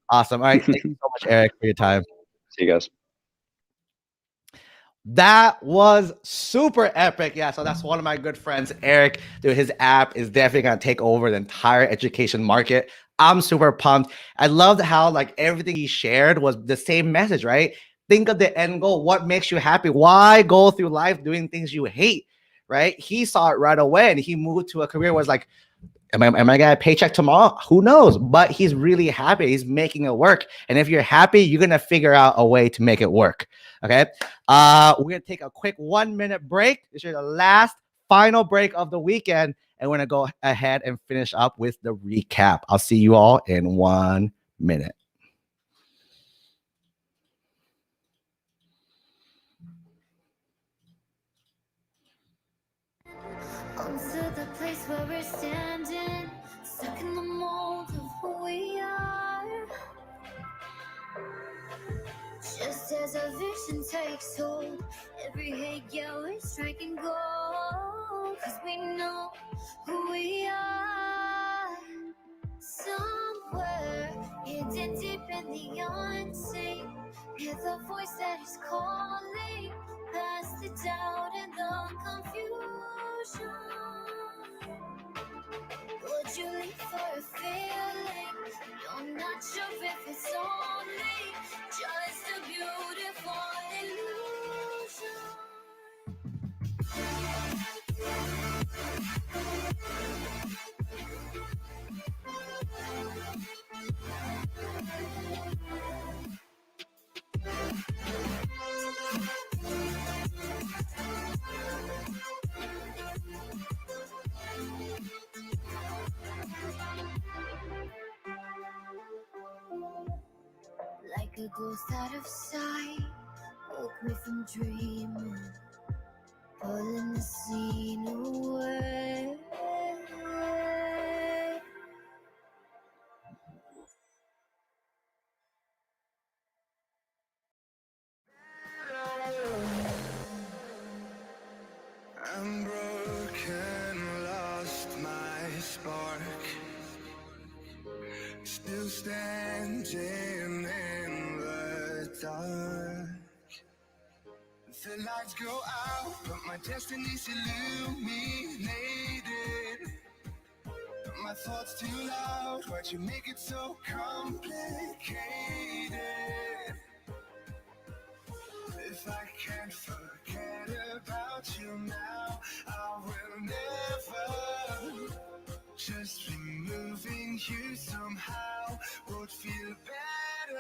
Awesome. All right, thank you so much, Eric, for your time. See you guys. That was super epic. Yeah, so that's one of my good friends, Eric. Dude, his app is definitely gonna take over the entire education market. I'm super pumped. I loved how like everything he shared was the same message, right? Think of the end goal. What makes you happy? Why go through life doing things you hate, right? He saw it right away and he moved to a career where it's like, am I getting a paycheck tomorrow? Who knows? But he's really happy. He's making it work. And if you're happy, you're going to figure out a way to make it work. Okay. We're going to take a quick 1 minute break. This is the last final break of the weekend. And we're going to go ahead and finish up with the recap. I'll see you all in 1 minute. Onto the place where we're standing, stuck in the mold of who we are. Just as a vision takes hold, Every hate, yeah, we're striking gold. Cause we know who we are. Somewhere hidden deep in the unseen, hear the voice that is calling, past the doubt and the confusion. Would you leave for a feeling? You're not sure if it's only just a beautiful illusion. Like a ghost out of sight, woke me from dreaming, pulling the scene away. I'm broken, lost my spark. Still standing in the dark. The lights go out, but my destiny's illuminated. My thoughts too loud, why'd you make it so complicated? If I can't forget about you now, I will never. Just removing you somehow would feel better.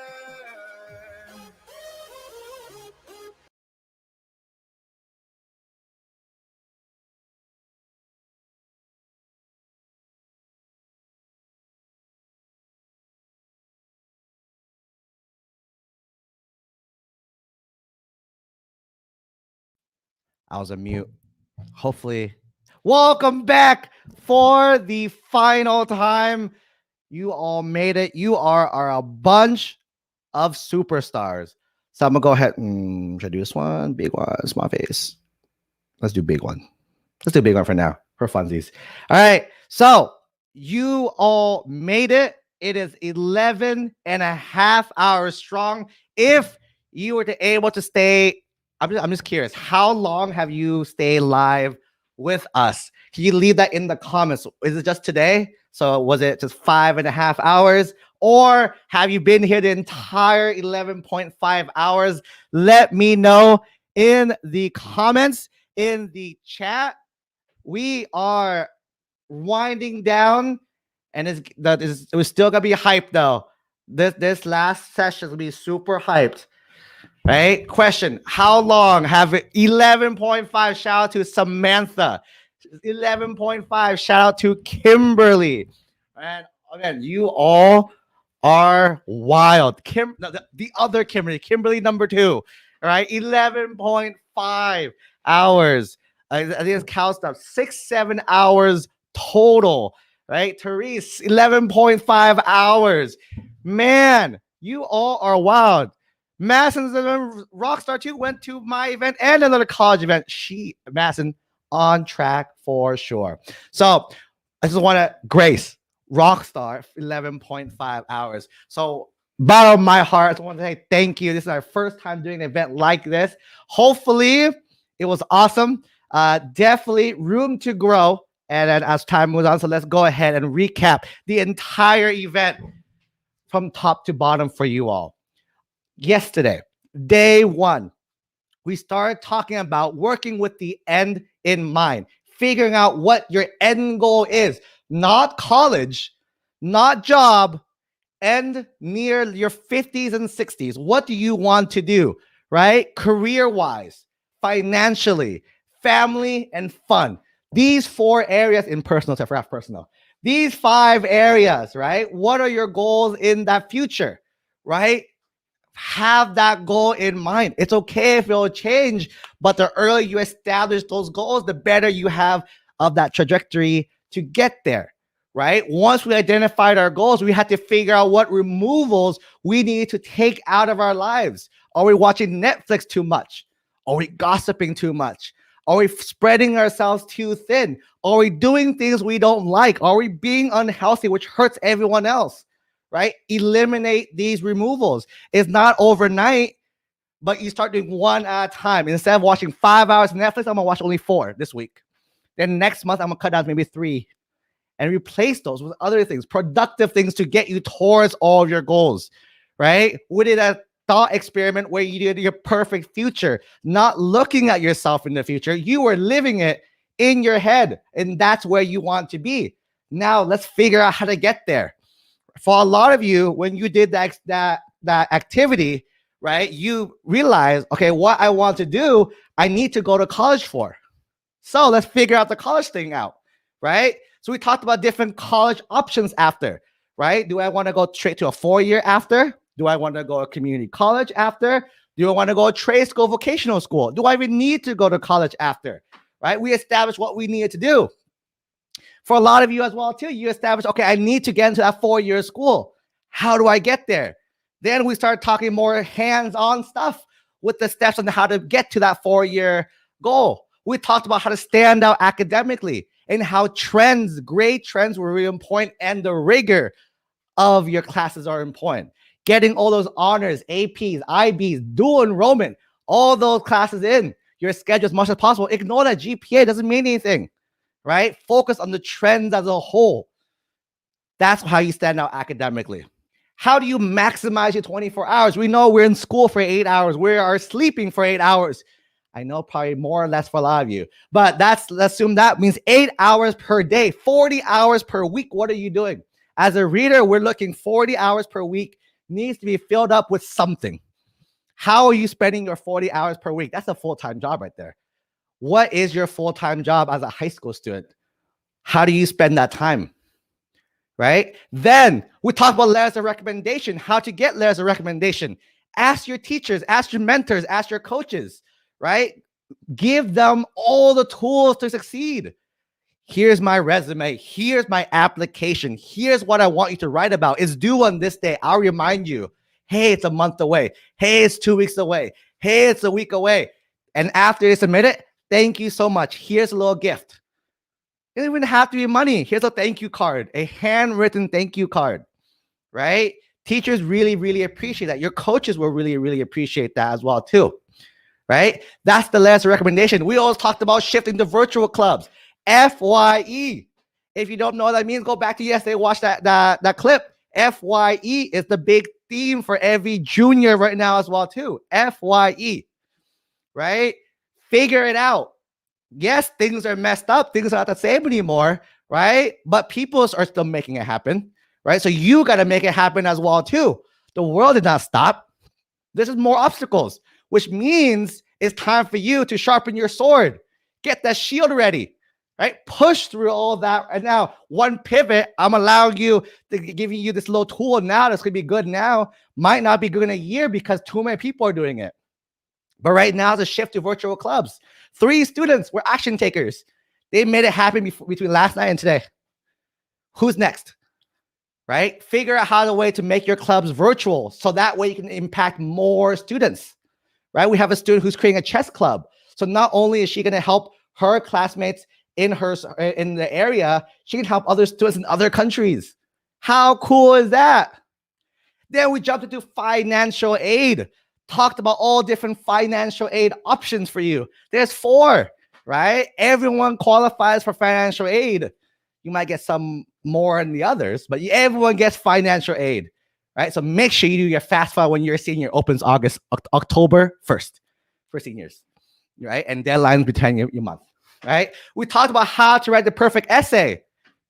I was a mute. Hopefully, welcome back for the final time. You all made it. You are a bunch of superstars. So I'm gonna go ahead and should I do this one? Big one, small face. Let's do big one. Let's do big one for now, for funsies. All right. So you all made it. It is 11 and a half hours strong. If you were to able to stay, I'm just curious, how long have you stayed live with us? Can you leave that in the comments? Is it just today? So was it just 5.5 hours? Or have you been here the entire 11.5 hours? Let me know in the comments, in the chat. We are winding down, and it was still gonna be hyped though. This last session will be super hyped. Right? Question: how long have it? 11.5. Shout out to Samantha. 11.5. Shout out to Kimberly. And again, you all are wild. The other Kimberly number 2. All right, 11.5 hours. I think it's count stuff. 6-7 hours total. Right, Therese, 11.5 hours. Man, you all are wild. Madison, Rockstar 2 went to my event and another college event. Madison, on track for sure. So I just want to Grace, Rockstar, 11.5 hours. So bottom of my heart, I want to say thank you. This is our first time doing an event like this. Hopefully it was awesome. Definitely room to grow. And then as time moves on, so let's go ahead and recap the entire event from top to bottom for you all. Yesterday, day 1, we started talking about working with the end in mind, figuring out what your end goal is, not college, not job, and near your 50s and 60s. What do you want to do, right? Career-wise, financially, family, and fun. These 4 areas in personal, personal. These 5 areas, right? What are your goals in that future, right? Have that goal in mind. It's okay if it'll change, but the earlier you establish those goals, the better you have of that trajectory to get there, right? Once we identified our goals, we had to figure out what removals we need to take out of our lives. Are we watching Netflix too much? Are we gossiping too much? Are we spreading ourselves too thin? Are we doing things we don't like? Are we being unhealthy, which hurts everyone else? Right? Eliminate these removals. It's not overnight, but you start doing one at a time. Instead of watching 5 hours of Netflix, I'm gonna watch only 4 this week. Then next month, I'm gonna cut down to maybe 3 and replace those with other things, productive things to get you towards all of your goals, right? We did a thought experiment where you did your perfect future, not looking at yourself in the future. You were living it in your head, and that's where you want to be. Now let's figure out how to get there. For a lot of you, when you did that activity, right, you realize, okay, what I want to do, I need to go to college for. So let's figure out the college thing out, right? So we talked about different college options after, right? Do I want to go straight to a 4-year after? Do I want to go to community college after? Do I want to go to trade school, vocational school? Do I even need to go to college after, right? We established what we needed to do. For a lot of you as well, too, you established, okay, I need to get into that 4-year school. How do I get there? Then we start talking more hands-on stuff with the steps on how to get to that 4-year goal. We talked about how to stand out academically and how trends, grade trends were really important, and the rigor of your classes are important. Getting all those honors, APs, IBs, dual enrollment, all those classes in your schedule as much as possible. Ignore that GPA, doesn't mean anything, right? Focus on the trends as a whole. That's how you stand out academically. How do you maximize your 24 hours? We know we're in school for 8 hours. We are sleeping for 8 hours. I know probably more or less for a lot of you, but let's assume that means 8 hours per day, 40 hours per week. What are you doing? As a reader, we're looking 40 hours per week needs to be filled up with something. How are you spending your 40 hours per week? That's a full-time job right there. What is your full-time job as a high school student? How do you spend that time? Right? Then we talk about letters of recommendation, how to get letters of recommendation. Ask your teachers, ask your mentors, ask your coaches, right? Give them all the tools to succeed. Here's my resume. Here's my application. Here's what I want you to write about. It's due on this day. I'll remind you. Hey, it's a month away. Hey, it's 2 weeks away. Hey, it's a week away. And after you submit it, thank you so much. Here's a little gift. It doesn't even have to be money. Here's a thank you card, a handwritten thank you card, right? Teachers really, really appreciate that. Your coaches will really, really appreciate that as well too, right? That's the last recommendation. We always talked about shifting to virtual clubs. FYE. If you don't know what that means, go back to yesterday, watch that clip. FYE is the big theme for every junior right now as well too. FYE, right? Figure it out. Yes, things are messed up. Things are not the same anymore, right? But people are still making it happen, right? So you got to make it happen as well too. The world did not stop. This is more obstacles, which means it's time for you to sharpen your sword. Get that shield ready. Right? Push through all that. And now one pivot, I'm allowing you to give you this little tool now that's going to be good now. Might not be good in a year because too many people are doing it. But right now, it's a shift to virtual clubs. 3 students were action takers. They made it happen between last night and today. Who's next? Right? Figure out how the way to make your clubs virtual so that way you can impact more students. Right? We have a student who's creating a chess club. So not only is she going to help her classmates in the area, she can help other students in other countries. How cool is that? Then we jumped into financial aid. Talked about all different financial aid options for you. There's 4, right? Everyone qualifies for financial aid. You might get some more than the others, but everyone gets financial aid, right? So make sure you do your FAFSA when your senior opens October 1st for seniors, right? And deadlines between your month. Right? We talked about how to write the perfect essay.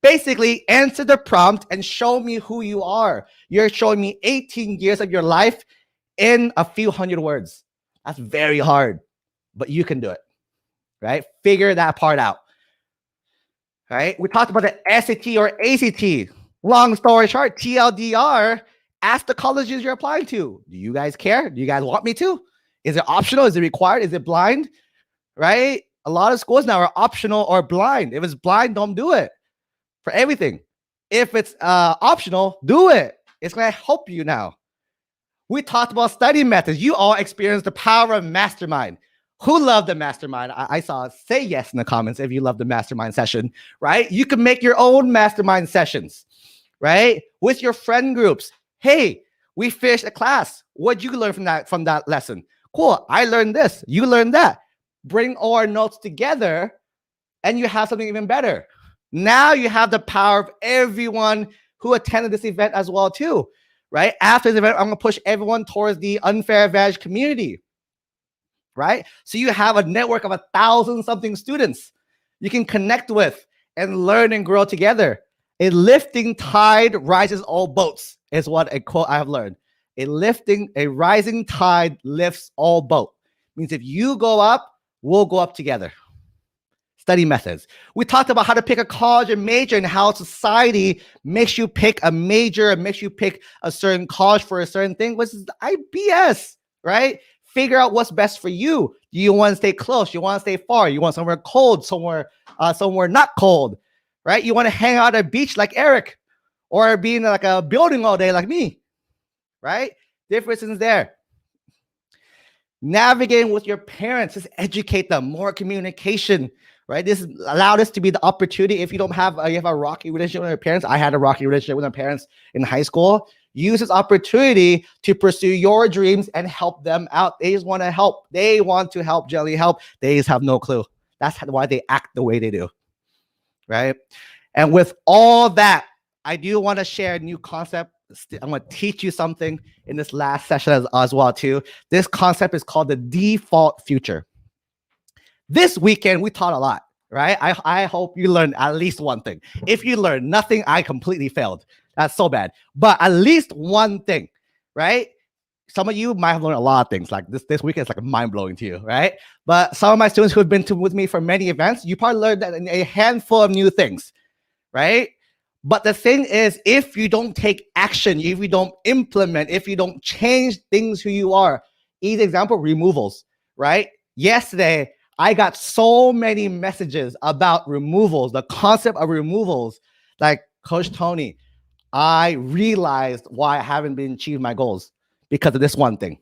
Basically, answer the prompt and show me who you are. You're showing me 18 years of your life in a few hundred words. That's very hard, but you can do it. Right? Figure that part out. Right? We talked about the SAT or ACT. Long story short, TLDR, ask the colleges you're applying to. Do you guys care? Do you guys want me to? Is it optional? Is it required? Is it blind? Right? A lot of schools now are optional or blind. If it's blind, don't do it for everything. If it's optional, do it. It's going to help you now. We talked about study methods. You all experienced the power of mastermind. Who loved the mastermind? I saw say yes in the comments if you love the mastermind session, right? You can make your own mastermind sessions, right? With your friend groups. Hey, we finished a class. What'd you learn from that lesson? Cool. I learned this. You learned that. Bring all our notes together and you have something even better. Now you have the power of everyone who attended this event as well too, right? After the event, I'm going to push everyone towards the Unfair Advantage community, right? So you have a network of 1,000-something students you can connect with and learn and grow together. A lifting tide rises all boats is what a quote I have learned. A rising tide lifts all boats. Means if you go up, we'll go up together. Study methods. We talked about how to pick a college and major and how society makes you pick a major and makes you pick a certain college for a certain thing, which is IBS, right? Figure out what's best for you. Do you want to stay close? You want to stay far? You want somewhere cold, somewhere not cold, right? You want to hang out at a beach like Eric or be in like a building all day like me, right? Differences there. Navigating with your parents, just educate them, more communication, right? Allow this to be the opportunity. If you have a rocky relationship with your parents, I had a rocky relationship with my parents in high school. Use this opportunity to pursue your dreams and help them out. They just want to help. They want to help, gently help. They just have no clue. That's why they act the way they do, right? And with all that, I do want to share a new concept. I'm going to teach you something in this last session as well too. This concept is called the default future. This weekend, we taught a lot, right? I hope you learned at least one thing. If you learned nothing, I completely failed. That's so bad. But at least one thing, right? Some of you might have learned a lot of things. Like this weekend is like mind-blowing to you, right? But some of my students who have been with me for many events, you probably learned that a handful of new things, right? But the thing is, if you don't take action, if you don't implement, if you don't change things who you are, easy example, removals, right? Yesterday, I got so many messages about removals, the concept of removals. Like, Coach Tony, I realized why I haven't been achieving my goals because of this one thing,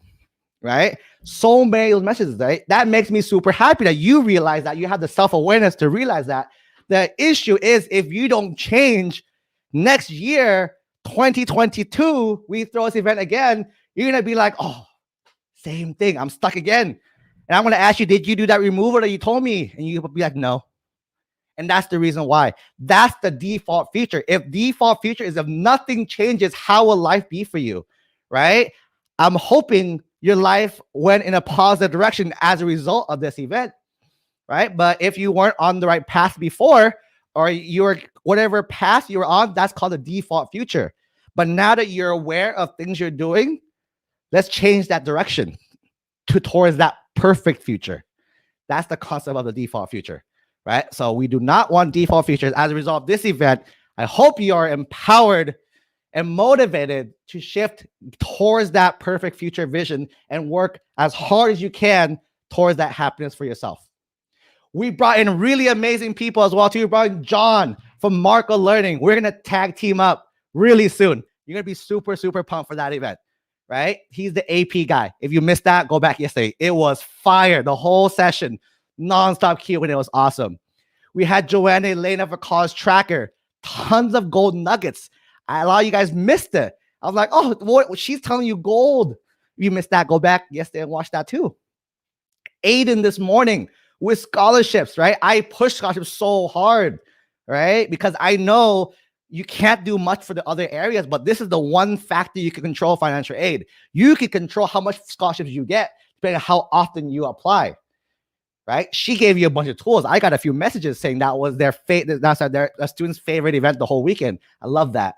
right? So many of those messages, right? That makes me super happy that you realize that you have the self-awareness to realize that. The issue is if you don't change, next year, 2022, we throw this event again, you're going to be like, oh, same thing. I'm stuck again. And I'm going to ask you, did you do that removal that you told me? And you'll be like, no. And that's the reason why. That's the default feature. If default feature is if nothing changes, how will life be for you, right? I'm hoping your life went in a positive direction as a result of this event, right? But if you weren't on the right path before, or you're whatever path you're on, that's called the default future. But now that you're aware of things you're doing, let's change that direction towards that perfect future. That's the concept of the default future, right? So we do not want default futures. As a result of this event, I hope you are empowered and motivated to shift towards that perfect future vision and work as hard as you can towards that happiness for yourself. We brought in really amazing people as well too. We brought in John from Marco Learning. We're going to tag team up really soon. You're going to be super, super pumped for that event, right? He's the AP guy. If you missed that, go back yesterday. It was fire. The whole session, nonstop Q&A. It was awesome. We had Joanna Elena for College Tracker. Tons of gold nuggets. A lot of you guys missed it. I was like, oh, what? She's telling you gold. If you missed that, go back yesterday and watch that too. Aiden this morning with scholarships, right? I push scholarships so hard, right? Because I know you can't do much for the other areas, but this is the one factor you can control financial aid. You can control how much scholarships you get, depending on how often you apply, right? She gave you a bunch of tools. I got a few messages saying that was their student's favorite event the whole weekend. I love that,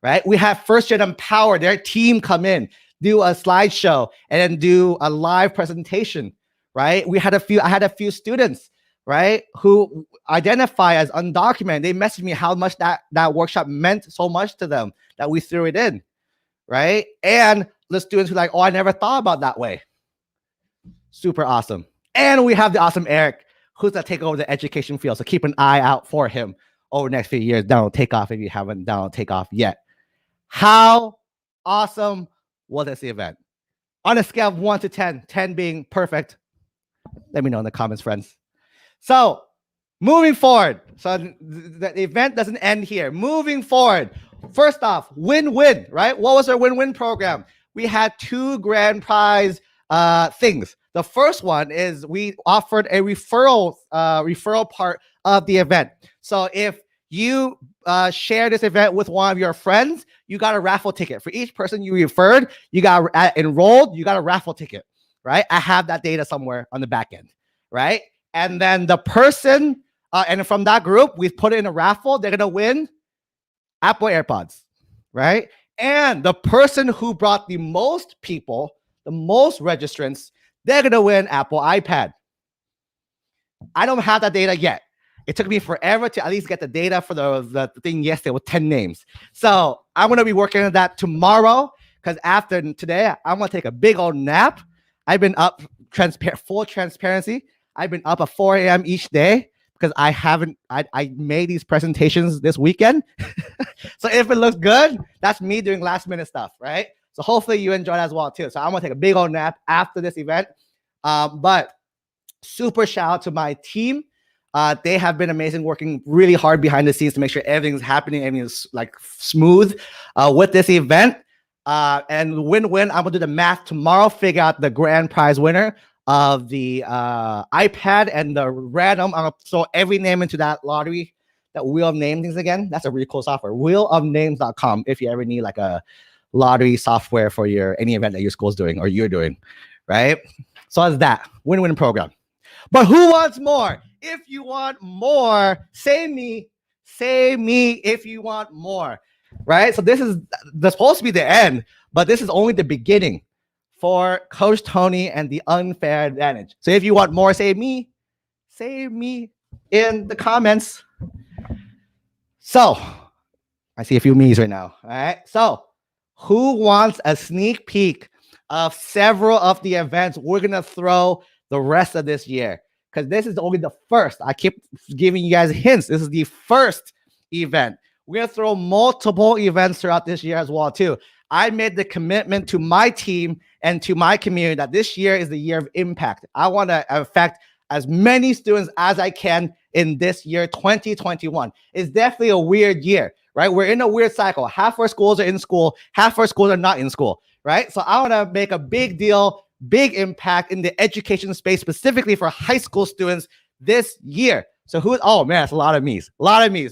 right? We have First Gen Empower, their team come in, do a slideshow, and then do a live presentation, right? I had a few students, right, who identify as undocumented. They messaged me how much that workshop meant so much to them that we threw it in, right? And the students who are like, oh, I never thought about that way. Super awesome. And we have the awesome Eric, who's going to take over the education field. So keep an eye out for him over the next few years. Download Takeoff if you haven't downloaded Takeoff yet. How awesome was this event? On a scale of 1 to 10, 10 being perfect, Let me know in the comments, friends. So moving forward, so the event doesn't end here. Moving forward, first off, win-win, right? What was our win-win program? We had 2 grand prize things. The first one is we offered a referral part of the event. So if you share this event with one of your friends, you got a raffle ticket. For each person you referred, you got enrolled, you got a raffle ticket, right? I have that data somewhere on the back end, right? And then the person, and from that group, we've put it in a raffle. They're going to win Apple AirPods, right? And the person who brought the most people, the most registrants, they're going to win Apple iPad. I don't have that data yet. It took me forever to at least get the data for the thing yesterday with 10 names. So I'm going to be working on that tomorrow, because after today, I'm going to take a big old nap. I've been up, full transparency. I've been up at 4 a.m. each day because I made these presentations this weekend. So if it looks good, that's me doing last minute stuff, right? So hopefully you enjoy that as well too. So I'm going to take a big old nap after this event. But super shout out to my team. They have been amazing, working really hard behind the scenes to make sure everything's happening, everything's like smooth with this event. And win-win, I'm gonna do the math tomorrow, figure out the grand prize winner of the iPad and the random. I'm gonna throw every name into that lottery, that Wheel of Name things again. That's a really cool software. wheelofnames.com if you ever need like a lottery software for any event that your school's doing or you're doing, right? So that's that win-win program. But who wants more? If you want more, say me if you want more, right? So this is supposed to be the end, but this is only the beginning for Coach Tony and the unfair advantage. So if you want more, say me in the comments. So I see a few me's right now. All right. So who wants a sneak peek of several of the events we're going to throw the rest of this year? Because this is only the first. I keep giving you guys hints. This is the first event. We're going to throw multiple events throughout this year as well, too. I made the commitment to my team and to my community that this year is the year of impact. I want to affect as many students as I can in this year, 2021. It's definitely a weird year, right? We're in a weird cycle. Half our schools are in school, half our schools are not in school, right? So I want to make a big deal, big impact in the education space, specifically for high school students this year. So oh man, that's a lot of me's,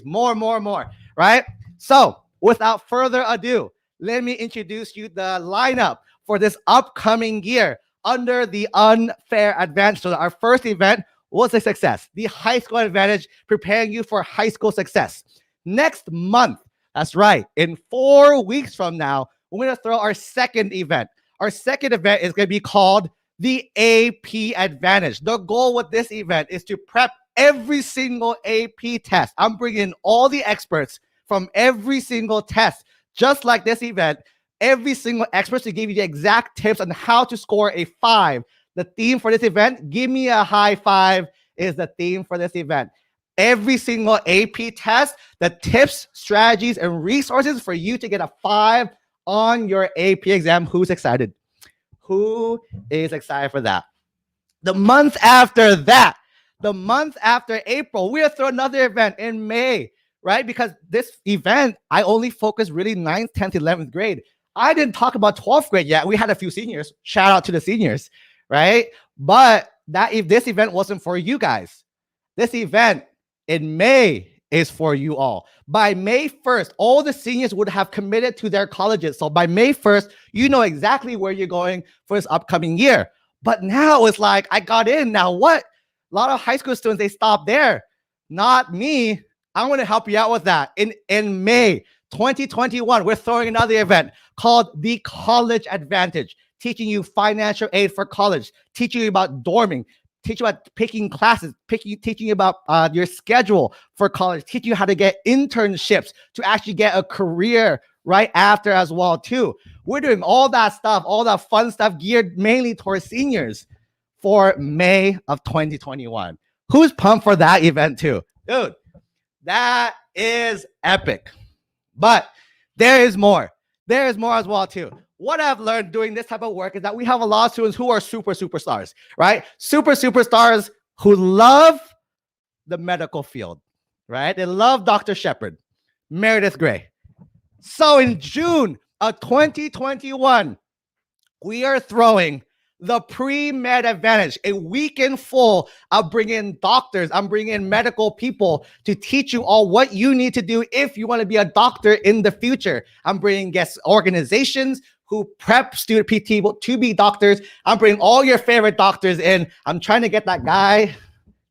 more, right? So without further ado, let me introduce you the lineup for this upcoming year under the unfair advantage. So our first event was a success, the high school advantage, preparing you for high school success. Next month, that's right, in 4 weeks from now, we're going to throw our second event. Our second event is going to be called the AP Advantage. The goal with this event is to prep every single AP test. I'm bringing in all the experts from every single test, just like this event, every single expert to give you the exact tips on how to score a 5. The theme for this event, give me a high 5, is the theme for this event. Every single AP test, the tips, strategies, and resources for you to get a 5 on your AP exam. Who's excited? Who is excited for that? The month after that, the month after April, we'll throw another event in May, right? Because this event, I only focus really 9th, 10th, 11th grade. I didn't talk about 12th grade yet. We had a few seniors. Shout out to the seniors, right? But if this event wasn't for you guys, this event in May is for you all. By May 1st, all the seniors would have committed to their colleges. So by May 1st, you know exactly where you're going for this upcoming year. But now it's like, I got in, now what? A lot of high school students, they stop there. Not me. I'm going to help you out with that. In May 2021, we're throwing another event called the College Advantage, teaching you financial aid for college, teaching you about dorming, teaching you about picking classes, teaching you about your schedule for college, teaching you how to get internships to actually get a career right after as well too. We're doing all that stuff, all that fun stuff geared mainly towards seniors for May of 2021. Who's pumped for that event too? Dude, that is epic. But there is more. There is more as well too. what I've learned doing this type of work is that we have a lot of students who are superstars, right? Superstars who love the medical field, right? They love Dr. Shepard, Meredith Gray. So in June of 2021, we are throwing the Pre-Med Advantage, a weekend full of bringing in doctors. I'm bringing in medical people to teach you all what you need to do if you want to be a doctor in the future. I'm bringing guest organizations who prep student people to be doctors. I'm bringing all your favorite doctors in. I'm trying to get that guy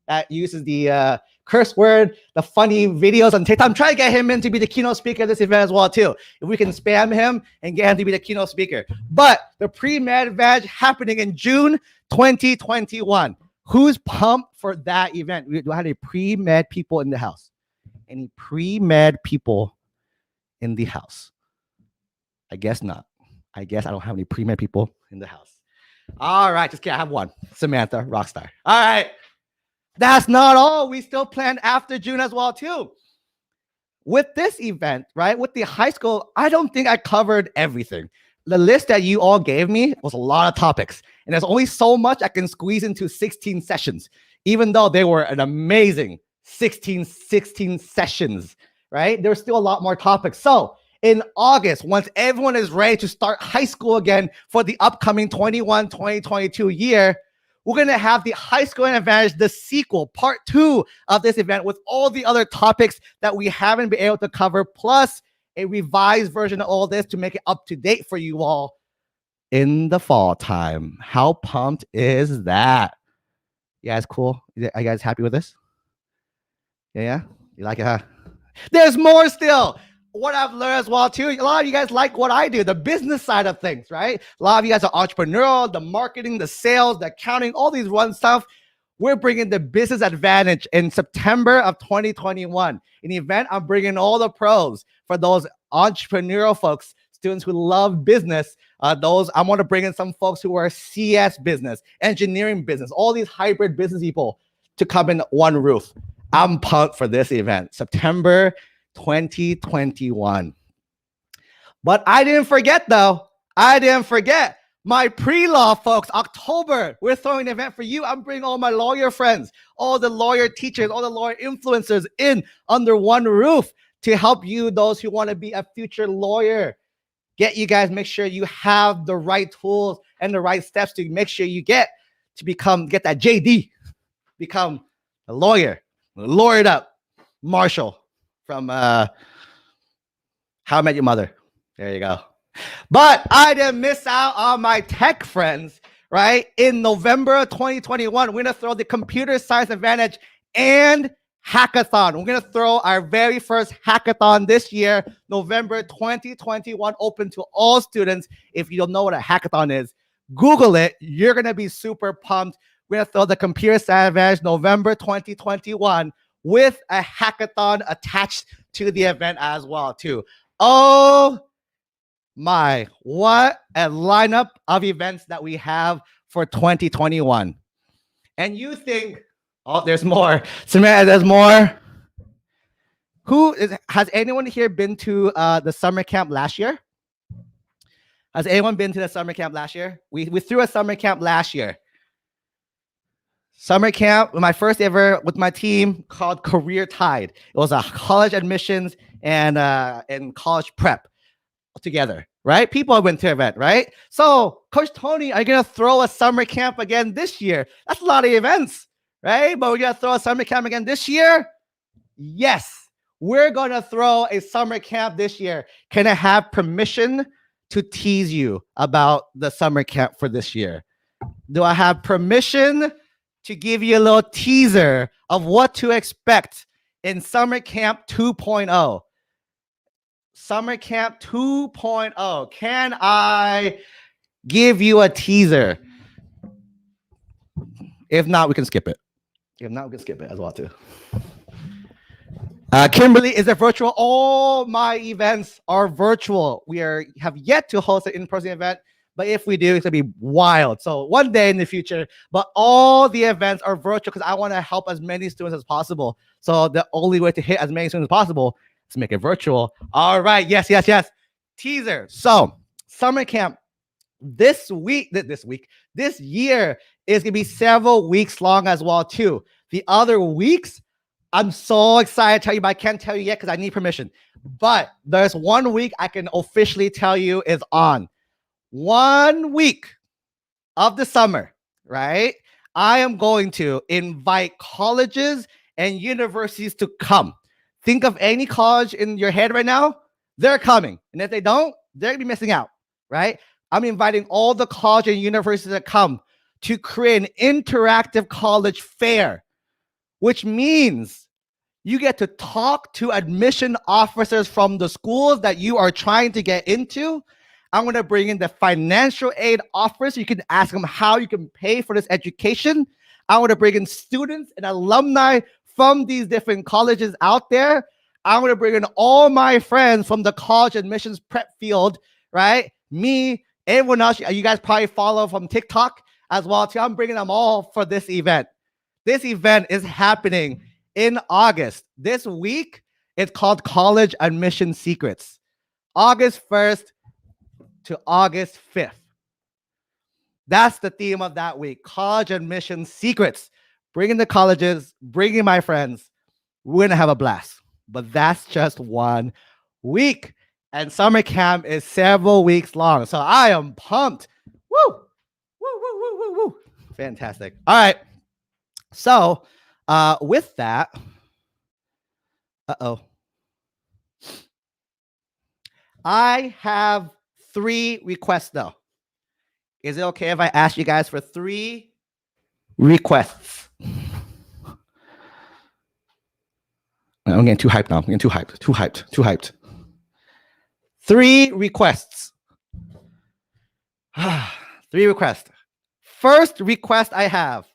that uses the curse word, the funny videos on TikTok. I'm trying to get him in to be the keynote speaker of this event as well too. If we can spam him and get him to be the keynote speaker. But the Pre-Med Advantage happening in June 2021. Who's pumped for that event? Do I have any pre-med people in the house? Any pre-med people in the house? I guess not. I guess I don't have any pre-med people in the house. All right, just kidding. I have one. Samantha, rockstar. All right. That's not all. We still plan after June as well, too. With this event, right, with the high school, I don't think I covered everything. The list that you all gave me was a lot of topics, and there's only so much I can squeeze into 16 sessions, even though they were an amazing 16 sessions, right? There's still a lot more topics. So in August, once everyone is ready to start high school again for the upcoming 2022 year, we're going to have the High School Advantage, the sequel, part 2 of this event with all the other topics that we haven't been able to cover, plus a revised version of all this to make it up to date for you all in the fall time. How pumped is that? You guys cool? Are you guys happy with this? Yeah? You like it, huh? There's more still. What I've learned as well too, a lot of you guys like what I do, the business side of things, right? A lot of you guys are entrepreneurial, the marketing, the sales, the accounting, all these run stuff. We're bringing the business advantage in September of 2021. In the event, I'm bringing all the pros for those entrepreneurial folks, students who love business. I want to bring in some folks who are CS business, engineering business, all these hybrid business people to come in one roof. I'm pumped for this event, September 2021. But I didn't forget though. I didn't forget my pre-law folks. October, we're throwing an event for you. I'm bringing all my lawyer friends, all the lawyer teachers, all the lawyer influencers in under one roof to help you, those who want to be a future lawyer. Get you guys, make sure you have the right tools and the right steps to make sure you get that JD, become a lawyer, lawyered up, Marshall from How I Met Your Mother. There you go. But I didn't miss out on my tech friends, right? In November of 2021, we're going to throw the Computer Science Advantage and Hackathon. We're going to throw our very first hackathon this year, November 2021, open to all students. If you don't know what a hackathon is, Google it. You're going to be super pumped. We're going to throw the Computer Science Advantage November 2021 with a hackathon attached to the event as well, too. Oh my, what a lineup of events that we have for 2021. And you think, oh, there's more. Samantha, there's more. Has anyone here been to the summer camp last year? Has anyone been to the summer camp last year? We threw a summer camp last year. Summer camp, my first ever with my team called Career Tide. It was a college admissions and college prep together, right? People went to the event, right? So, Coach Tony, are you going to throw a summer camp again this year? That's a lot of events, right? But we're going to throw a summer camp again this year? Yes, we're going to throw a summer camp this year. Can I have permission to tease you about the summer camp for this year? Do I have permission to give you a little teaser of what to expect in Summer Camp 2.0? Summer Camp 2.0. Can I give you a teaser? If not, we can skip it. If not, we can skip it as well too. Kimberly, is it virtual? All my events are virtual. We have yet to host an in-person event, but if we do, it's gonna be wild. So one day in the future, but all the events are virtual because I want to help as many students as possible. So the only way to hit as many students as possible is to make it virtual. All right, yes. Teaser. So summer camp this year is gonna be several weeks long as well too. The other weeks, I'm so excited to tell you, but I can't tell you yet because I need permission. But there's 1 week I can officially tell you is on. 1 week of the summer, right? I am going to invite colleges and universities to come. Think of any college in your head right now, they're coming. And if they don't, they're gonna be missing out, right? I'm inviting all the college and universities to come to create an interactive college fair, which means you get to talk to admission officers from the schools that you are trying to get into. I'm going to bring in the financial aid officer. You can ask them how you can pay for this education. I want to bring in students and alumni from these different colleges out there. I'm going to bring in all my friends from the college admissions prep field, right? Me, everyone else, you guys probably follow from TikTok as well too. I'm bringing them all for this event. This event is happening in August. This week, it's called College Admission Secrets. August 1st to August 5th. That's the theme of that week. College admission secrets. Bringing the colleges, bringing my friends. We're going to have a blast. But that's just 1 week. And summer camp is several weeks long. So I am pumped. Woo! Woo, woo, woo, woo, woo. Fantastic. All right. So with that, I have 3 requests though. Is it okay if I ask you guys for 3 requests? I'm getting too hyped now. I'm getting too hyped. 3 requests. 3 requests. First request I have,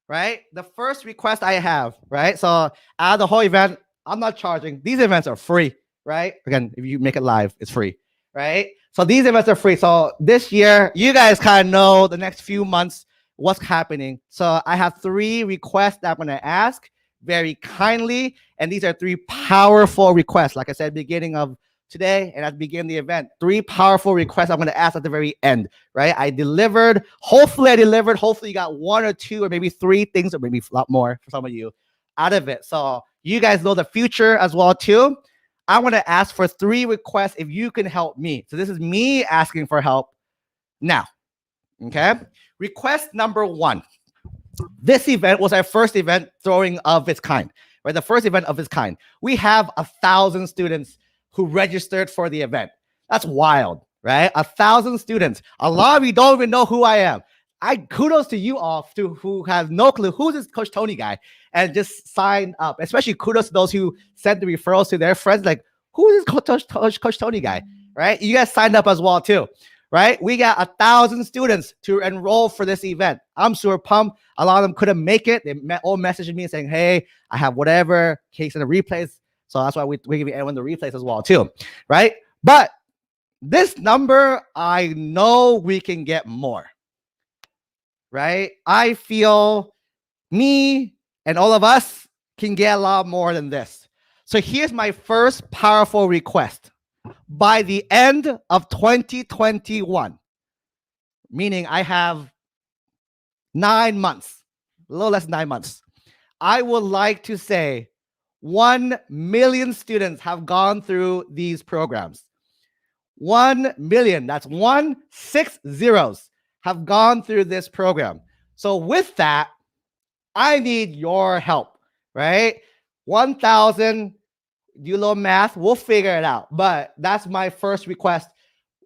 right? The first request I have, right? So out of the whole event, I'm not charging. These events are free, right? Again, if you make it live, it's free, right? So these events are free. So this year, you guys kind of know the next few months what's happening. So I have 3 requests that I'm going to ask very kindly. And these are 3 powerful requests. Like I said, beginning of today and at the beginning of the event, 3 powerful requests I'm going to ask at the very end, right? I delivered. Hopefully I delivered. Hopefully you got 1 or 2 or maybe 3 things, or maybe a lot more for some of you out of it. So you guys know the future as well too. I want to ask for 3 requests if you can help me. So this is me asking for help now. Okay. Request number 1. This event was our first event throwing of its kind, right? The first event of its kind. We have 1,000 students who registered for the event. That's wild, right? 1,000 students. A lot of you don't even know who I am. Kudos to you all who have no clue who's this Coach Tony guy and just signed up. Especially kudos to those who sent the referrals to their friends. Like, who is this Coach Tony guy, right? You guys signed up as well too, right? We got 1,000 students to enroll for this event. I'm super pumped. A lot of them couldn't make it. They all messaged me saying, hey, I have whatever case in the replays. So that's why we give everyone the replays as well too, right? But this number, I know we can get more, right? I feel me and all of us can get a lot more than this. So here's my first powerful request. By the end of 2021, meaning I have 9 months, a little less than 9 months, I would like to say 1 million students have gone through these programs. 1 million, that's 16 zeros, have gone through this program. So with that, I need your help, right? 1,000, do a little math, we'll figure it out. But that's my first request.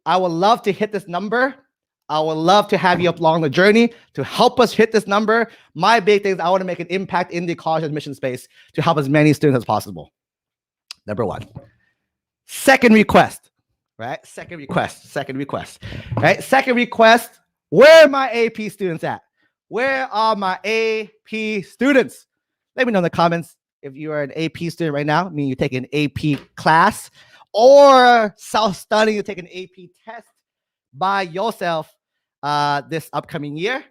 I would love to hit this number. I would love to have you up along the journey to help us hit this number. My big thing is I want to make an impact in the college admission space to help as many students as possible. Number 1. Second request, right? Second request, right? Second request, where are my AP students at? Where are my AP students? Let me know in the comments if you are an AP student right now, meaning you take an AP class, or self-studying, you take an AP test by yourself this upcoming year.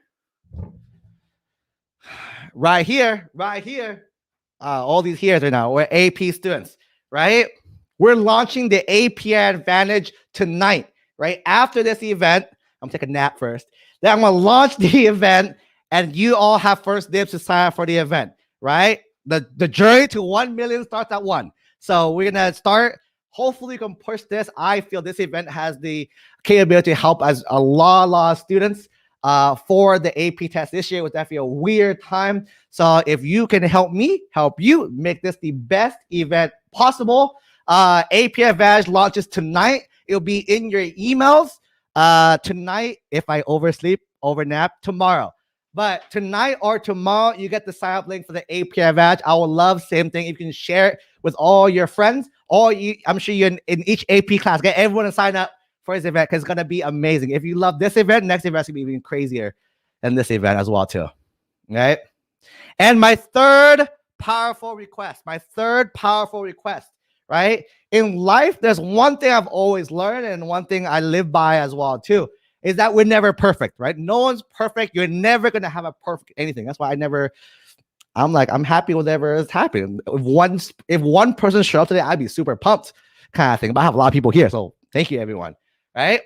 Right here, all these here's right now, we're AP students, right? We're launching the AP Advantage tonight, right? After this event, I'm gonna take a nap first. Then I'm gonna launch the event, and you all have first dibs to sign up for the event, right? The journey to 1 million starts at 1. So we're gonna start. Hopefully, we can push this. I feel this event has the capability to help as a lot of students for the AP test this year. It was definitely a weird time. So if you can help me, help you make this the best event possible. AP Advantage launches tonight. It'll be in your emails tonight. If I oversleep, overnap tomorrow. But tonight or tomorrow, you get the sign up link for the AP Advantage. I would love same thing. You can share it with all your friends. I'm sure you're in each AP class. Get everyone to sign up for this event because it's gonna be amazing. If you love this event, next event's gonna be even crazier than this event as well too. Right? And my third powerful request, right? In life, there's one thing I've always learned and one thing I live by as well too, is that we're never perfect, right? No one's perfect. You're never gonna have a perfect anything. That's why I'm happy with whatever is happening. If one person showed up today, I'd be super pumped kind of thing. But I have a lot of people here, so thank you everyone, right?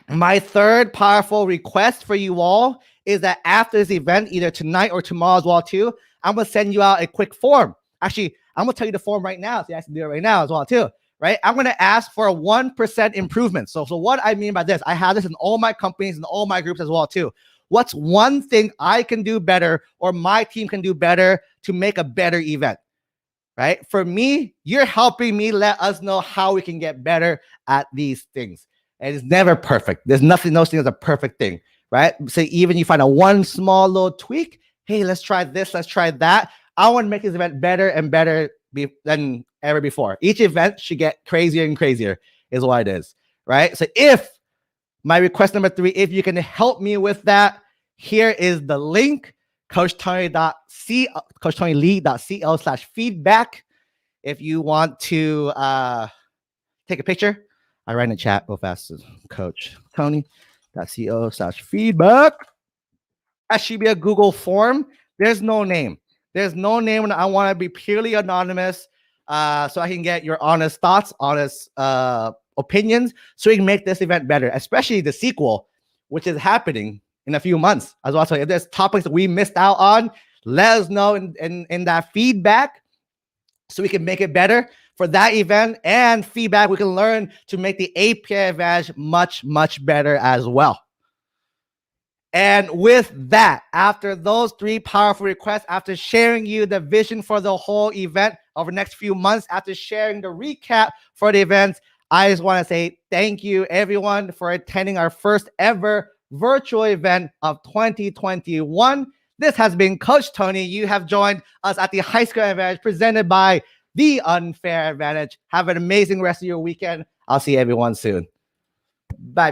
My third powerful request for you all is that after this event, either tonight or tomorrow as well too, I'm gonna send you out a quick form. Actually, I'm gonna tell you the form right now, so you guys can do it right now as well too, right? I'm gonna ask for a 1% improvement. So what I mean by this, I have this in all my companies and all my groups as well too. What's one thing I can do better or my team can do better to make a better event, right? For me, you're helping me let us know how we can get better at these things. And it's never perfect. There's no such thing as a perfect thing, right? So even you find one small little tweak, hey, let's try this, let's try that. I want to make this event better and better than ever before. Each event should get crazier and crazier is what it is, right? So my request number 3, if you can help me with that, here is the link, coachtonylee.co/feedback. If you want to take a picture, I write in the chat real fast, coachtony.co/feedback. That should be a Google form. There's no name. There's no name, and I want to be purely anonymous so I can get your honest thoughts, honest opinions, so we can make this event better, especially the sequel, which is happening in a few months as well. So if there's topics that we missed out on, let us know in that feedback so we can make it better for that event, and feedback we can learn to make the AP Advantage much, much better as well. And with that, after those 3 powerful requests, after sharing you the vision for the whole event over the next few months, after sharing the recap for the events, I just want to say thank you everyone for attending our first ever virtual event of 2021. This has been Coach Tony. You have joined us at the High School Advantage presented by The Unfair Advantage. Have an amazing rest of your weekend. I'll see everyone soon. Bye.